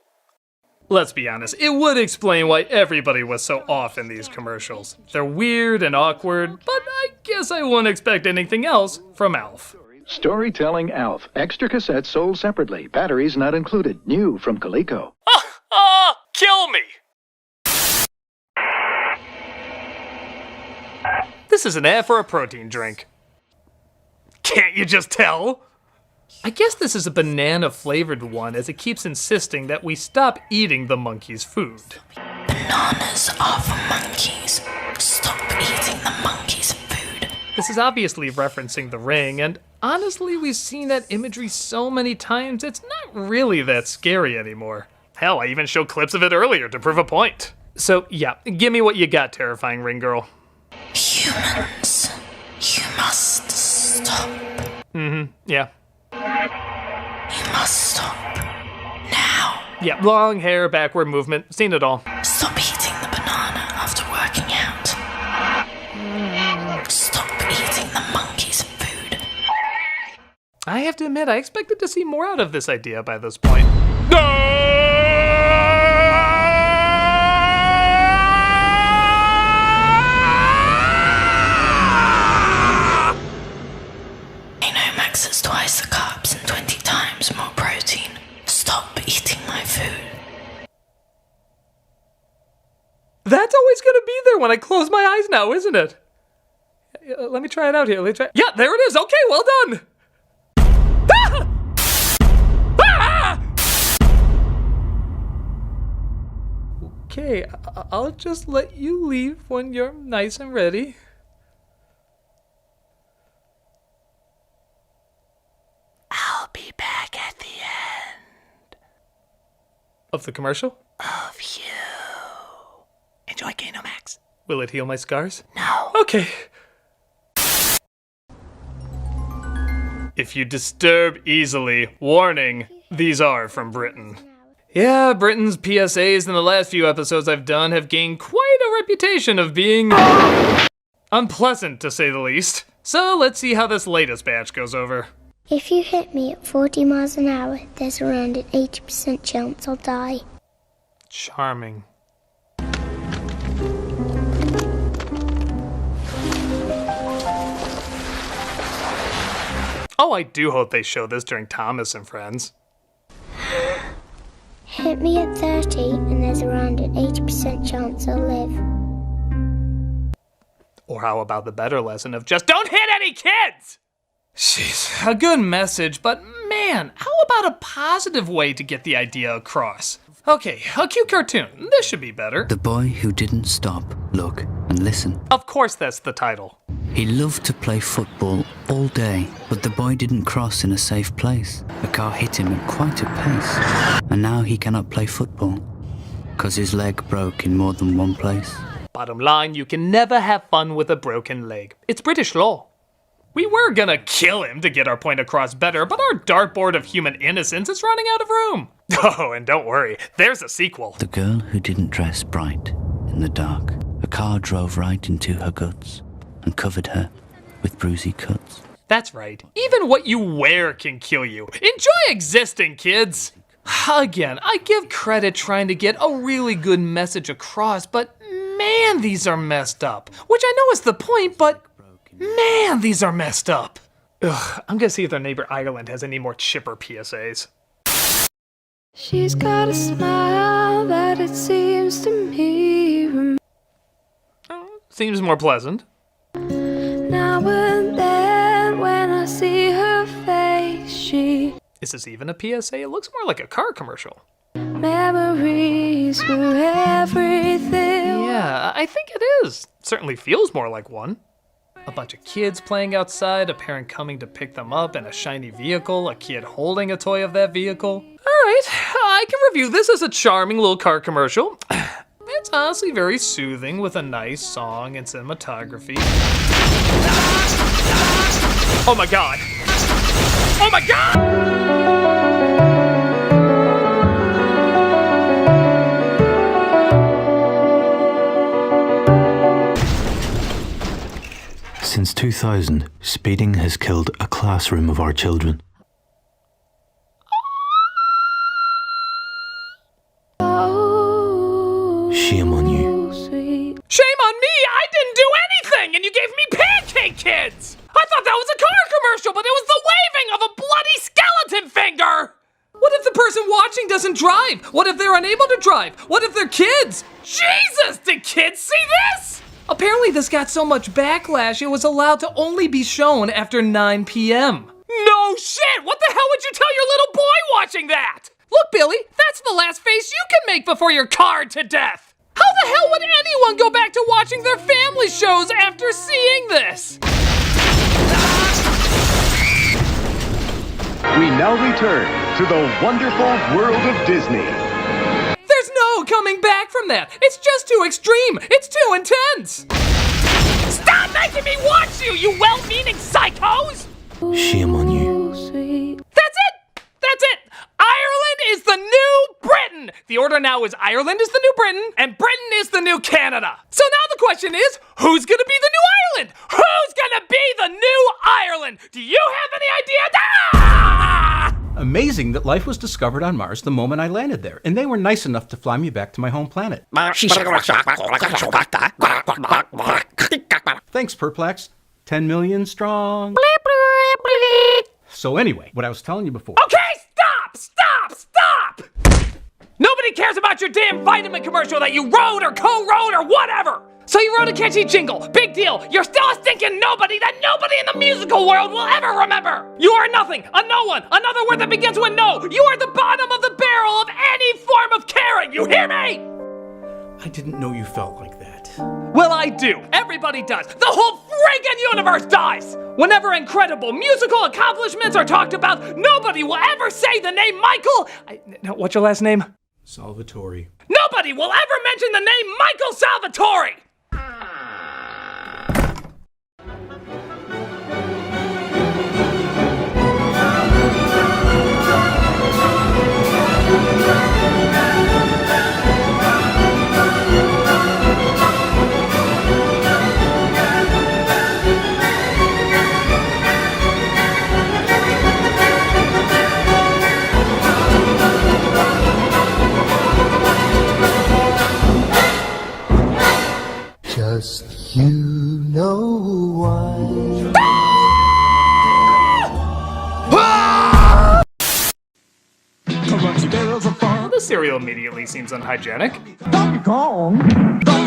Let's be honest, it would explain why everybody was so off in these commercials. They're weird and awkward, but I guess I wouldn't expect anything else from Alf. Storytelling Alf. Extra cassettes sold separately. Batteries not included. New from Coleco. Kill me! This is an ad for a protein drink. Can't you just tell? I guess this is a banana-flavored one, as it keeps insisting that we stop eating the monkey's food. Bananas are for monkeys. Stop eating the monkey's food. This is obviously referencing The Ring, and honestly, we've seen that imagery so many times, it's not really that scary anymore. Hell, I even showed clips of it earlier to prove a point. So, yeah, give me what you got, terrifying ring girl. Humans, you must stop. Yeah. You must stop. Now. Yeah, long hair, backward movement, seen it all. Stop eating the banana after working out. Stop eating the monkey's food. I have to admit, I expected to see more out of this idea by this point. Max is twice the carbs and 20 times more protein. Stop eating my food. That's always gonna be there when I close my eyes now, isn't it? Let me try it out here. Yeah, there it is. Okay, well done. Ah! Ah! Okay, I'll just let you leave when you're nice and ready. I'll be back at the end. Of the commercial? Of you. Enjoy Kano Max. Will it heal my scars? No. Okay. If you disturb easily, warning, these are from Britain. Yeah, Britain's PSAs in the last few episodes I've done have gained quite a reputation of being unpleasant, to say the least. So let's see how this latest batch goes over. If you hit me at 40 miles an hour, there's around an 80% chance I'll die. Charming. Oh, I do hope they show this during Thomas and Friends. Hit me at 30 and there's around an 80% chance I'll live. Or how about the better lesson of just don't hit any kids? Jeez, a good message, but man, how about a positive way to get the idea across? Okay, a cute cartoon. This should be better. The boy who didn't stop, look, and listen. Of course that's the title. He loved to play football all day, but the boy didn't cross in a safe place. A car hit him at quite a pace, and now he cannot play football, 'cause his leg broke in more than one place. Bottom line, you can never have fun with a broken leg. It's British law. We were gonna kill him to get our point across better, but our dartboard of human innocence is running out of room. Oh, and don't worry, there's a sequel. The girl who didn't dress bright in the dark. A car drove right into her guts and covered her with bruisey cuts. That's right. Even what you wear can kill you. Enjoy existing, kids. Again, I give credit trying to get a really good message across, but man, these are messed up. Which I know is the point, but man, these are messed up. Ugh, I'm gonna see if their neighbor Ireland has any more chipper PSAs. She's got a smile that it seems to me Seems more pleasant. now and then when I see her face, she Is this even a PSA? It looks more like a car commercial. memories were everything. Yeah, I think it is. Certainly feels more like one. A bunch of kids playing outside, a parent coming to pick them up in a shiny vehicle, a kid holding a toy of that vehicle. Alright, I can review this as a charming little car commercial. It's honestly very soothing with a nice song and cinematography. Oh my god! Oh my god! Since 2000, speeding has killed a classroom of our children. Shame on you. Shame on me! I didn't do anything, and you gave me pancake kids! I thought that was a car commercial, but it was the waving of a bloody skeleton finger! What if the person watching doesn't drive? What if they're unable to drive? What if they're kids? Jesus, did kids see this? Apparently this got so much backlash it was allowed to only be shown after 9 p.m. No shit! What the hell would you tell your little boy watching that? Look, Billy, that's the last face you can make before you're carred to death! How the hell would anyone go back to watching their family shows after seeing this? We now return to the wonderful world of Disney. There's no coming back from that. It's just too extreme. It's too intense. Stop making me watch you, you well-meaning psychos! Shame on you. That's it! That's it! Ireland is the new Britain! The order now is Ireland is the new Britain, and Britain is the new Canada. So now the question is, who's gonna be the new Ireland? Who's gonna be the new Ireland? Do you have any idea? Ah! Amazing that life was discovered on Mars the moment I landed there, and they were nice enough to fly me back to my home planet. Thanks, Perplex. 10 million strong. So anyway, what I was telling you before. Okay, stop! Nobody cares about your damn vitamin commercial that you wrote or co-wrote or whatever! So you wrote a catchy jingle. Big deal. You're still a stinking nobody that nobody in the musical world will ever remember. You are nothing, a no one, another word that begins with no. You are the bottom of the barrel of any form of caring. You hear me? I didn't know you felt like that. Well, I do. Everybody does. The whole friggin' universe does. Whenever incredible musical accomplishments are talked about, nobody will ever say the name Michael. What's your last name? Salvatore. Nobody will ever mention the name Michael Salvatore. This cereal immediately seems unhygienic. Donkey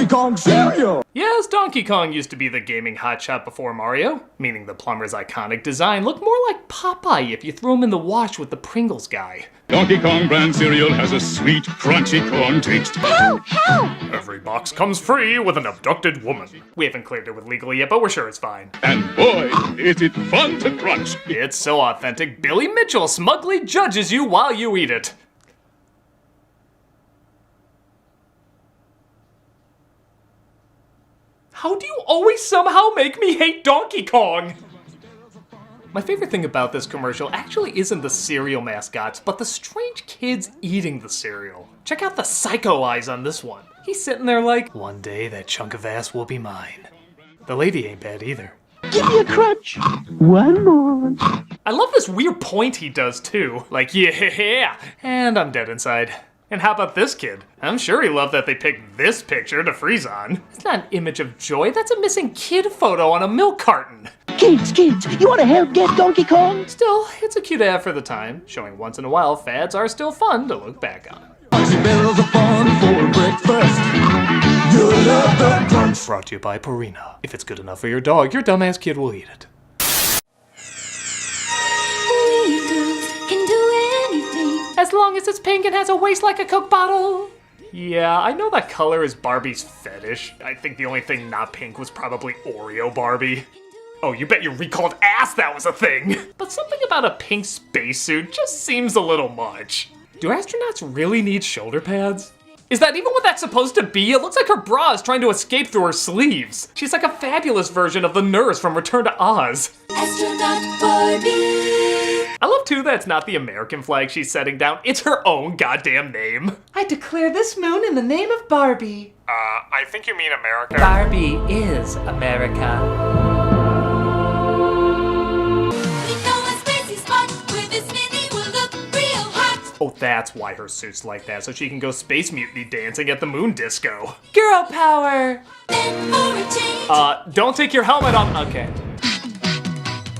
Kong Cereal! Yes, Donkey Kong used to be the gaming hotshot before Mario, meaning the plumber's iconic design looked more like Popeye if you threw him in the wash with the Pringles guy. Donkey Kong brand cereal has a sweet, crunchy corn taste. Help! Help! Every box comes free with an abducted woman. We haven't cleared it with legally yet, but we're sure it's fine. And boy, is it fun to crunch. It's so authentic, Billy Mitchell smugly judges you while you eat it. How do you always somehow make me hate Donkey Kong? My favorite thing about this commercial actually isn't the cereal mascots, but the strange kids eating the cereal. Check out the psycho eyes on this one. He's sitting there like, one day that chunk of ass will be mine. The lady ain't bad either. Give me a crunch. One more. I love this weird point he does too. Like, yeah, and I'm dead inside. And how about this kid? I'm sure he loved that they picked this picture to freeze on. It's not an image of joy, that's a missing kid photo on a milk carton. Kids, you want to help get Donkey Kong? Still, it's a cute ad for the time, showing once in a while fads are still fun to look back on. Bells are fun for breakfast. You love the crunch. Brought to you by Purina. If it's good enough for your dog, your dumbass kid will eat it. As long as it's pink and has a waist like a Coke bottle. Yeah, I know that color is Barbie's fetish. I think the only thing not pink was probably Oreo Barbie. Oh, you bet you recalled ass that was a thing! But something about a pink spacesuit just seems a little much. Do astronauts really need shoulder pads? Is that even what that's supposed to be? It looks like her bra is trying to escape through her sleeves. She's like a fabulous version of the nurse from Return to Oz. Astronaut Barbie. I love too that it's not the American flag she's setting down, it's her own goddamn name. I declare this moon in the name of Barbie. I think you mean America. Barbie is America. Oh, that's why her suit's like that, so she can go space mutiny dancing at the moon disco. Girl power! Don't take your helmet off. Okay.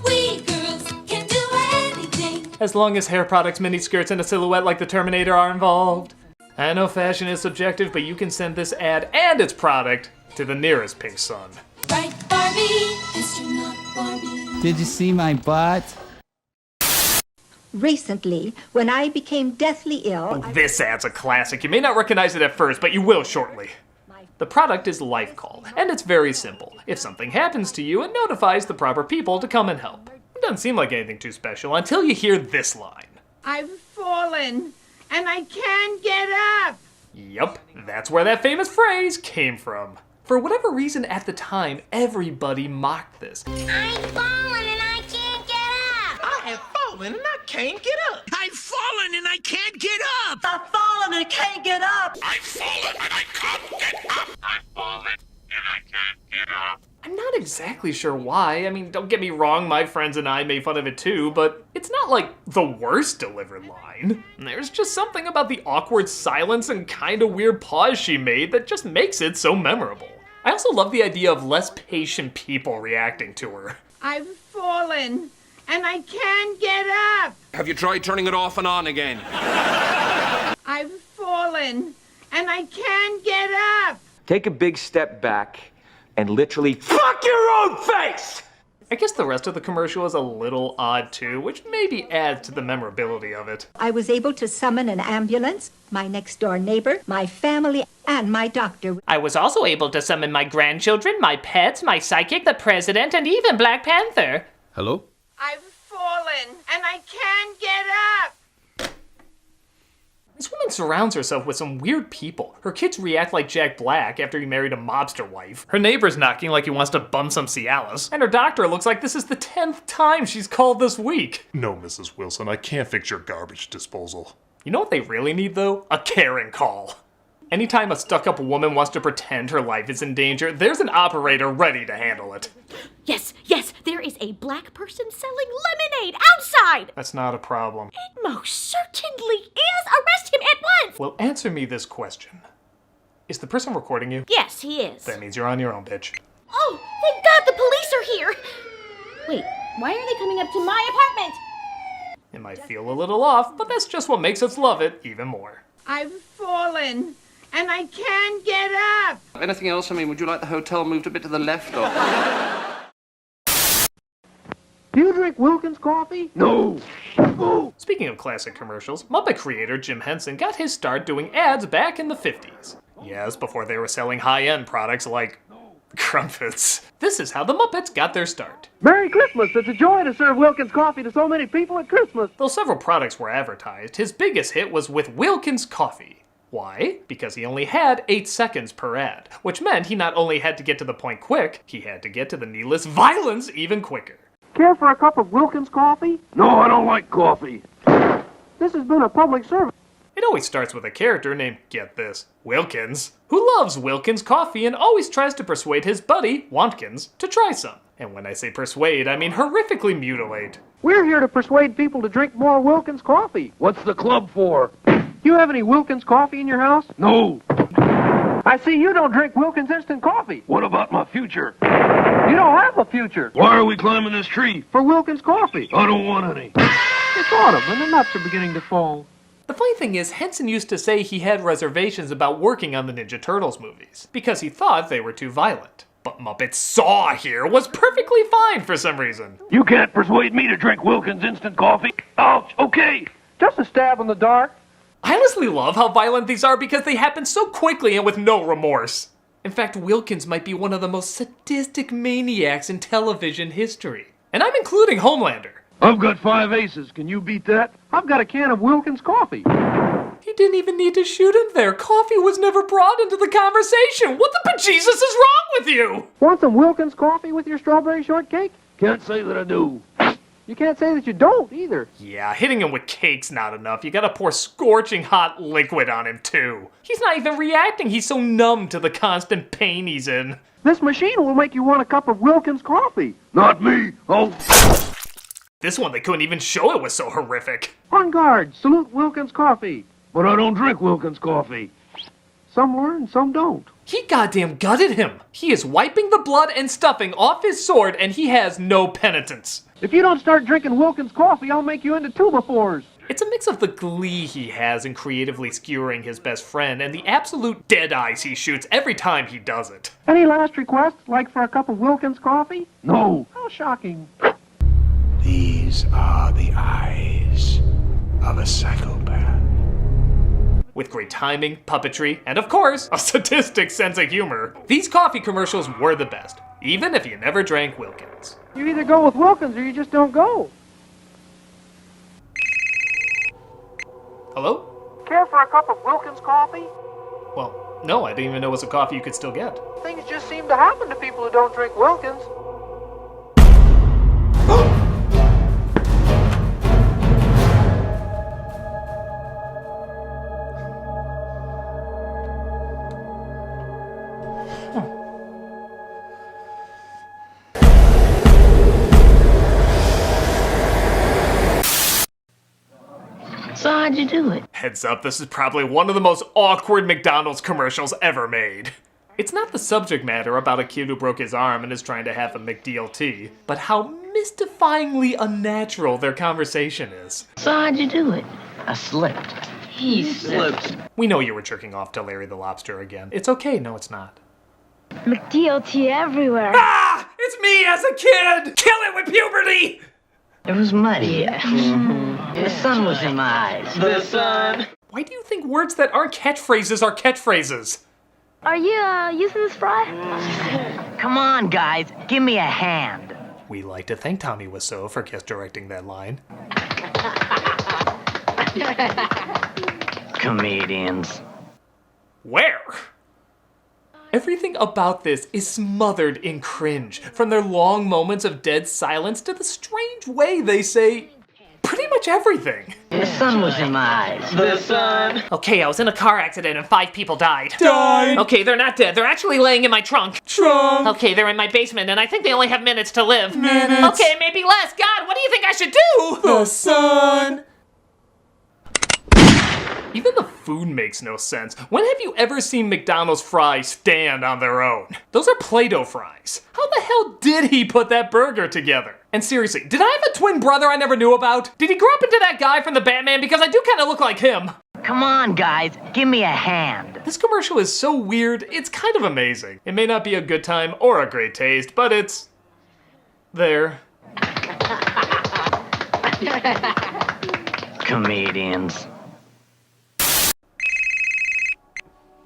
We girls can do anything. As long as hair products, mini skirts, and a silhouette like the Terminator are involved. I know fashion is subjective, but you can send this ad and its product to the nearest pink sun. Right, Barbie, astronaut Barbie. Did you see my butt? Recently, when I became deathly ill... Oh, this ad's a classic. You may not recognize it at first, but you will shortly. The product is Life Call, and it's very simple. If something happens to you, it notifies the proper people to come and help. It doesn't seem like anything too special until you hear this line. I've fallen, and I can't get up. Yup, that's where that famous phrase came from. For whatever reason at the time, everybody mocked this. I've fallen and I can't get up. I have fallen and I can't get up. I've fallen and I can't get up. I've fallen and can't get up. I've fallen and I can't get up. I've fallen and I can't get up. I'm not exactly sure why. I mean, don't get me wrong, my friends and I made fun of it too, but it's not like the worst delivered line. There's just something about the awkward silence and kinda weird pause she made that just makes it so memorable. I also love the idea of less patient people reacting to her. I've fallen, and I can't get up. Have you tried turning it off and on again? I've fallen, and I can't get up. Take a big step back and literally fuck your own face! I guess the rest of the commercial is a little odd too, which maybe adds to the memorability of it. I was able to summon an ambulance, my next door neighbor, my family, and my doctor. I was also able to summon my grandchildren, my pets, my psychic, the president, and even Black Panther. Hello? I've fallen, and I can't get up. This woman surrounds herself with some weird people. Her kids react like Jack Black after he married a mobster wife. Her neighbor's knocking like he wants to bum some Cialis. And her doctor looks like this is the 10th time she's called this week. No, Mrs. Wilson, I can't fix your garbage disposal. You know what they really need though? A Karen call. Anytime a stuck-up woman wants to pretend her life is in danger, there's an operator ready to handle it. Yes, there is a black person selling lemonade outside! That's not a problem. It most certainly is! Arrest him at once! Well, answer me this question. Is the person recording you? Yes, he is. That means you're on your own, bitch. Oh, thank God the police are here! Wait, why are they coming up to my apartment? It might feel a little off, but that's just what makes us love it even more. I've fallen, and I can't get up. Anything else? I mean, would you like the hotel moved a bit to the left or... Do you drink Wilkins coffee? No! Speaking of classic commercials, Muppet creator Jim Henson got his start doing ads back in the 50s. Yes, before they were selling high-end products like crumpets. This is how the Muppets got their start. Merry Christmas! It's a joy to serve Wilkins coffee to so many people at Christmas. Though several products were advertised, his biggest hit was with Wilkins Coffee. Why? Because he only had 8 seconds per ad, which meant he not only had to get to the point quick, he had to get to the needless violence even quicker. Care for a cup of Wilkins coffee? No, I don't like coffee. This has been a public service. It always starts with a character named, get this, Wilkins, who loves Wilkins coffee and always tries to persuade his buddy, Wantkins, to try some. And when I say persuade, I mean horrifically mutilate. We're here to persuade people to drink more Wilkins coffee. What's the club for? You have any Wilkins coffee in your house? No. I see you don't drink Wilkins instant coffee. What about my future? You don't have a future. Why are we climbing this tree? For Wilkins coffee. I don't want any. It's autumn and the nuts are beginning to fall. The funny thing is, Henson used to say he had reservations about working on the Ninja Turtles movies, because he thought they were too violent. But Muppet Saw here was perfectly fine for some reason. You can't persuade me to drink Wilkins instant coffee. Ouch, okay. Just a stab in the dark. I honestly love how violent these are because they happen so quickly and with no remorse. In fact, Wilkins might be one of the most sadistic maniacs in television history. And I'm including Homelander. I've got 5 aces. Can you beat that? I've got a can of Wilkins coffee. He didn't even need to shoot him there. Coffee was never brought into the conversation. What the bejesus is wrong with you? Want some Wilkins coffee with your strawberry shortcake? Can't say that I do. You can't say that you don't, either. Yeah, hitting him with cake's not enough. You gotta pour scorching hot liquid on him, too. He's not even reacting. He's so numb to the constant pain he's in. This machine will make you want a cup of Wilkins coffee. Not me. Oh. This one, they couldn't even show it was so horrific. On guard. Salute Wilkins coffee. But I don't drink Wilkins coffee. Some learn, some don't. He goddamn gutted him. He is wiping the blood and stuffing off his sword, and he has no penitence. If you don't start drinking Wilkins coffee, I'll make you into 2x4s. It's a mix of the glee he has in creatively skewering his best friend and the absolute dead eyes he shoots every time he does it. Any last requests, like for a cup of Wilkins coffee? No. How shocking. These are the eyes of a psychopath. With great timing, puppetry, and of course, a sadistic sense of humor, these coffee commercials were the best, even if you never drank Wilkins. You either go with Wilkins or you just don't go. Hello? Care for a cup of Wilkins coffee? Well, no, I didn't even know it was a coffee you could still get. Things just seem to happen to people who don't drink Wilkins. So how'd you do it? Heads up, this is probably one of the most awkward McDonald's commercials ever made. It's not the subject matter about a kid who broke his arm and is trying to have a McDLT, but how mystifyingly unnatural their conversation is. So how'd you do it? I slipped. He slipped. We know you were jerking off to Larry the Lobster again. It's okay, no it's not. McDLT everywhere. Ah! It's me as a kid! Kill it with puberty! It was muddy. Mm-hmm. The sun was in my eyes. The sun. Why do you think words that aren't catchphrases are catchphrases? Are you, using this fry? Come on, guys. Give me a hand. We'd like to thank Tommy Wiseau for guest directing that line. Comedians. Where? Everything about this is smothered in cringe, from their long moments of dead silence to the strange way they say pretty much everything. The sun was in my eyes. The sun. Okay, I was in a car accident and 5 people died. Died! Okay, they're not dead. They're actually laying in my trunk. Trunk! Okay, they're in my basement and I think they only have minutes to live. Minutes! Okay, maybe less. God, what do you think I should do? The sun! Even the food makes no sense. When have you ever seen McDonald's fries stand on their own? Those are Play-Doh fries. How the hell did he put that burger together? And seriously, did I have a twin brother I never knew about? Did he grow up into that guy from the Batman? Because I do kind of look like him. Come on, guys, give me a hand. This commercial is so weird, it's kind of amazing. It may not be a good time or a great taste, but it's there. Comedians.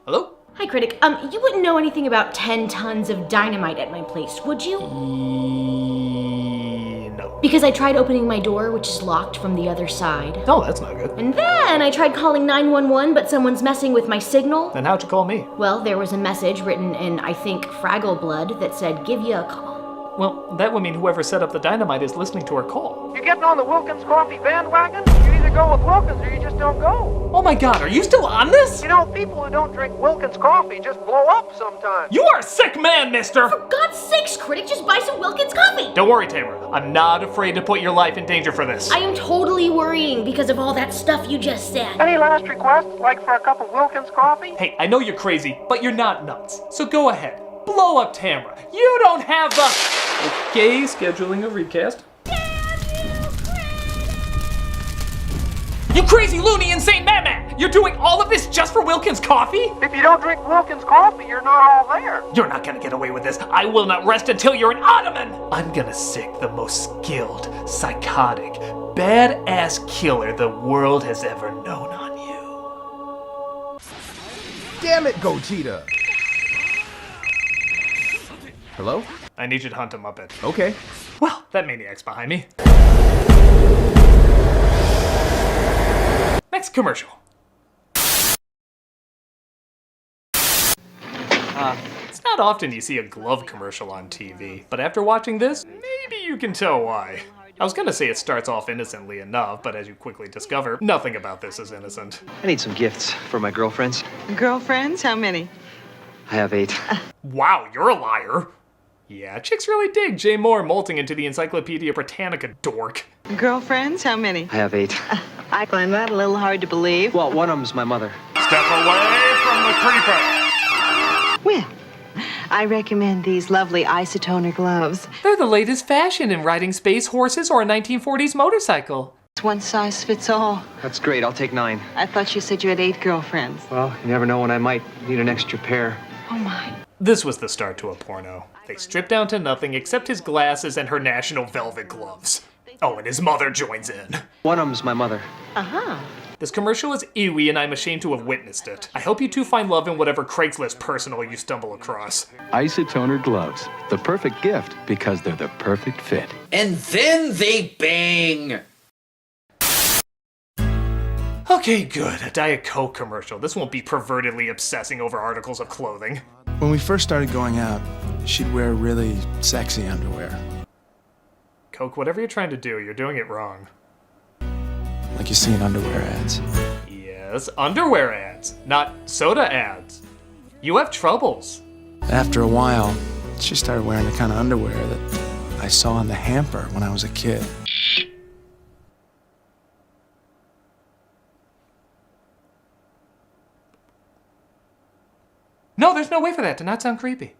Hello? Hi, Critic. You wouldn't know anything about 10 tons of dynamite at my place, would you? No. Because I tried opening my door, which is locked from the other side. Oh, that's not good. And then I tried calling 911, but someone's messing with my signal. Then how'd you call me? Well, there was a message written in, I think, Fraggle blood that said, give you a call. Well, that would mean whoever set up the dynamite is listening to our call. You getting on the Wilkins coffee bandwagon? You either go with Wilkins or you just don't go. Oh my god, are you still on this? You know, people who don't drink Wilkins coffee just blow up sometimes. You are a sick man, mister! For God's sakes, Critic, just buy some Wilkins coffee! Don't worry, Tamara. I'm not afraid to put your life in danger for this. I am totally worrying because of all that stuff you just said. Any last requests, like for a cup of Wilkins coffee? Hey, I know you're crazy, but you're not nuts. So go ahead. Blow up Tamara. You don't have the... Okay, scheduling a recast. You crazy, loony, insane madman! You're doing all of this just for Wilkins coffee? If you don't drink Wilkins coffee, you're not all there. You're not gonna get away with this. I will not rest until you're an ottoman! I'm gonna sick the most skilled, psychotic, badass killer the world has ever known on you. Damn it, Gogeta! Hello? I need you to hunt him up it. Okay. Well, that maniac's behind me. Next commercial. It's not often you see a glove commercial on TV, but after watching this, maybe you can tell why. I was gonna say it starts off innocently enough, but as you quickly discover, nothing about this is innocent. I need some gifts for my girlfriends. Girlfriends? How many? I have 8. Wow, you're a liar. Yeah, chicks really dig Jay Moore molting into the Encyclopedia Britannica, dork. Girlfriends? How many? I have 8. I find that a little hard to believe. Well, one of them's my mother. Step away from the creeper. Well, I recommend these lovely isotoner gloves. They're the latest fashion in riding space horses or a 1940s motorcycle. It's one size fits all. That's great. I'll take 9. I thought you said you had 8 girlfriends. Well, you never know when I might need an extra pair. Oh my. This was the start to a porno. They stripped down to nothing except his glasses and her national velvet gloves. Oh, and his mother joins in. One of them's my mother. Uh-huh. This commercial is ewy and I'm ashamed to have witnessed it. I hope you two find love in whatever Craigslist personal you stumble across. Isotoner gloves. The perfect gift because they're the perfect fit. And then they bang! Okay, good. A Diet Coke commercial. This won't be pervertedly obsessing over articles of clothing. When we first started going out, she'd wear really sexy underwear. Coke, whatever you're trying to do, you're doing it wrong. Like you see in underwear ads. Yes, underwear ads, not soda ads. You have troubles. After a while, she started wearing the kind of underwear that I saw in the hamper when I was a kid. No, there's no way for that to not sound creepy.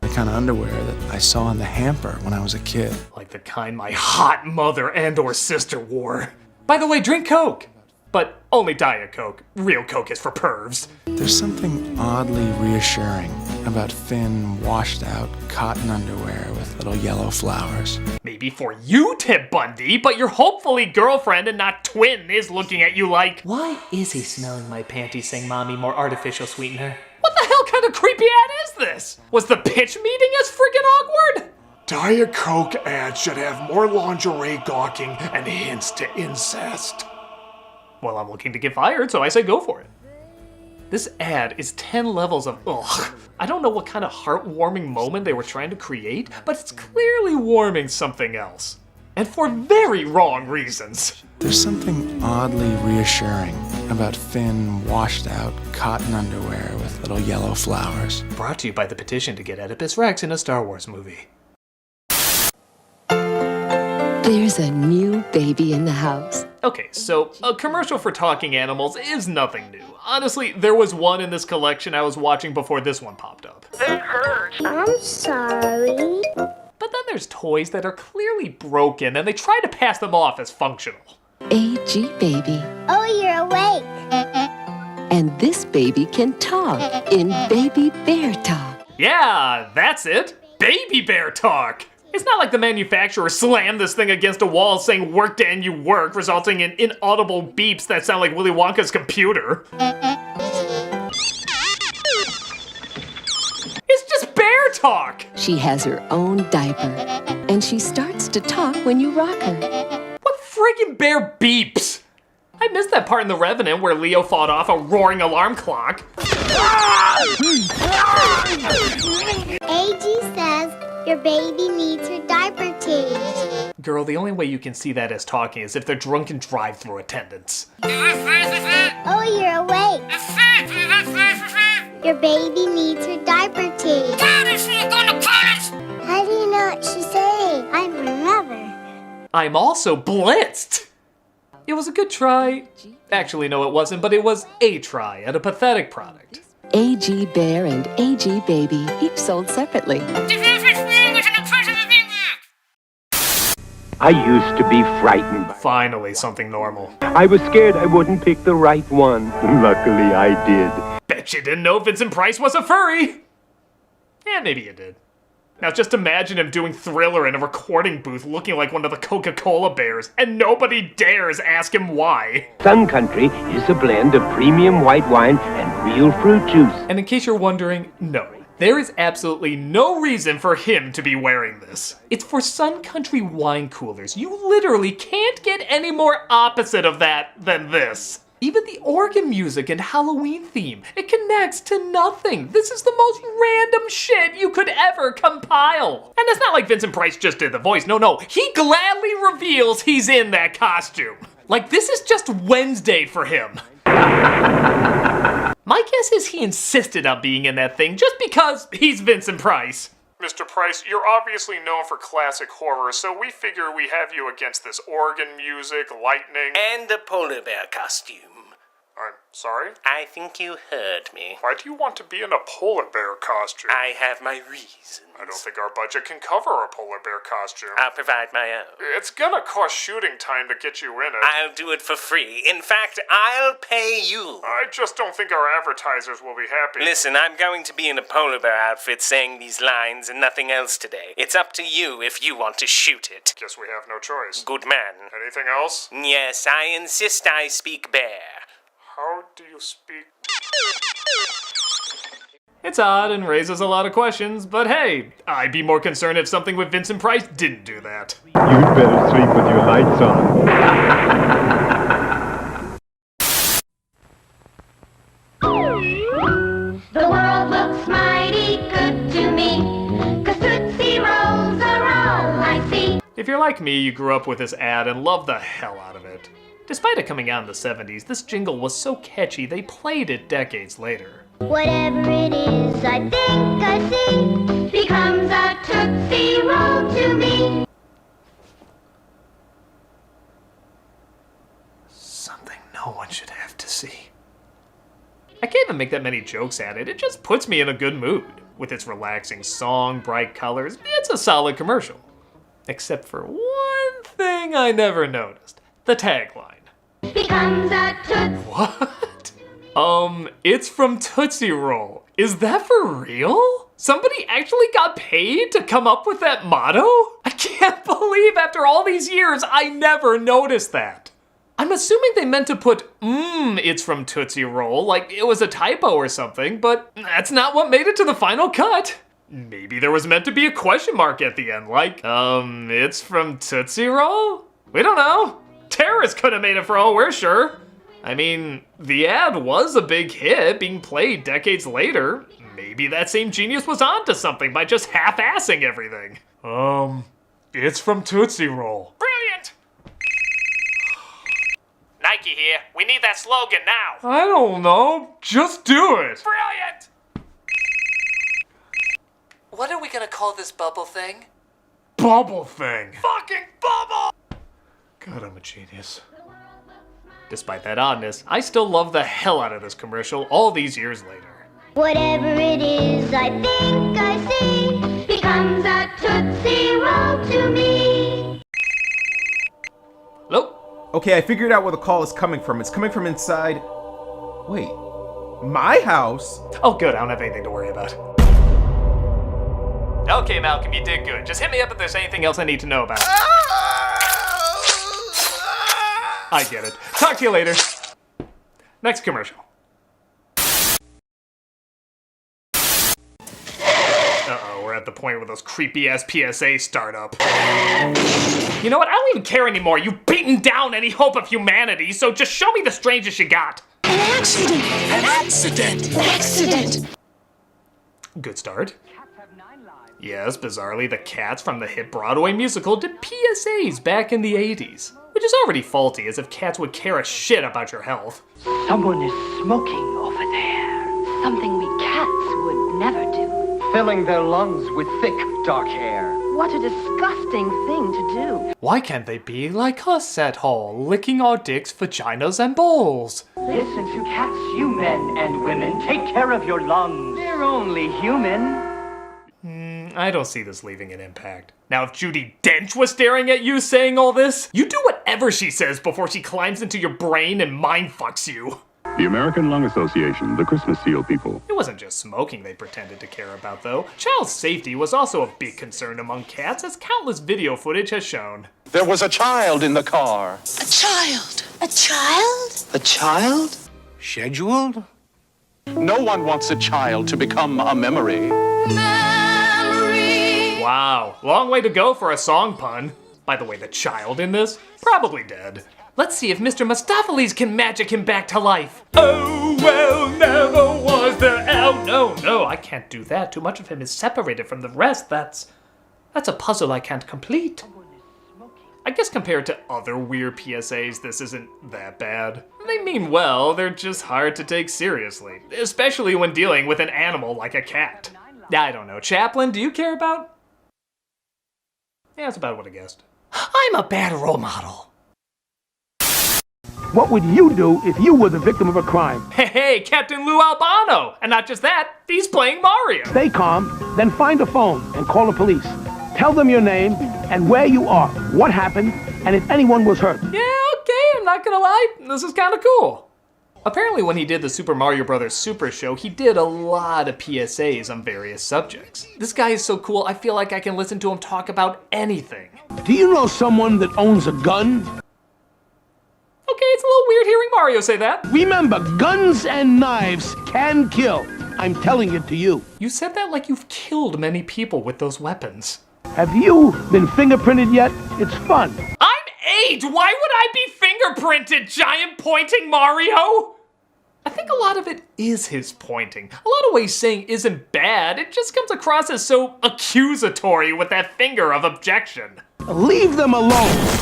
The kind of underwear that I saw in the hamper when I was a kid. Like the kind my hot mother and or sister wore. By the way, drink Coke. But only Diet Coke. Real Coke is for pervs. There's something oddly reassuring about thin, washed-out cotton underwear with little yellow flowers. Maybe for you, Ted Bundy, but your hopefully girlfriend and not twin is looking at you like, why is he smelling my panties saying mommy more artificial sweetener? What the hell kind of creepy ad is this? Was the pitch meeting as friggin' awkward? Diet Coke ads should have more lingerie gawking and hints to incest. Well, I'm looking to get fired, so I say go for it. This ad is 10 levels of ugh. I don't know what kind of heartwarming moment they were trying to create, but it's clearly warming something else. And for very wrong reasons. There's something oddly reassuring about thin, washed-out cotton underwear with little yellow flowers. Brought to you by the petition to get Oedipus Rex in a Star Wars movie. There's a new baby in the house. Okay, so a commercial for talking animals is nothing new. Honestly, there was one in this collection I was watching before this one popped up. It hurts. I'm sorry. But then there's toys that are clearly broken and they try to pass them off as functional. AG baby. Oh, you're awake. And this baby can talk in Baby Bear Talk. Yeah, that's it. Baby Bear Talk. It's not like the manufacturer slammed this thing against a wall saying work Dan you work, resulting in inaudible beeps that sound like Willy Wonka's computer. It's just bear talk! She has her own diaper, and she starts to talk when you rock her. What friggin' bear beeps? I missed that part in The Revenant where Leo fought off a roaring alarm clock. AG says your baby needs her diaper changed. Girl, the only way you can see that as talking is if they're drunken drive-thru attendants. Oh, you're awake. Your baby needs her diaper changed. How do you know what she's saying? I'm her mother. I'm also blitzed! It was a good try. Actually, no, it wasn't, but it was a try at a pathetic product. AG Bear and AG Baby, each sold separately. I used to be frightened. Finally, something normal. I was scared I wouldn't pick the right one. Luckily, I did. Bet you didn't know Vincent Price was a furry! Yeah, maybe you did. Now just imagine him doing Thriller in a recording booth looking like one of the Coca-Cola bears, and nobody dares ask him why. Sun Country is a blend of premium white wine and real fruit juice. And in case you're wondering, no. There is absolutely no reason for him to be wearing this. It's for Sun Country wine coolers. You literally can't get any more opposite of that than this. Even the organ music and Halloween theme, it connects to nothing. This is the most random shit you could ever compile. And it's not like Vincent Price just did the voice. No, he gladly reveals he's in that costume. Like this is just Wednesday for him. My guess is he insisted on being in that thing just because he's Vincent Price. Mr. Price, you're obviously known for classic horror, so we figure we have you against this organ music, lightning... And a polar bear costume. I'm sorry? I think you heard me. Why do you want to be in a polar bear costume? I have my reasons. I don't think our budget can cover a polar bear costume. I'll provide my own. It's gonna cost shooting time to get you in it. I'll do it for free. In fact, I'll pay you. I just don't think our advertisers will be happy. Listen, I'm going to be in a polar bear outfit saying these lines and nothing else today. It's up to you if you want to shoot it. Guess we have no choice. Good man. Anything else? Yes, I insist I speak bear. How do you speak? It's odd and raises a lot of questions, but hey, I'd be more concerned if something with Vincent Price didn't do that. You'd better sleep with your lights on. The world looks mighty good to me, 'cause Tootsie Rolls are all I see. If you're like me, you grew up with this ad and loved the hell out of it. Despite it coming out in the 70s, this jingle was so catchy they played it decades later. Whatever it is, I think I see, becomes a Tootsie Roll to me. Something no one should have to see. I can't even make that many jokes at it, it just puts me in a good mood. With its relaxing song, bright colors, it's a solid commercial. Except for one thing I never noticed. The tagline. Becomes a Tootsie. What? It's from Tootsie Roll. Is that for real? Somebody actually got paid to come up with that motto? I can't believe after all these years I never noticed that. I'm assuming they meant to put, it's from Tootsie Roll, like it was a typo or something, but that's not what made it to the final cut. Maybe there was meant to be a question mark at the end, like, it's from Tootsie Roll? We don't know. Terrorists could have made it for all we're sure. I mean, the ad was a big hit, being played decades later. Maybe that same genius was onto something by just half-assing everything. It's from Tootsie Roll. Brilliant! Nike here. We need that slogan now. I don't know. Just do it. Brilliant! What are we gonna call this bubble thing? Bubble thing. Fucking bubble! God, I'm a genius. Despite that oddness, I still love the hell out of this commercial all these years later. Whatever it is, I think I see, becomes a Tootsie Roll to me. Hello? Okay, I figured out where the call is coming from. It's coming from inside... Wait. My house? Oh good, I don't have anything to worry about. Okay, Malcolm, you did good. Just hit me up if there's anything else I need to know about. I get it. Talk to you later. Next commercial. Uh-oh, we're at the point where those creepy-ass PSAs start up. You know what? I don't even care anymore. You've beaten down any hope of humanity, so just show me the strangest you got. An accident! An accident! An accident! Good start. Yes, bizarrely, the cats from the hit Broadway musical did PSAs back in the 80s. Which is already faulty, as if cats would care a shit about your health. Someone is smoking over there. Something we cats would never do. Filling their lungs with thick, dark hair. What a disgusting thing to do. Why can't they be like us at all, licking our dicks, vaginas, and balls? Listen to cats, you men and women. Take care of your lungs. They're only human. I don't see this leaving an impact. Now, if Judi Dench was staring at you saying all this, you do whatever she says before she climbs into your brain and mind-fucks you. The American Lung Association, the Christmas seal people. It wasn't just smoking they pretended to care about, though. Child safety was also a big concern among cats, as countless video footage has shown. There was a child in the car. A child? A child? A child? Scheduled? No one wants a child to become a memory. Wow, long way to go for a song pun. By the way, the child in this? Probably dead. Let's see if Mr. Mustopheles can magic him back to life. Oh, well, never was there. Oh, no, I can't do that. Too much of him is separated from the rest. That's a puzzle I can't complete. I guess compared to other weird PSAs, this isn't that bad. They mean well, they're just hard to take seriously. Especially when dealing with an animal like a cat. I don't know. Chaplin, do you care about? Yeah, that's about what I guessed. I'm a bad role model. What would you do if you were the victim of a crime? Hey, Captain Lou Albano! And not just that, he's playing Mario! Stay calm, then find a phone and call the police. Tell them your name and where you are, what happened, and if anyone was hurt. Yeah, okay, I'm not gonna lie, this is kinda cool. Apparently when he did the Super Mario Bros. Super Show, he did a lot of PSAs on various subjects. This guy is so cool, I feel like I can listen to him talk about anything. Do you know someone that owns a gun? Okay, it's a little weird hearing Mario say that. Remember, guns and knives can kill. I'm telling it to you. You said that like you've killed many people with those weapons. Have you been fingerprinted yet? It's fun. I'm 8! Why would I be fingerprinted, giant pointing Mario? I think a lot of it is his pointing. A lot of what he's saying isn't bad, it just comes across as so accusatory with that finger of objection. Leave them alone.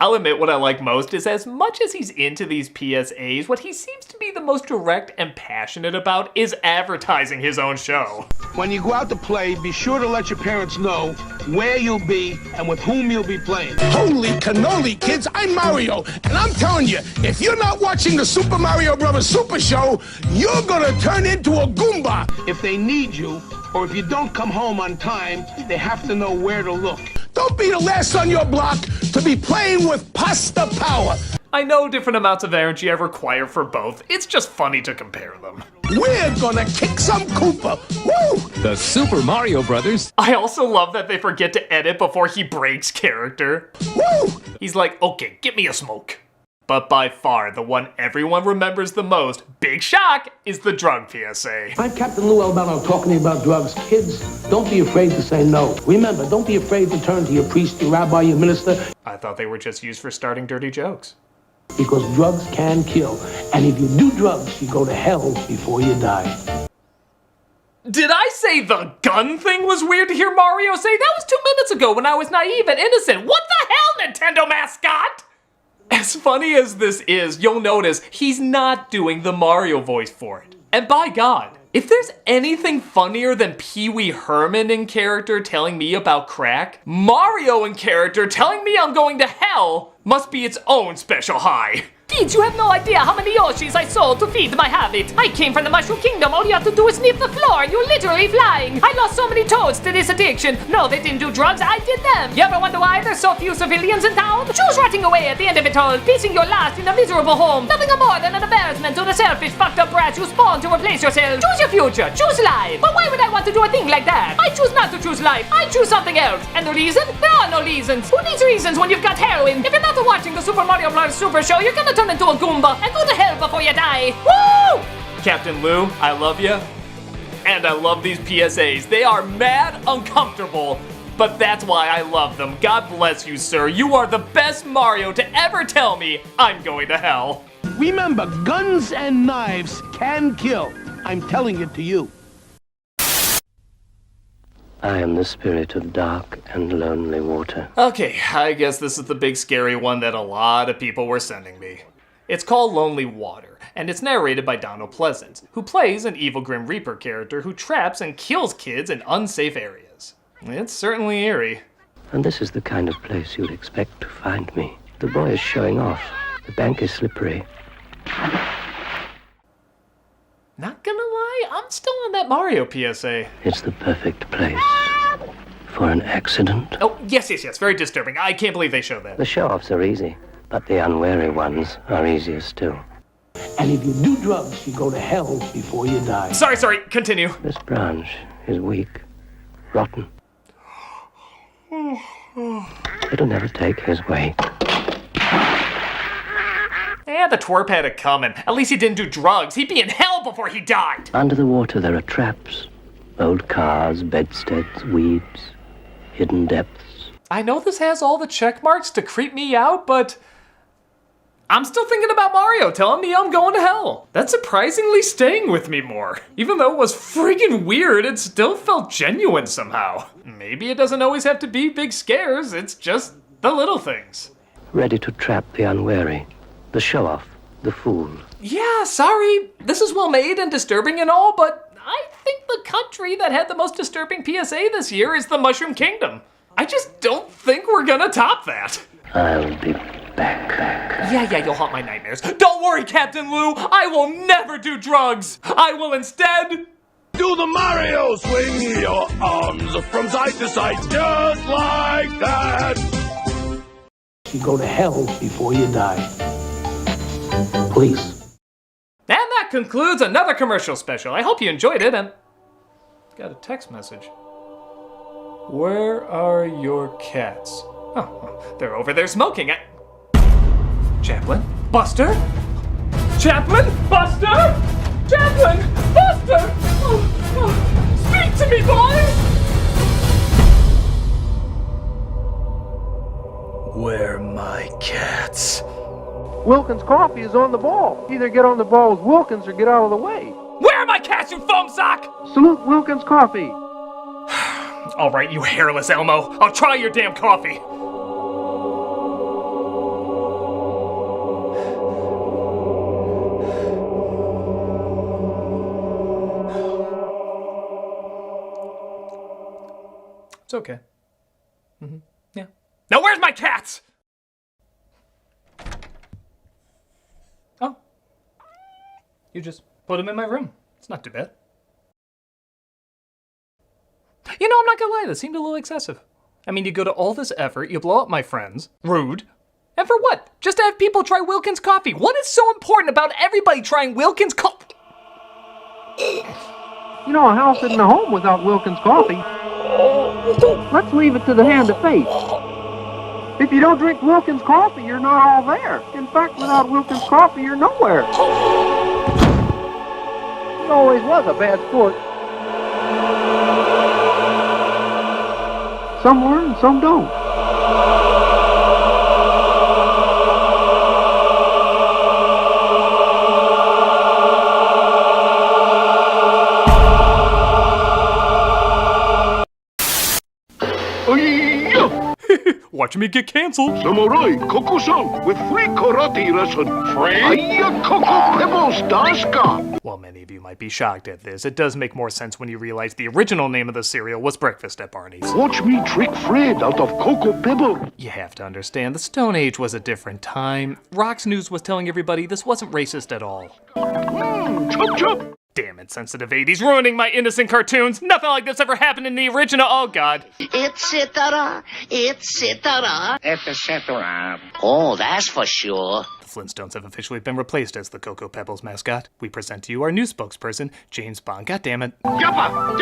I'll admit what I like most is as much as he's into these PSAs, what he seems to be the most direct and passionate about is advertising his own show. When you go out to play, be sure to let your parents know where you'll be and with whom you'll be playing. Holy cannoli, kids, I'm Mario, and I'm telling you, if you're not watching the Super Mario Bros. Super Show, you're gonna turn into a Goomba. If they need you, or if you don't come home on time, they have to know where to look. Don't be the last on your block to be playing with pasta power. I know different amounts of energy I require for both. It's just funny to compare them. We're gonna kick some Koopa. Woo! The Super Mario Brothers. I also love that they forget to edit before he breaks character. Woo! He's like, okay, get me a smoke. But by far, the one everyone remembers the most, big shock, is the drug PSA. I'm Captain Lou Albano talking to you about drugs. Kids, don't be afraid to say no. Remember, don't be afraid to turn to your priest, your rabbi, your minister. I thought they were just used for starting dirty jokes. Because drugs can kill. And if you do drugs, you go to hell before you die. Did I say the gun thing was weird to hear Mario say? That was 2 minutes ago when I was naive and innocent. What the hell, Nintendo mascot? As funny as this is, you'll notice he's not doing the Mario voice for it. And by God, if there's anything funnier than Pee Wee Herman in character telling me about crack, Mario in character telling me I'm going to hell, must be its own special high. Kids, you have no idea how many Yoshis I sold to feed my habit. I came from the Mushroom Kingdom. All you have to do is sniff the floor and you're literally flying. I lost so many toads to this addiction. No, they didn't do drugs, I did them. You ever wonder why there's so few civilians in town? Choose rotting away at the end of it all, piecing your last in a miserable home. Nothing more than an embarrassment to the selfish, fucked up brats you spawn to replace yourself. Choose your future, choose life. But why would I want to do a thing like that? I choose not to choose life. I choose something else. And the reason? There are no reasons. Who needs reasons when you've got heroin? If you're not watching the Super Mario Bros. Super Show, you're gonna turn into a Goomba and go to hell before you die. Woo! Captain Lou, I love you. And I love these PSAs. They are mad uncomfortable, but that's why I love them. God bless you, sir. You are the best Mario to ever tell me I'm going to hell. Remember, guns and knives can kill. I'm telling it to you. I am the spirit of dark and lonely water. Okay, I guess this is the big scary one that a lot of people were sending me. It's called Lonely Water, and it's narrated by Donald Pleasance, who plays an evil Grim Reaper character who traps and kills kids in unsafe areas. It's certainly eerie. And this is the kind of place you'd expect to find me. The boy is showing off. The bank is slippery. Not gonna lie, I'm still on that Mario PSA. It's the perfect place for an accident. Oh, yes, very disturbing. I can't believe they showed that. The show-offs are easy, but the unwary ones are easier still. And if you do drugs, you go to hell before you die. Sorry, continue. This branch is weak, rotten. It'll never take his weight. Yeah, the twerp had it coming. At least he didn't do drugs. He'd be in hell before he died. Under the water there are traps. Old cars, bedsteads, weeds, hidden depths. I know this has all the check marks to creep me out, but I'm still thinking about Mario telling me I'm going to hell. That's surprisingly staying with me more. Even though it was freaking weird, it still felt genuine somehow. Maybe it doesn't always have to be big scares, it's just the little things. Ready to trap the unwary, the show-off, the fool. Yeah, sorry. This is well made and disturbing and all, but I think the country that had the most disturbing PSA this year is the Mushroom Kingdom. I just don't think we're gonna top that. I'll be back. Yeah, you'll haunt my nightmares. Don't worry, Captain Lou. I will never do drugs. I will instead Do the Mario swing your arms from side to side just like that. You go to hell before you die. Please. And that concludes another commercial special. I hope you enjoyed it and got a text message. Where are your cats? Oh, they're over there smoking. Chaplain? Buster? Chaplain? Buster? Chaplain? Buster? Speak to me, boys! Where are my cats? Wilkins Coffee is on the ball. Either get on the ball with Wilkins or get out of the way. Where are my cats, you foam sock? Salute Wilkins Coffee. All right, you hairless Elmo. I'll try your damn coffee. It's okay. Yeah. Now where's my cats? Oh. You just put them in my room. It's not too bad. You know, I'm not gonna lie, that seemed a little excessive. I mean, you go to all this effort, you blow up my friends. Rude. And for what? Just to have people try Wilkins coffee. What is so important about everybody trying Wilkins coffee? You know, a house isn't a home without Wilkins Coffee. Let's leave it to the hand of fate. If you don't drink Wilkins Coffee, you're not all there. In fact, without Wilkins Coffee, you're nowhere. He always was a bad sport. Some learn, some don't. Watch watching me get canceled. Samurai Koko-san with free karate lesson. Free? Hiya, Coco Pebbles Daska. While many of you might be shocked at this, it does make more sense when you realize the original name of the cereal was Breakfast at Barney's. Watch me trick Fred out of Coco Pebble. You have to understand, the Stone Age was a different time. Rox News was telling everybody this wasn't racist at all. Chop chop. Damn it, sensitive 80s, ruining my innocent cartoons! Nothing like this ever happened in the original, oh god! Etc. Oh, that's for sure. The Flintstones have officially been replaced as the Cocoa Pebbles mascot. We present to you our new spokesperson, James Bond, goddammit. Yappa!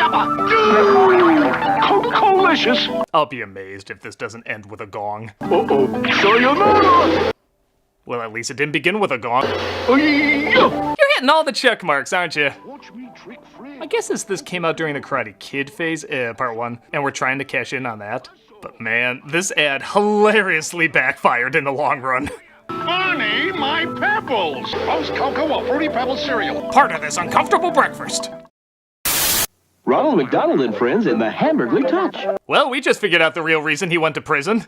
Coco-licious. I'll be amazed if this doesn't end with a gong. Uh-oh. Sayonara! Well, at least it didn't begin with a gong. You're hitting all the check marks, aren't you? I guess this came out during the Karate Kid phase, part 1, and we're trying to cash in on that. But man, this ad hilariously backfired in the long run. Barney, my Pebbles! Roast cocoa or fruity Pebbles cereal. Part of this uncomfortable breakfast. Ronald McDonald and friends in the Hamburglar Touch. Well, we just figured out the real reason he went to prison.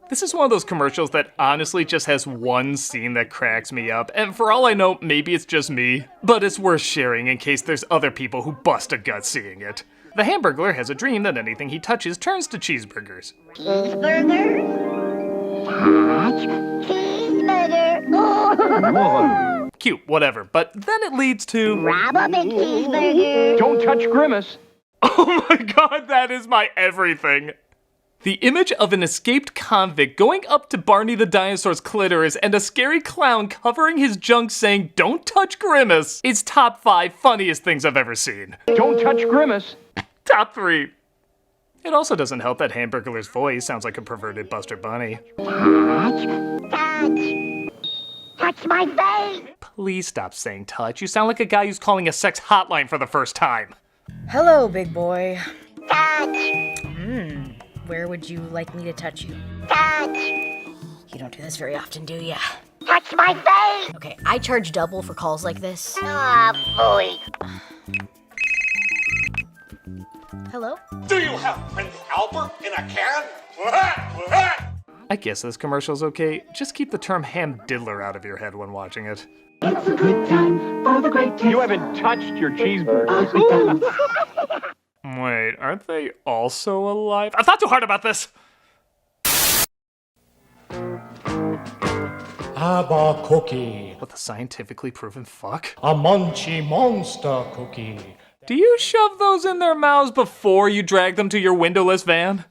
This is one of those commercials that honestly just has one scene that cracks me up, and for all I know, maybe it's just me, but it's worth sharing in case there's other people who bust a gut seeing it. The Hamburglar has a dream that anything he touches turns to cheeseburgers. Cheeseburger? Touch? Cheeseburger? Cute, whatever, but then it leads to... Grab a big cheeseburger. Don't touch Grimace. Oh my god, that is my everything. The image of an escaped convict going up to Barney the dinosaur's clitoris and a scary clown covering his junk saying, "Don't touch Grimace," is top 5 funniest things I've ever seen. Don't touch Grimace. Top 3. It also doesn't help that Hamburglar's voice sounds like a perverted Buster Bunny. Touch. Touch my face. Please stop saying touch. You sound like a guy who's calling a sex hotline for the first time. Hello, big boy. Touch. Where would you like me to touch you? Touch. You don't do this very often, do ya? Touch my face. Okay, I charge double for calls like this. Ah, boy. Hello? Do you have Prince Albert in a can? I guess this commercial's okay. Just keep the term ham diddler out of your head when watching it. It's a good time for the great taste. You haven't touched your cheeseburger. Wait, aren't they also alive? I thought too hard about this! Have a cookie. What the scientifically proven fuck? A munchy monster cookie. Do you shove those in their mouths before you drag them to your windowless van?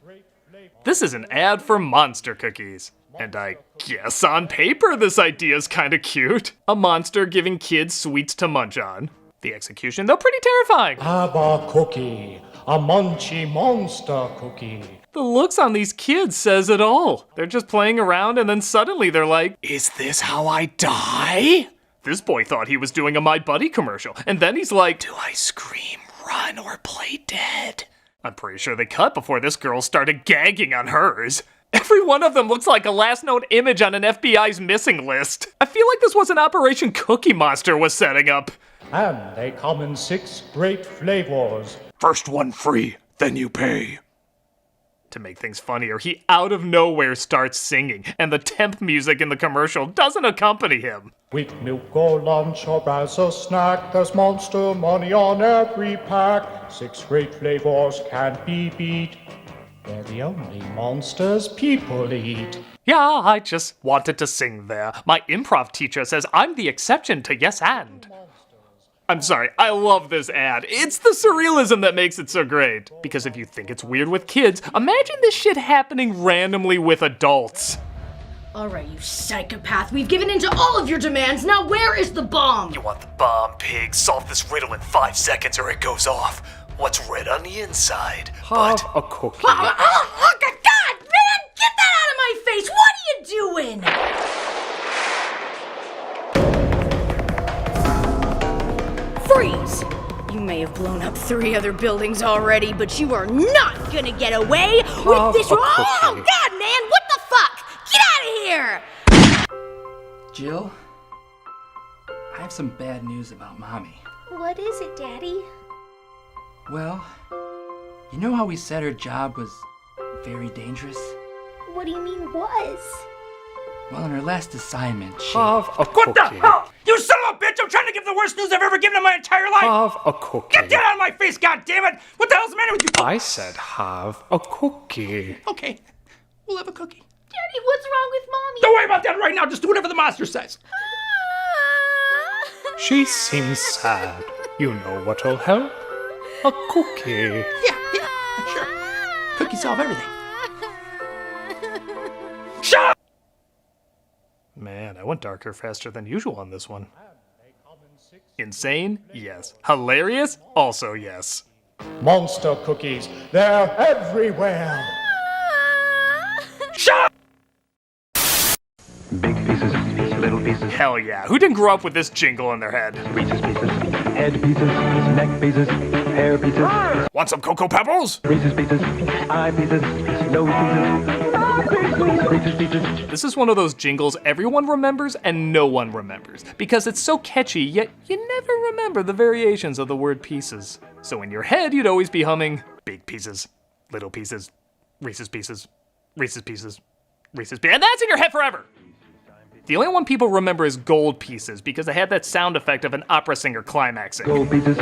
This is an ad for monster cookies. And I guess on paper this idea's kinda cute. A monster giving kids sweets to munch on. The execution, though, pretty terrifying. Have a cookie. A munchy monster cookie. The looks on these kids says it all. They're just playing around and then suddenly they're like, "Is this how I die?" This boy thought he was doing a My Buddy commercial, and then he's like, "Do I scream, run, or play dead?" I'm pretty sure they cut before this girl started gagging on hers. Every one of them looks like a last known image on an FBI's missing list. I feel like this was an Operation Cookie Monster was setting up. And they come in 6 great flavors. First one free, then you pay. To make things funnier, he out of nowhere starts singing, and the temp music in the commercial doesn't accompany him. With milk or lunch or as a snack, there's Monster Money on every pack. 6 great flavors can't be beat. They're the only monsters people eat. Yeah, I just wanted to sing there. My improv teacher says I'm the exception to yes and. I'm sorry, I love this ad. It's the surrealism that makes it so great. Because if you think it's weird with kids, imagine this shit happening randomly with adults. Alright, you psychopath. We've given in to all of your demands. Now where is the bomb? You want the bomb, pig? Solve this riddle in 5 seconds or it goes off. What's red on the inside? Have a cookie. Oh, God, man! Get that out of my face! What are you doing? Freeze! You may have blown up 3 other buildings already, but you are not gonna get away with this. Oh, God, man! What the fuck? Get out of here! Jill, I have some bad news about Mommy. What is it, Daddy? Well, you know how we said her job was very dangerous? What do you mean was? Well, in her last assignment, she... Have a cookie. What the hell? You son of a bitch! I'm trying to give the worst news I've ever given in my entire life! Have a cookie. Get that out of my face, goddammit! What the hell's the matter with you? I said have a cookie. Okay, we'll have a cookie. Daddy, what's wrong with Mommy? Don't worry about that right now. Just do whatever the monster says. She seems sad. You know what'll help? A cookie. Yeah, sure. Cookies solve everything. Shut up! Man, I went darker faster than usual on this one. Insane? Yes. Hilarious? Also yes. Monster cookies, they're everywhere. Shut up! Big pieces, little pieces. Hell yeah. Who didn't grow up with this jingle in their head? Reese's pieces, head pieces, neck pieces, hair pieces. Want some Cocoa Pebbles? Reese's pieces, eye pieces, nose pieces, Reese's pieces. This is one of those jingles everyone remembers and no one remembers, because it's so catchy, yet you never remember the variations of the word pieces. So in your head, you'd always be humming big pieces, little pieces, Reese's pieces, Reese's pieces, Reese's pieces, and that's in your head forever! The only one people remember is gold pieces, because they had that sound effect of an opera singer climaxing. Gold pieces,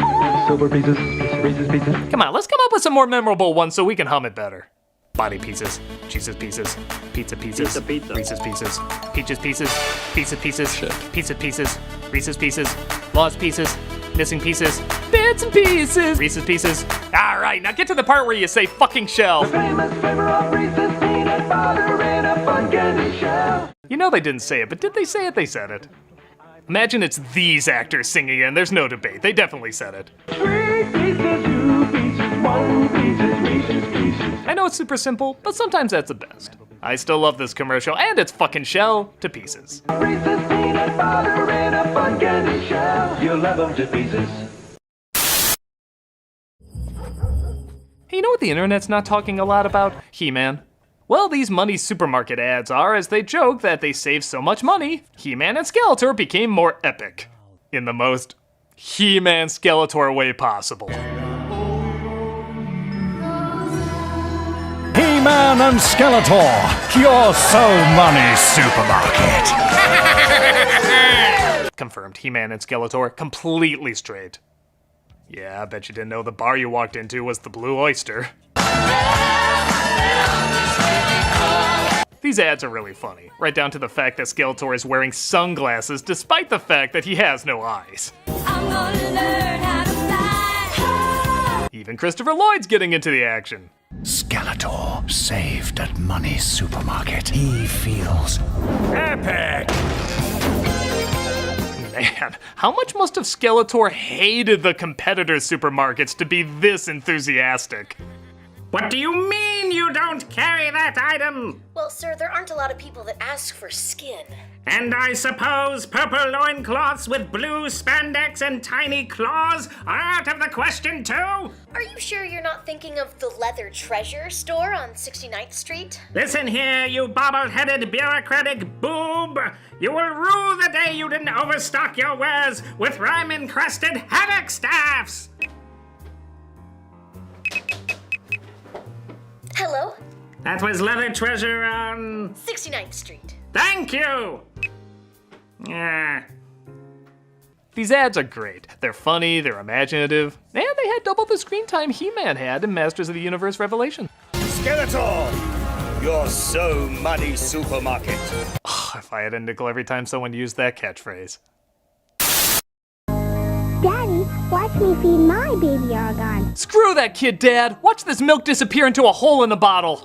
silver pieces, Reese's pieces. Come on, let's come up with some more memorable ones so we can hum it better. Body pieces, cheeses pieces, pizza pieces, Reese's pieces, peaches pieces, pizza pieces, pizza pieces, Reese's pieces, lost pieces, missing pieces, bits and pieces, Reese's pieces. All right, now get to the part where you say fucking shell. The famous flavor of Reese's peanut butter in a fun candy shell. You know they didn't say it, but did they say it? They said it. Imagine it's these actors singing it, and there's no debate. They definitely said it. 3 pieces, 2 pieces, 1 pieces, Reese's pieces. I know it's super simple, but sometimes that's the best. I still love this commercial, and it's fucking shell to pieces. Reese's peanut butter in a fun candy shell. You'll love them to pieces. Hey, you know what the internet's not talking a lot about? He-Man. Well, these money supermarket ads are, as they joke that they save so much money, He-Man and Skeletor became more epic. In the most He-Man Skeletor way possible. He-Man and Skeletor, your So Money supermarket. Confirmed, He-Man and Skeletor, completely straight. Yeah, I bet you didn't know the bar you walked into was the Blue Oyster. These ads are really funny, right down to the fact that Skeletor is wearing sunglasses despite the fact that he has no eyes. I'm gonna learn how to fly. Even Christopher Lloyd's getting into the action. Skeletor saved at Money supermarket. He feels epic. Man, how much must have Skeletor hated the competitor supermarkets to be this enthusiastic? What do you mean you don't carry that item? Well, sir, there aren't a lot of people that ask for skin. And I suppose purple loincloths with blue spandex and tiny claws are out of the question too? Are you sure you're not thinking of the Leather Treasure store on 69th Street? Listen here, you bobble-headed bureaucratic boob. You will rue the day you didn't overstock your wares with rhyme-encrusted havoc staffs. Hello? That was Leather Treasure on... 69th Street. Thank you! Yeah. These ads are great. They're funny, they're imaginative, and they had double the screen time He-Man had in Masters of the Universe Revelation. Skeletor, your So Money supermarket. If I had a nickel every time someone used that catchphrase. Daddy, watch me feed my baby argon. Screw that kid, Dad! Watch this milk disappear into a hole in the bottle!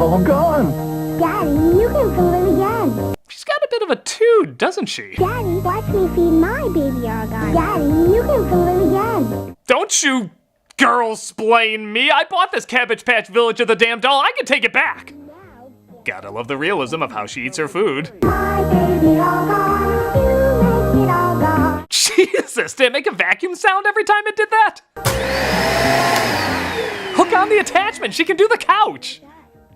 All gone. Daddy, you can fill it again. She's got a bit of a toot, doesn't she? Daddy, watch me feed my baby argon. Daddy, you can fill it again. Don't you girl-splain me! I bought this Cabbage Patch Village of the damn doll, I can take it back! Gotta love the realism of how she eats her food. My baby argon, you make it all gone. Jesus, did it make a vacuum sound every time it did that? Hook on the attachment, she can do the couch!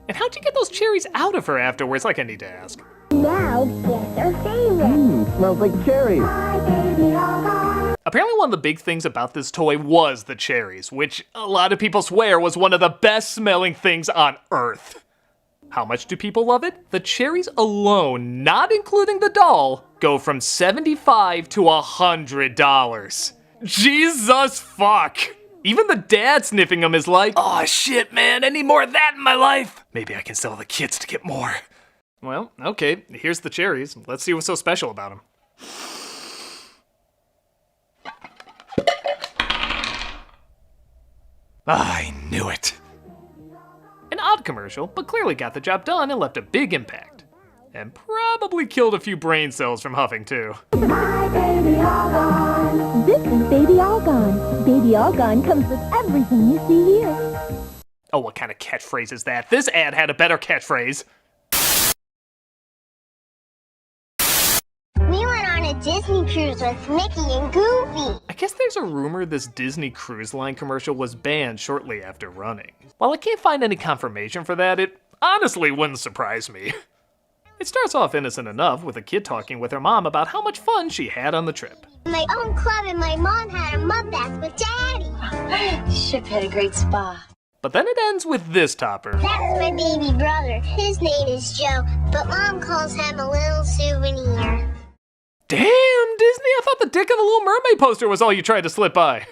And how'd you get those cherries out of her afterwards? Like, I need to ask. Now, guess our favorite. Smells like cherries. My baby argon. Apparently one of the big things about this toy was the cherries, which a lot of people swear was one of the best smelling things on Earth. How much do people love it? The cherries alone, not including the doll, go from $75 to $100. Jesus fuck! Even the dad sniffing them is like, oh shit man, I need more of that in my life. Maybe I can sell the kids to get more. Well, okay, here's the cherries. Let's see what's so special about them. I knew it. An odd commercial, but clearly got the job done and left a big impact. And probably killed a few brain cells from huffing too. My baby all gone. This is Baby All Gone. Baby All Gone comes with everything you see here. Oh, what kind of catchphrase is that? This ad had a better catchphrase. We went on a Disney cruise with Mickey and Goofy. I guess there's a rumor this Disney Cruise Line commercial was banned shortly after running. While I can't find any confirmation for that, it honestly wouldn't surprise me. It starts off innocent enough with a kid talking with her mom about how much fun she had on the trip. My own club and my mom had a mud bath with Daddy. Ship had a great spa. But then it ends with this topper. That's my baby brother. His name is Joe, but Mom calls him a little souvenir. Damn, Disney, I thought the Dick of the Little Mermaid poster was all you tried to slip by.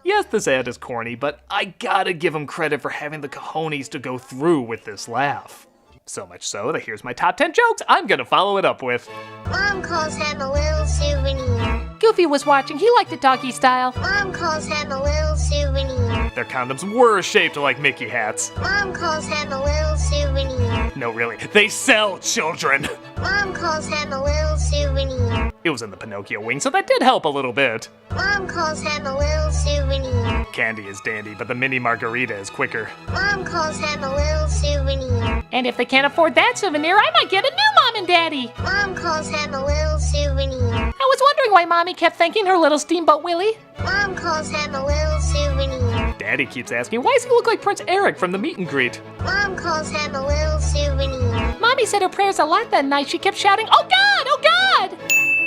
Yes, this ad is corny, but I gotta give him credit for having the cojones to go through with this laugh. So much so that here's my top 10 jokes I'm gonna follow it up with. Mom calls him a little souvenir. Goofy was watching. He liked it doggy style. Mom calls him a little souvenir. Their condoms were shaped like Mickey hats. Mom calls him a little souvenir. No, really, they sell children. Mom calls him a little souvenir. It was in the Pinocchio wing, so that did help a little bit. Mom calls him a little souvenir. Candy is dandy, but the mini margarita is quicker. Mom calls him a little souvenir. And if they can't afford that souvenir, I might get a new mom and daddy. Mom calls him a little souvenir. I was wondering why Mommy kept thanking her little Steamboat Willie. Mom calls him a little souvenir. Daddy keeps asking, why does he look like Prince Eric from the meet and greet? Mom calls him a little souvenir. Mommy said her prayers a lot that night. She kept shouting, oh God, oh God!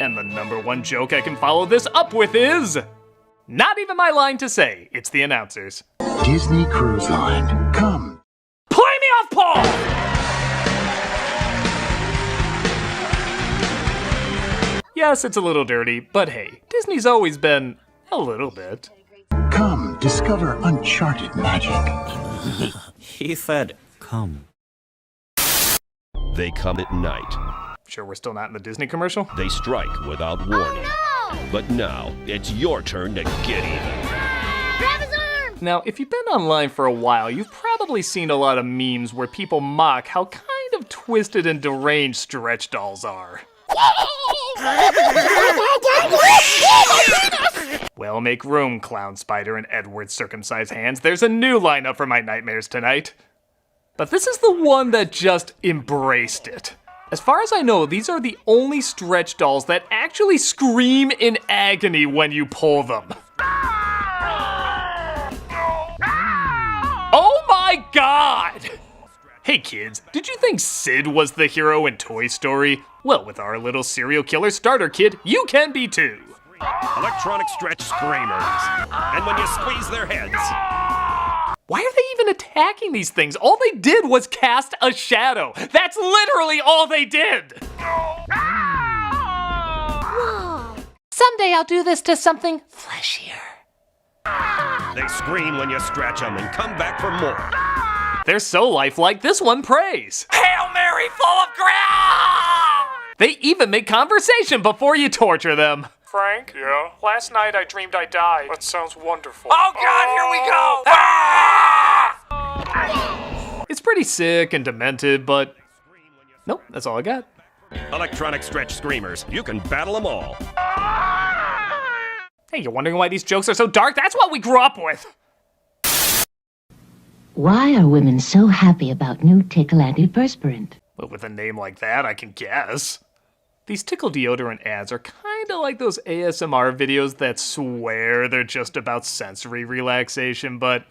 And the number one joke I can follow this up with is... not even my line to say, it's the announcers. Disney Cruise Line, come. Play me off, Paul! Yes, it's a little dirty, but hey, Disney's always been a little bit. Come, discover uncharted magic. He said, come. They come at night. Sure we're still not in the Disney commercial? They strike without warning. Oh, no! But now, it's your turn to get even. Grab his arm! Now, if you've been online for a while, you've probably seen a lot of memes where people mock how kind of twisted and deranged stretch dolls are. Well, make room, Clown Spider and Edward's circumcised hands. There's a new lineup for my nightmares tonight. But this is the one that just embraced it. As far as I know, these are the only stretch dolls that actually scream in agony when you pull them. Oh my God! Hey kids, did you think Sid was the hero in Toy Story? Well, with our little serial killer starter kit, you can be too. Electronic stretch screamers. And when you squeeze their heads. Why are they even attacking these things? All they did was cast a shadow. That's literally all they did. Whoa. Someday I'll do this to something fleshier. They scream when you stretch them and come back for more. They're so lifelike, this one prays. Hail Mary, full of grace! They even make conversation before you torture them. Frank? Yeah? Last night I dreamed I died. That sounds wonderful. Oh God, here we go! Ah! It's pretty sick and demented, but... nope, that's all I got. Electronic stretch screamers. You can battle them all. Hey, you're wondering why these jokes are so dark? That's what we grew up with! Why are women so happy about new Tickle antiperspirant? Well, with a name like that, I can guess. These Tickle deodorant ads are kinda like those ASMR videos that swear they're just about sensory relaxation, but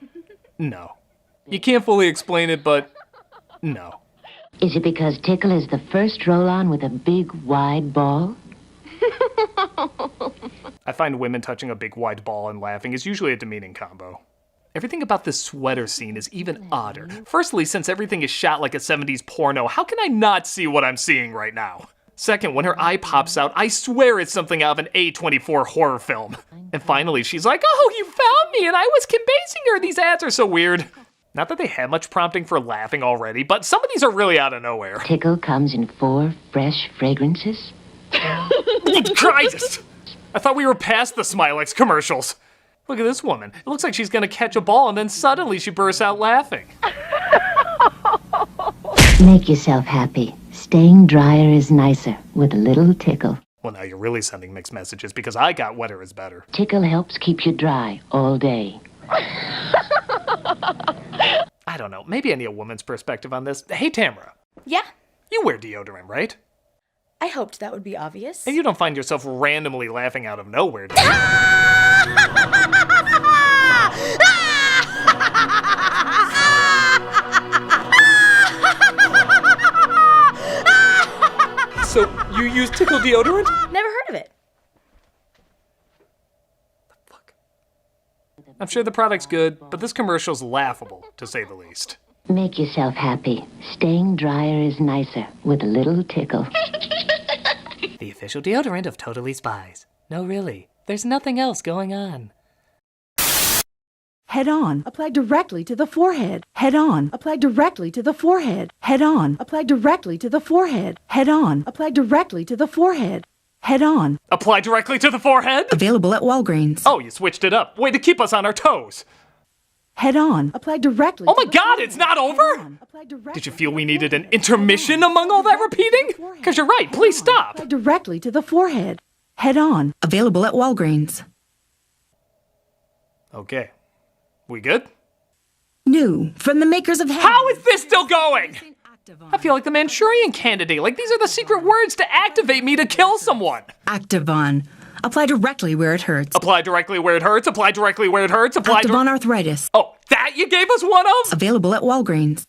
no. You can't fully explain it, but no. Is it because Tickle is the first roll-on with a big, wide ball? I find women touching a big, wide ball and laughing is usually a demeaning combo. Everything about this sweater scene is even odder. Firstly, since everything is shot like a 70s porno, how can I not see what I'm seeing right now? Second, when her eye pops out, I swear it's something out of an A24 horror film. And finally, she's like, oh, you found me, and I was kibasing her. These ads are so weird. Not that they had much prompting for laughing already, but some of these are really out of nowhere. Tickle comes in 4 fresh fragrances. Christ! I thought we were past the Smilex commercials. Look at this woman. It looks like she's gonna catch a ball and then suddenly she bursts out laughing. Make yourself happy. Staying drier is nicer with a little tickle. Well, now you're really sending mixed messages because I got wetter is better. Tickle helps keep you dry all day. I don't know. Maybe I need a woman's perspective on this. Hey, Tamara. Yeah? You wear deodorant, right? I hoped that would be obvious. And you don't find yourself randomly laughing out of nowhere, do you? So, you use Tickle deodorant? Never heard of it. I'm sure the product's good, but this commercial's laughable, to say the least. Make yourself happy. Staying drier is nicer with a little tickle. The official deodorant of Totally Spies. No, really. There's nothing else going on. Head on, apply directly to the forehead. Head on, apply directly to the forehead. Head on, apply directly to the forehead. Head on, apply directly to the forehead. Head on. Apply directly to the forehead? Available at Walgreens. Oh, you switched it up. Way to keep us on our toes. Head on, apply directly Oh my god, it's not over? Did you feel we needed an intermission among all that repeating? Because you're right, please stop. Apply directly to the forehead. Head on. Available at Walgreens. Okay. We good? New, from the makers of How is this still going? I feel like the Manchurian Candidate. Like these are the secret words to activate me to kill someone. Activon. Apply directly where it hurts. Apply directly where it hurts. Apply directly where it hurts. Apply Activon arthritis. Oh, that you gave us one of? Available at Walgreens.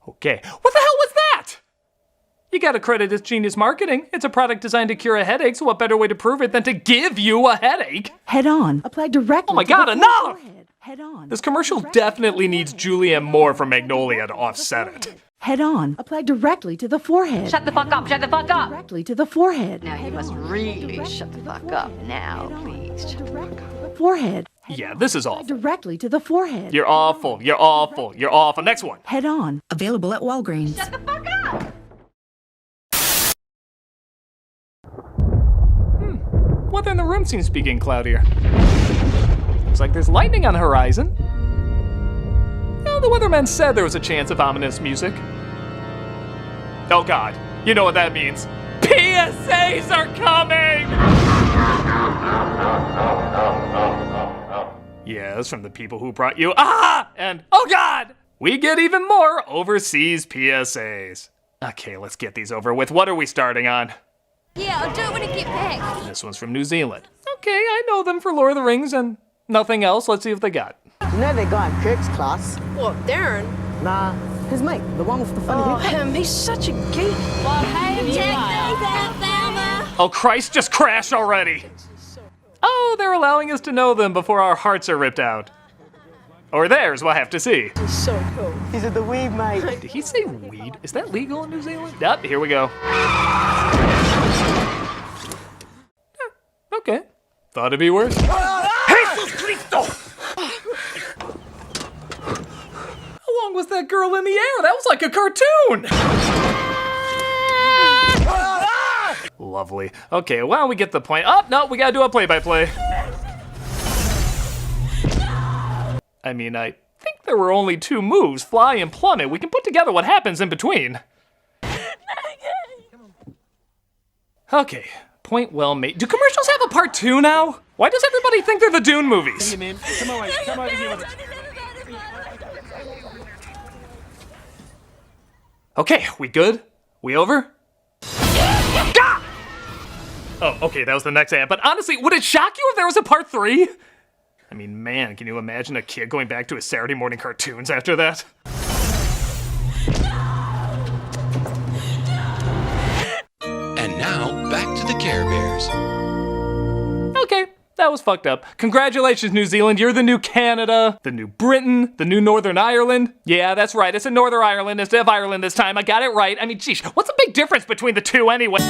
Okay. What the hell was that? You gotta credit its genius marketing. It's a product designed to cure a headache, so what better way to prove it than to give you a headache? Head on. Apply directly Oh my to god, the enough! forehead. Head on. This commercial definitely needs Julianne Moore from Magnolia to offset it. Head on. Apply directly to the forehead. Shut the fuck up, shut the fuck up! Directly to the forehead. Now you must really shut the fuck up now, please. Forehead. Yeah, this is awful. Directly to the forehead. You're awful, you're awful, you're awful. Next one. Head on. Available at Walgreens. Shut the fuck up! Weather in the room seems to be getting cloudier. Looks like there's lightning on the horizon. Well, the weatherman said there was a chance of ominous music. Oh god, you know what that means. PSAs are coming! Yes, from the people who brought you and oh god! We get even more overseas PSAs. Okay, let's get these over with. What are we starting on? Yeah, I'll do it when I get back. This one's from New Zealand. Okay, I know them for Lord of the Rings and nothing else. Let's see if they got. You know that guy in Kirk's class? What, Darren? Nah, his mate, the one with the funny haircut. Him, he's such a geek. Well, hey, Oh Christ, just crash already! Oh, they're allowing us to know them before our hearts are ripped out. Or theirs, we'll have to see. He's so cool. He's at the weed, mate. Did he say weed? Is that legal in New Zealand? Yep, here we go. Okay. Thought it'd be worse. Jesus Cristo! How long was that girl in the air? That was like a cartoon! Lovely. Okay, well, we get the point. Oh, no, we gotta do a play-by-play. I mean, I think there were only 2 moves, fly and plummet. We can put together what happens in between. Okay, point well made. Do commercials have a part 2 now? Why does everybody think they're the Dune movies? Come on, come over here with it. Okay, we good? We over? Ah! Oh, okay, that was the next ad. But honestly, would it shock you if there was a part 3? I mean, man, can you imagine a kid going back to his Saturday morning cartoons after that? And That was fucked up. Congratulations, New Zealand. You're the new Canada, the new Britain, the new Northern Ireland. Yeah, that's right. It's a Northern Ireland instead of Ireland this time. I got it right. I mean, geez, what's the big difference between the two anyway?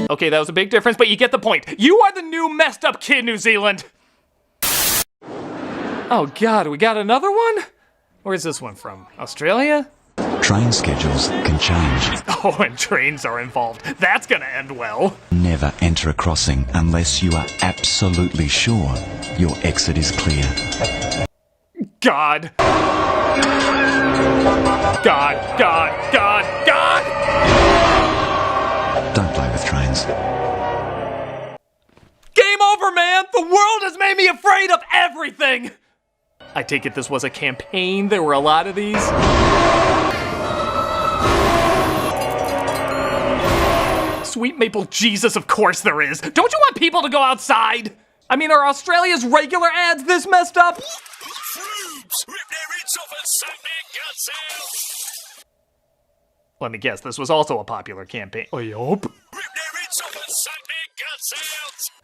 Okay, that was a big difference, but you get the point. You are the new messed up kid, New Zealand. Oh God, we got another one? Where's this one from? Australia? Train schedules can change. Oh, and trains are involved. That's gonna end well. Never enter a crossing unless you are absolutely sure your exit is clear. God. God, God, God, God! Don't play with trains. Game over, man! The world has made me afraid of everything! I take it this was a campaign. There were a lot of these. Sweet maple Jesus, of course there is. Don't you want people to go outside? I mean, are Australia's regular ads this messed up? Let me guess, this was also a popular campaign. I hope.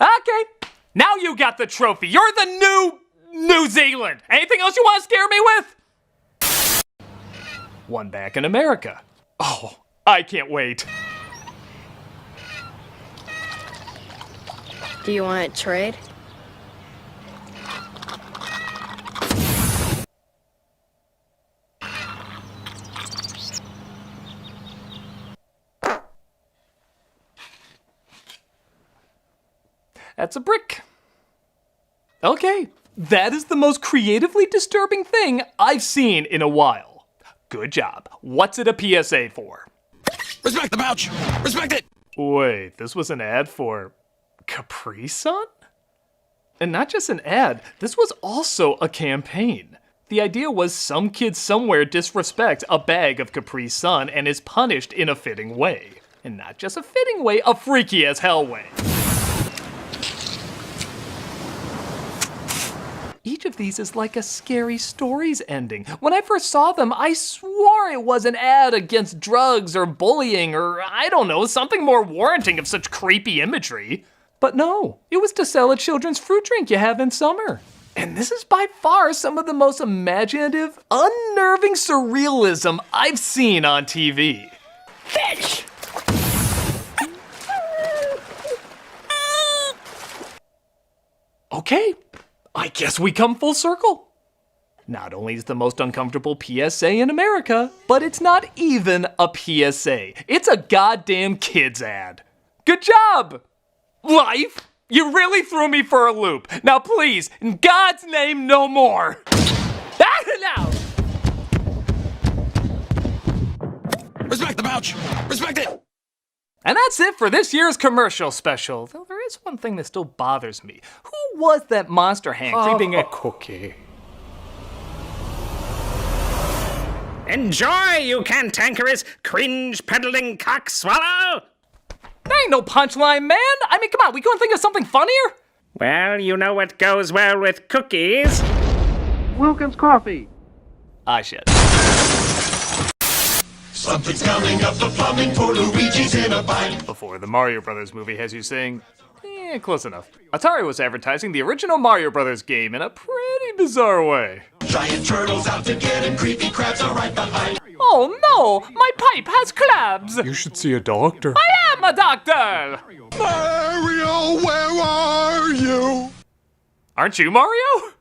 Okay, now you got the trophy. You're the new New Zealand. Anything else you want to scare me with? One back in America. Oh, I can't wait. Do you want to trade? That's a brick. Okay, that is the most creatively disturbing thing I've seen in a while. Good job. What's it a PSA for? Respect the pouch! Respect it! Wait, this was an ad for Capri Sun? And not just an ad, this was also a campaign. The idea was some kid somewhere disrespects a bag of Capri Sun and is punished in a fitting way. And not just a fitting way, a freaky as hell way. Each of these is like a Scary Stories ending. When I first saw them, I swore it was an ad against drugs or bullying or, I don't know, something more warranting of such creepy imagery. But no, it was to sell a children's fruit drink you have in summer. And this is by far some of the most imaginative, unnerving surrealism I've seen on TV. Bitch! Okay, I guess we come full circle. Not only is the most uncomfortable PSA in America, but it's not even a PSA. It's a goddamn kids ad. Good job! Life, you really threw me for a loop. Now please, in God's name, no more. Now! Respect the pouch! Respect it! And that's it for this year's commercial special. Though there is one thing that still bothers me. Who was that monster hand creeping a cookie? Enjoy, you cantankerous, cringe-peddling cock-swallow! There ain't no punchline, man! I mean, come on, we couldn't think of something funnier? Well, you know what goes well with cookies. Wilkins Coffee. Ah, shit. Something's coming up the plumbing for Luigi's in a bind. Before the Mario Brothers movie has you saying, close enough. Atari was advertising the original Mario Brothers game in a pretty bizarre way. Giant turtles out to get him, creepy crabs are right behind. Oh no, my pipe has crabs. You should see a doctor. I am a doctor. Mario, where are you? Aren't you Mario?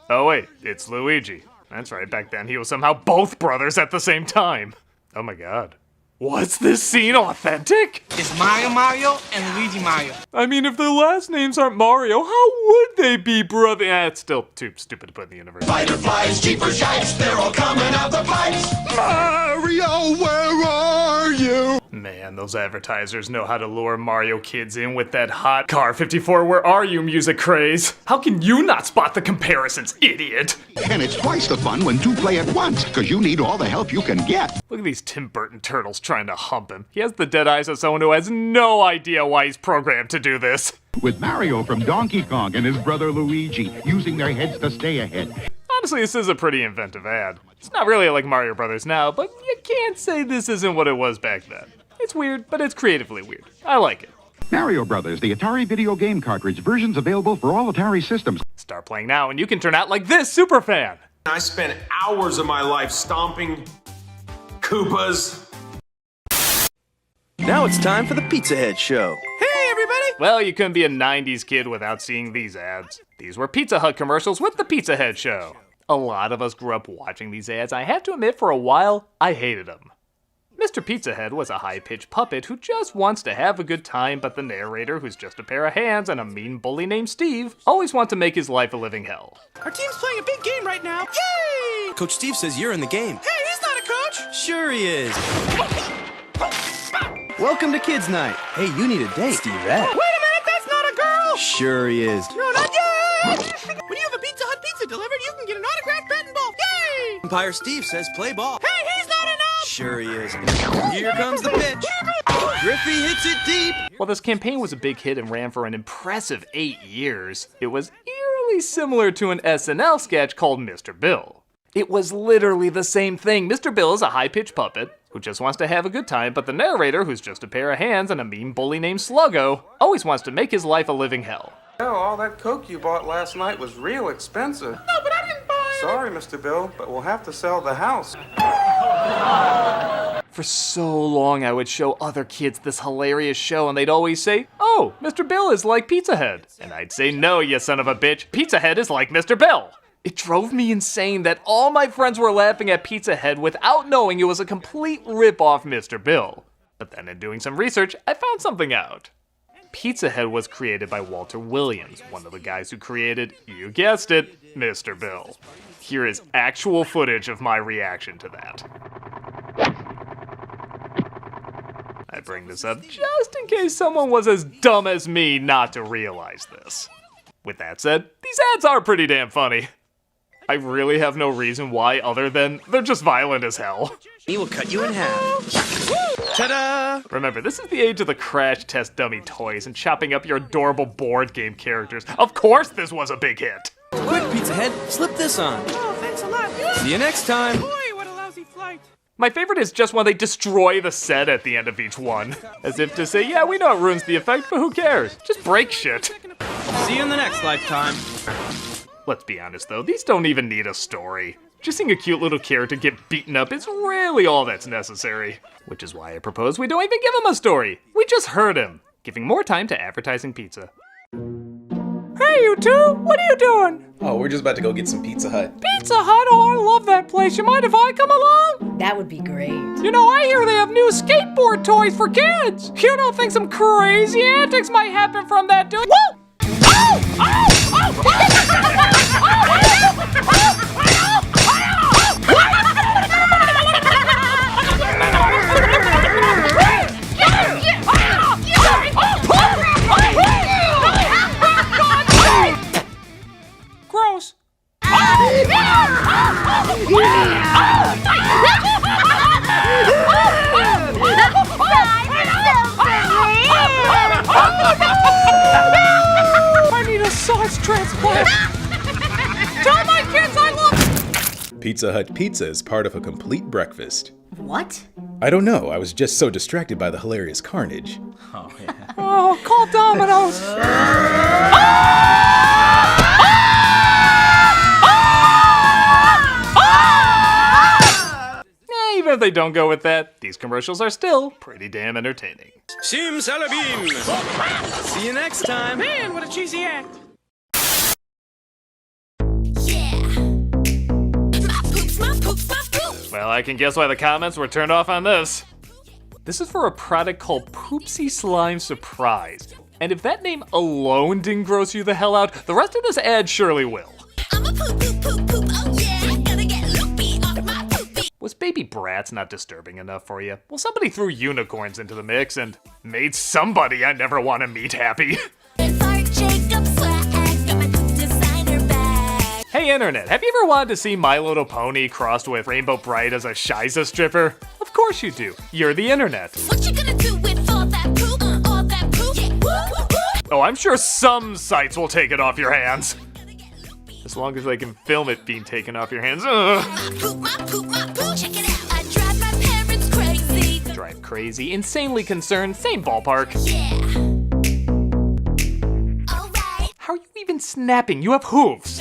Oh wait, it's Luigi. That's right, back then he was somehow both brothers at the same time. Oh my god. Was this scene authentic? It's Mario Mario and Luigi Mario. I mean, if their last names aren't Mario, how would they be brother? It's still too stupid to put in the universe. Fireflies, jeepers, yipes, they're all coming out the pipes. Mario, where are you? Man, those advertisers know how to lure Mario kids in with that hot Car 54 Where Are You music craze. How can you not spot the comparisons, idiot? And it's twice the fun when two play at once, because you need all the help you can get. Look at these Tim Burton turtles trying to hump him. He has the dead eyes of someone who has no idea why he's programmed to do this. With Mario from Donkey Kong and his brother Luigi, using their heads to stay ahead. Honestly, this is a pretty inventive ad. It's not really like Mario Brothers now, but you can't say this isn't what it was back then. It's weird, but it's creatively weird. I like it. Mario Brothers, the Atari video game cartridge. Versions available for all Atari systems. Start playing now and you can turn out like this superfan. I spent hours of my life stomping Koopas. Now it's time for the Pizza Head Show. Hey, everybody! Well, you couldn't be a 90s kid without seeing these ads. These were Pizza Hut commercials with the Pizza Head Show. A lot of us grew up watching these ads. I have to admit, for a while, I hated them. Mr. Pizza Head was a high-pitched puppet who just wants to have a good time, but the narrator, who's just a pair of hands and a mean bully named Steve, always wants to make his life a living hell. Our team's playing a big game right now. Yay! Coach Steve says you're in the game. Hey, he's not a coach. Sure he is. Welcome to Kids Night. Hey, you need a date, Steve Rap. Wait a minute, that's not a girl. Sure he is. No, not yet. When you have a Pizza Hut pizza delivered, you can get an autographed bat and ball. Yay! Umpire Steve says play ball. Hey, he's not enough. Sure he is. Here comes the pitch. Griffey hits it deep. While this campaign was a big hit and ran for an impressive 8 years, it was eerily similar to an SNL sketch called Mr. Bill. It was literally the same thing. Mr. Bill is a high-pitched puppet who just wants to have a good time, but the narrator, who's just a pair of hands and a mean bully named Sluggo, always wants to make his life a living hell. Oh, all that Coke you bought last night was real expensive. No, but I didn't buy it. Sorry, Mr. Bill, but we'll have to sell the house. For so long, I would show other kids this hilarious show, and they'd always say, "Oh, Mr. Bill is like Pizza Head." And I'd say, "No, you son of a bitch, Pizza Head is like Mr. Bill." It drove me insane that all my friends were laughing at Pizza Head without knowing it was a complete rip-off Mr. Bill. But then in doing some research, I found something out. Pizza Head was created by Walter Williams, one of the guys who created, you guessed it, Mr. Bill. Here is actual footage of my reaction to that. I bring this up just in case someone was as dumb as me not to realize this. With that said, these ads are pretty damn funny. I really have no reason why other than they're just violent as hell. He will cut you in half. Ta-da! Remember, this is the age of the crash test dummy toys and chopping up your adorable board game characters. Of course this was a big hit! Quick, Pizza Head, slip this on. Oh, thanks a lot. See you next time. Boy, what a lousy flight. My favorite is just when they destroy the set at the end of each one. As if to say, yeah, we know it ruins the effect, but who cares? Just break shit. See you in the next lifetime. Let's be honest though, these don't even need a story. Just seeing a cute little character get beaten up is really all that's necessary. Which is why I propose we don't even give him a story. We just hurt him, giving more time to advertising pizza. Hey, you two! What are you doing? Oh, we're just about to go get some Pizza Hut. Pizza Hut? Oh, I love that place. You mind if I come along? That would be great. You know, I hear they have new skateboard toys for kids. You don't think some crazy antics might happen from that, do you? Whoa! Oh! Oh! Gross. I need a sauce transplant. Tell my kids I love. Pizza Hut pizza is part of a complete breakfast. What? I don't know, I was just so distracted by the hilarious carnage. Oh, yeah. Oh, call Domino's. Even if they don't go with that, these commercials are still pretty damn entertaining. Sim Salabim! See you next time. Man, what a cheesy act. Well, I can guess why the comments were turned off on this. This is for a product called Poopsie Slime Surprise. And if that name alone didn't gross you the hell out, the rest of this ad surely will. Was Baby Bratz not disturbing enough for you? Well, somebody threw unicorns into the mix and made somebody I never want to meet happy. Hey internet, have you ever wanted to see My Little Pony crossed with Rainbow Bright as a Shiza stripper? Of course you do. You're the internet. What you gonna do with all that poop? All that poop? Yeah. Oh, I'm sure some sites will take it off your hands. As long as they can film it being taken off your hands. Drive my parents crazy. Drive crazy, insanely concerned, same ballpark. Yeah. fucking snapping. You have hooves.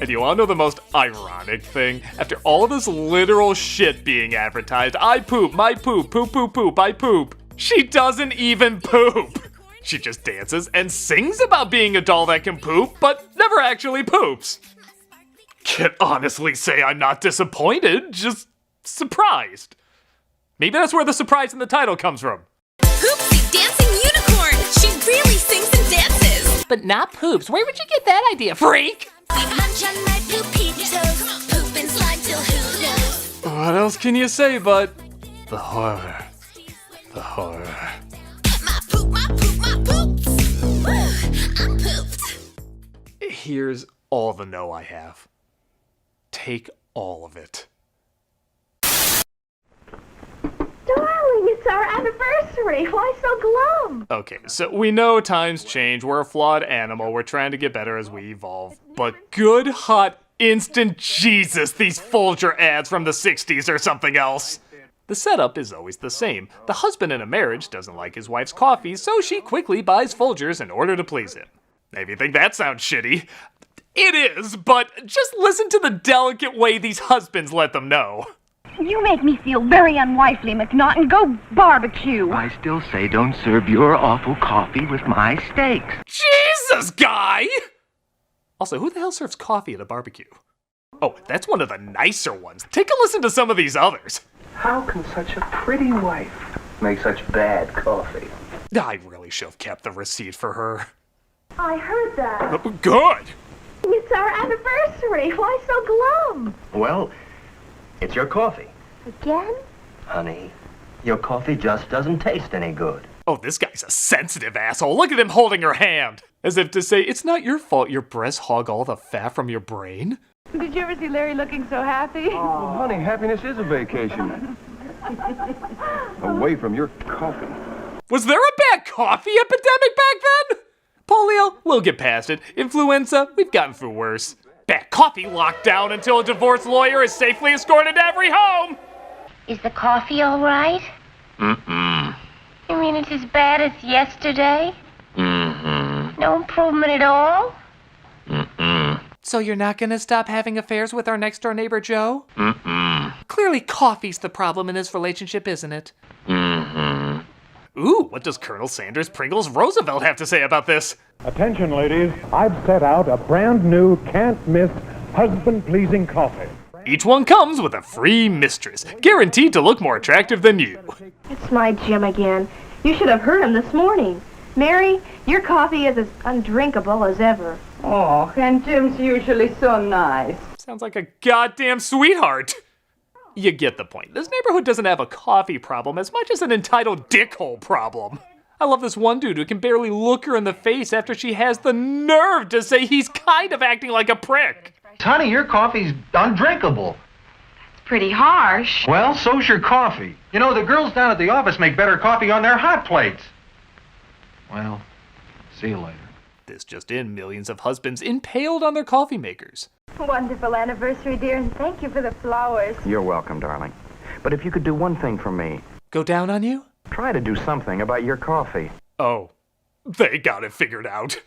And you wanna know the most ironic thing? After all this literal shit being advertised, I poop, my poop, poop, poop, poop, I poop. She doesn't even poop. She just dances and sings about being a doll that can poop, but never actually poops. Can't honestly say I'm not disappointed, just surprised. Maybe that's where the surprise in the title comes from. Poopsie dancing unicorn! She really sings and dances! But not poops. Where would you get that idea, freak? What else can you say but the horror? The horror. Here's all the no I have. Take all of it. Darling, it's our anniversary. Why so glum? Okay, so we know times change. We're a flawed animal. We're trying to get better as we evolve. But good, hot, instant Jesus, these Folger ads from the 60s or something else. The setup is always the same. The husband in a marriage doesn't like his wife's coffee, so she quickly buys Folgers in order to please him. Maybe you think that sounds shitty. It is, but just listen to the delicate way these husbands let them know. You make me feel very unwifely, McNaughton. Go barbecue. I still say don't serve your awful coffee with my steaks. Jesus, guy! Also, who the hell serves coffee at a barbecue? Oh, that's one of the nicer ones. Take a listen to some of these others. How can such a pretty wife make such bad coffee? I really should have kept the receipt for her. I heard that. Good! It's our anniversary. Why so glum? Well, it's your coffee. Again? Honey, your coffee just doesn't taste any good. Oh, this guy's a sensitive asshole. Look at him holding her hand. As if to say, it's not your fault your breasts hog all the fat from your brain. Did you ever see Larry looking so happy? Oh, honey, happiness is a vacation. Away from your coffee. Was there a bad coffee epidemic back then? Polio, we'll get past it. Influenza, we've gotten through worse. Bad coffee locked down until a divorce lawyer is safely escorted to every home. Is the coffee all right? Mm-mm. You mean it's as bad as yesterday? Mm-hmm. No improvement at all? Mm-mm. So you're not gonna stop having affairs with our next door neighbor Joe? Mm-mm. Clearly coffee's the problem in this relationship, isn't it? Mm-hmm. Ooh, what does Colonel Sanders Pringles Roosevelt have to say about this? Attention, ladies. I've set out a brand new, can't-miss, husband-pleasing coffee. Each one comes with a free mistress, guaranteed to look more attractive than you. It's my Jim again. You should have heard him this morning. Mary, your coffee is as undrinkable as ever. Oh, and Jim's usually so nice. Sounds like a goddamn sweetheart. You get the point. This neighborhood doesn't have a coffee problem as much as an entitled dickhole problem. I love this one dude who can barely look her in the face after she has the nerve to say he's kind of acting like a prick. Honey, your coffee's undrinkable. Pretty harsh. Well, so's your coffee. You know, the girls down at the office make better coffee on their hot plates. Well, see you later. This just in, millions of husbands impaled on their coffee makers. Wonderful anniversary, dear, and thank you for the flowers. You're welcome, darling. But if you could do one thing for me, Go down on you? try to do something about your coffee. Oh, they got it figured out.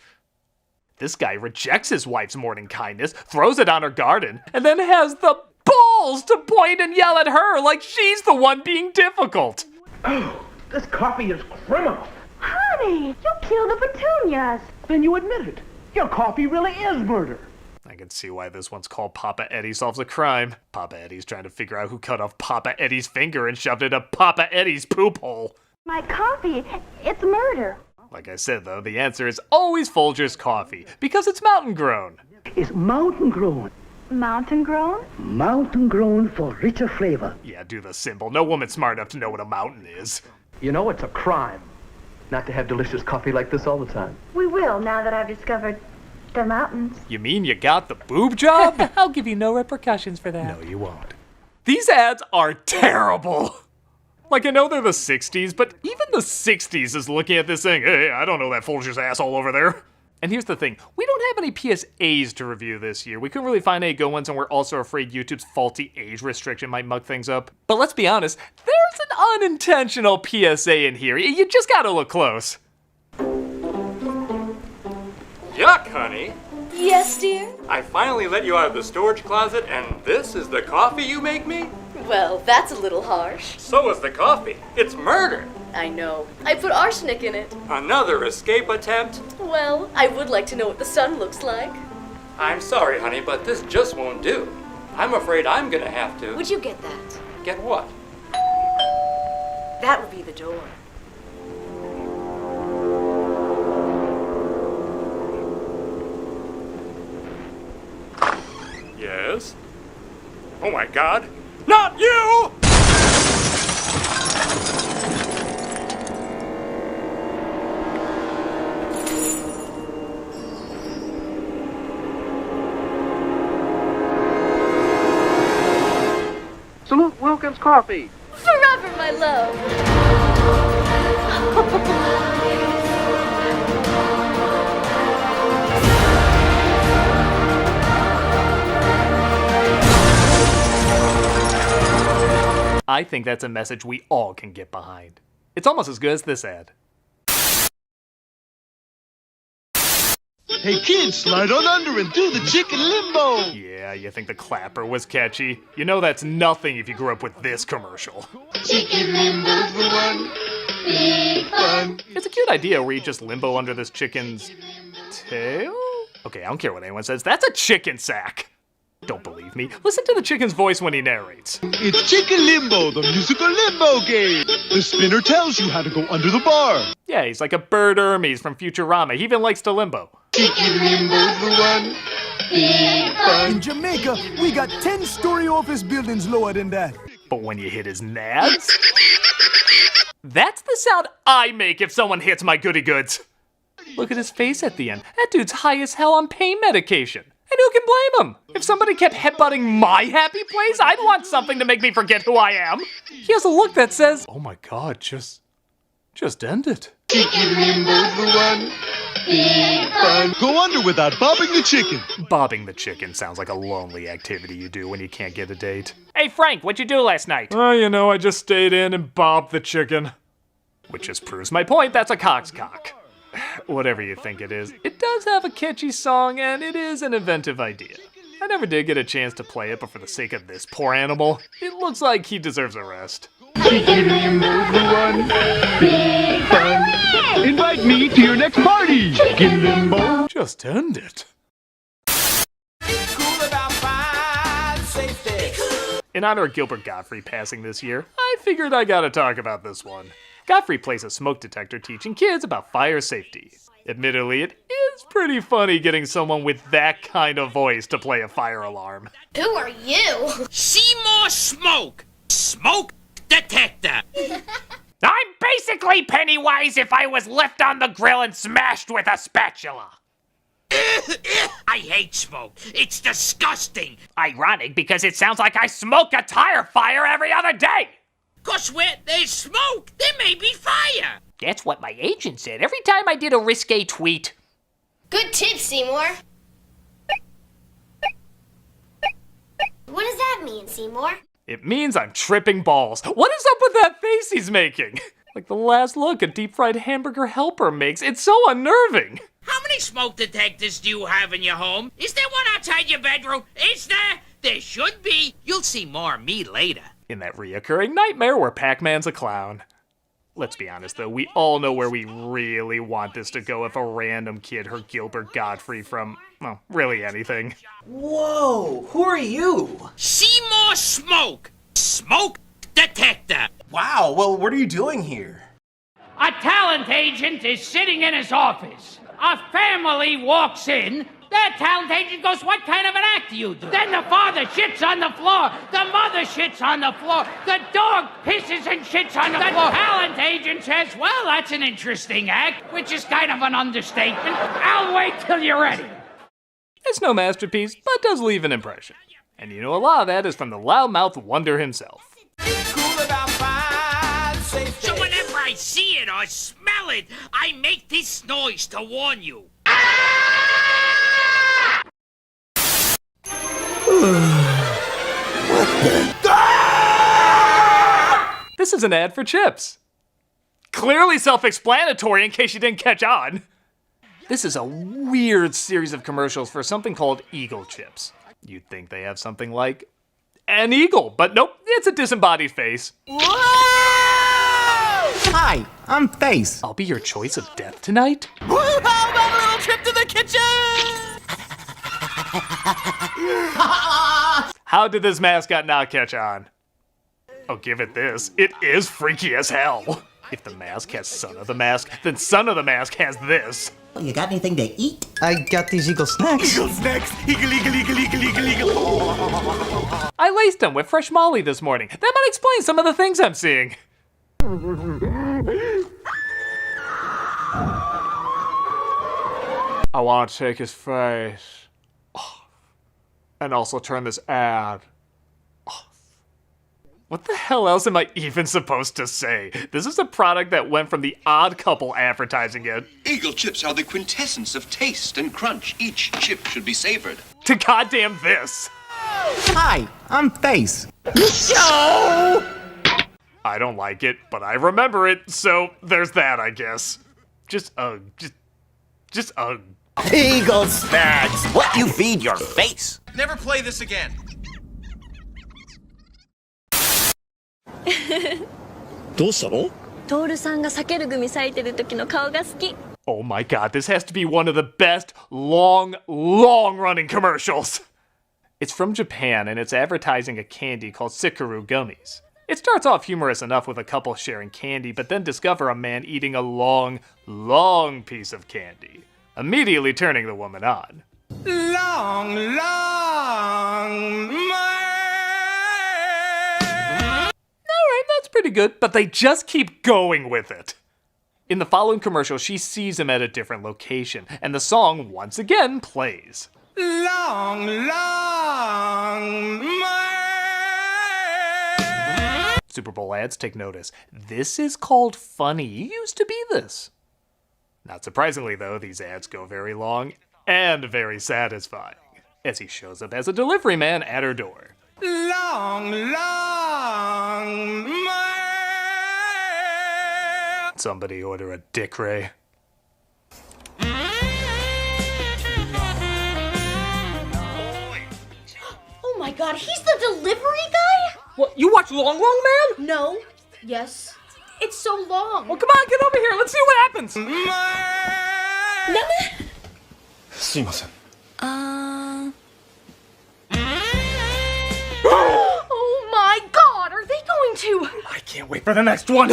This guy rejects his wife's morning kindness, throws it on her garden, and then has the balls to point and yell at her like she's the one being difficult. Oh, this coffee is criminal. Honey, you killed the petunias. Then you admit it. Your coffee really is murder. I can see why this one's called Papa Eddie Solves a Crime. Papa Eddie's trying to figure out who cut off Papa Eddie's finger and shoved it up Papa Eddie's poop hole. My coffee, it's murder. Like I said, though, the answer is always Folgers coffee, because it's mountain grown. It's mountain grown. Mountain grown? Mountain grown for richer flavor. Yeah, do the symbol. No woman's smart enough to know what a mountain is. You know, it's a crime not to have delicious coffee like this all the time. We will, now that I've discovered the mountains. You mean you got the boob job? I'll give you no repercussions for that. No, you won't. These ads are terrible. Like, I know they're the 60s, but even the 60s is looking at this saying, hey, I don't know that Folger's asshole over there. And here's the thing, we don't have any PSAs to review this year. We couldn't really find any good ones, and we're also afraid YouTube's faulty age restriction might mug things up. But let's be honest, there's an unintentional PSA in here. You just gotta look close. Yuck, honey. Yes, dear? I finally let you out of the storage closet, and this is the coffee you make me? Well, that's a little harsh. So is the coffee. It's murder. I know. I put arsenic in it. Another escape attempt? Well, I would like to know what the sun looks like. I'm sorry, honey, but this just won't do. I'm afraid I'm gonna have to. Would you get that? Get what? That would be the door. Yes? Oh my god. Not you! Salute Wilkins Coffee. Forever, my love. I think that's a message we all can get behind. It's almost as good as this ad. Hey kids, slide on under and do the chicken limbo! Yeah, you think the clapper was catchy? You know that's nothing if you grew up with this commercial. Chicken limbo's the one. Big fun. It's a cute idea where you just limbo under this chicken's tail? Okay, I don't care what anyone says. That's a chicken sack. Don't believe me? Listen to the chicken's voice when he narrates. It's Chicken Limbo, the musical limbo game. The spinner tells you how to go under the bar. Yeah, he's like a bird Hermes from Futurama. He even likes to limbo. Chicken Limbo's the one. Big fun. In Jamaica, we got 10-story office buildings lower than that. But when you hit his nads, that's the sound I make if someone hits my goody goods. Look at his face at the end. That dude's high as hell on pain medication. And who can blame him? If somebody kept headbutting my happy place, I'd want something to make me forget who I am. He has a look that says, oh my god, just end it. Chicken Limbo's the one. Big fun. Go under without bobbing the chicken. Bobbing the chicken sounds like a lonely activity you do when you can't get a date. Hey Frank, what'd you do last night? Oh, you know, I just stayed in and bobbed the chicken. Which just proves my point, that's a cock's cock. Whatever you think it is, it does have a catchy song and it is an inventive idea. I never did get a chance to play it, but for the sake of this poor animal, it looks like he deserves a rest. Chicken Limbo's the one. Big fun. Invite me to your next party. Chicken Limbo. Just end it. In honor of Gilbert Gottfried passing this year, I figured I gotta talk about this one. Gottfried plays a smoke detector teaching kids about fire safety. Admittedly, it is pretty funny getting someone with that kind of voice to play a fire alarm. Who are you? Seymour Smoke. Smoke detector. I'm basically Pennywise if I was left on the grill and smashed with a spatula. I hate smoke. It's disgusting. Ironic because it sounds like I smoke a tire fire every other day. 'Cause where there's smoke, there may be fire. That's what my agent said every time I did a risque tweet. Good tip, Seymour. What does that mean, Seymour? It means I'm tripping balls. What is up with that face he's making? Like the last look a deep-fried hamburger helper makes. It's so unnerving. How many smoke detectors do you have in your home? Is there one outside your bedroom? Is there? There should be. You'll see more of me later. In that reoccurring nightmare where Pac-Man's a clown. Let's be honest though, we all know where we really want this to go if a random kid heard Gilbert Gottfried from, well, really anything. Whoa, who are you? Seymour Smoke. Smoke detector. Wow, well, what are you doing here? A talent agent is sitting in his office. A family walks in. That talent agent goes, what kind of an act do you do? Then the father shits on the floor. The mother shits on the floor. The dog pisses and shits on the floor. The talent agent says, well, that's an interesting act, which is kind of an understatement. I'll wait till you're ready. It's no masterpiece, but does leave an impression. And you know a lot of that is from the loudmouth wonder himself. So whenever I see it or smell it, I make this noise to warn you. This is an ad for chips. Clearly self-explanatory in case you didn't catch on. This is a weird series of commercials for something called Eagle Chips. You'd think they have something like an eagle, but nope, it's a disembodied face. Whoa! Hi, I'm Face. I'll be your choice of death tonight? Woo-ho! Have a little trip to the kitchen! How did this mascot not catch on? Oh, give it this. It is freaky as hell. If the mask has Son of the Mask, then Son of the Mask has this. You got anything to eat? I got these Eagle snacks. Eagle snacks! Eagle, eagle, eagle, eagle, eagle, eagle. I laced them with fresh Molly this morning. That might explain some of the things I'm seeing. I want to take his face off. And also turn this ad off. What the hell else am I even supposed to say? This is a product that went from the Odd Couple advertising it. Eagle chips are the quintessence of taste and crunch. Each chip should be savored. To goddamn this. Hi, I'm Face. Show! I don't like it, but I remember it, so there's that, I guess. Just ugh. Eagle snacks! What you feed your face? Never play this again. どうしたの？トールさんが避けるグミ咲いてる時の顔が好き。 Oh my god, this has to be one of the best long-running commercials. It's from Japan, and it's advertising a candy called Sikaru Gummies. It starts off humorous enough with a couple sharing candy, but then discover a man eating a long piece of candy, immediately turning the woman on. Long, Alright, that's pretty good, but they just keep going with it. In the following commercial, she sees him at a different location, and the song once again plays. Super Bowl ads take notice. This is called funny. You used to be this. Not surprisingly, though, these ads go very long and very satisfying, as he shows up as a delivery man at her door. Somebody order a Dick Ray. Oh my god, he's the delivery guy? What, you watch Long Man? No. Yes. It's so long. Well, come on, get over here. Let's see what happens. すいません。 Oh my god, are they going to? I can't wait for the next one.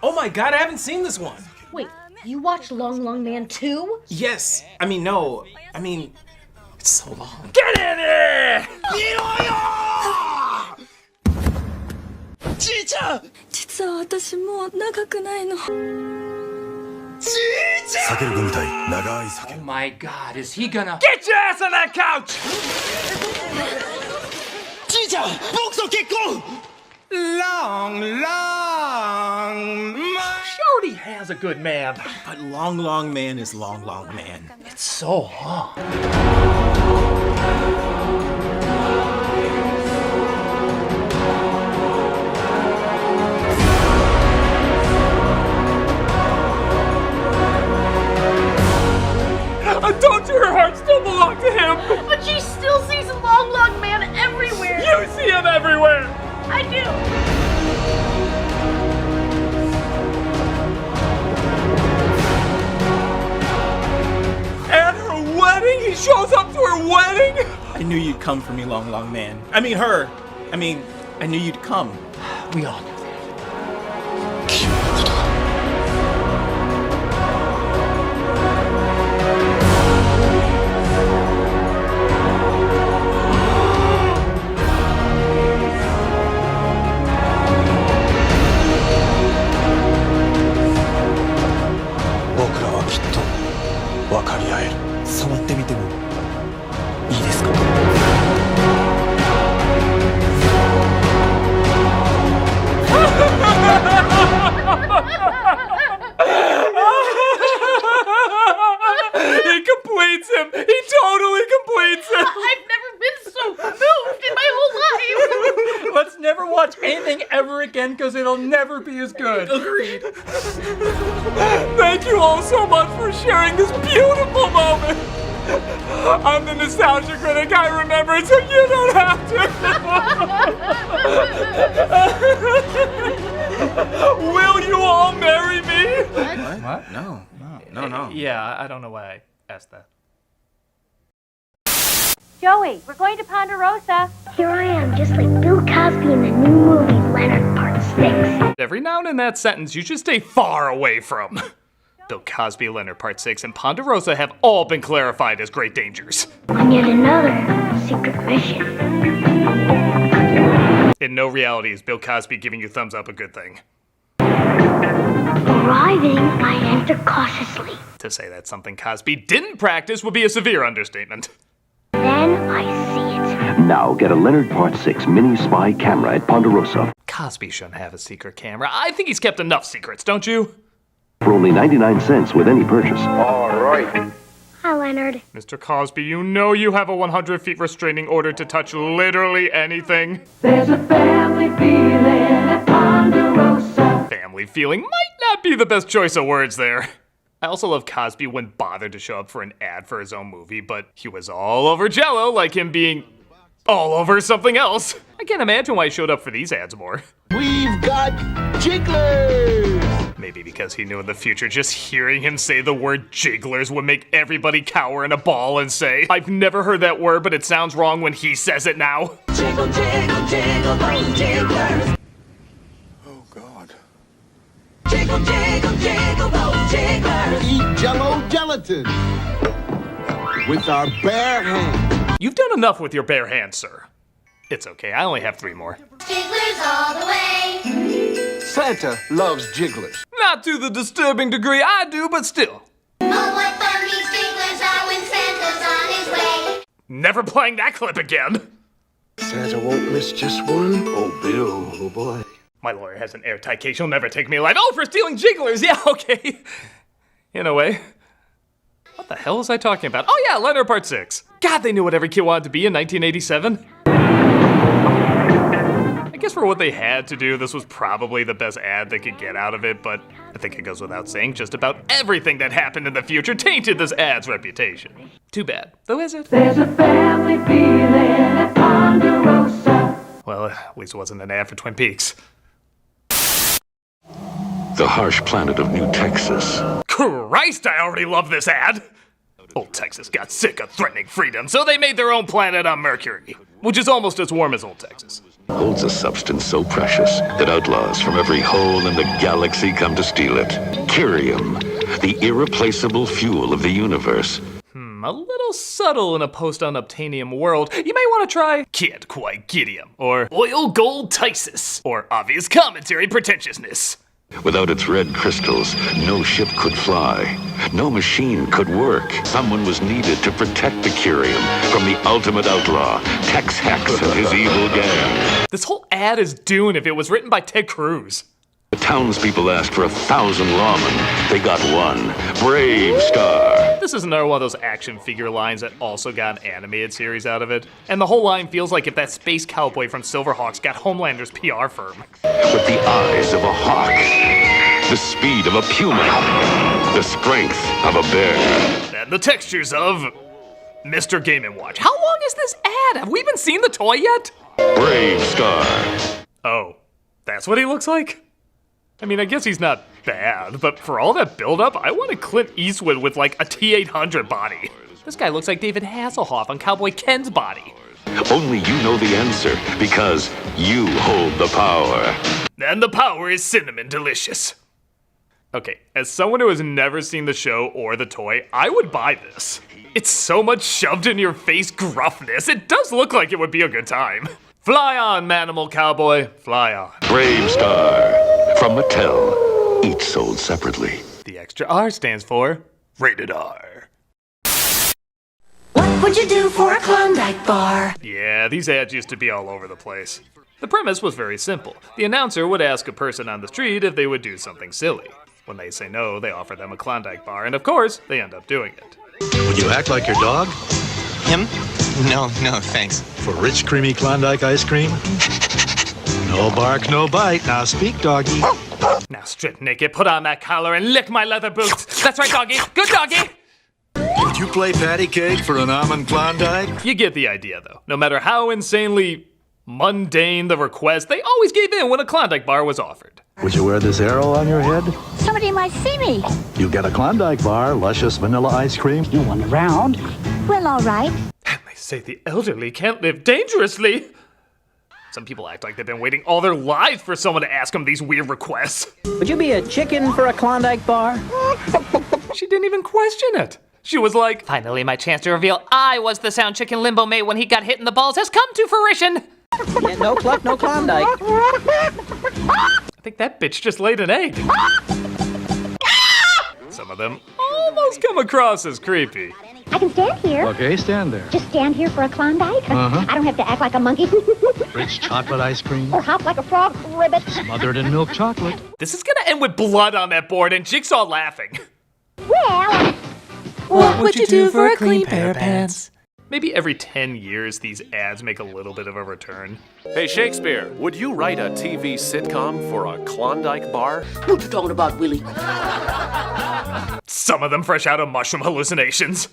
Oh my god, I haven't seen this one. Wait, you watched Long Man too? Yes. I mean, no. I mean, it's so long. Get in here! ちーちゃん実は私もう長くないの。ちーちゃん Oh my god, is he gonna... Get your ass on that couch! ちーちゃん僕と結婚 She already has a good man. But long man is long man. It's so long. I told you her heart still belonged to him! But she still sees Long Man everywhere! You see him everywhere! I do! At her wedding? He shows up to her wedding? I knew you'd come for me, long man. I mean, her. I knew you'd come. We all knew. it'll never be as good. Agreed. Thank you all so much for sharing this beautiful moment. I'm the nostalgia critic, I remember it, so you don't have to. Will you all marry me? What? No. Yeah, I don't know why I asked that. Joey, we're going to Ponderosa. Here I am, just like Bill Cosby in the new movie Leonard Part 6. Every noun in that sentence you should stay far away from. Bill Cosby, Leonard Part 6, and Ponderosa have all been clarified as great dangers. On yet another secret mission. In no reality is Bill Cosby giving you thumbs up a good thing. Arriving, I enter cautiously. To say that's something Cosby didn't practice would be a severe understatement. Then I see it. Now get a Leonard Part 6 mini spy camera at Ponderosa. Cosby shouldn't have a secret camera. I think he's kept enough secrets, don't you? For only 99 cents with any purchase. All right. Hi, Leonard. Mr. Cosby, you know you have a 100 feet restraining order to touch literally anything. There's a family feeling at Ponderosa. Family feeling might not be the best choice of words there. I also love Cosby wouldn't bother to show up for an ad for his own movie, but he was all over Jell-O like him being all over something else. I can't imagine why he showed up for these ads more. We've got jigglers. Maybe because he knew in the future just hearing him say the word jigglers would make everybody cower in a ball and say, I've never heard that word, but it sounds wrong when he says it now. Jiggle, jiggle, jiggle those jigglers. Oh, God. Jiggle, jiggle, jiggle those jigglers. Eat Jell-O gelatin with our bare hands. You've done enough with your bare hands, sir. It's okay, I only have 3 more. Jigglers all the way. Santa loves jigglers. Not to the disturbing degree I do, but still. Oh, what fun these jigglers are when Santa's on his way. Never playing that clip again. Santa won't miss just one. Oh, Bill, oh boy. My lawyer has an airtight case, she'll never take me alive. Oh, for stealing jigglers, yeah, okay. In a way. What the hell was I talking about? Oh yeah, Leonard Part 6. God, they knew what every kid wanted to be in 1987. I guess for what they had to do, this was probably the best ad they could get out of it, but I think it goes without saying just about everything that happened in the future tainted this ad's reputation. Too bad. Though is it? There's a family feeling at Ponderosa. Well, at least it wasn't an ad for Twin Peaks. The harsh planet of New Texas. Christ, I already love this ad! Old Texas got sick of threatening freedom, so they made their own planet on Mercury, which is almost as warm as Old Texas. Holds a substance so precious that outlaws from every hole in the galaxy come to steal it. Curium, the irreplaceable fuel of the universe. A little subtle in a post-unobtainium world. You may want to try Can't Quite Gidium, or Oil Gold Tisis, or Obvious Commentary Pretentiousness. Without its red crystals, no ship could fly. No machine could work. Someone was needed to protect the curium from the ultimate outlaw, Tex Hex and his evil gang. This whole ad is Dune if it was written by Ted Cruz. The townspeople asked for 1,000 lawmen. They got one. Brave Star. This is another one of those action figure lines that also got an animated series out of it. And the whole line feels like if that space cowboy from Silverhawks got Homelander's PR firm. With the eyes of a hawk, the speed of a puma, the strength of a bear. And the textures of Mr. Game & Watch. How long is this ad? Have we even seen the toy yet? Brave Star. Oh, that's what he looks like? I mean, I guess he's not bad, but for all that build-up, I wanted Clint Eastwood with like a T-800 body. This guy looks like David Hasselhoff on Cowboy Ken's body. Only you know the answer, because you hold the power. And the power is cinnamon delicious. Okay, as someone who has never seen the show or the toy, I would buy this. It's so much shoved in your face gruffness, it does look like it would be a good time. Fly on, Manimal Cowboy, fly on. Brave Star. From Mattel, each sold separately. The extra R stands for Rated R. What would you do for a Klondike bar? Yeah, these ads used to be all over the place. The premise was very simple. The announcer would ask a person on the street if they would do something silly. When they say no, they offer them a Klondike bar, and of course, they end up doing it. Would you act like your dog? Him? No, thanks. For rich, creamy Klondike ice cream? No bark, no bite. Now speak, doggy. Now strip naked, put on that collar, and lick my leather boots. That's right, doggy. Good doggy. Would you play patty cake for an almond Klondike? You get the idea, though. No matter how insanely mundane the request, they always gave in when a Klondike bar was offered. Would you wear this arrow on your head? Somebody might see me. You get a Klondike bar, luscious vanilla ice cream. You want a round? Well, all right. And they say the elderly can't live dangerously. Some people act like they've been waiting all their lives for someone to ask them these weird requests. Would you be a chicken for a Klondike bar? She didn't even question it. She was like, finally my chance to reveal I was the sound chicken limbo mate when he got hit in the balls has come to fruition. Yeah, no cluck, no Klondike. I think that bitch just laid an egg. Some of them almost come across as creepy. I can stand here. Okay, stand there. Just stand here for a Klondike? Uh-huh. I don't have to act like a monkey. Rich chocolate ice cream. Or hop like a frog ribbit. Smothered in milk chocolate. This is gonna end with blood on that board and Jigsaw laughing. Well, what would you do for a clean pair of pants? Maybe every 10 years these ads make a little bit of a return. Hey Shakespeare, would you write a TV sitcom for a Klondike bar? What you talking about, Willie? Some of them fresh out of mushroom hallucinations.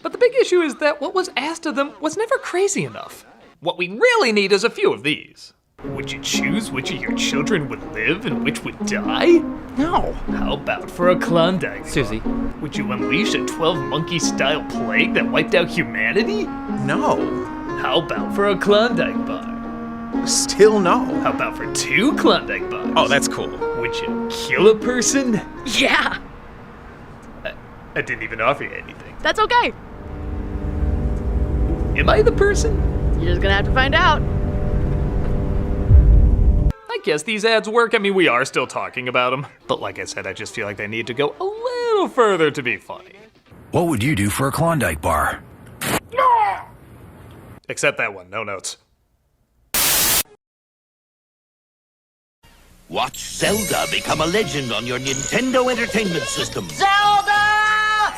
But the big issue is that what was asked of them was never crazy enough. What we really need is a few of these. Would you choose which of your children would live and which would die? No. How about for a Klondike? Susie. Would you unleash a 12-monkey-style plague that wiped out humanity? No. How about for a Klondike bar? Still no. How about for 2 Klondike bars? Oh, that's cool. Would you kill a person? Yeah. I didn't even offer you anything. That's okay. Am I the person? You're just gonna have to find out. I guess these ads work. I mean, we are still talking about them. But like I said, I just feel like they need to go a little further to be funny. What would you do for a Klondike bar? Except that one, no notes. Watch Zelda become a legend on your Nintendo Entertainment System. Zelda!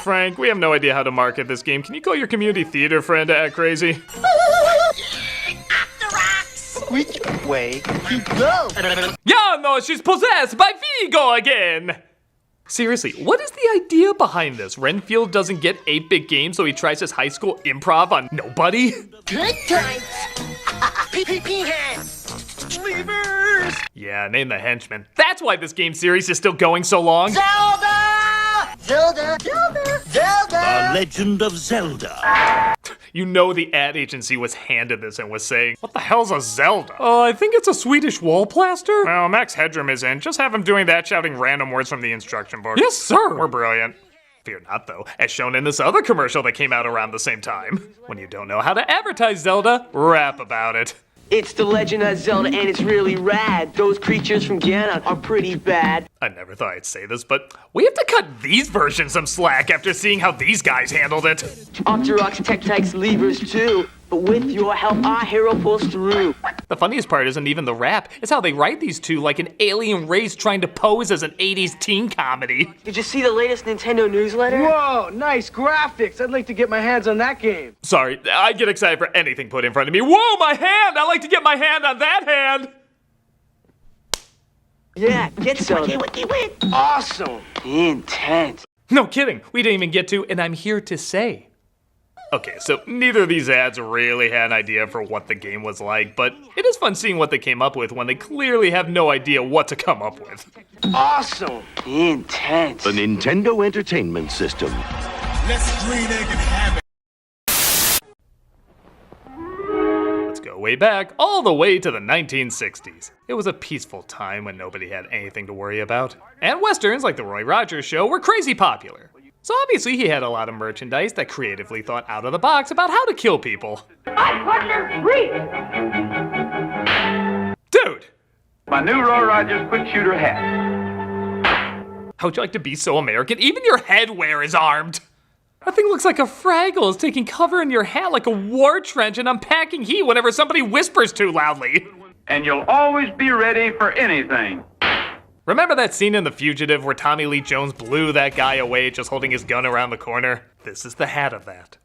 Frank, we have no idea how to market this game. Can you call your community theater friend to act crazy? Which way to go? Yeah, no, she's possessed by Vigo again! Seriously, what is the idea behind this? Renfield doesn't get 8-bit games, so he tries his high school improv on nobody? Good times. PPP hands. Levers. Yeah, name the henchman. That's why this game series is still going so long. Zelda! Zelda! Zelda! Zelda! The Legend of Zelda. You know the ad agency was handed this and was saying, what the hell's a Zelda? I think it's a Swedish wall plaster. Well, Max Headroom is in. Just have him doing that, shouting random words from the instruction book. Yes, sir. We're brilliant. Fear not, though, as shown in this other commercial that came out around the same time. When you don't know how to advertise Zelda, rap about it. It's the Legend of Zelda, and it's really rad. Those creatures from Ganon are pretty bad. I never thought I'd say this, but we have to cut these versions some slack after seeing how these guys handled it. Octorock's Tech takes levers too, but with your help, our hero pulls through. The funniest part isn't even the rap, it's how they write these two like an alien race trying to pose as an 80s teen comedy. Did you see the latest Nintendo newsletter? Whoa, nice graphics. I'd like to get my hands on that game. Sorry, I get excited for anything put in front of me. Whoa, my hand! I like to get my hand on that hand! Yeah, get some. Awesome. Intense. No kidding, we didn't even get to, and I'm here to say. Okay, so neither of these ads really had an idea for what the game was like, but it is fun seeing what they came up with when they clearly have no idea what to come up with. Awesome. Intense. The Nintendo Entertainment System. Let's green egg and have it. Let's go way back, all the way to the 1960s. It was a peaceful time when nobody had anything to worry about. And westerns, like the Roy Rogers Show, were crazy popular. So obviously he had a lot of merchandise that creatively thought out of the box about how to kill people. Dude! My new Roy Rogers quick shooter hat. How would you like to be so American? Even your headwear is armed! That thing looks like a Fraggle is taking cover in your hat like a war trench and unpacking heat whenever somebody whispers too loudly. And you'll always be ready for anything. Remember that scene in The Fugitive where Tommy Lee Jones blew that guy away just holding his gun around the corner? This is the hat of that.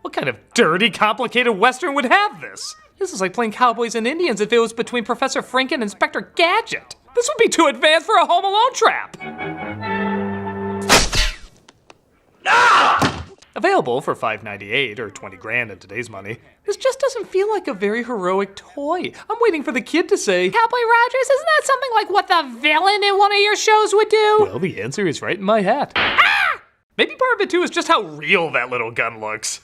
What kind of dirty, complicated Western would have this? This is like playing Cowboys and Indians if it was between Professor Frink and Inspector Gadget. This would be too advanced for a Home Alone trap. Available for $5.98 or 20 grand in today's money. This just doesn't feel like a very heroic toy. I'm waiting for the kid to say, Cowboy Rogers, isn't that something like what the villain in one of your shows would do? Well, the answer is right in my hat. Ah! Maybe part of it too is just how real that little gun looks.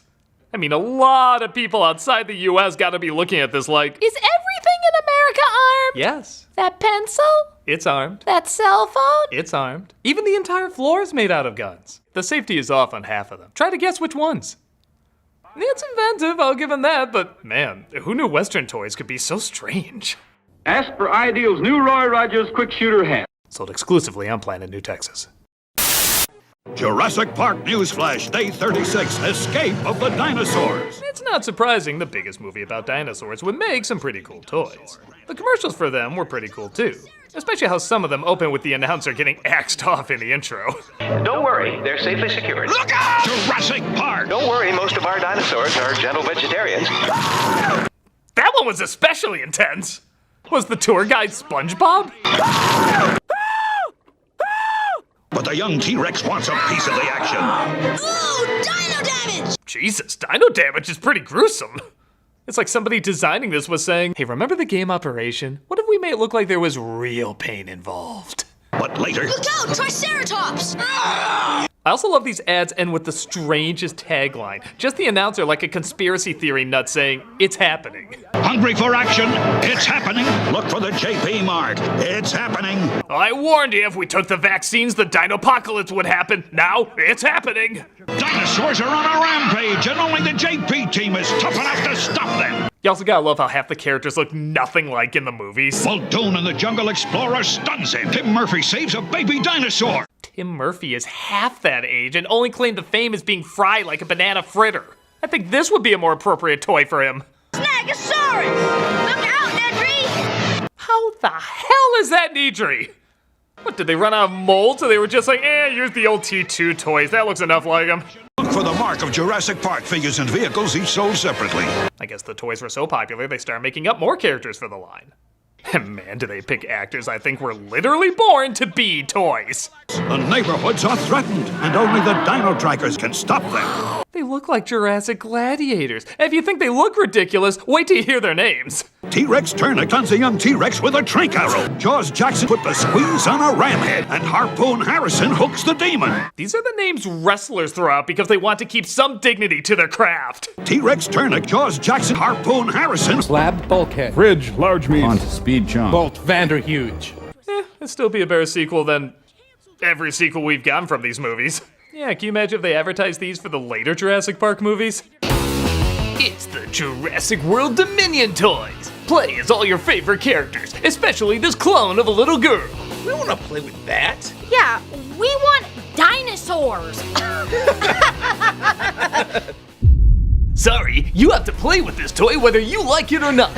I mean, a lot of people outside the US gotta be looking at this like, is everything in America armed? Yes. That pencil? It's armed. That cell phone? It's armed. Even the entire floor is made out of guns. The safety is off on half of them. Try to guess which ones. It's inventive, I'll give him that, but man, who knew Western toys could be so strange? Ask for Ideal's new Roy Rogers quick shooter hand. Sold exclusively on Planet New Texas. Jurassic Park Newsflash, Day 36, Escape of the Dinosaurs. It's not surprising the biggest movie about dinosaurs would make some pretty cool toys. The commercials for them were pretty cool too. Especially how some of them open with the announcer getting axed off in the intro. Don't worry, they're safely secured. Look out! Jurassic Park! Don't worry, most of our dinosaurs are gentle vegetarians. That one was especially intense. Was the tour guide SpongeBob? But the young T-Rex wants a piece of the action. Ooh, dino damage! Jesus, dino damage is pretty gruesome. It's like somebody designing this was saying, hey, remember the game Operation? What if we made it look like there was real pain involved? But later... Look out, Triceratops! I also love these ads end with the strangest tagline. Just the announcer like a conspiracy theory nut saying, it's happening. Hungry for action? It's happening. Look for the JP mark. It's happening. I warned you if we took the vaccines, the dinopocalypse would happen. Now, it's happening. Dinosaurs are on a rampage, and only the JP team is tough enough to stop them. You also gotta love how half the characters look nothing like in the movies. Muldoon and the Jungle Explorer stuns him. Tim Murphy saves a baby dinosaur. Tim Murphy is half that age and only claimed to fame as being fried like a banana fritter. I think this would be a more appropriate toy for him. Snagosaurus! Look out, Nedry! How the hell is that Nedry? What, did they run out of molds so they were just like, use the old T2 toys, that looks enough like them. Look for the mark of Jurassic Park figures and vehicles, each sold separately. I guess the toys were so popular they started making up more characters for the line. And man, do they pick actors I think were literally born to be toys. The neighborhoods are threatened, and only the dino trackers can stop them. They look like Jurassic gladiators. And if you think they look ridiculous, wait till you hear their names. T-Rex Turner guns a young T-Rex with a trank arrow. Jaws Jackson put the squeeze on a ram head, and Harpoon Harrison hooks the demon. These are the names wrestlers throw out because they want to keep some dignity to their craft. T-Rex Turner, Jaws Jackson, Harpoon Harrison. Slab bulkhead. Fridge, large meat. On to speed jump. Bolt Vanderhuge. It'd still be a better sequel than every sequel we've gotten from these movies. Yeah, can you imagine if they advertised these for the later Jurassic Park movies? It's the Jurassic World Dominion toys. Play as all your favorite characters, especially this clone of a little girl. We want to play with that. Yeah, we want dinosaurs. Sorry, you have to play with this toy whether you like it or not.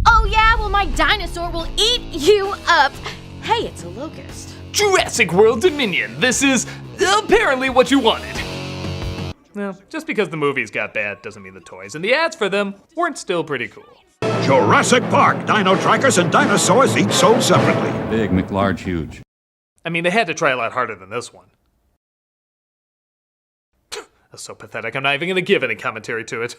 Oh yeah, well my dinosaur will eat you up. Hey, it's a locust. Jurassic World Dominion, this is apparently what you wanted. Well, just because the movies got bad doesn't mean the toys and the ads for them weren't still pretty cool. Jurassic Park, dino trackers and dinosaurs each sold separately. Big, McLarge, huge. I mean, they had to try a lot harder than this one. That's so pathetic, I'm not even gonna give any commentary to it.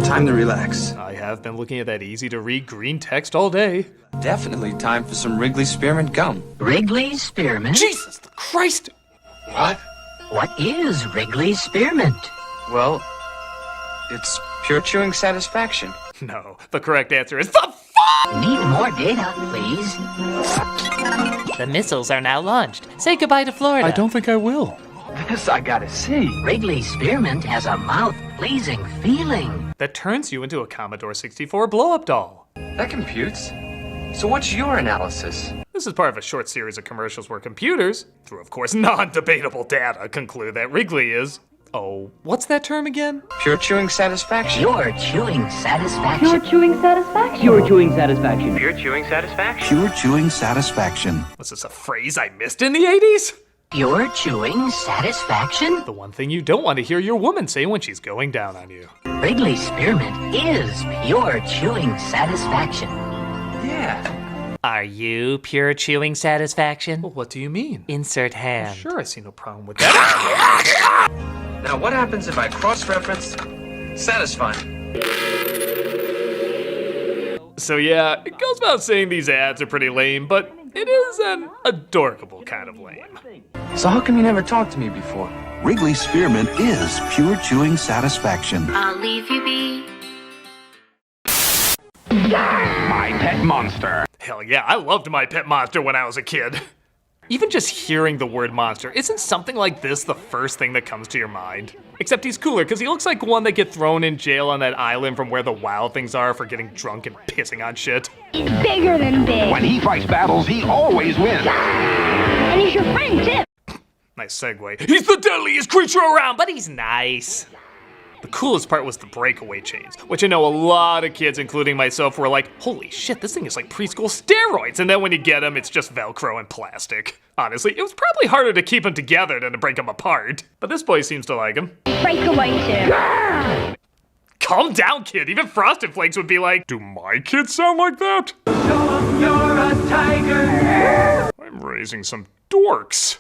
Time to relax. I have been looking at that easy-to-read green text all day. Definitely time for some Wrigley Spearmint gum. Wrigley Spearmint? Jesus Christ! What? What is Wrigley Spearmint? Well, it's pure chewing satisfaction. No, the correct answer is the fuck! Need more data, please. The missiles are now launched. Say goodbye to Florida. I don't think I will. This I gotta see. Wrigley Spearmint has a mouth-pleasing feeling. That turns you into a Commodore 64 blow-up doll. That computes. So what's your analysis? This is part of a short series of commercials where computers, through of course non-debatable data, conclude that Wrigley is Oh, what's that term again? Pure chewing satisfaction. Pure chewing satisfaction. Pure chewing satisfaction. Pure chewing satisfaction. Pure chewing satisfaction. Pure chewing satisfaction. Was this a phrase I missed in the 80s? Pure chewing satisfaction? The one thing you don't want to hear your woman say when she's going down on you. Wrigley Spearmint is pure chewing satisfaction. Yeah. Are you pure chewing satisfaction? Well, what do you mean? Insert hand. Sure, I see no problem with that. Now, what happens if I cross-reference satisfying? So yeah, it goes without saying these ads are pretty lame, but it is an adorable kind of lame. So how come you never talked to me before? Wrigley Spearmint is pure chewing satisfaction. I'll leave you be. My Pet Monster. Hell yeah, I loved My Pet Monster when I was a kid. Even just hearing the word monster, isn't something like this the first thing that comes to your mind? Except he's cooler, because he looks like one that gets thrown in jail on that island from where the wild things are for getting drunk and pissing on shit. He's bigger than big. When he fights battles, he always wins. And he's your friend, too. Nice segue. He's the deadliest creature around, but he's nice. The coolest part was the breakaway chains, which I know a lot of kids, including myself, were like, holy shit, this thing is like preschool steroids. And then when you get them, it's just Velcro and plastic. Honestly, it was probably harder to keep them together than to break them apart. But this boy seems to like them. Breakaway, too. Calm down, kid. Even Frosted Flakes would be like, do my kids sound like that? You're a tiger. I'm raising some dorks.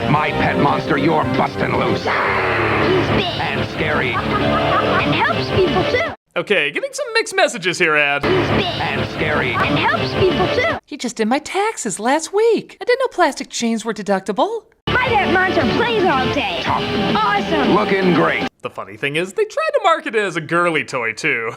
My Pet Monster, you're busting loose. He's big. And scary. And helps people, too. Okay, getting some mixed messages here, Ad. He's big. And scary. And helps people, too. He just did my taxes last week. I didn't know plastic chains were deductible. My Pet Monster plays all day. Tough. Awesome. Looking great. The funny thing is, they tried to market it as a girly toy, too.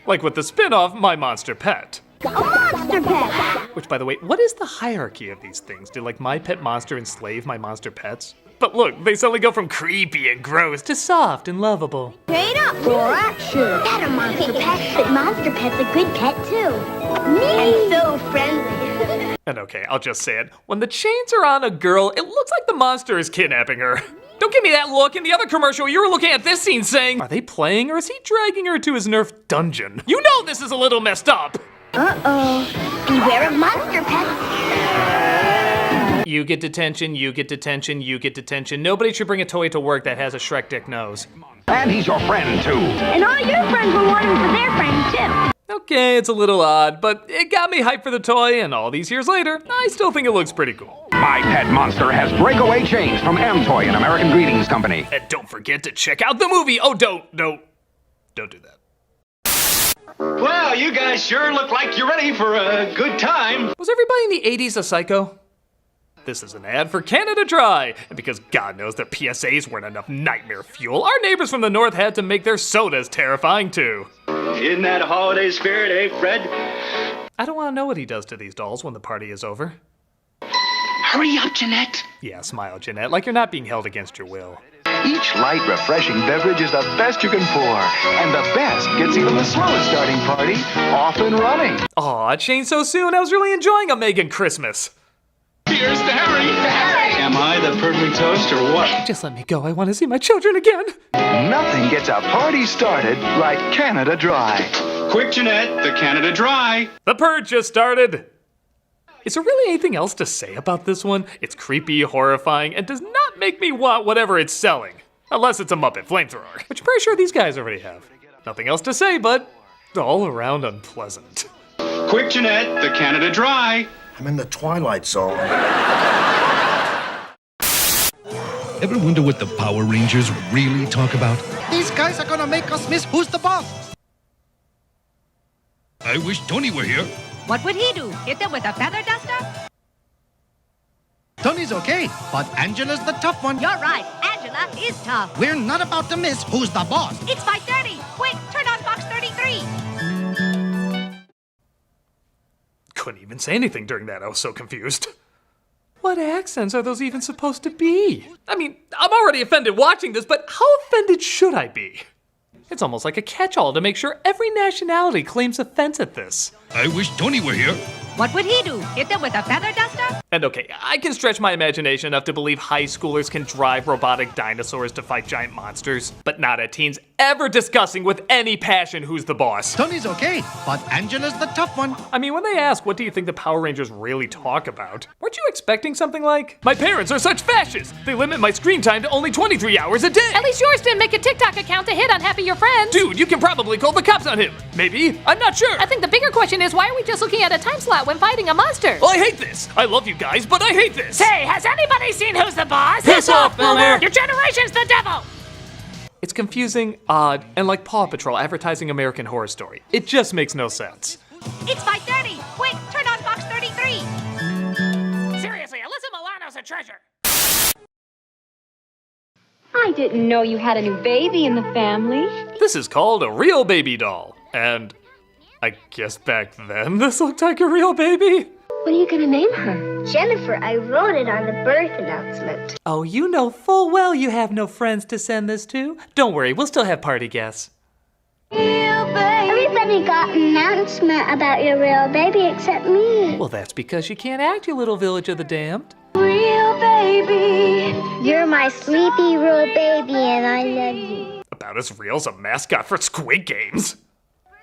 Like with the spin-off, My Monster Pet. A monster pet. Which, by the way, what is the hierarchy of these things? Did, like, My Pet Monster enslave My Monster Pets? But look, they suddenly go from creepy and gross to soft and lovable. Straight up for action. That a monster pet, but monster pet's a good pet, too. And so friendly. And okay, I'll just say it. When the chains are on a girl, it looks like the monster is kidnapping her. Don't give me that look. In the other commercial, you were looking at this scene saying, are they playing or is he dragging her to his NERF dungeon? You know this is a little messed up. Uh-oh. Beware of monster pets. You get detention, you get detention, you get detention. Nobody should bring a toy to work that has a Shrek dick nose. And he's your friend, too. And all your friends will want him for their friends, too. Okay, it's a little odd, but it got me hyped for the toy, and all these years later, I still think it looks pretty cool. My Pet Monster has breakaway chains from M-Toy and American Greetings Company. And don't forget to check out the movie. Oh, don't do that. Well, you guys sure look like you're ready for a good time. Was everybody in the 80s a psycho? This is an ad for Canada Dry, and because God knows their PSAs weren't enough nightmare fuel, our neighbors from the north had to make their sodas terrifying too. Isn't that a holiday spirit, eh, Fred? I don't want to know what he does to these dolls when the party is over. Hurry up, Jeanette. Yeah, smile, Jeanette, like you're not being held against your will. Each light, refreshing beverage is the best you can pour. And the best gets even the slowest starting party off and running. Aw, it changed so soon. I was really enjoying a Megan Christmas. Here's to Harry. Am I the perfect toast or what? Just let me go. I want to see my children again. Nothing gets a party started like Canada Dry. Quick, Jeanette, the Canada Dry. The purge just started. Is there really anything else to say about this one? It's creepy, horrifying, and does not make me want whatever it's selling. Unless it's a Muppet flamethrower, which I'm pretty sure these guys already have. Nothing else to say, but all around unpleasant. Quick, Jeanette, the Canada Dry. I'm in the Twilight Zone. Ever wonder what the Power Rangers really talk about? These guys are gonna make us miss who's the boss. I wish Tony were here. What would he do? Hit them with a feather duster? Tony's okay, but Angela's the tough one. You're right. Angela is tough. We're not about to miss who's the boss. It's 5:30. Quick, turn on box 33. Couldn't even say anything during that. I was so confused. What accents are those even supposed to be? I mean, I'm already offended watching this, but how offended should I be? It's almost like a catch-all to make sure every nationality claims offense at this. I wish Tony were here. What would he do? Hit them with a feather duster? And okay, I can stretch my imagination enough to believe high schoolers can drive robotic dinosaurs to fight giant monsters, but not a teens ever discussing with any passion who's the boss. Tony's okay, but Angela's the tough one. I mean, when they ask, what do you think the Power Rangers really talk about? Weren't you expecting something like, my parents are such fascists! They limit my screen time to only 23 hours a day! At least yours didn't make a TikTok account to hit on half of your friends. Dude, you can probably call the cops on him. Maybe? I'm not sure. I think the bigger question is, why are we just looking at a time slot when fighting a monster? Well, I hate this. I love you guys, but I hate this. Hey, has anybody seen Who's the Boss? Piss off, Boomer! Your generation's the devil! It's confusing, odd, and like Paw Patrol advertising American Horror Story. It just makes no sense. It's 5:30. Quick, turn on box 33. Seriously, Alyssa Milano's a treasure. I didn't know you had a new baby in the family. This is called a real baby doll. And I guess back then this looked like a real baby. What are you gonna name her? Jennifer, I wrote it on the birth announcement. Oh, you know full well you have no friends to send this to. Don't worry, we'll still have party guests. Everybody got an announcement about your real baby except me. Well, that's because you can't act, you little village of the damned. Real baby. You're my sleepy real baby and I love you. About as real as a mascot for Squid Games.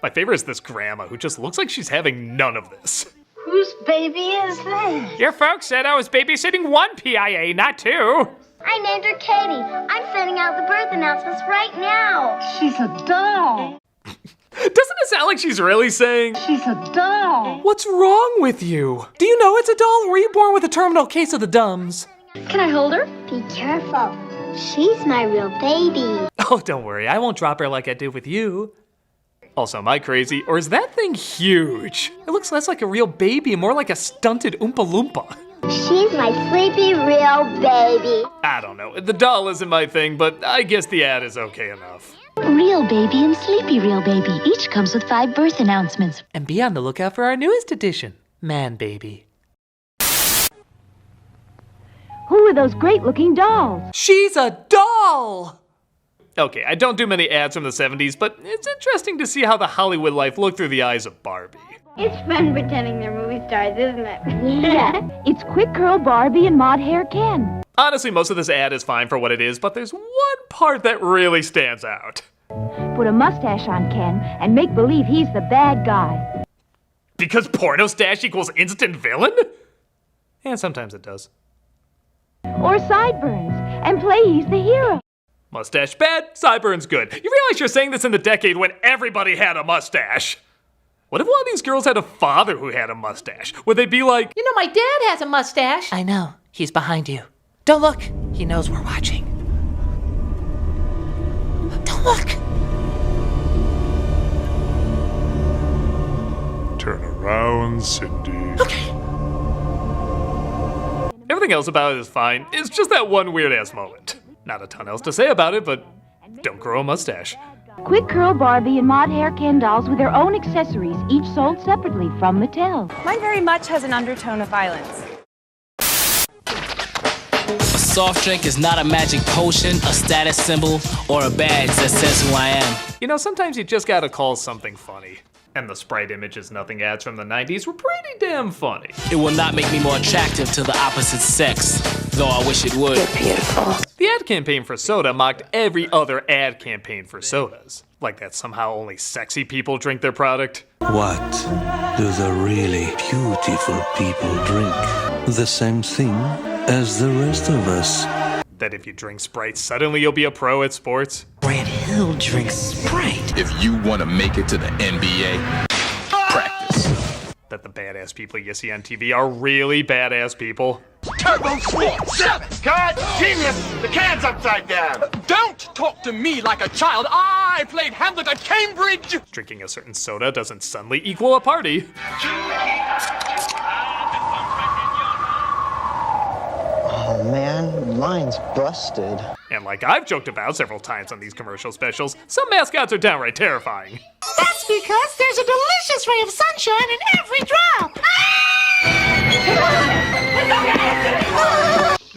My favorite is this grandma who just looks like she's having none of this. Whose baby is this? Your folks said I was babysitting one PIA, not two. I named her Katie. I'm sending out the birth announcements right now. She's a doll. Doesn't it sound like she's really saying, She's a doll. what's wrong with you? Do you know it's a doll, or were you born with a terminal case of the dumbs? Can I hold her? Be careful. She's my real baby. Oh, don't worry, I won't drop her like I did with you. Also, am I crazy, or is that thing huge? It looks less like a real baby and more like a stunted Oompa Loompa. She's my sleepy real baby. I don't know, the doll isn't my thing, but I guess the ad is okay enough. Real baby and sleepy real baby. Each comes with 5 birth announcements. And be on the lookout for our newest edition, Man Baby. Who are those great-looking dolls? She's a doll! Okay, I don't do many ads from the 70s, but it's interesting to see how the Hollywood life looked through the eyes of Barbie. It's fun pretending they're movie stars, isn't it? Yeah. It's Quick Curl Barbie and Mod Hair Ken. Honestly, most of this ad is fine for what it is, but there's one part that really stands out. Put a mustache on Ken and make believe he's the bad guy. Because porno stash equals instant villain? And sometimes it does. Or sideburns and play he's the hero. Mustache bad, sideburns good. You realize you're saying this in the decade when everybody had a mustache. What if one of these girls had a father who had a mustache? Would they be like, You know, my dad has a mustache. I know, he's behind you. Don't look, he knows we're watching. Don't look. Turn around, Cindy. Okay. Everything else about it is fine. It's just that one weird-ass moment. Not a ton else to say about it, but don't grow a mustache. Quick Curl Barbie and Mod Hair Ken dolls with their own accessories, each sold separately from Mattel. Mine very much has an undertone of violence. A soft drink is not a magic potion, a status symbol, or a badge that says who I am. You know, sometimes you just gotta call something funny. And the Sprite Images Nothing ads from the 90s were pretty damn funny. It will not make me more attractive to the opposite sex, though I wish it would. You're beautiful. The ad campaign for soda mocked every other ad campaign for sodas. Like that somehow only sexy people drink their product. What do the really beautiful people drink? The same thing as the rest of us. That if you drink Sprite, suddenly you'll be a pro at sports. Brad Hill drinks Sprite. If you want to make it to the NBA, practice. That the badass people you see on TV are really badass people. Turbo Sport 7! God, genius! The can's upside down! Don't talk to me like a child. I played Hamlet at Cambridge. Drinking a certain soda doesn't suddenly equal a party. Oh man, line's busted. And like I've joked about several times on these commercial specials, some mascots are downright terrifying. That's because there's a delicious ray of sunshine in every drop.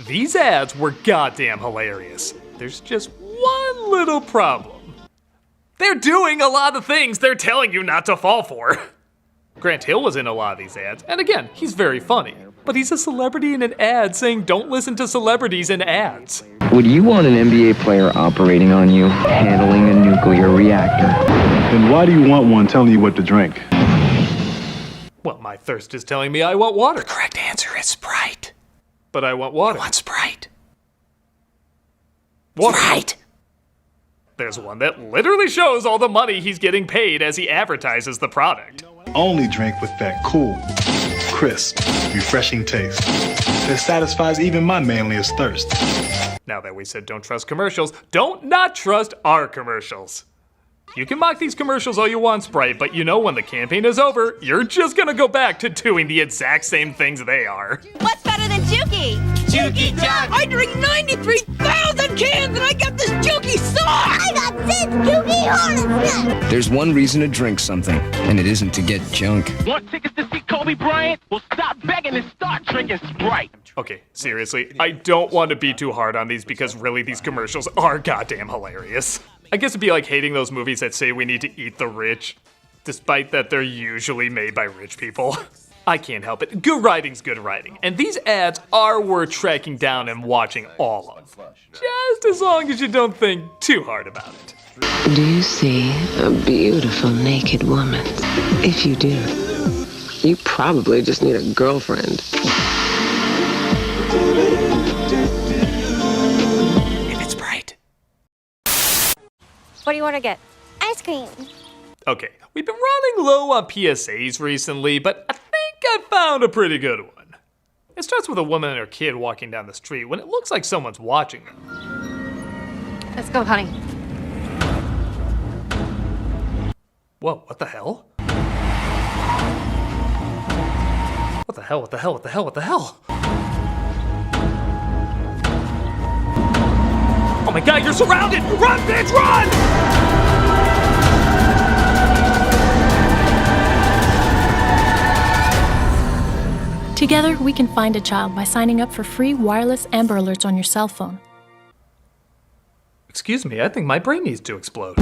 These ads were goddamn hilarious. There's just one little problem. They're doing a lot of things they're telling you not to fall for. Grant Hill was in a lot of these ads, and again, he's very funny. but he's a celebrity in an ad saying don't listen to celebrities in ads. Would you want an NBA player operating on you, handling a nuclear reactor? Then why do you want one telling you what to drink? Well, my thirst is telling me I want water. The correct answer is Sprite. But I want water. You want Sprite. Water. Sprite! There's one that literally shows all the money he's getting paid as he advertises the product. Only drink with that cool, crisp, refreshing taste that satisfies even my manliest thirst. Now that we said don't trust commercials, don't not trust our commercials. You can mock these commercials all you want, Sprite, but you know when the campaign is over, you're just gonna go back to doing the exact same things they are. What's better than Juki? Juki Jug! I drink 93,000 cans and I got this Juki sauce! I got this Juki Harassment! There's one reason to drink something, and it isn't to get junk. Want tickets to see Kobe Bryant? Well, stop begging and start drinking Sprite. Okay, seriously, I don't want to be too hard on these because really these commercials are goddamn hilarious. I guess it'd be like hating those movies that say we need to eat the rich, despite that they're usually made by rich people. I can't help it. Good writing's good writing, and these ads are worth tracking down and watching all of. Just as long as you don't think too hard about it. Do you see a beautiful naked woman? If you do, you probably just need a girlfriend. If it's Sprite. What do you want to get? Ice cream. Okay, we've been running low on PSAs recently, but I think I found a pretty good one. It starts with a woman and her kid walking down the street when it looks like someone's watching them. Let's go, honey. Whoa, what the hell? What the hell, what the hell, what the hell, what the hell? Oh my god, you're surrounded! Run, bitch, run! Together, we can find a child by signing up for free wireless Amber Alerts on your cell phone. Excuse me, I think my brain needs to explode.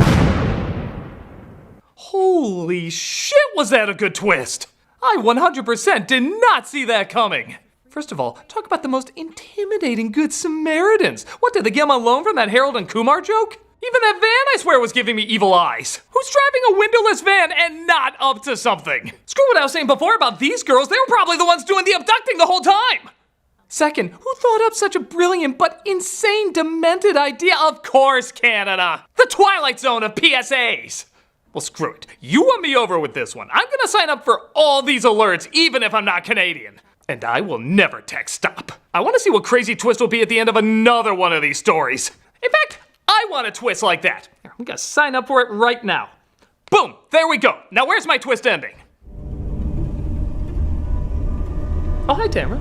Holy shit, was that a good twist? I 100% did not see that coming. First of all, talk about the most intimidating Good Samaritans. What, did they get them on loan from that Harold and Kumar joke? Even that van, I swear, was giving me evil eyes. Who's driving a windowless van and not up to something? Screw what I was saying before about these girls. They were probably the ones doing the abducting the whole time. Second, who thought up such a brilliant but insane, demented idea? Of course, Canada. The Twilight Zone of PSAs. Well, screw it. You won me over with this one. I'm gonna sign up for all these alerts, even if I'm not Canadian. And I will never text stop. I want to see what crazy twist will be at the end of another one of these stories. In fact, I want a twist like that. Here, I'm gonna sign up for it right now. Boom, there we go. Now where's my twist ending? Oh, hi, Tamara.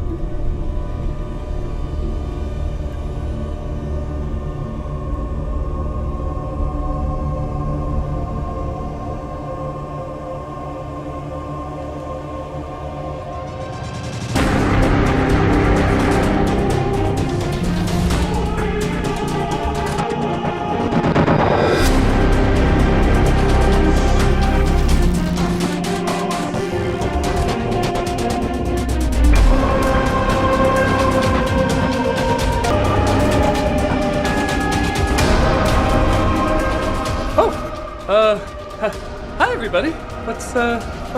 Hi everybody. What's up? I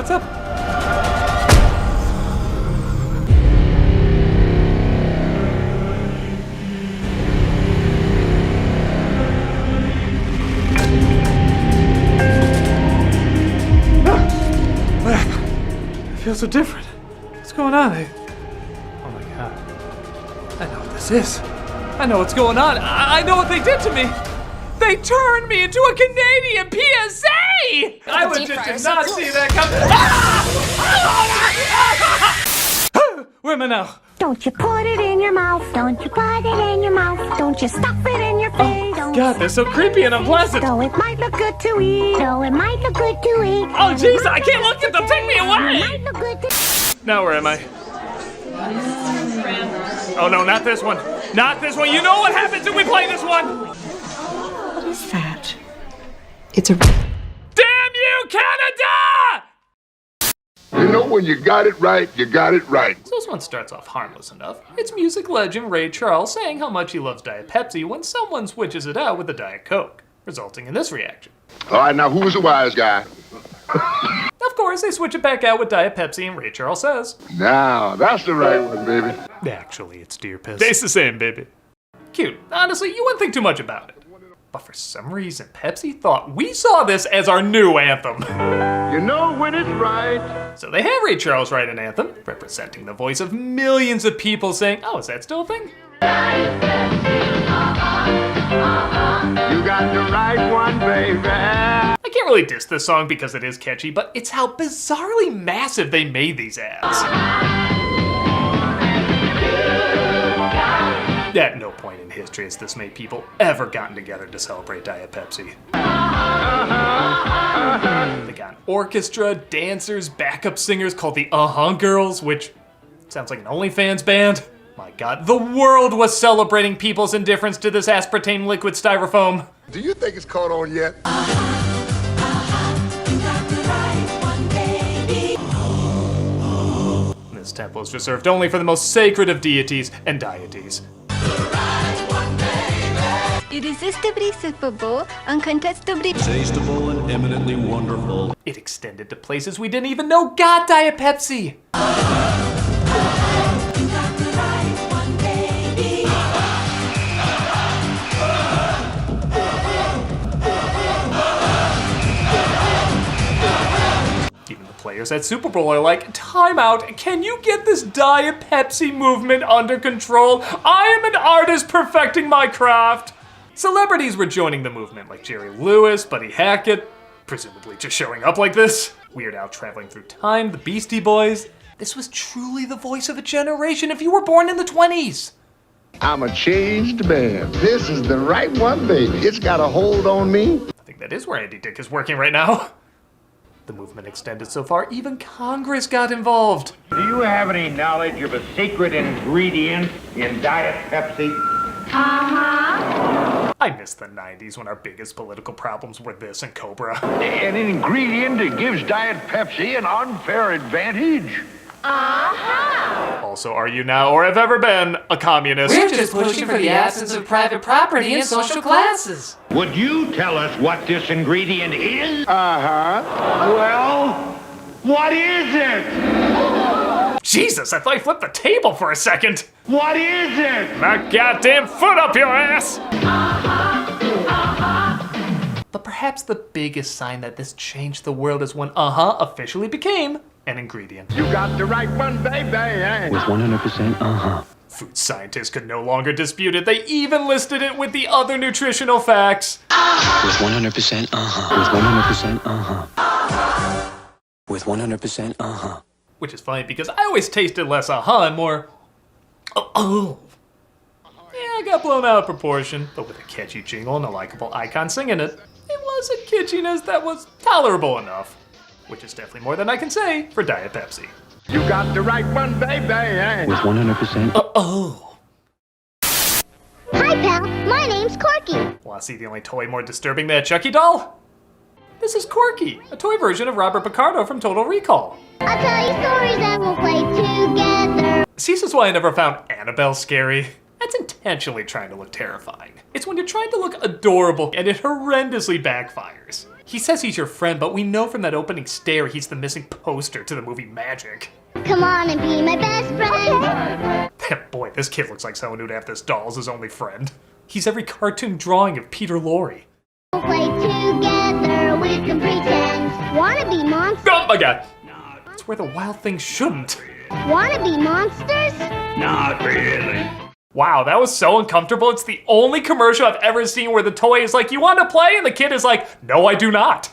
feel so different. What's going on? Oh my god. I know what this is. I know what's going on. I know what they did to me. They turned me into a Canadian PSA! I legit did not see that coming. Where am I now? Don't you put it in your mouth. Don't you put it in your mouth. Don't you stuff it in your face. Oh god, they're so creepy and unpleasant. So it might look good to eat. So it might look good to eat. Oh jeez, I can't look at them. Take me away. It might look good to... Now where am I? Oh no, not this one. Not this one. You know what happens when we play this one. What is that? It's a... Damn you, Canada! You know when you got it right, you got it right. So this one starts off harmless enough. It's music legend Ray Charles saying how much he loves Diet Pepsi when someone switches it out with a Diet Coke, resulting in this reaction. All right, now who's the wise guy? Of course, they switch it back out with Diet Pepsi, and Ray Charles says, Now, that's the right one, baby. Actually, it's Dear Piss. Tastes the same, baby. Cute. Honestly, you wouldn't think too much about it. But for some reason, Pepsi thought we saw this as our new anthem. You know when it's right. So they have Ray Charles write an anthem, representing the voice of millions of people saying, oh, is that still a thing? You got the right one, baby. I can't really diss this song because it is catchy, but it's how bizarrely massive they made these ads. At no point in history has this many people ever gotten together to celebrate Diet Pepsi. They got an orchestra, dancers, backup singers called the Girls, which sounds like an OnlyFans band. My god, the world was celebrating people's indifference to this aspartame liquid styrofoam. Do you think it's caught on yet? This temple is reserved only for the most sacred of deities and deities. Irresistibly sippable, uncontestably Tasteable and eminently wonderful. It extended to places we didn't even know got Diet Pepsi. Even the players at Super Bowl are like, time out, can you get this Diet Pepsi movement under control? I am an artist perfecting my craft. Celebrities were joining the movement like Jerry Lewis, Buddy Hackett, presumably just showing up like this. Weird Al traveling through time, the Beastie Boys. This was truly the voice of a generation if you were born in the 20s. I'm a changed man. This is the right one, baby. It's got a hold on me. I think that is where Andy Dick is working right now. The movement extended so far, even Congress got involved. Do you have any knowledge of a secret ingredient in Diet Pepsi? I miss the 90s when our biggest political problems were this and Cobra. An ingredient that gives Diet Pepsi an unfair advantage? Also, are you now, or have ever been, a communist? We're just pushing for the absence of private property and social classes. Would you tell us what this ingredient is? Well, what is it? Jesus, I thought I flipped the table for a second. What is it? That goddamn foot up your ass! But perhaps the biggest sign that this changed the world is when officially became an ingredient. You got the right one, baby. With 100% Food scientists could no longer dispute it. They even listed it with the other nutritional facts. With 100% With 100% With 100% Which is funny because I always tasted less and more Yeah, I got blown out of proportion, but with a catchy jingle and a likable icon singing it, it was a kitschiness that was tolerable enough. Which is definitely more than I can say for Diet Pepsi. You got the right one, baby. With 100% Hi, pal. My name's Corky. Want to see the only toy more disturbing than a Chucky doll? This is Corky, a toy version of Robert Picardo from Total Recall. I'll tell you stories and we'll play together. See, this is why I never found Annabelle scary. That's intentionally trying to look terrifying. It's when you're trying to look adorable and it horrendously backfires. He says he's your friend, but we know from that opening stare he's the missing poster to the movie Magic. Come on and be my best friend. Boy, this kid looks like someone who'd have this doll as his only friend. He's every cartoon drawing of Peter Lorre. We'll play together, we can pretend. Wanna be monsters? Oh my god! It's where the wild thing shouldn't. Wanna be monsters? Not really. Wow, that was so uncomfortable. It's the only commercial I've ever seen where the toy is like, you want to play? And the kid is like, no, I do not.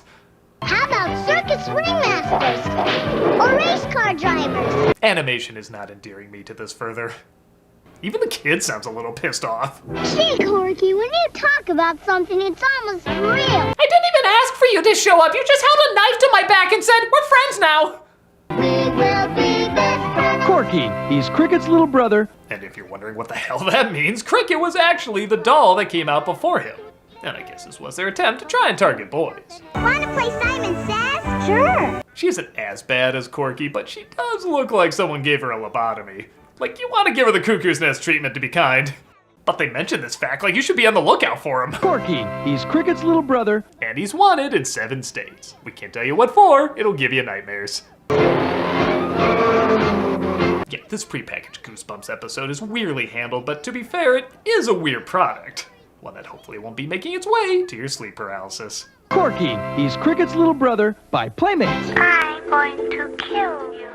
How about circus ringmasters? Or race car drivers? Animation is not endearing me to this further. Even the kid sounds a little pissed off. Gee, Corky, when you talk about something, it's almost real. I didn't even ask for you to show up. You just held a knife to my back and said, we're friends now. We will be best friends. Corky, he's Cricket's little brother. And if you're wondering what the hell that means, Cricket was actually the doll that came out before him. And I guess this was their attempt to try and target boys. Wanna play Simon Says? Sure. She isn't as bad as Corky, but she does look like someone gave her a lobotomy. Like, you want to give her the cuckoo's nest treatment to be kind. But they mention this fact like you should be on the lookout for him. Corky, he's Cricket's little brother. And he's wanted in 7 states. We can't tell you what for, it'll give you nightmares. Yeah, this prepackaged Goosebumps episode is weirdly handled, but to be fair, it is a weird product. One that hopefully won't be making its way to your sleep paralysis. Corky, he's Cricket's little brother by Playmates. I'm going to kill you.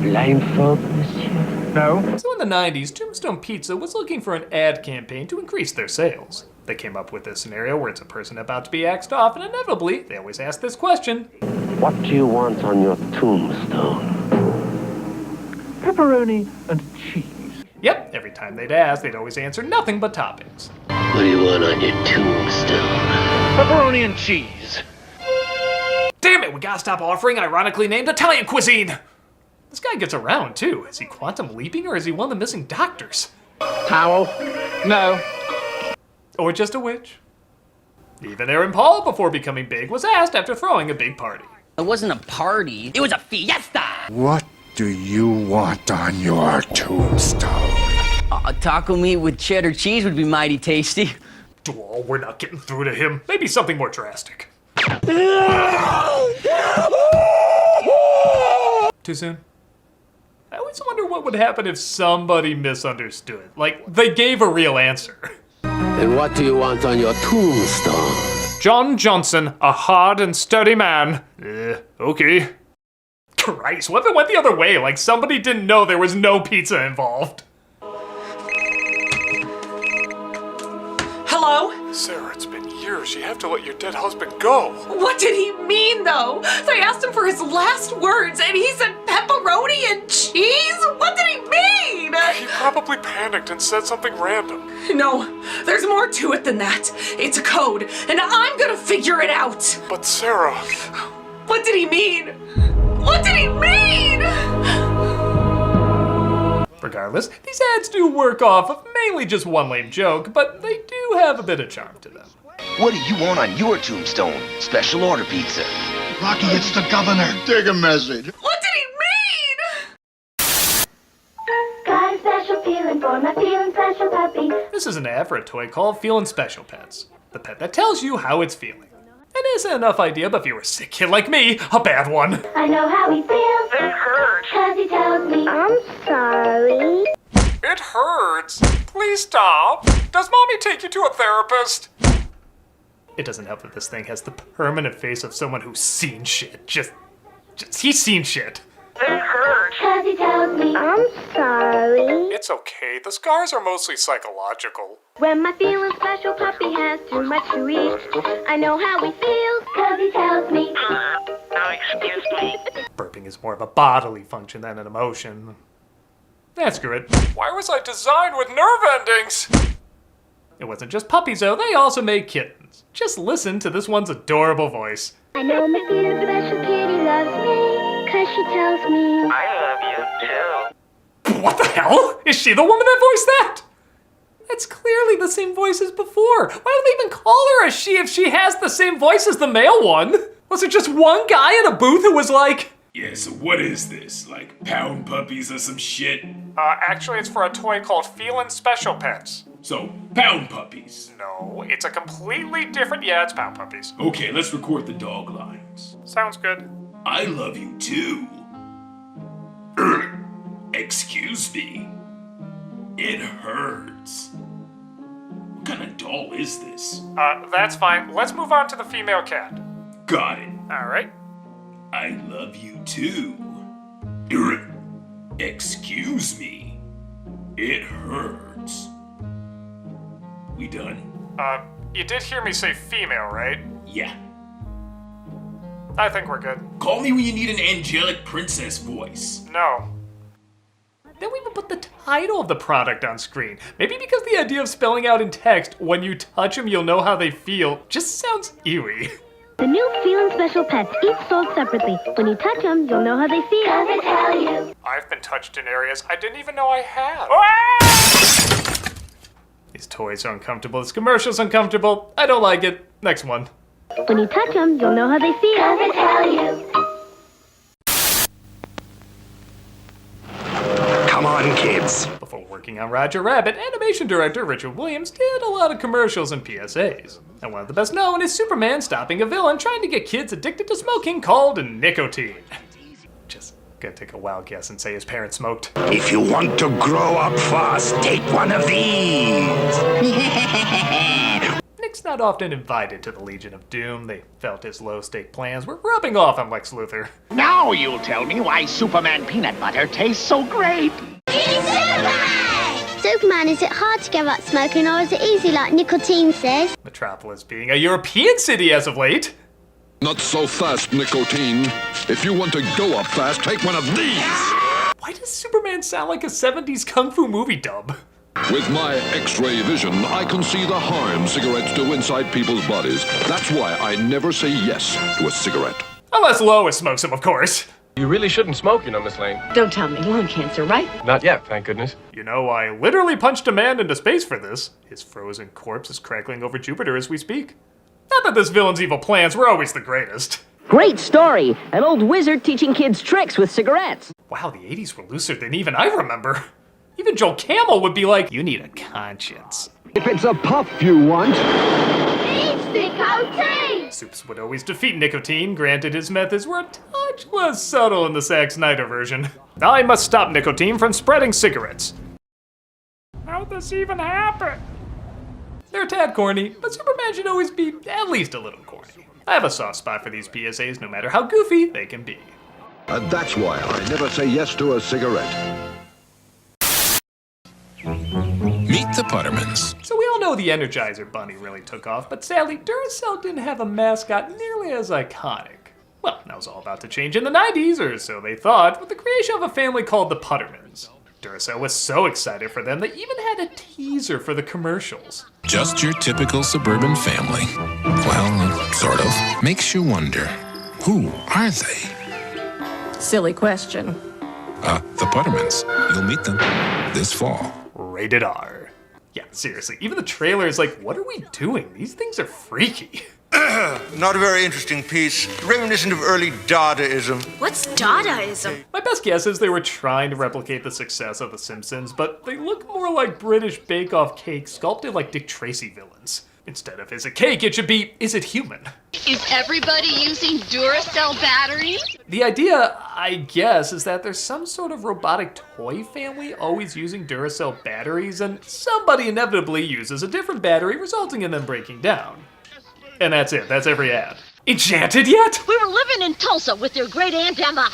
Blindfold, monsieur? No. So in the 90s, Tombstone Pizza was looking for an ad campaign to increase their sales. They came up with this scenario where it's a person about to be axed off, and inevitably, they always ask this question. What do you want on your tombstone? Pepperoni and cheese. Yep, every time they'd ask, they'd always answer nothing but toppings. What do you want on your tombstone? Pepperoni and cheese. Damn it, we gotta stop offering ironically named Italian cuisine! This guy gets around, too. Is he quantum leaping, or is he one of the missing doctors? Towel? No. Or just a witch? Even Aaron Paul, before becoming big, was asked after throwing a big party. It wasn't a party, it was a fiesta! What do you want on your tombstone? Taco meat with cheddar cheese would be mighty tasty. Oh, we're not getting through to him. Maybe something more drastic. Too soon? I always wonder what would happen if somebody misunderstood. Like, they gave a real answer. And what do you want on your tombstone? John Johnson, a hard and sturdy man. Okay. Christ, what if it went the other way? Like somebody didn't know there was no pizza involved. Hello? Sarah, it's been years. You have to let your dead husband go. What did he mean, though? They asked him for his last words, and he said pepperoni and cheese? What did he mean? He probably panicked and said something random. No, there's more to it than that. It's a code, and I'm gonna figure it out. But Sarah... What did he mean? What did he mean? Regardless, these ads do work off of mainly just one lame joke, but they do have a bit of charm to them. What do you want on your tombstone? Special order pizza. Rocky, it's the governor. Take a message. What did he mean? Got a special feeling for my feeling special puppy. This is an ad for a toy called Feelin' Special Pets. The pet that tells you how it's feeling. It isn't enough idea, but if you're a sick kid like me, a bad one. I know how he feels. It hurts. 'Cause he tells me I'm sorry. It hurts. Please stop. Does mommy take you to a therapist? It doesn't help that this thing has the permanent face of someone who's seen shit. Just he's seen shit. It hurts. 'Cause he tells me I'm sorry. It's okay. The scars are mostly psychological. When my feeling special puppy has too much to eat, I know how he feels, 'cause he tells me. Excuse me. Burping is more of a bodily function than an emotion. Screw it. Why was I designed with nerve endings? It wasn't just puppies though, they also made kittens. Just listen to this one's adorable voice. I know my feeling special kitty loves me, 'cause she tells me I love you too. What the hell? Is she the woman that voiced that? That's clearly the same voice as before. Why do they even call her a she if she has the same voice as the male one? Was it just one guy in a booth who was like... Yeah, so what is this? Like pound puppies or some shit? Actually it's for a toy called Feelin' Special Pets. So, pound puppies? No, it's a completely different... Yeah, it's pound puppies. Okay, let's record the dog lines. Sounds good. I love you too. Excuse me. It hurts. What kind of doll is this? That's fine. Let's move on to the female cat. Got it. Alright. I love you too. Excuse me. It hurts. We done? You did hear me say female, right? Yeah. I think we're good. Call me when you need an angelic princess voice. No. Then we even put the title of the product on screen. Maybe because the idea of spelling out in text, when you touch them you'll know how they feel, just sounds eerie. The new Feelin' Special Pets, each sold separately. When you touch them, you'll know how they feel. 'Cause they tell you. I've been touched in areas I didn't even know I had. Ah! These toys are uncomfortable, this commercial's uncomfortable. I don't like it. Next one. When you touch them, you'll know how they feel. Does it tell you? Come on, kids. Before working on Roger Rabbit, animation director Richard Williams did a lot of commercials and PSAs. And one of the best known is Superman stopping a villain trying to get kids addicted to smoking called nicotine. Just gonna take a wild guess and say his parents smoked. If you want to grow up fast, take one of these. Nick's not often invited to the Legion of Doom. They felt his low-stake plans were rubbing off on Lex Luthor. Now you'll tell me why Superman peanut butter tastes so great. Superman, is it hard to give up smoking or is it easy like nicotine says? Metropolis being a European city as of late. Not so fast, nicotine. If you want to go up fast, take one of these. Why does Superman sound like a 70s kung fu movie dub? With my X-ray vision, I can see the harm cigarettes do inside people's bodies. That's why I never say yes to a cigarette. Unless Lois smokes them, of course. You really shouldn't smoke, you know, Miss Lane. Don't tell me lung cancer, right? Not yet, thank goodness. You know, I literally punched a man into space for this. His frozen corpse is crackling over Jupiter as we speak. Not that this villain's evil plans were always the greatest. Great story! An old wizard teaching kids tricks with cigarettes. Wow, the 80s were looser than even I remember. Even Joel Camel would be like, you need a conscience. If it's a puff you want. It's nicotine! Soups would always defeat nicotine, granted his methods were a touch less subtle in the Zack Snyder version. I must stop nicotine from spreading cigarettes. How'd this even happen? They're a tad corny, but Superman should always be at least a little corny. I have a soft spot for these PSAs no matter how goofy they can be. And that's why I never say yes to a cigarette. Meet the Puttermans. So we all know the Energizer Bunny really took off, but sadly, Duracell didn't have a mascot nearly as iconic. Well, that was all about to change in the 90s, or so they thought, with the creation of a family called the Puttermans. Duracell was so excited for them, they even had a teaser for the commercials. Just your typical suburban family. Well, sort of. Makes you wonder, who are they? Silly question. The Puttermans. You'll meet them this fall. Rated R. Yeah, seriously, even the trailer is like, what are we doing? These things are freaky. Not a very interesting piece. Reminiscent of early Dadaism. What's Dadaism? My best guess is they were trying to replicate the success of The Simpsons, but they look more like British Bake-Off cake sculpted like Dick Tracy villains. Instead of is it cake, it should be is it human? Is everybody using Duracell batteries? The idea, I guess, is that there's some sort of robotic toy family always using Duracell batteries, and somebody inevitably uses a different battery, resulting in them breaking down. And that's it, that's every ad. Enchanted yet? We were living in Tulsa with your great Aunt Emma.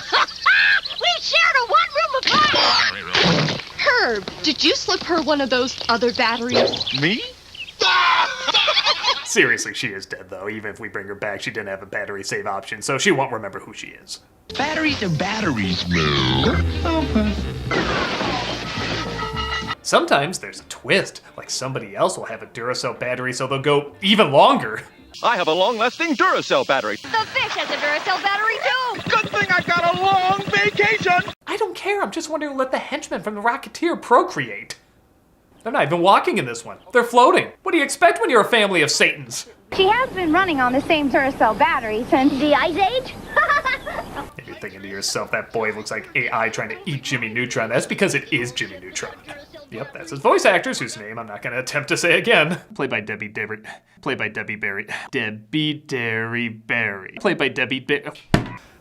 We shared a one-room apartment! Herb, did you slip her one of those other batteries? Me? Seriously, she is dead though. Even if we bring her back, she didn't have a battery save option, so she won't remember who she is. Batteries are batteries, Moo. Sometimes there's a twist, like somebody else will have a Duracell battery so they'll go even longer. I have a long-lasting Duracell battery. The fish has a Duracell battery too! Good thing I got a long vacation! I don't care, I'm just wondering to let the henchmen from the Rocketeer procreate. They're not even walking in this one. They're floating. What do you expect when you're a family of Satans? She has been running on the same Duracell battery since the Ice Age. If you're thinking to yourself, that boy looks like AI trying to eat Jimmy Neutron, that's because it is Jimmy Neutron. Yep, that's his voice actress, whose name I'm not going to attempt to say again. Played by Debbie Berry. Played by Debbie Berry. Debbie Derry Berry. Played by Debbie Berry.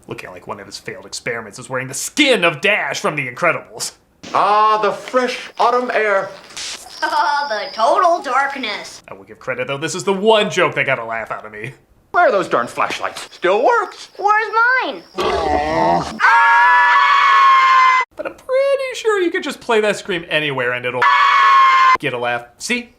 Looking like one of his failed experiments is wearing the skin of Dash from The Incredibles. Ah, the fresh autumn air. Oh, the total darkness. I will give credit though, this is the one joke that got a laugh out of me. Where are those darn flashlights? Still works. Where's mine? But I'm pretty sure you could just play that scream anywhere and it'll get a laugh. See?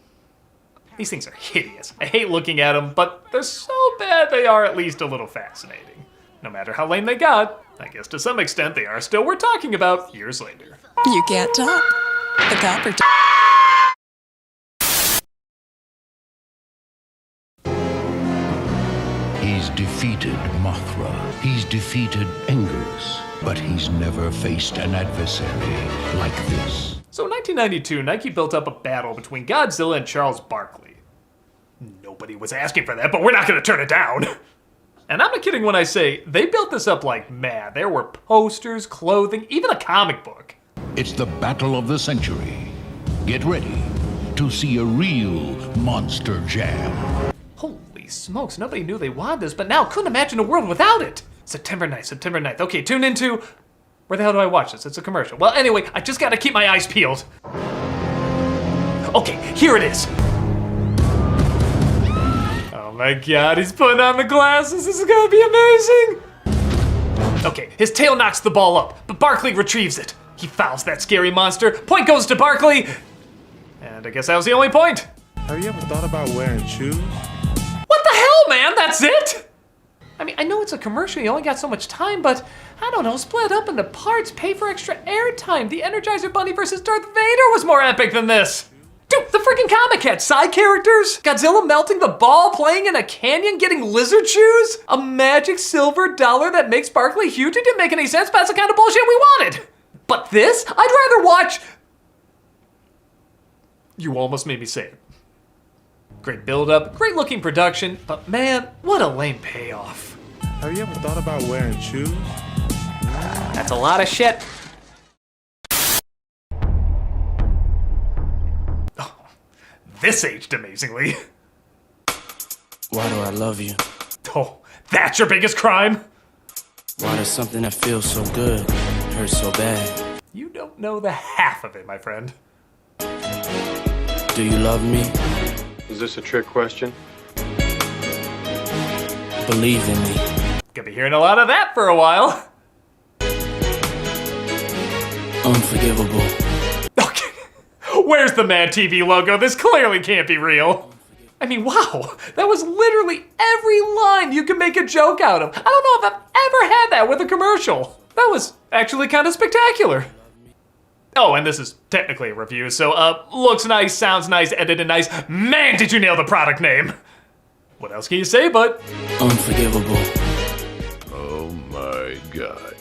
These things are hideous. I hate looking at them, but they're so bad they are at least a little fascinating. No matter how lame they got, I guess to some extent they are still worth talking about years later. You can't top the copper top. He's He's defeated Mothra. He's defeated Angus. But he's never faced an adversary like this. So in 1992, Nike built up a battle between Godzilla and Charles Barkley. Nobody was asking for that, but we're not going to turn it down. And I'm not kidding when I say they built this up like mad. There were posters, clothing, even a comic book. It's the battle of the century. Get ready to see a real monster jam. Holy smokes, nobody knew they wanted this, but now couldn't imagine a world without it. September 9th. Okay, tune into... Where the hell do I watch this? It's a commercial. Well, anyway, I just gotta keep my eyes peeled. Okay, here it is. Oh my god, he's putting on the glasses. This is gonna be amazing. Okay, his tail knocks the ball up, but Barkley retrieves it. He fouls that scary monster. Point goes to Barkley. And I guess that was the only point. Have you ever thought about wearing shoes? What the hell, man? That's it? I mean, I know it's a commercial, you only got so much time, but I don't know, split up into parts, pay for extra airtime. The Energizer Bunny versus Darth Vader was more epic than this. Dude, the freaking comic had side characters, Godzilla melting the ball, playing in a canyon, getting lizard shoes, a magic silver dollar that makes Barkley huge. It didn't make any sense, but that's the kind of bullshit we wanted. But this, I'd rather watch... You almost made me say it. Great build-up, great looking production, but man, what a lame payoff. Have you ever thought about wearing shoes? That's a lot of shit. Oh, this aged amazingly. Why do I love you? Oh, that's your biggest crime? Why does something that feels so good hurt so bad? You don't know the half of it, my friend. Do you love me? Is this a trick question? Believe in me. Gonna be hearing a lot of that for a while. Unforgivable. Okay. Where's the Mad TV logo? This clearly can't be real. I mean, wow. That was literally every line you could make a joke out of. I don't know if I've ever had that with a commercial. That was actually kind of spectacular. Oh, and this is technically a review, so looks nice, sounds nice, edited nice. Man, did you nail the product name. What else can you say but... Unforgivable. Oh my god.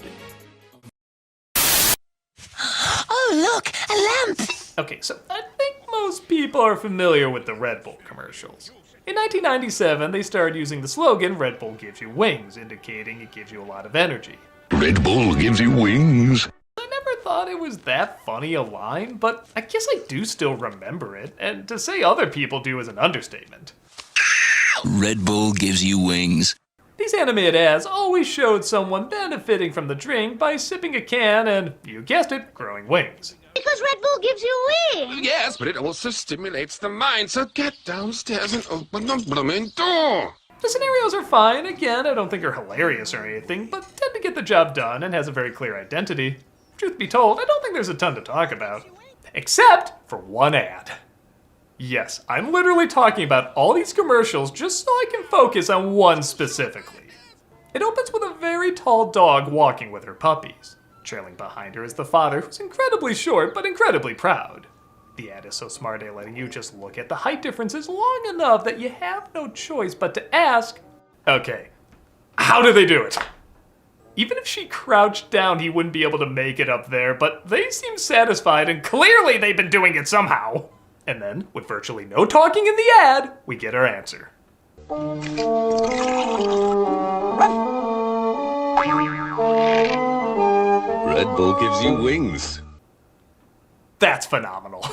Oh, look, a lamp! Okay, so I think most people are familiar with the Red Bull commercials. In 1997, they started using the slogan, Red Bull gives you wings, indicating it gives you a lot of energy. Red Bull gives you wings. I never thought it was that funny a line, but I guess I do still remember it, and to say other people do is an understatement. Red Bull gives you wings. These animated ads always showed someone benefiting from the drink by sipping a can and, you guessed it, growing wings. Because Red Bull gives you wings. Yes, but it also stimulates the mind, so get downstairs and open the blooming door. The scenarios are fine. Again, I don't think they're hilarious or anything, but tend to get the job done and has a very clear identity. Truth be told, I don't think there's a ton to talk about. Except for one ad. Yes, I'm literally talking about all these commercials just so I can focus on one specifically. It opens with a very tall dog walking with her puppies. Trailing behind her is the father, who's incredibly short but incredibly proud. The ad is so smart at letting you just look at the height differences long enough that you have no choice but to ask, okay, how do they do it? Even if she crouched down, he wouldn't be able to make it up there, but they seem satisfied and clearly they've been doing it somehow. And then, with virtually no talking in the ad, we get our answer. Red Bull gives you wings. That's phenomenal.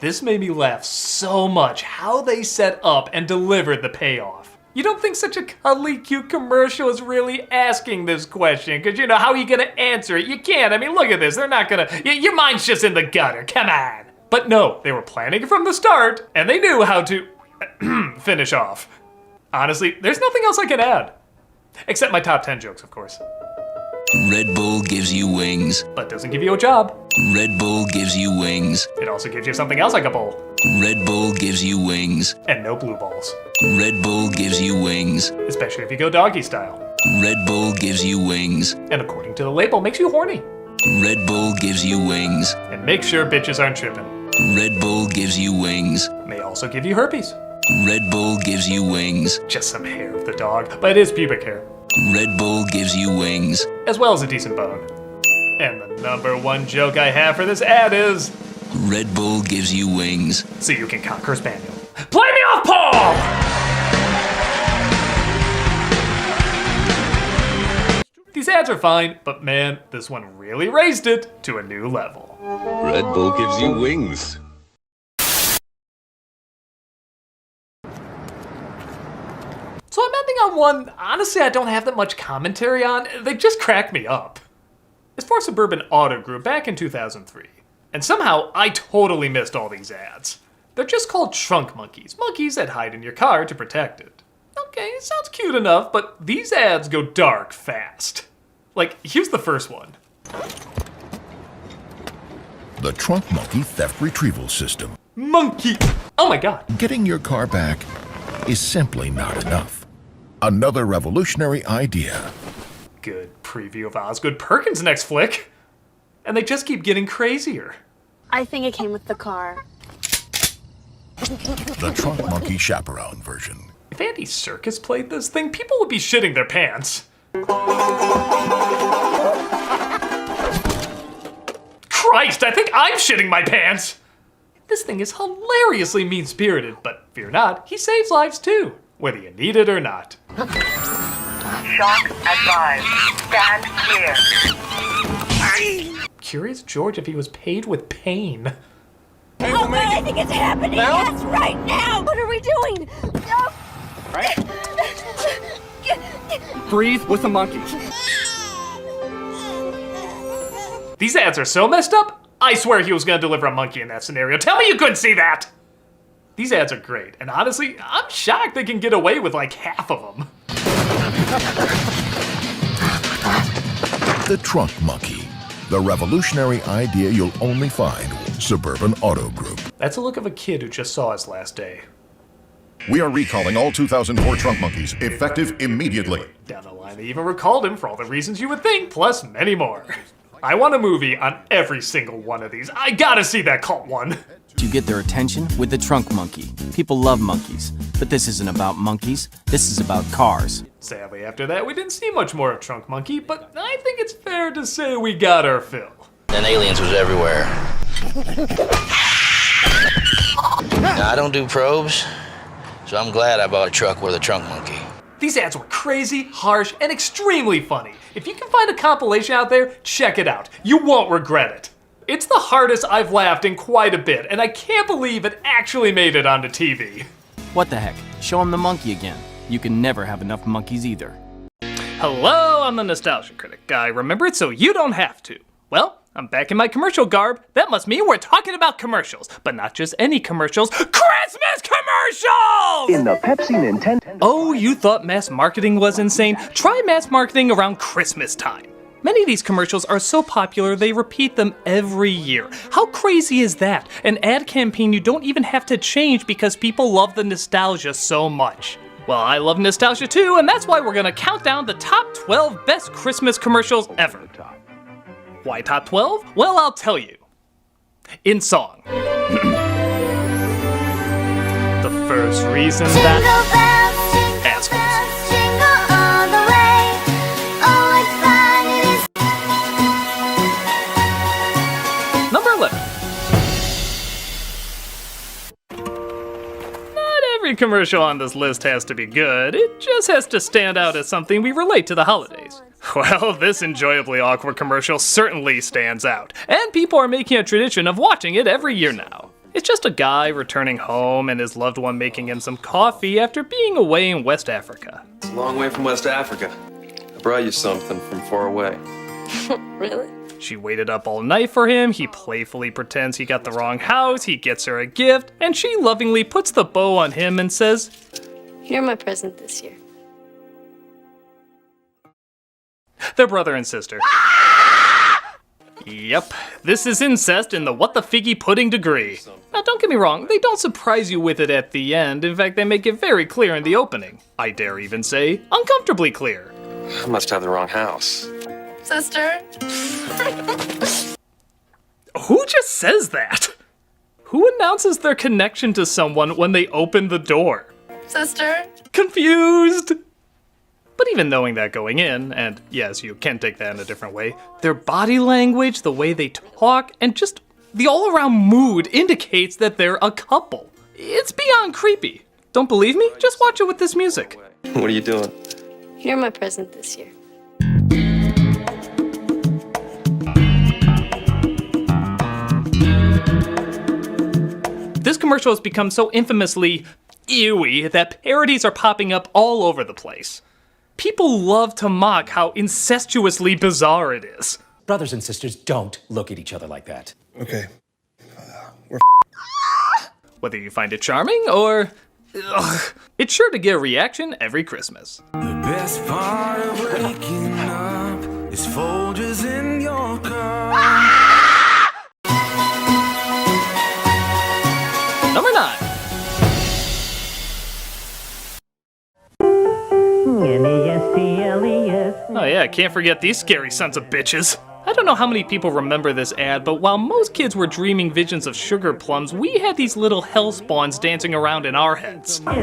This made me laugh so much how they set up and delivered the payoff. You don't think such a cuddly, cute commercial is really asking this question, because you know, how are you gonna answer it? You can't. I mean, look at this. They're not gonna... Your mind's just in the gutter. Come on. But no, they were planning from the start, and they knew how to finish off. Honestly, there's nothing else I can add. Except my top 10 jokes, of course. Red Bull gives you wings. But doesn't give you a job. Red Bull gives you wings. It also gives you something else like a bowl. Red Bull gives you wings. And no blue balls. Red Bull gives you wings. Especially if you go doggy style. Red Bull gives you wings. And according to the label, makes you horny. Red Bull gives you wings. And make sure bitches aren't tripping. Red Bull gives you wings. May also give you herpes. Red Bull gives you wings. Just some hair of the dog, but it is pubic hair. Red Bull gives you wings. As well as a decent bone. And the number one joke I have for this ad is... Red Bull gives you wings. So you can conquer a spaniel. Play me off, Paul! These ads are fine, but man, this one really raised it to a new level. Red Bull gives you wings. So I'm ending on one, honestly, I don't have that much commentary on. They just crack me up. It's for Suburban Auto Group back in 2003. And somehow, I totally missed all these ads. They're just called trunk monkeys. Monkeys that hide in your car to protect it. Okay, it sounds cute enough, but these ads go dark fast. Like, here's the first one. The Trunk Monkey Theft Retrieval System. Monkey! Oh my god. Getting your car back is simply not enough. Another revolutionary idea. Good preview of Osgood Perkins' next flick. And they just keep getting crazier. I think it came with the car. The Trunk Monkey Chaperone version. If Andy Serkis played this thing, people would be shitting their pants. Christ, I think I'm shitting my pants! This thing is hilariously mean-spirited, but fear not, he saves lives too, whether you need it or not. Shock advised. Stand clear. Curious George if he was paid with pain. Hey, oh God, I think it's happening! Now? Yes, right now! What are we doing? No. Right? Breathe with the monkey. These ads are so messed up, I swear he was gonna deliver a monkey in that scenario. Tell me you couldn't see that! These ads are great, and honestly, I'm shocked they can get away with like half of them. The Trunk Monkey. The revolutionary idea you'll only find with Suburban Auto Group. That's a look of a kid who just saw his last day. We are recalling all 2004 Trunk Monkeys, effective immediately. Down the line, they even recalled him for all the reasons you would think, plus many more. I want a movie on every single one of these. I gotta see that cult one. You get their attention with the Trunk Monkey. People love monkeys, but this isn't about monkeys. This is about cars. Sadly, after that, we didn't see much more of Trunk Monkey, but I think it's fair to say we got our fill. And aliens was everywhere. Now, I don't do probes, so I'm glad I bought a truck with a trunk monkey. These ads were crazy, harsh, and extremely funny. If you can find a compilation out there, check it out. You won't regret it. It's the hardest I've laughed in quite a bit, and I can't believe it actually made it onto TV. What the heck? Show him the monkey again. You can never have enough monkeys either. Hello, I'm the Nostalgia Critic. I remember it so you don't have to. Well, I'm back in my commercial garb. That must mean we're talking about commercials, but not just any commercials. Christmas commercials! In the Pepsi Nintendo... Oh, you thought mass marketing was insane? Try mass marketing around Christmas time. Many of these commercials are so popular they repeat them every year. How crazy is that? An ad campaign you don't even have to change because people love the nostalgia so much. Well, I love nostalgia too, and that's why we're gonna count down the top 12 best Christmas commercials ever. Why top 12? Well, I'll tell you. In song. The first reason that... Assholes. Number 11. Not every commercial on this list has to be good. It just has to stand out as something we relate to the holidays. Well, this enjoyably awkward commercial certainly stands out, and people are making a tradition of watching it every year now. It's just a guy returning home and his loved one making him some coffee after being away in West Africa. It's a long way from West Africa. I brought you something from far away. Really? She waited up all night for him, he playfully pretends he got the wrong house, he gets her a gift, and she lovingly puts the bow on him and says, You're my present this year. They're brother and sister. Yep, this is incest in the what the figgy pudding degree. Now don't get me wrong, they don't surprise you with it at the end. In fact, they make it very clear in the opening. I dare even say, uncomfortably clear. I must have the wrong house. Sister? Who just says that? Who announces their connection to someone when they open the door? Sister? Confused! But even knowing that going in, and yes, you can take that in a different way, their body language, the way they talk, and just the all-around mood indicates that they're a couple. It's beyond creepy. Don't believe me? Just watch it with this music. What are you doing? You're my present this year. This commercial has become so infamously ewy that parodies are popping up all over the place. People love to mock how incestuously bizarre it is. Brothers and sisters, don't look at each other like that. Okay. Whether you find it charming or... it's sure to get a reaction every Christmas. The best part of waking up is Folgers in your car. Number 9. Oh yeah, can't forget these scary sons of bitches. I don't know how many people remember this ad, but while most kids were dreaming visions of sugar plums, we had these little hell spawns dancing around in our heads. Not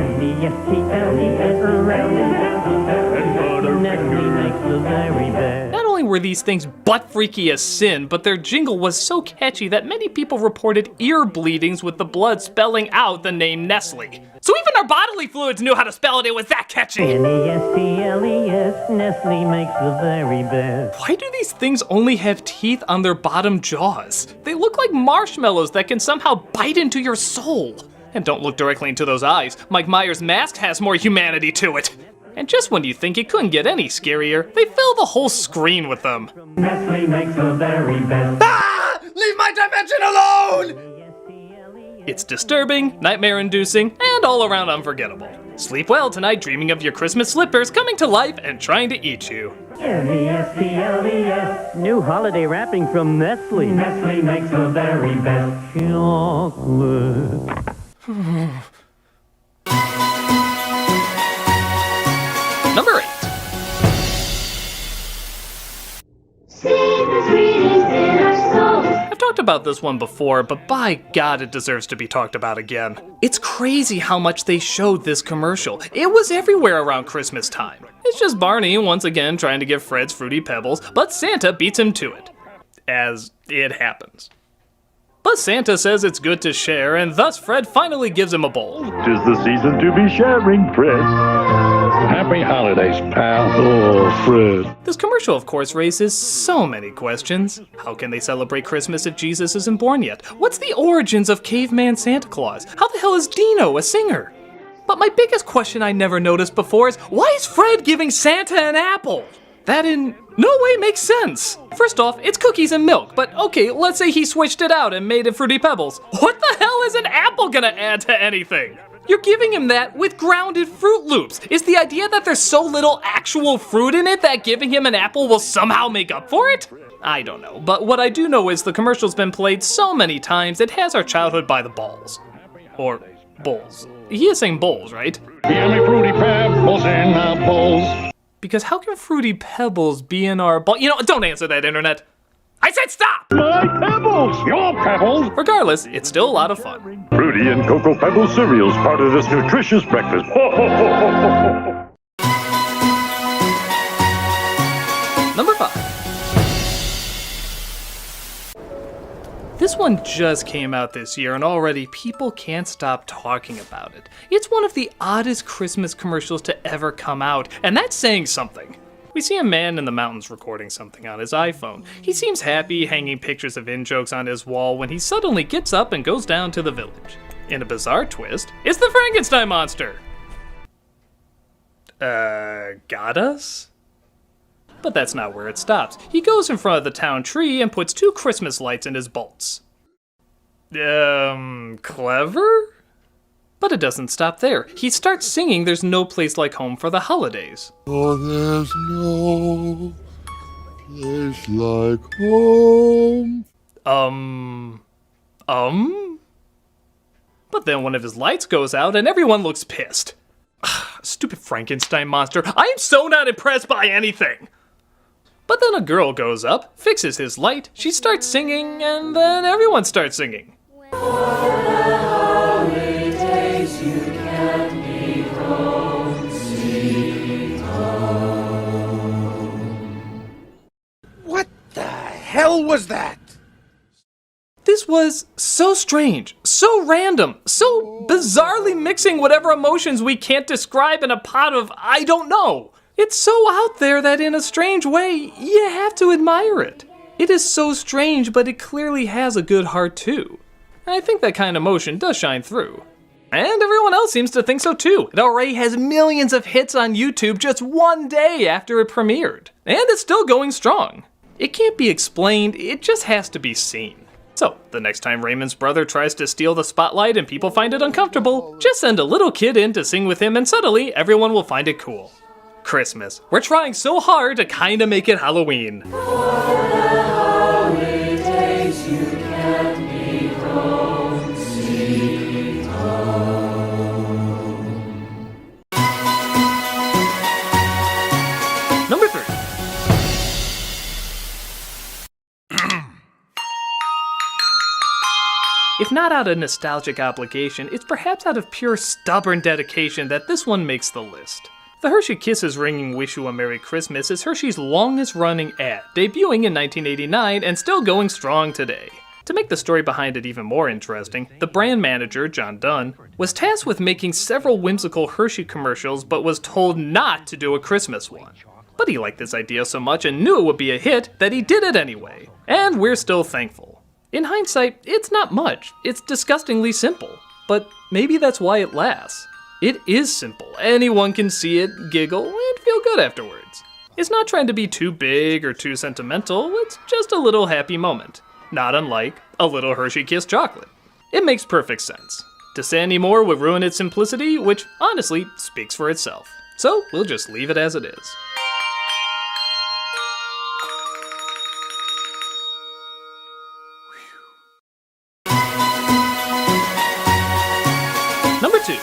only were these things butt-freaky as sin, but their jingle was so catchy that many people reported ear bleedings with the blood spelling out the name Nestle. So even our bodily fluids knew how to spell it, it was that catchy! N-E-S-T-L-E-S, Nestle makes the very best. Why do these things only have teeth on their bottom jaws? They look like marshmallows that can somehow bite into your soul. And don't look directly into those eyes. Mike Myers' mask has more humanity to it. And just when you think it couldn't get any scarier, they fill the whole screen with them. Nestle makes the very best. Ah! Leave my dimension alone! It's disturbing, nightmare-inducing, and all around unforgettable. Sleep well tonight dreaming of your Christmas slippers coming to life and trying to eat you. N-E-S-T-L-E-S, new holiday wrapping from Nestle. Nestle makes the very best chocolate. Number 8. I've talked about this one before, but by God, it deserves to be talked about again. It's crazy how much they showed this commercial. It was everywhere around Christmas time. It's just Barney once again trying to give Fred's Fruity Pebbles, but Santa beats him to it. As it happens. But Santa says it's good to share, and thus Fred finally gives him a bowl. 'Tis the season to be sharing, Fred. Happy holidays, pal. Oh, Fred. This commercial, of course, raises so many questions. How can they celebrate Christmas if Jesus isn't born yet? What's the origins of caveman Santa Claus? How the hell is Dino a singer? But my biggest question I never noticed before is, why is Fred giving Santa an apple? That in no way makes sense. First off, it's cookies and milk, but okay, let's say he switched it out and made it Fruity Pebbles. What the hell is an apple gonna add to anything? You're giving him that with grounded Fruit Loops. Is the idea that there's so little actual fruit in it that giving him an apple will somehow make up for it? I don't know, but what I do know is the commercial's been played so many times it has our childhood by the balls. Or bowls. He is saying bowls, right? Yummy Fruity Pebbles in our bowls. Because how can Fruity Pebbles be in our bowl? You know, don't answer that, internet. I said stop! My Pebbles! Your Pebbles! Regardless, it's still a lot of fun. Fruity and Cocoa Pebbles cereals, part of this nutritious breakfast. Ho, ho, ho, ho, ho, ho. Number 5. This one just came out this year, and already people can't stop talking about it. It's one of the oddest Christmas commercials to ever come out, and that's saying something. We see a man in the mountains recording something on his iPhone. He seems happy, hanging pictures of in-jokes on his wall when he suddenly gets up and goes down to the village. In a bizarre twist, it's the Frankenstein monster! Got us? But that's not where it stops. He goes in front of the town tree and puts 2 Christmas lights in his bolts. Clever? But it doesn't stop there. He starts singing There's No Place Like Home for the Holidays. Oh, there's no place like home. But then one of his lights goes out and everyone looks pissed. Stupid Frankenstein monster. I am so not impressed by anything. But then a girl goes up, fixes his light, she starts singing, and then everyone starts singing. was that? This was so strange, so random, so bizarrely mixing whatever emotions we can't describe in a pot of I don't know. It's so out there that in a strange way, you have to admire it. It is so strange, but it clearly has a good heart too. I think that kind of emotion does shine through. And everyone else seems to think so too. It already has millions of hits on YouTube just one day after it premiered. And it's still going strong. It can't be explained, it just has to be seen. So, the next time Raymond's brother tries to steal the spotlight and people find it uncomfortable, just send a little kid in to sing with him and suddenly everyone will find it cool. Christmas. We're trying so hard to kinda make it Halloween. Number 3. If not out of nostalgic obligation, it's perhaps out of pure stubborn dedication that this one makes the list. The Hershey Kisses ringing Wish You a Merry Christmas is Hershey's longest running ad, debuting in 1989 and still going strong today. To make the story behind it even more interesting, the brand manager, John Dunn, was tasked with making several whimsical Hershey commercials but was told not to do a Christmas one. But he liked this idea so much and knew it would be a hit that he did it anyway. And we're still thankful. In hindsight, it's not much, it's disgustingly simple, but maybe that's why it lasts. It is simple, anyone can see it, giggle, and feel good afterwards. It's not trying to be too big or too sentimental, it's just a little happy moment. Not unlike a little Hershey Kiss chocolate. It makes perfect sense. To say any more would ruin its simplicity, which honestly speaks for itself. So we'll just leave it as it is. Number 2.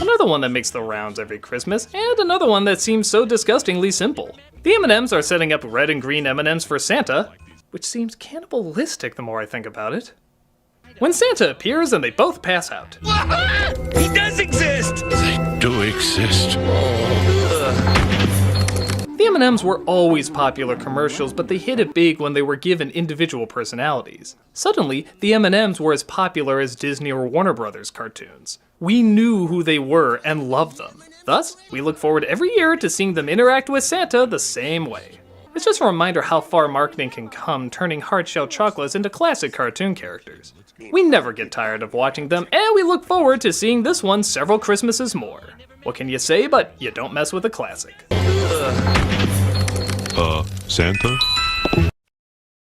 Another one that makes the rounds every Christmas, and another one that seems so disgustingly simple. The M&Ms are setting up red and green M&Ms for Santa, which seems cannibalistic the more I think about it. When Santa appears and they both pass out. He does exist! They do exist. The M&Ms were always popular commercials, but they hit it big when they were given individual personalities. Suddenly, the M&Ms were as popular as Disney or Warner Brothers cartoons. We knew who they were and loved them. Thus, we look forward every year to seeing them interact with Santa the same way. It's just a reminder how far marketing can come, turning hard-shell chocolates into classic cartoon characters. We never get tired of watching them, and we look forward to seeing this one several Christmases more. What can you say, but you don't mess with a classic. Santa?